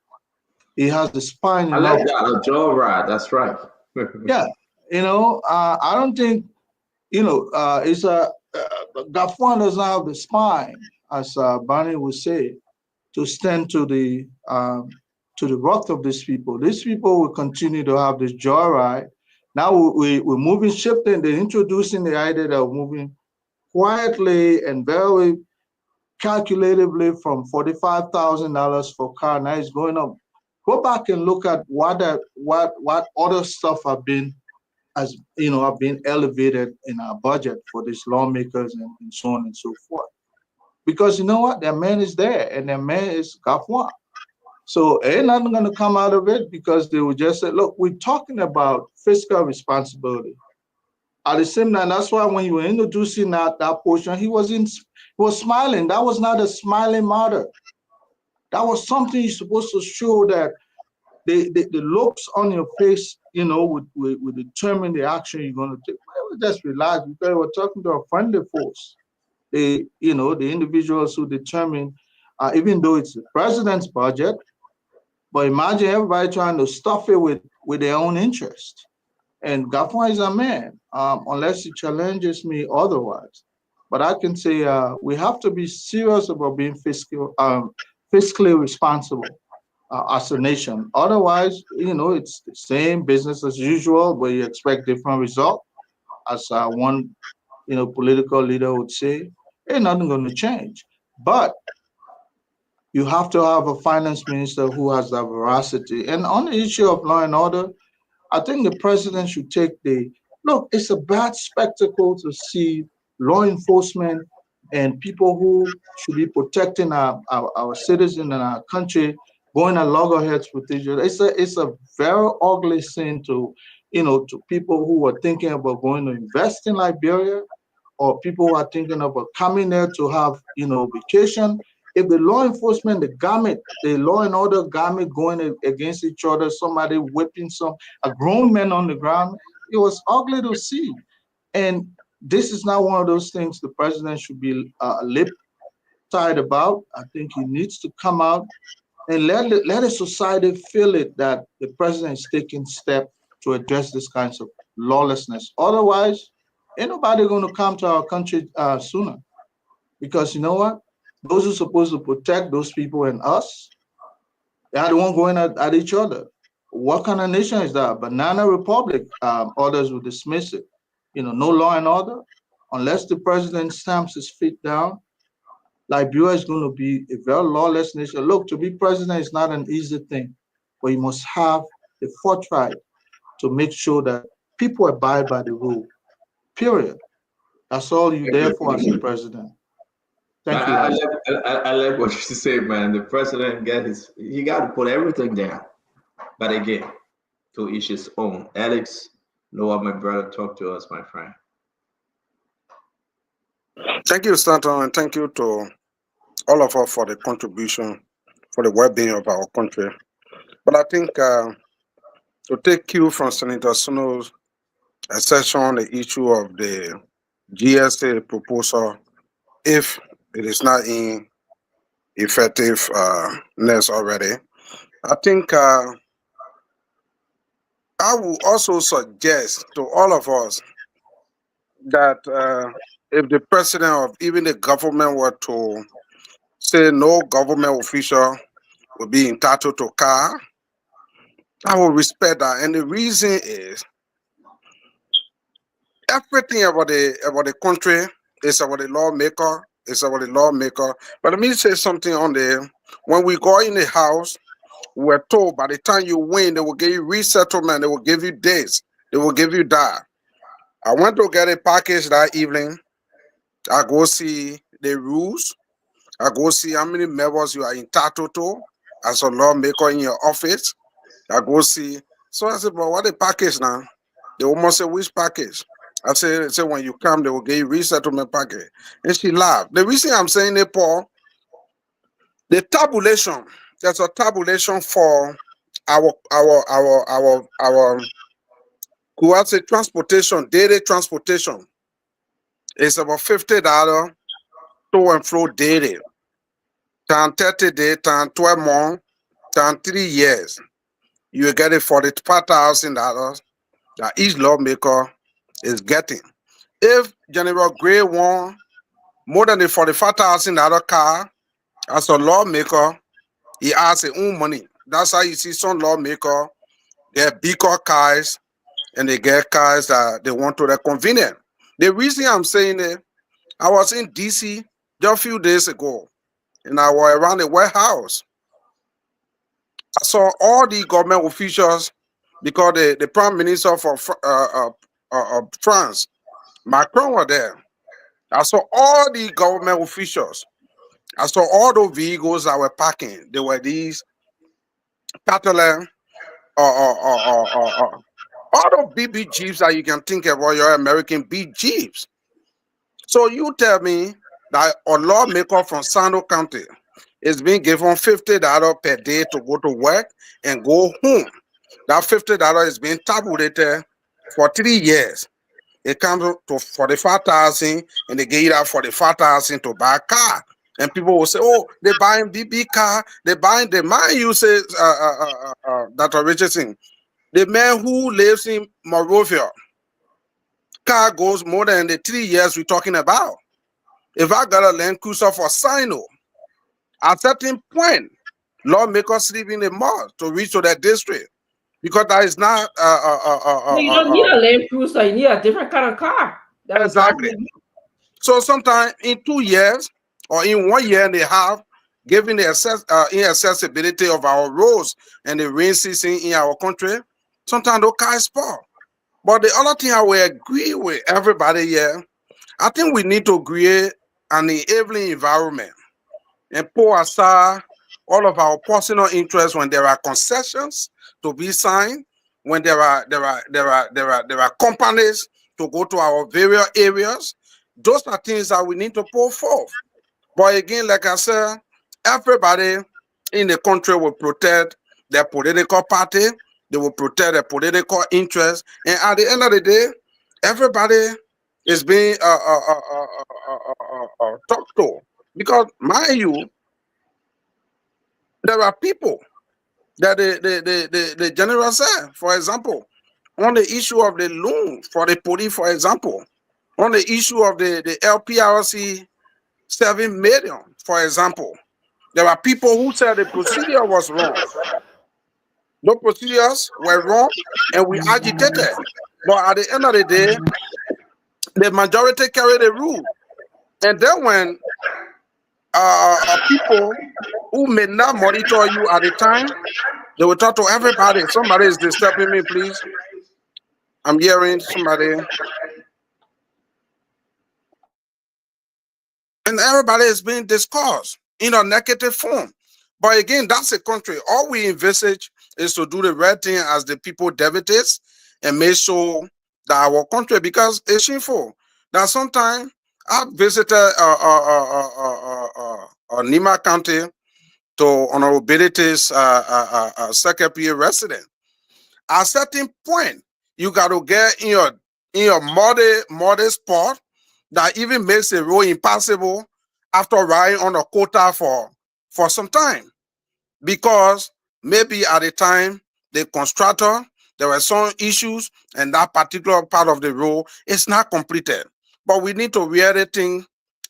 spine. I like that, a joyride, that's right. Yeah, you know, I don't think, you know, Gafuan does not have the spine, as Barney would say, to stand to the to the wrath of these people. These people will continue to have this joyride. Now we're moving, shifting, they're introducing the idea that we're moving quietly and very calculatively from $45,000 for car. Now it's going up. Go back and look at what other stuff have been elevated in our budget for these lawmakers and so on and so forth. Because you know what? Their man is there, and their man is Gafwa. So ain't nothing going to come out of it, because they will just say, look, we're talking about fiscal responsibility. At the same time, that's why when you were introducing that portion, he was smiling. That was not a smiling matter. That was something you're supposed to show that the looks on your face, will determine the action you're going to take. Well, just relax, because we're talking to a friendly force. The individuals who determine, even though it's the president's budget, but imagine everybody trying to stuff it with their own interest. And Gafwa is a man, unless he challenges me otherwise. But I can say we have to be serious about being fiscally responsible as a nation. Otherwise, it's the same business as usual, but you expect different result. As one, political leader would say, ain't nothing going to change. But you have to have a finance minister who has that veracity. And on the issue of law and order, I think the president should take look, it's a bad spectacle to see law enforcement and people who should be protecting our citizens and our country going at loggerheads with each other. It's a very ugly scene to people who are thinking about going to invest in Liberia, or people who are thinking about coming there to have, vacation. If the law enforcement, the law and order gamut going against each other, somebody whipping a grown man on the ground, it was ugly to see. And this is not one of those things the president should be lip-tied about. I think he needs to come out and let the society feel it, that the president is taking steps to address this kinds of lawlessness. Otherwise, ain't nobody going to come to our country sooner. Because you know what? Those who are supposed to protect those people and us, they are the one going at each other. What kind of nation is that? Banana Republic. Others will dismiss it. No law and order. Unless the president stamps his feet down, Liberia is going to be a very lawless nation. Look, to be president is not an easy thing, but you must have the foresight to make sure that people abide by the rule. Period. That's all you're there for as a president. Thank you. I like what you say, man. The president he got to put everything down. But again, to each his own. Alex, Noah, my brother, talk to us, my friend. Thank you, Stanton, and thank you to all of us for the contribution for the well-being of our country. But I think to take cue from Senator Snow's session on the issue of the GSA proposal, if it is not in effectiveness already, I think I will also suggest to all of us that if the president of even the government were to say no government official will be entitled to car, I will respect that. And the reason is everything about the country is about the lawmaker. It's about the lawmaker. But let me say something on there. When we go in the house, we're told by the time you win, they will give you resettlement. They will give you this. They will give you that. I went to get a package that evening. I go see the rules. I go see how many members you are entitled to as a lawmaker in your office. I go see. So I said, but what the package now? They almost say, which package? I said, when you come, they will give you resettlement package. And she laughed. The reason I'm saying it, Paul, the tabulation, there's a tabulation for our who has a transportation, daily transportation. It's about $50 to and fro daily. Time 30 days, time 12 months, time 3 years. You get it $45,000 that each lawmaker is getting. If General Gray won more than the $45,000 car as a lawmaker, he has his own money. That's how you see some lawmaker, they have bigger cars and they get cars that they want to convenient. The reason I'm saying it, I was in DC just a few days ago, and I was around the White House. I saw all the government officials because the Prime Minister for France, Macron, was there. I saw all the government officials. I saw all those vehicles that were parking. They were these Catalan all those BB Jeeps that you can think about, your American big Jeeps. So you tell me that a lawmaker from Sando County is being given $50 per day to go to work and go home. That $50 is being tabulated for 3 years. It comes to 45,000, and they give you that 45,000 to buy a car. And people will say, "Oh, they're buying BB car. They're buying the man." You say, Dr. Richardson, the man who lives in Monrovia, car goes more than the 3 years we're talking about. If I got a Land Cruiser for Sino, at a certain point, lawmakers sleep in the mall to reach to that district because that is not. You don't need a Land Cruiser. You need a different kind of car. Exactly. So sometimes in 2 years or in 1 year and a half, given the inaccessibility of our roads and the rain season in our country, sometimes those cars spoil. But the other thing I will agree with everybody here, I think we need to create an enabling environment and put aside all of our personal interests when there are concessions to be signed, when there are companies to go to our various areas. Those are things that we need to pull forth. But again, like I said, everybody in the country will protect their political party. They will protect their political interests. And at the end of the day, everybody is being talked to. Because, mind you, there are people that the general said, for example, on the issue of the loan for the police, for example, on the issue of the LPRC 7 million, for example, there are people who said the procedure was wrong. The procedures were wrong and we agitated. But at the end of the day, the majority carried the rule. And then when people who may not monitor you at the time, they will talk to everybody. Somebody is disturbing me, please. I'm hearing somebody. And everybody is being discussed in a negative form. But again, that's a country. All we envisage is to do the right thing as the people dictates and make sure that our country, because it's shameful. Now, sometimes I visited Nima County to Honorability's secretary resident. At a certain point, you got to get in your muddy spot that even makes the road impossible after riding on a quota for some time. Because maybe at the time, the constructor, there were some issues and that particular part of the road is not completed. But we need to really think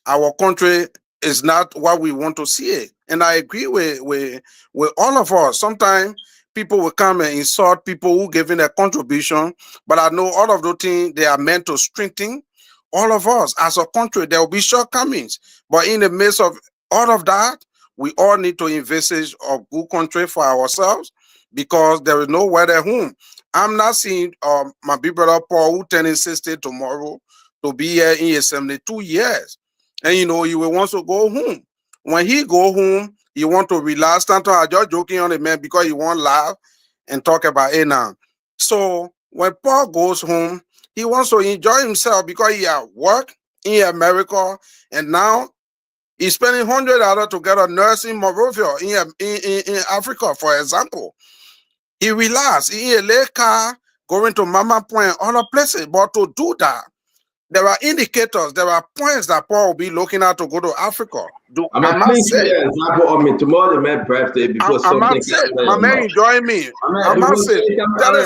our country is not what we want to see it. And I agree with all of us. Sometimes people will come and insult people who giving a contribution, but I know all of those things, they are meant to strengthen all of us. As a country, there will be shortcomings. But in the midst of all of that, we all need to envisage a good country for ourselves because there is nowhere at home. I'm not seeing my big brother Paul, who turning 60 tomorrow, to be here in his 72 years. And you know, he will want to go home. When he go home, he want to relax. Sometimes I just joking on the man because he won't laugh and talk about it now. So when Paul goes home, he wants to enjoy himself because he at work in America, and now he's spending $100 to get a nurse in Monrovia in Africa, for example. He relaxed in a lake car going to Mama Point, other places. But to do that, there are indicators, there are points that Paul will be looking at to go to Africa. I'm not saying an example of me tomorrow, the man's birthday before I'm not saying, my man enjoying me. I'm not saying, tell a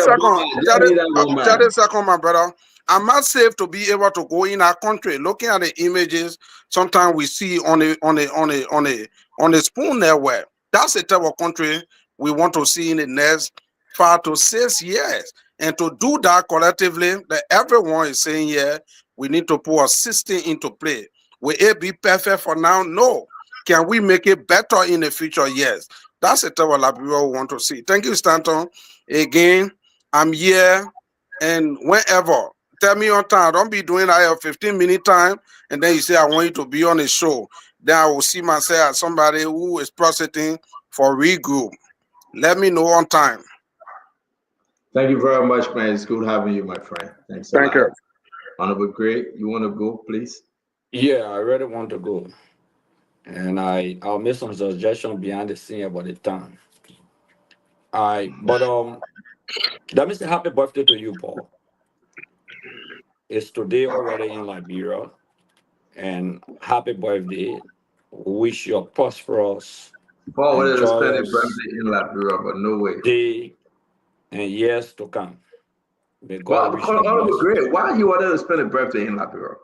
second, my brother. I'm not safe to be able to go in our country. Looking at the images, sometimes we see on a spoon network. That's a type of country we want to see in the next 5 to 6 years. And to do that collectively, that everyone is saying here, we need to put a system into play. Will it be perfect for now? No. Can we make it better in the future? Yes. That's a type of Liberia we want to see. Thank you, Stanton. Again, I'm here, and whenever, tell me on time. Don't be doing I have 15-minute time, and then you say I want you to be on a show. Then I will see myself as somebody who is prostituting for regroup. Let me know on time. Thank you very much, man. It's good having you, my friend. Thanks a lot. Thank you. Honorable Gray, you want to go, please? Yeah, I really want to go. And I'll make some suggestions behind the scene about the time. But let me say happy birthday to you, Paul. It's today already in Liberia. And happy birthday. Wish you a prosperous Paul and wanted to spend his joyous birthday in Liberia, but no way. day and years to come. May Well, God richly Honorable bless you. Gray, why you wanted to spend a birthday in Liberia?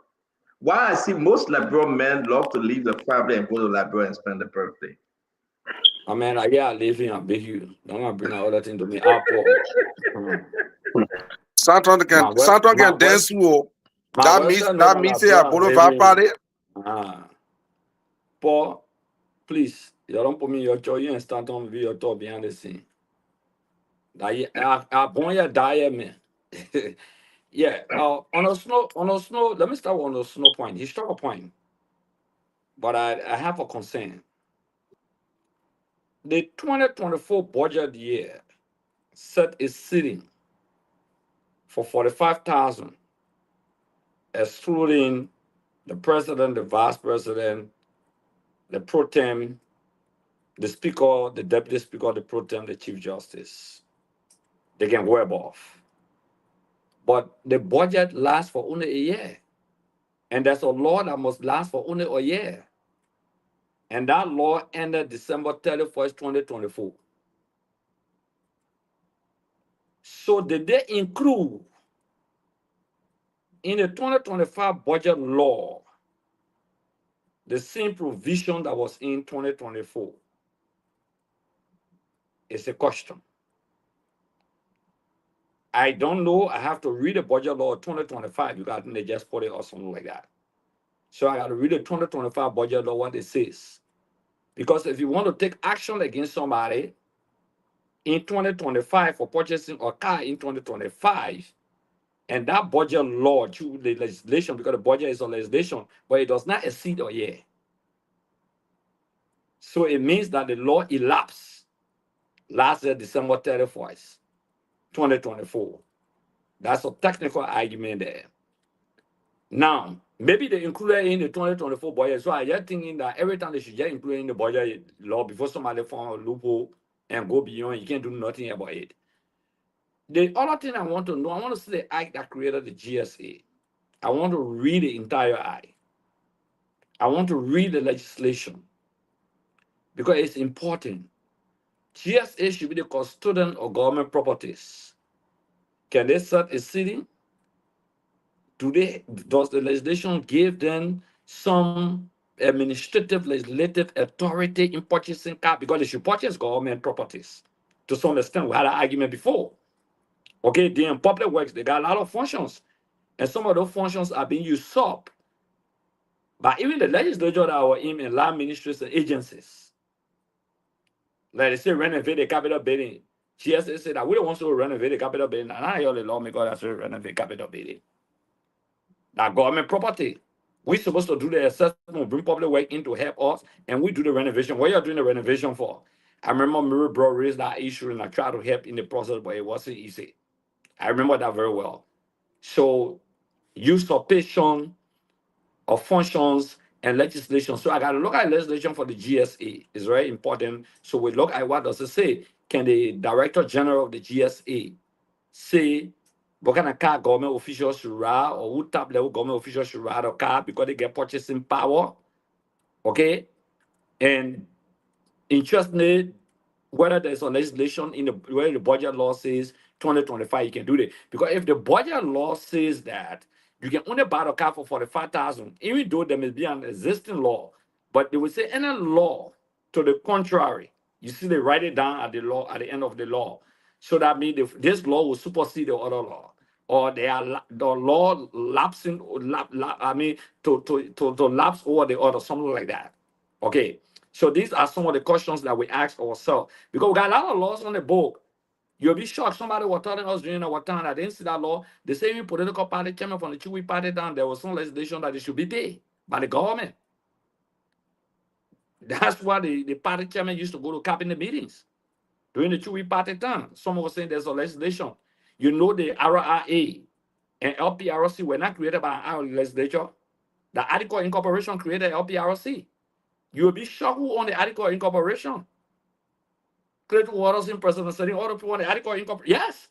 Why I see most Liberian men love to leave the family and go to Liberia and spend the birthday. I mean, I got living and beg you. Don't want to bring all that thing to me. Apple. Santon can dance who that means say a boulevard party. Paul, please, you don't put me in your choice and start on your top behind the scene. I born your die man. Yeah, on a snow, let me start on the snow point, historical point. But I have a concern. The 2024 budget year set a ceiling for 45,000, excluding the president, the vice president, the pro tem, the speaker, the deputy speaker, the pro tem, the chief justice. They can web off. But the budget lasts for only a year. And there's a law that must last for only a year. And that law ended December 31st, 2024. So did they include in the 2025 budget law the same provision that was in 2024? It's a question. I don't know. I have to read the budget law 2025 because they just put it or something like that. So I got to read the 2025 budget law, what it says. Because if you want to take action against somebody in 2025 for purchasing a car in 2025, and that budget law through the legislation, because the budget is a legislation, but it does not exceed a year. So it means that the law elapsed last year, December 31st, 2024. That's a technical argument there. Now, maybe they included in the 2024 budget. So I'm just thinking that every time they should just include in the budget law before somebody found a loophole and go beyond, you can't do nothing about it. The other thing I want to know, I want to see the act that created the GSA. I want to read the entire act. I want to read the legislation because it's important. GSA should be the custodian of government properties. Can they set a city? Does the legislation give them some administrative, legislative authority in purchasing cars? Because they should purchase government properties. To some extent, we had an argument before. Okay, they're in public works, they got a lot of functions. And some of those functions are being usurped by even the legislature that were in land ministries and agencies. Like they say, renovate the Capitol building. GSA said that we don't want to renovate the Capitol building. And I hear the lawmaker that say renovate Capitol building. That government property. We're supposed to do the assessment, bring public work in to help us, and we do the renovation. What are you doing the renovation for? I remember Mary Bro raised that issue and I tried to help in the process, but it wasn't easy. I remember that very well. So, usurpation of functions and legislation. So I got to look at legislation for the GSA. It's very important. So we look at what does it say. Can the Director General of the GSA say what kind of car government officials should ride or what top level government officials should ride a car because they get purchasing power? Okay? And interestingly, whether there's a legislation in where the budget law says 2025, you can do that. Because if the budget law says that you can only buy a car for 45,000, even though there may be an existing law, but they will say any law to the contrary You see, they write it down at the law at the end of the law. So that means this law will supersede the other law, or the law lapsing, to lapse over the other, something like that. Okay. So these are some of the questions that we ask ourselves because we got a lot of laws on the book. You'll be shocked. Somebody was telling us during our time that they didn't see that law. The same political party chairman from the Chewy party down, there was some legislation that it should be paid by the government. That's why the party chairman used to go to cabinet meetings during the Chewy party time. Some were saying there's a legislation. You know, the RRA and LPRC were not created by our legislature. The Article of Incorporation created LPRC. You'll be shocked who owned the Article of Incorporation. Clayton Watterson, President Setting, all the people on the Article of Incorporation. Yes.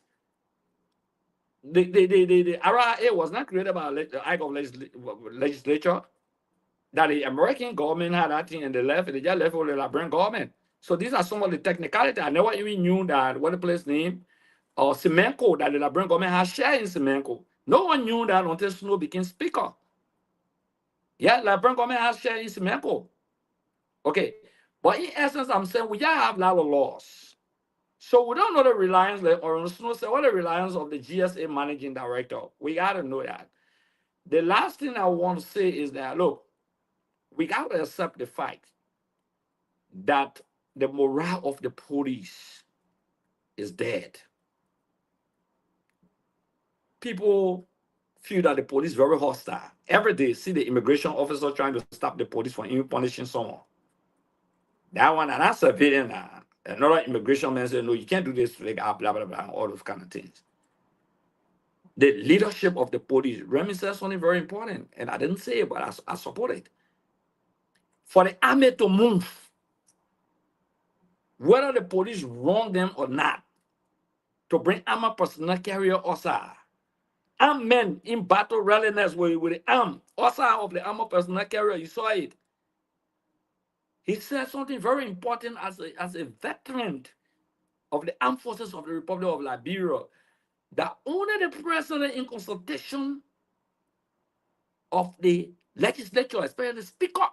The RRA was not created by the Article of Legislature. That the American government had that thing and they left, and they just left with the Liberian government. So these are some of the technicalities. I never even knew that what the place name or Semenko, that the Liberian government has share in Semenko. No one knew that until Snow became speaker. Yeah, the Liberian government has share in Semenko. Okay. But in essence, I'm saying we just have a lot of laws. So we don't know the reliance, like or Snow said, what the reliance of the GSA managing director. We gotta know that. The last thing I want to say is that look, we got to accept the fact that the morale of the police is dead. People feel that the police is very hostile. Every day, see the immigration officer trying to stop the police from even punishing someone. That one, and that's a video now. Another immigration man said, no, you can't do this, like, blah, blah, blah, all those kind of things. The leadership of the police, Remy says something very important, and I didn't say it, but I support it. For the army to move, whether the police wrong them or not, to bring armored personnel carrier OSA, armed men in battle readiness with the arm, OSA of the armored personnel carrier, you saw it. He said something very important as a veteran of the armed forces of the Republic of Liberia, that only the president in consultation of the legislature, especially the speaker,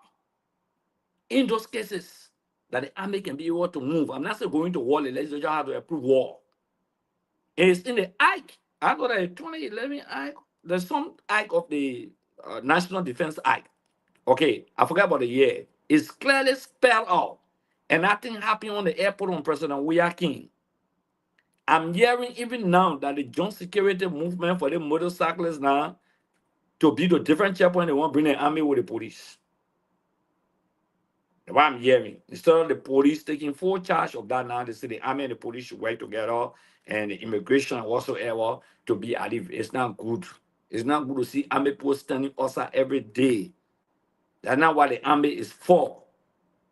in those cases, that the army can be able to move. I'm not saying going to war, the legislature has to approve war. It's in the Act. I got a 2011 Act. There's some Act of the National Defense Act. Okay, I forgot about the year. It's clearly spelled out. And nothing happened on the airport on President William King. I'm hearing even now that the joint security movement for the motorcyclists now to build a different checkpoint, they want to bring the army with the police. That's what I'm hearing. Instead of the police taking full charge of that now, they say the army and the police should work together and the immigration and whatsoever to be at it. It's not good. It's not good to see army posts standing outside every day. That's not what the army is for.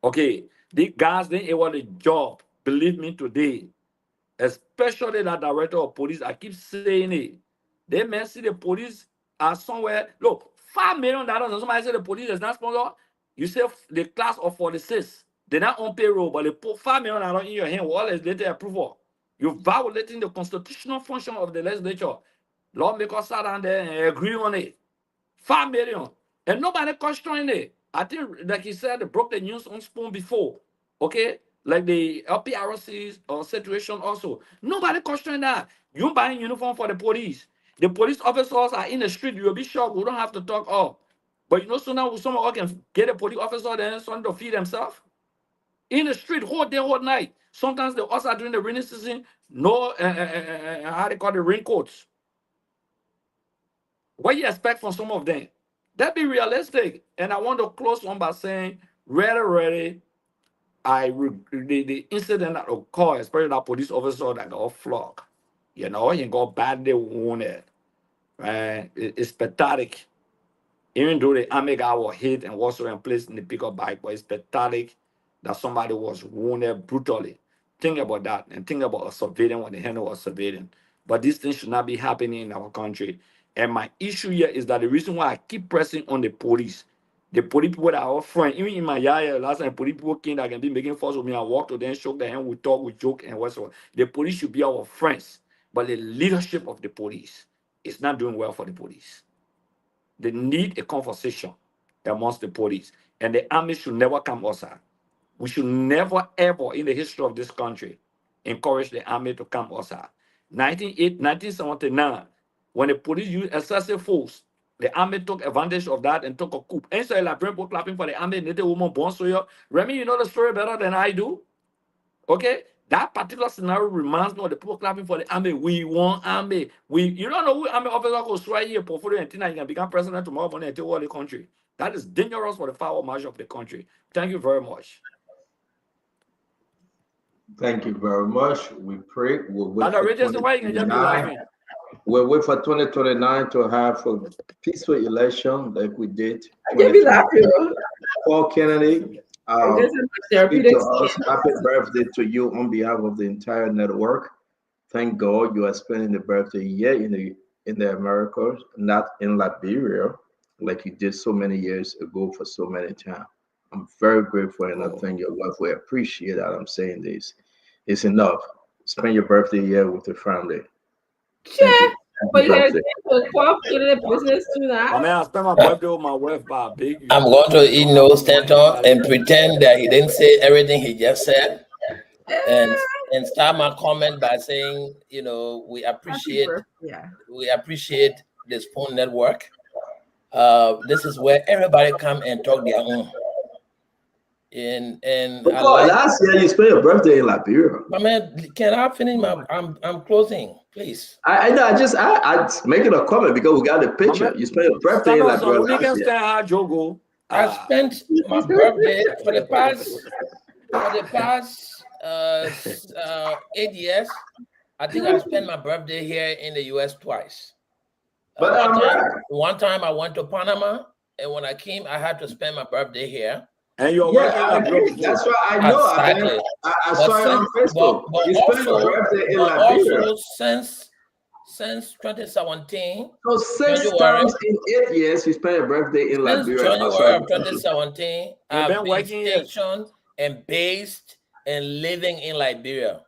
Okay, the guys, they ain't want a job. Believe me today. Especially that director of police, I keep saying it. They may see the police are somewhere. Look, $5 million. And somebody say the police is not sponsored. You say the class of 46, they're not on payroll, but they put $5 million in your hand with all legislative approval. You're violating the constitutional function of the legislature. Lawmakers sat down there and agree on it. $5 million. And nobody questioning it. I think, like he said, they broke the news on Spoon before. Okay? Like the LPRC situation also. Nobody questioning that. You buying uniform for the police. The police officers are in the street. You'll be shocked. We don't have to talk up. But you know, so now someone can get a police officer then someone to feed themselves. In the street, whole day, whole night. Sometimes they also during the rainy season, no, how they call the raincoats. What you expect from some of them? That be realistic. And I want to close on by saying, really, the incident that occurred, especially that police officer that got flogged, you know, he got badly wounded. Right? It's pathetic. Even though the army guy was hit and was also placed in the pickup bike, but it's pathetic that somebody was wounded brutally. Think about that and think about a civilian when the handle was civilian. But these things should not be happening in our country. And my issue here is that the reason why I keep pressing on the police people that are our friends, even in my yard, last time police people came that can be making fuss with me, I walk to them, shook their hand, we talk, we joke, and whatsoever. The police should be our friends. But the leadership of the police is not doing well for the police. They need a conversation amongst the police. And the army should never come outside. We should never, ever in the history of this country encourage the army to come outside. 1979, when the police used excessive force, the army took advantage of that and took a coup. And so Liberian people clapping for the army, native woman born so you. Remy, you know the story better than I do. Okay? That particular scenario reminds me of the people clapping for the army. We want army. You don't know who army officer goes right here, portfolio, and you can become president tomorrow morning and take over the country. That is dangerous for the power margin of the country. Thank you very much. Thank you very much. We pray. We'll wait for 2029 to have a peaceful election like we did. Paul Kennedy, speak to us. Happy birthday to you on behalf of the entire network. Thank God you are spending the birthday year in the Americas, not in Liberia, like you did so many years ago for so many times. I'm very grateful and I thank your wife. We appreciate that I'm saying this. It's enough. Spend your birthday here with your family. Yeah, but you gotta get to the business too now. I mean, I spent my birthday with my wife by a big. I'm going to Stanton and pretend that he didn't say everything he just said, and start my comment by saying, we appreciate the Spoon Network. This is where everybody come and talk their own. And last year you spent your birthday in Liberia. My man, can I finish my? I'm closing, please. I know. I just making a comment because we got the picture. You spent your birthday in Liberia last year. I spent my birthday for the past 8 years. I think I spent my birthday here in the U.S. twice. But one time I went to Panama, and when I came, I had to spend my birthday here. And you're working. That's why I know. Exactly. I saw it on Facebook. You spent your birthday in Liberia. Also, since 2017. So 6 times in 8 years, you spent your birthday in Liberia. January of 2017, I've been stationed and based and living in Liberia.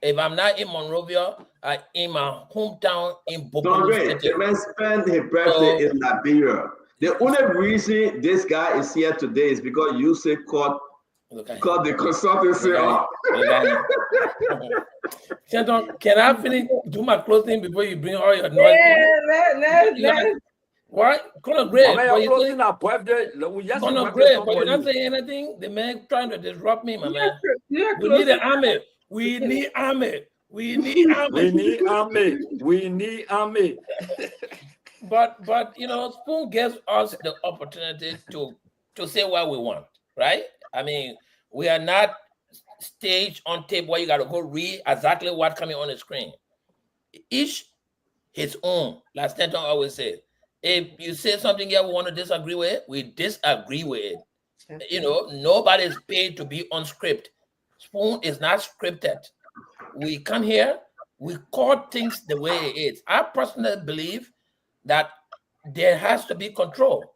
If I'm not in Monrovia, I'm in my hometown in Bokolo City. The man spent his birthday in Liberia. The only reason this guy is here today is because you say called the consultancy off. Can I finish do my closing before you bring all your noise? What? Colonel Gray, but you're not saying anything. The man trying to disrupt me, my man. We need an army. We need army. We need army. We need army. We need army. But Spoon gives us the opportunity to say what we want, right? I mean, we are not staged on tape where you got to go read exactly what's coming on the screen. Each his own. Like Stanton always said, if you say something here we want to disagree with, we disagree with it. Nobody is paid to be on script. Spoon is not scripted. We come here, we call things the way it is. I personally believe that there has to be control.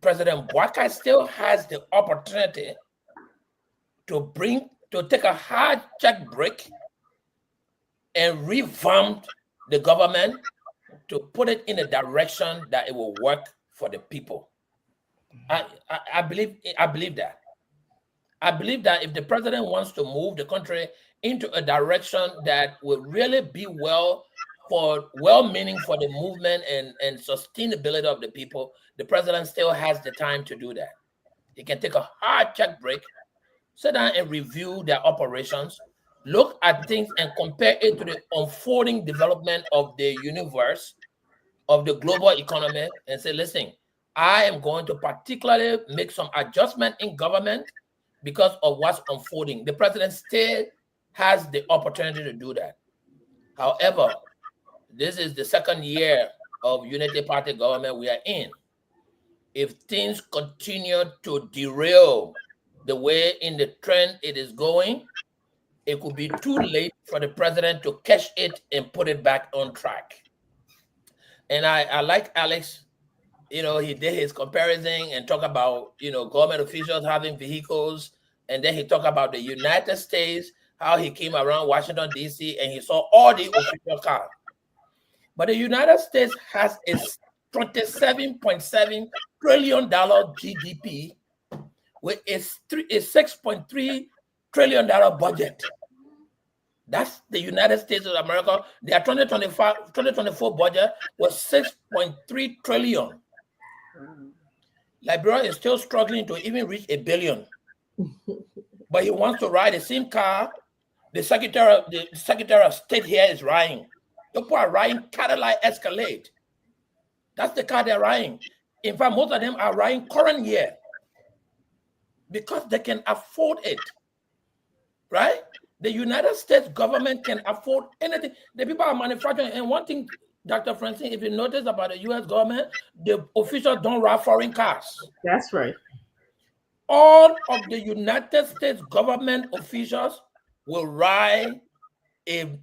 President Bwaka still has the opportunity to take a hard check break and revamp the government to put it in a direction that it will work for the people. I believe that. I believe that if the president wants to move the country into a direction that will really be well-meaning for the movement and sustainability of the people, the president still has the time to do that. He can take a hard check break, sit down and review their operations, look at things and compare it to the unfolding development of the universe, of the global economy, and say, listen, I am going to particularly make some adjustment in government because of what's unfolding. The president still has the opportunity to do that. However, this is the second year of Unity Party government we are in. If things continue to derail the way in the trend it is going, it could be too late for the president to catch it and put it back on track. And I like Alex, he did his comparison and talk about, government officials having vehicles. And then he talked about the United States, how he came around Washington, D.C., and he saw all the official cars. But the United States has a $27.7 trillion GDP with a $6.3 trillion budget. That's the United States of America. Their 2024 budget was $6.3 trillion. Liberia is still struggling to even reach $1 billion. But he wants to ride the same car the Secretary of State here is riding. People are riding Cadillac Escalade. That's the car they're riding. In fact, most of them are riding current year because they can afford it, right? The United States government can afford anything. The people are manufacturing. And one thing, Dr. Francine, if you notice about the U.S. government, the officials don't ride foreign cars. That's right. All of the United States government officials will ride a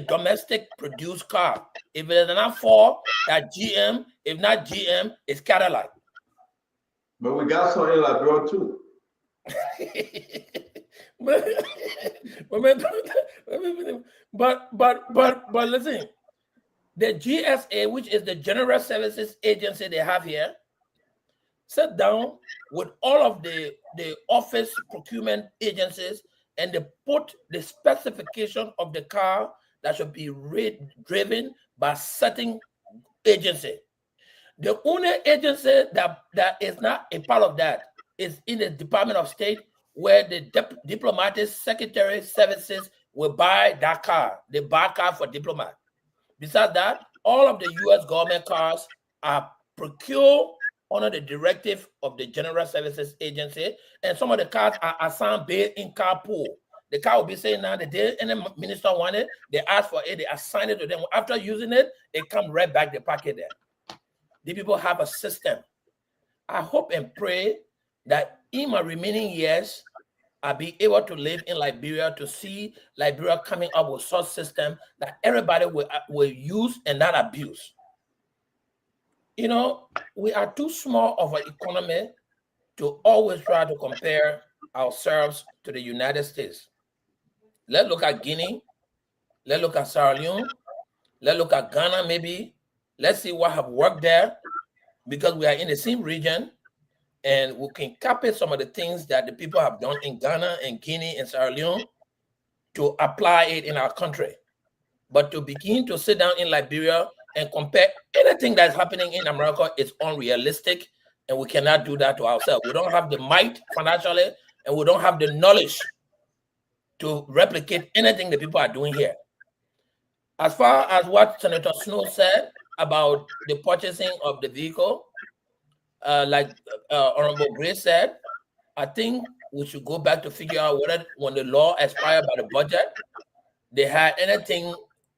domestic produced car. If it is not Ford, that GM. If not GM, it's Cadillac. But we got some in Liberia too. but listen, the GSA, which is the General Services Agency they have here, sat down with all of the office procurement agencies and they put the specification of the car that should be driven by certain agency. The only agency that is not a part of that is in the Department of State, where the diplomatic secretary services will buy that car. They buy car for diplomat. Besides that, all of the U.S. government cars are procured under the directive of the General Services Agency, and some of the cars are assigned based in car pool. The car will be saying now the day any minister want it, they ask for it, they assign it to them. After using it, they come right back, they pack it there. The people have a system. I hope and pray that in my remaining years, I'll be able to live in Liberia to see Liberia coming up with such system that everybody will use and not abuse. You know, we are too small of an economy to always try to compare ourselves to the United States. Let's look at Guinea. Let's look at Sierra Leone. Let's look at Ghana maybe. Let's see what have worked there, because we are in the same region and we can copy some of the things that the people have done in Ghana and Guinea and Sierra Leone to apply it in our country. But to begin to sit down in Liberia and compare anything that's happening in America is unrealistic, and we cannot do that to ourselves. We don't have the might financially, and we don't have the knowledge to replicate anything that people are doing here. As far as what Senator Snow said about the purchasing of the vehicle, like Honorable Grace said, I think we should go back to figure out whether when the law expired by the budget, they had anything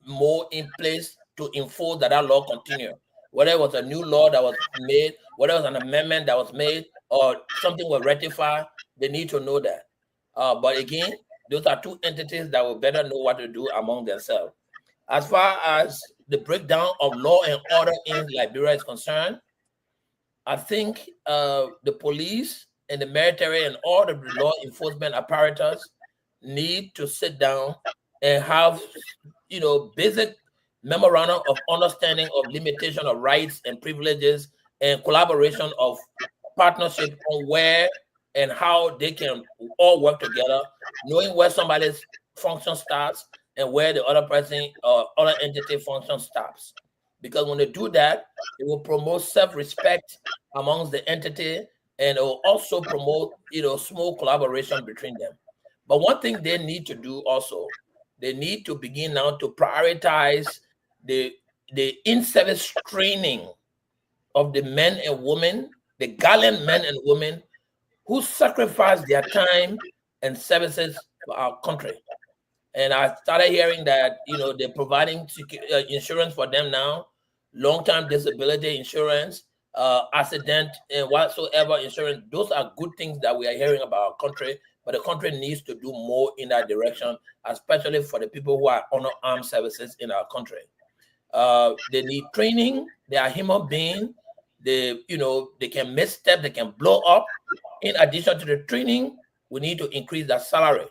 more in place to enforce that law continue. Whether it was a new law that was made, whether it was an amendment that was made, or something was ratified, they need to know that. But again, those are two entities that will better know what to do among themselves. As far as the breakdown of law and order in Liberia is concerned, I think the police and the military and all the law enforcement apparatus need to sit down and have, you know, basic memorandum of understanding of limitation of rights and privileges and collaboration of partnership on where and how they can all work together, knowing where somebody's function starts and where the other person or other entity function stops. Because when they do that, it will promote self-respect amongst the entity, and it will also promote, you know, small collaboration between them. But one thing they need to do also, they need to begin now to prioritize the in-service training of the men and women, the gallant men and women who sacrifice their time and services for our country. And I started hearing that, you know, they're providing insurance for them now, long-term disability insurance, accident and whatsoever insurance. Those are good things that we are hearing about our country, but the country needs to do more in that direction, especially for the people who are on armed services in our country. They need training. They are human beings. They, you know, they can misstep, they can blow up. In addition to the training, we need to increase their salary.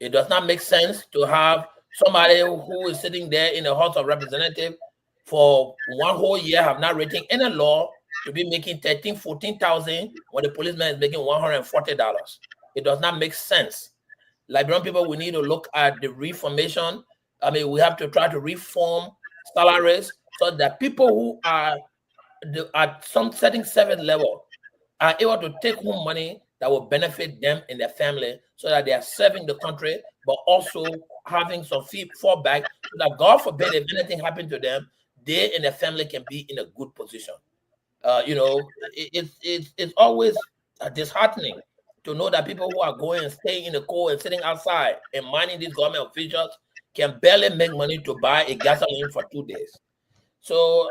It does not make sense to have somebody who is sitting there in the House of Representatives for one whole year, have not written any law, to be making 13, 14,000 when the policeman is making $140. It does not make sense. Liberian people, we need to look at the reformation. I mean, we have to try to reform salaries so that people who are at some certain service level are able to take home money that will benefit them and their family so that they are serving the country, but also having some fallback so that, God forbid, if anything happened to them, they and their family can be in a good position. You know, it's always disheartening to know that people who are going and staying in the cold and sitting outside and minding these government officials can barely make money to buy a gasoline for 2 days. So,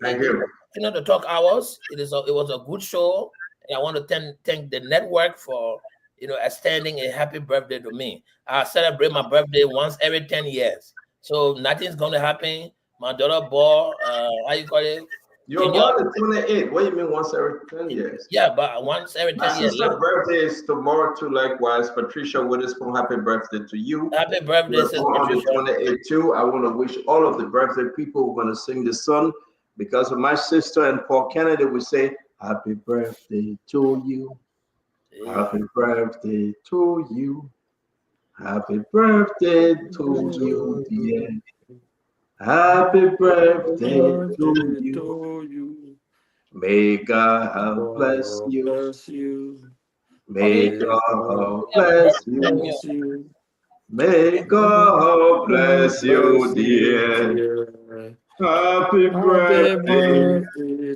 Thank you. To talk hours. It was a good show, and I want to thank the network for extending a happy birthday to me. I celebrate my birthday once every 10 years, so nothing's going to happen. My daughter bought how you call it? You're born in 28. What do you mean once every 10 years? Yeah, but once every 10 My years. sister's birthday is tomorrow too. Likewise, Patricia Witherspoon, happy birthday to you. Happy birthday, We're born on the 28th too. I want to wish all of the birthday people who are going to sing the song. Because of my sister and Paul Kennedy, we say, happy birthday to you. Yeah. Happy birthday to you. Happy birthday to you, dear. Happy birthday to you. May God bless you. May God bless you. May God bless you, dear. Happy birthday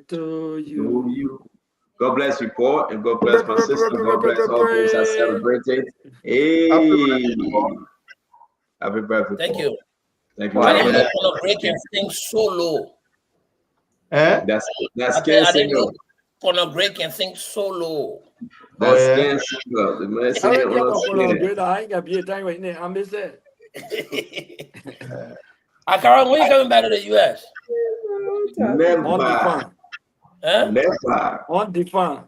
to you. God bless you, Paul, and God bless my sister. God bless all those that celebrated. Hey, happy birthday, Thank Paul. you. Thank you. I didn't know Conor Gray can sing solo. That's Conor Gray can sing solo. That's skin singer. The man singing on Akara, when you coming back to the US? Never. Never. On the phone.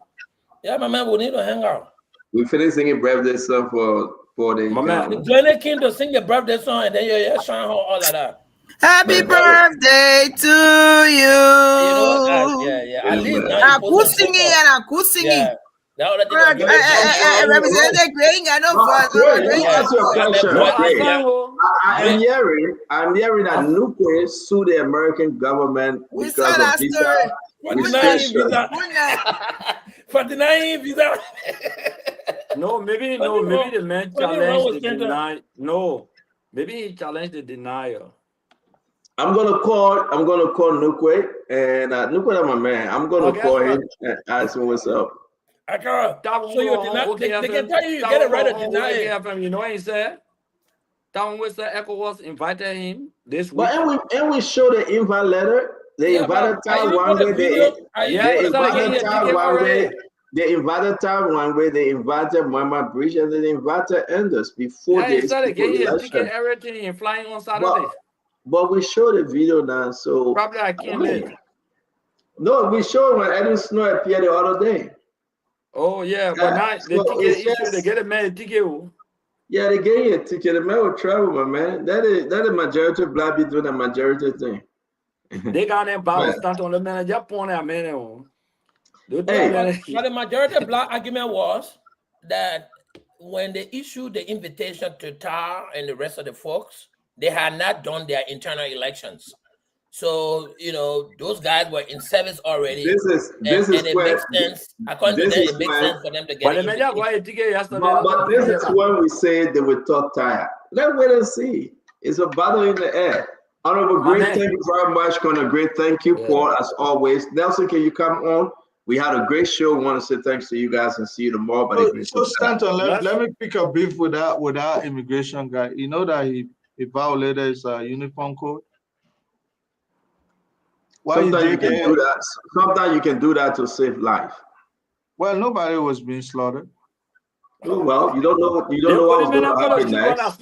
Yeah, my man, we need to hang out. We finished singing birthday song for the Glenn King to sing your birthday song and then you're showing all of that. Happy birthday to you. You know, yeah. At least now I'm good singing and I'm good singing. Yeah. Now that you represented Graying, I know I'm hearing that Nuke sued the American government because of visa restrictions. 49 visa. No, maybe the man challenged the denial. No, maybe he challenged the denial. I'm gonna call Nukwe, and Nukwe is my man. I'm gonna call him and ask him what's up. So you deny, they can tell you get it right or deny it. You know what he said? Down with the ECOWAS invited him this week. But and we show the invite letter. They invited Tal one way. They invited Tal one way. They invited Tal one way. They invited Mama Bridge, and they invited Enders before they started getting a ticket, everything, and flying on Saturday. But we show the video now, so probably I can't make. No, we showed when Edwin Snow appeared the other day. Oh yeah, but now the ticket issue, they get a man a ticket. Yeah, they gave you a ticket. The man will travel, my man. That is majority of black people doing a majority thing. They got them Bible stand on the man. Just point at man. But the majority of black argument was that when they issued the invitation to Tar and the rest of the folks, they had not done their internal elections. So, those guys were in service already. This is it makes sense. According to them, it makes sense for them to get it. But this is when we say they will talk tired. Let's wait and see. It's a battle in the air. Honorable Great, thank you very much, Conor Great. Thank you, Paul, as always. Nelson, can you come on? We had a great show. We want to say thanks to you guys and see you tomorrow. So Stanton, let me pick a beef with that immigration guy. You know that he violated his uniform code. Sometimes you can do that. Sometimes you can do that to save life. Well, nobody was being slaughtered. Oh, well, you don't know. You don't know what was going to happen next.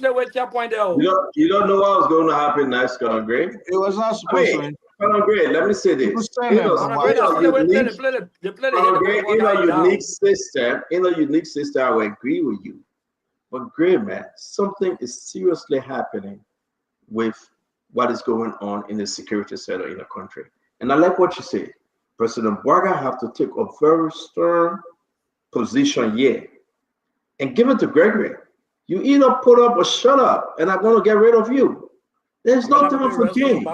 You don't know what was going to happen next, Conor Gray. It was not supposed to. Conor Gray, let me say this. In a unique system, I will agree with you. But Gray, man, something is seriously happening with what is going on in the security sector in the country. And I like what you say. President Bouaga have to take a very stern position here and give it to Gregory. You either put up or shut up, and I'm going to get rid of you. There's no time for games.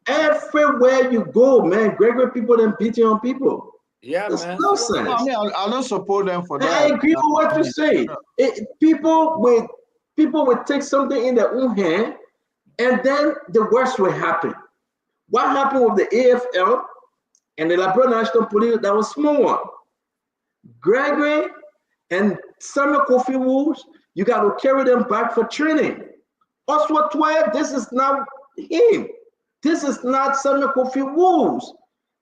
Everywhere you go, man, Gregory people then beating on people. Yeah, That's man. nonsense. I mean, I don't support them for that. I agree with what you say. People will take something in their own hand, and then the worst will happen. What happened with the AFL and the Liberal National Police? That was small one. Gregory and Samuel Kofi Wolves, you got to carry them back for training. Oswald 12, this is not him. This is not Samuel Kofi Wolves.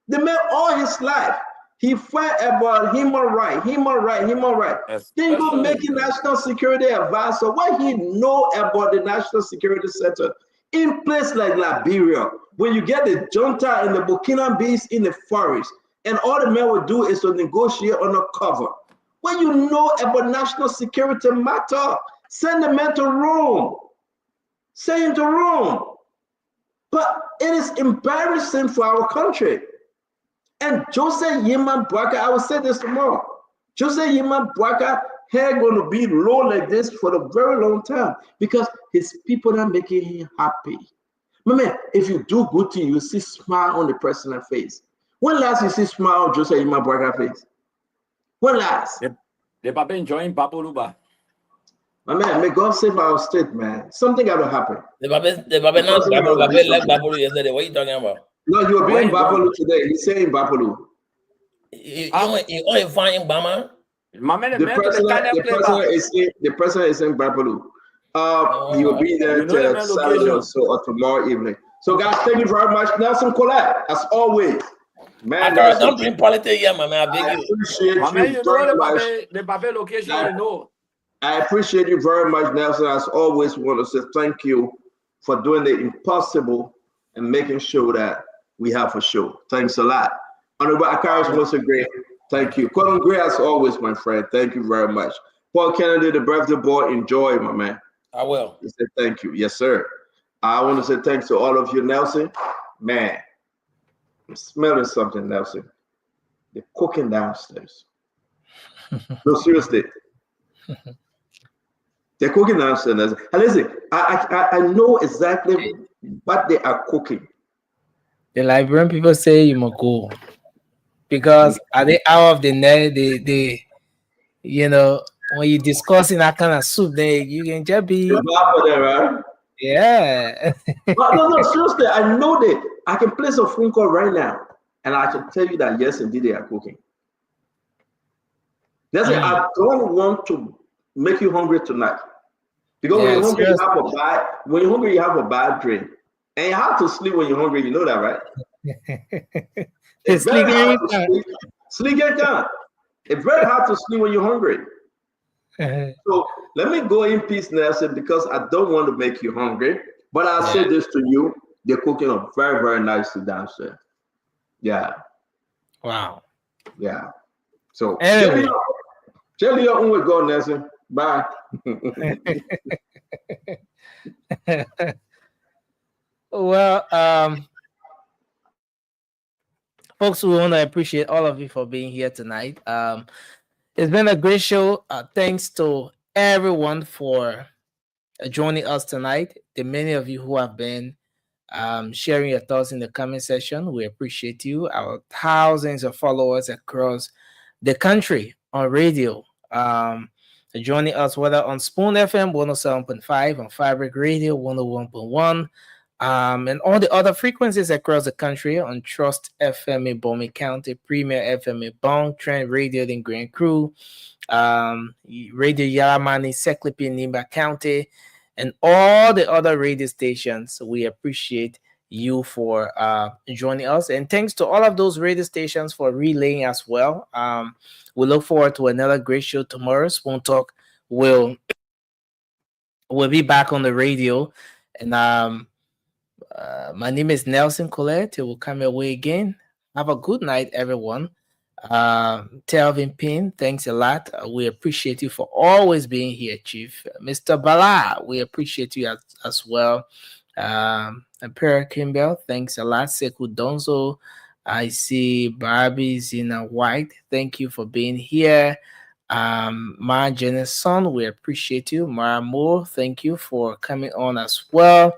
The man all his life, he fought about human right. Then go making national security advisor. What he know about the National Security Center in place like Liberia, when you get the junta and the Burkina Bees in the forest, and all the men will do is to negotiate undercover. When you know about national security matter, send the man to Rome. Send him to Rome. But it is embarrassing for our country. And Joseph Yeman Bouaga, I will say this tomorrow. Joseph Yeman Bouaga hair going to be low like this for a very long time because his people are making him happy. Man, if you do good thing, you see smile on the president's face. When last you see smile on Joseph Yeman Bouaga face? When last? They have been enjoying Papoluba. My man, may God save our state, man. Something got to happen. The Babe not Babe like Babalu yesterday. What are you talking about? No, you were being Babalu today. He's saying Babalu. You only find Bama? The president is in Babalu. He will be there till Saturday or so or tomorrow evening. So, guys, thank you very much. Nelson Collette, as always. Man, don't bring politics here, my man. I beg you. Appreciate you very much. The Babe location, you know. I appreciate you very much, Nelson. As always, want to say thank you for doing the impossible and making sure that we have a show. Thanks a lot. Honorable Akaris was a great. Thank you. Colin Gray, as always, my friend. Thank you very much. Paul Kennedy, the birthday boy, enjoy, my man. I will. He said thank you. Yes, sir. I want to say thanks to all of you, Nelson. Man, I'm smelling something, Nelson. They're cooking downstairs. No, seriously. They're cooking downstairs. And listen, I know exactly what they are cooking. The Liberian people say you must go because at the hour of the night, they you know, when you're discussing that kind of soup, then you can just be right? Yeah. But no, seriously, I know that I can place a phone call right now, and I can tell you that yes, indeed, they are cooking. That's it. I don't want to make you hungry tonight. Because when you're hungry, you have a bad dream. And you have to sleep when you're hungry, you know that, right? It's very hard to sleep. Sleep can't. It's very hard to sleep when you're hungry. So let me go in peace, Nelson, because I don't want to make you hungry. But I'll say this to you. They're cooking up very, very nicely downstairs. Yeah. Wow. Yeah. So anyway. Jelly up we go, Nelson. Bye. Well, folks, we want to appreciate all of you for being here tonight. It's been a great show. Thanks to everyone for joining us tonight. The many of you who have been sharing your thoughts in the comment section, we appreciate you. Our thousands of followers across the country on radio, joining us whether on Spoon FM 107.5, on Fabric Radio 101.1, and all the other frequencies across the country on Trust FM in Bomi County, Premier FM in Bong, Trend Radio in Grand Crew, Radio Yaramani, Seklipi in Nimba County, and all the other radio stations. We appreciate you for joining us, and thanks to all of those radio stations for relaying as well. We look forward to another great show tomorrow. Spoon Talk will be back on the radio, and my name is Nelson Collette. It will come your way again. Have a good night, everyone. Telvin Pin, thanks a lot. We appreciate you for always being here, Chief. Mr. Bala, we appreciate you as well. Imperial Kimball, thanks a lot. Sekou Donzo, I see Barbie's in a white. Thank you for being here. Ma Jenison, we appreciate you. Mara Moore, thank you for coming on as well.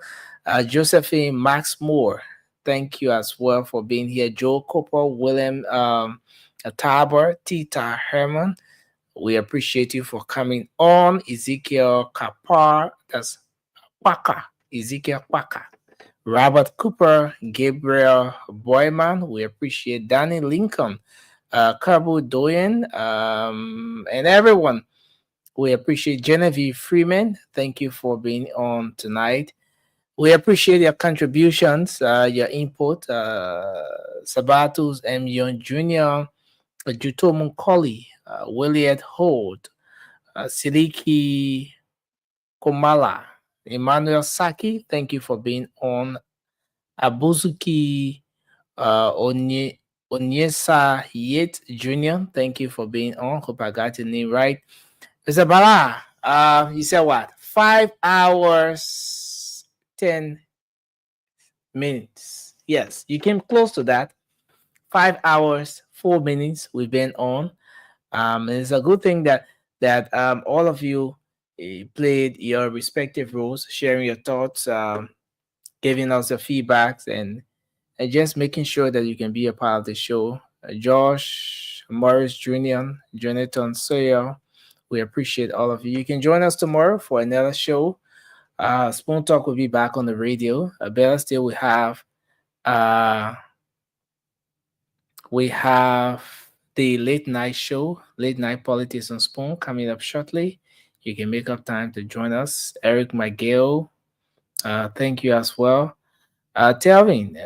Josephine Max Moore, thank you as well for being here. Joe Cooper, William Tabor, Tita Herman, we appreciate you for coming on. Ezekiel Kapar, that's Waka, Ezekiel Waka. Robert Cooper, Gabriel Boyman, we appreciate Danny Lincoln, Kabu Doyen, and everyone. We appreciate Genevieve Freeman. Thank you for being on tonight. We appreciate your contributions, your input. Sabatus M. Young Jr., Juto Munkoli, William Holt, Siliki Komala, Emmanuel Saki, thank you for being on. Abuzuki Onyesa Yet Jr., thank you for being on. Hope I got your name right. Mr. Bala, you said what? 5 hours, 10 minutes. Yes, you came close to that. 5 hours, 4 minutes we've been on. It's a good thing that all of you played your respective roles, sharing your thoughts, giving us the feedbacks, and just making sure that you can be a part of the show. Josh Morris Jr., Jonathan Sawyer, we appreciate all of you. You can join us tomorrow for another show. Spoon Talk will be back on the radio. Better still, we have the late night show, Late Night Politics on Spoon, coming up shortly. You can make up time to join us. Eric McGill, thank you as well. Telvin,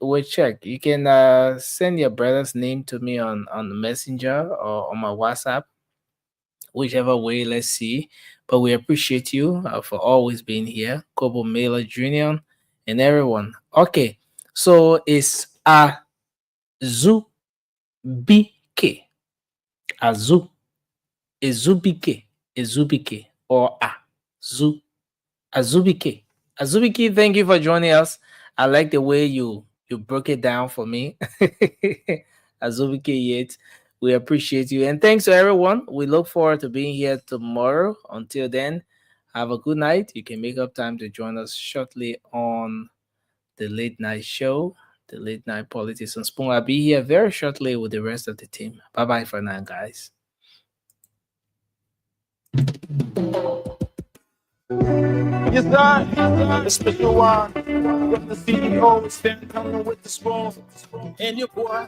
we'll check. You can send your brother's name to me on the messenger or on my WhatsApp, whichever way. Let's see. But we appreciate you for always being here, Kobo Mailer Jr. and everyone. Okay, so it's Azubike, Azubike, or Azubike. Azubiki, thank you for joining us. I like the way you broke it down for me. Azubiki Yates, we appreciate you. And thanks to everyone. We look forward to being here tomorrow. Until then, have a good night. You can make up time to join us shortly on the late night show, the late night politics on Spoon. I'll be here very shortly with the rest of the team. Bye-bye for now, guys. Yes, sir. A special one. With the CEO, stand coming with the spoon. And your boy.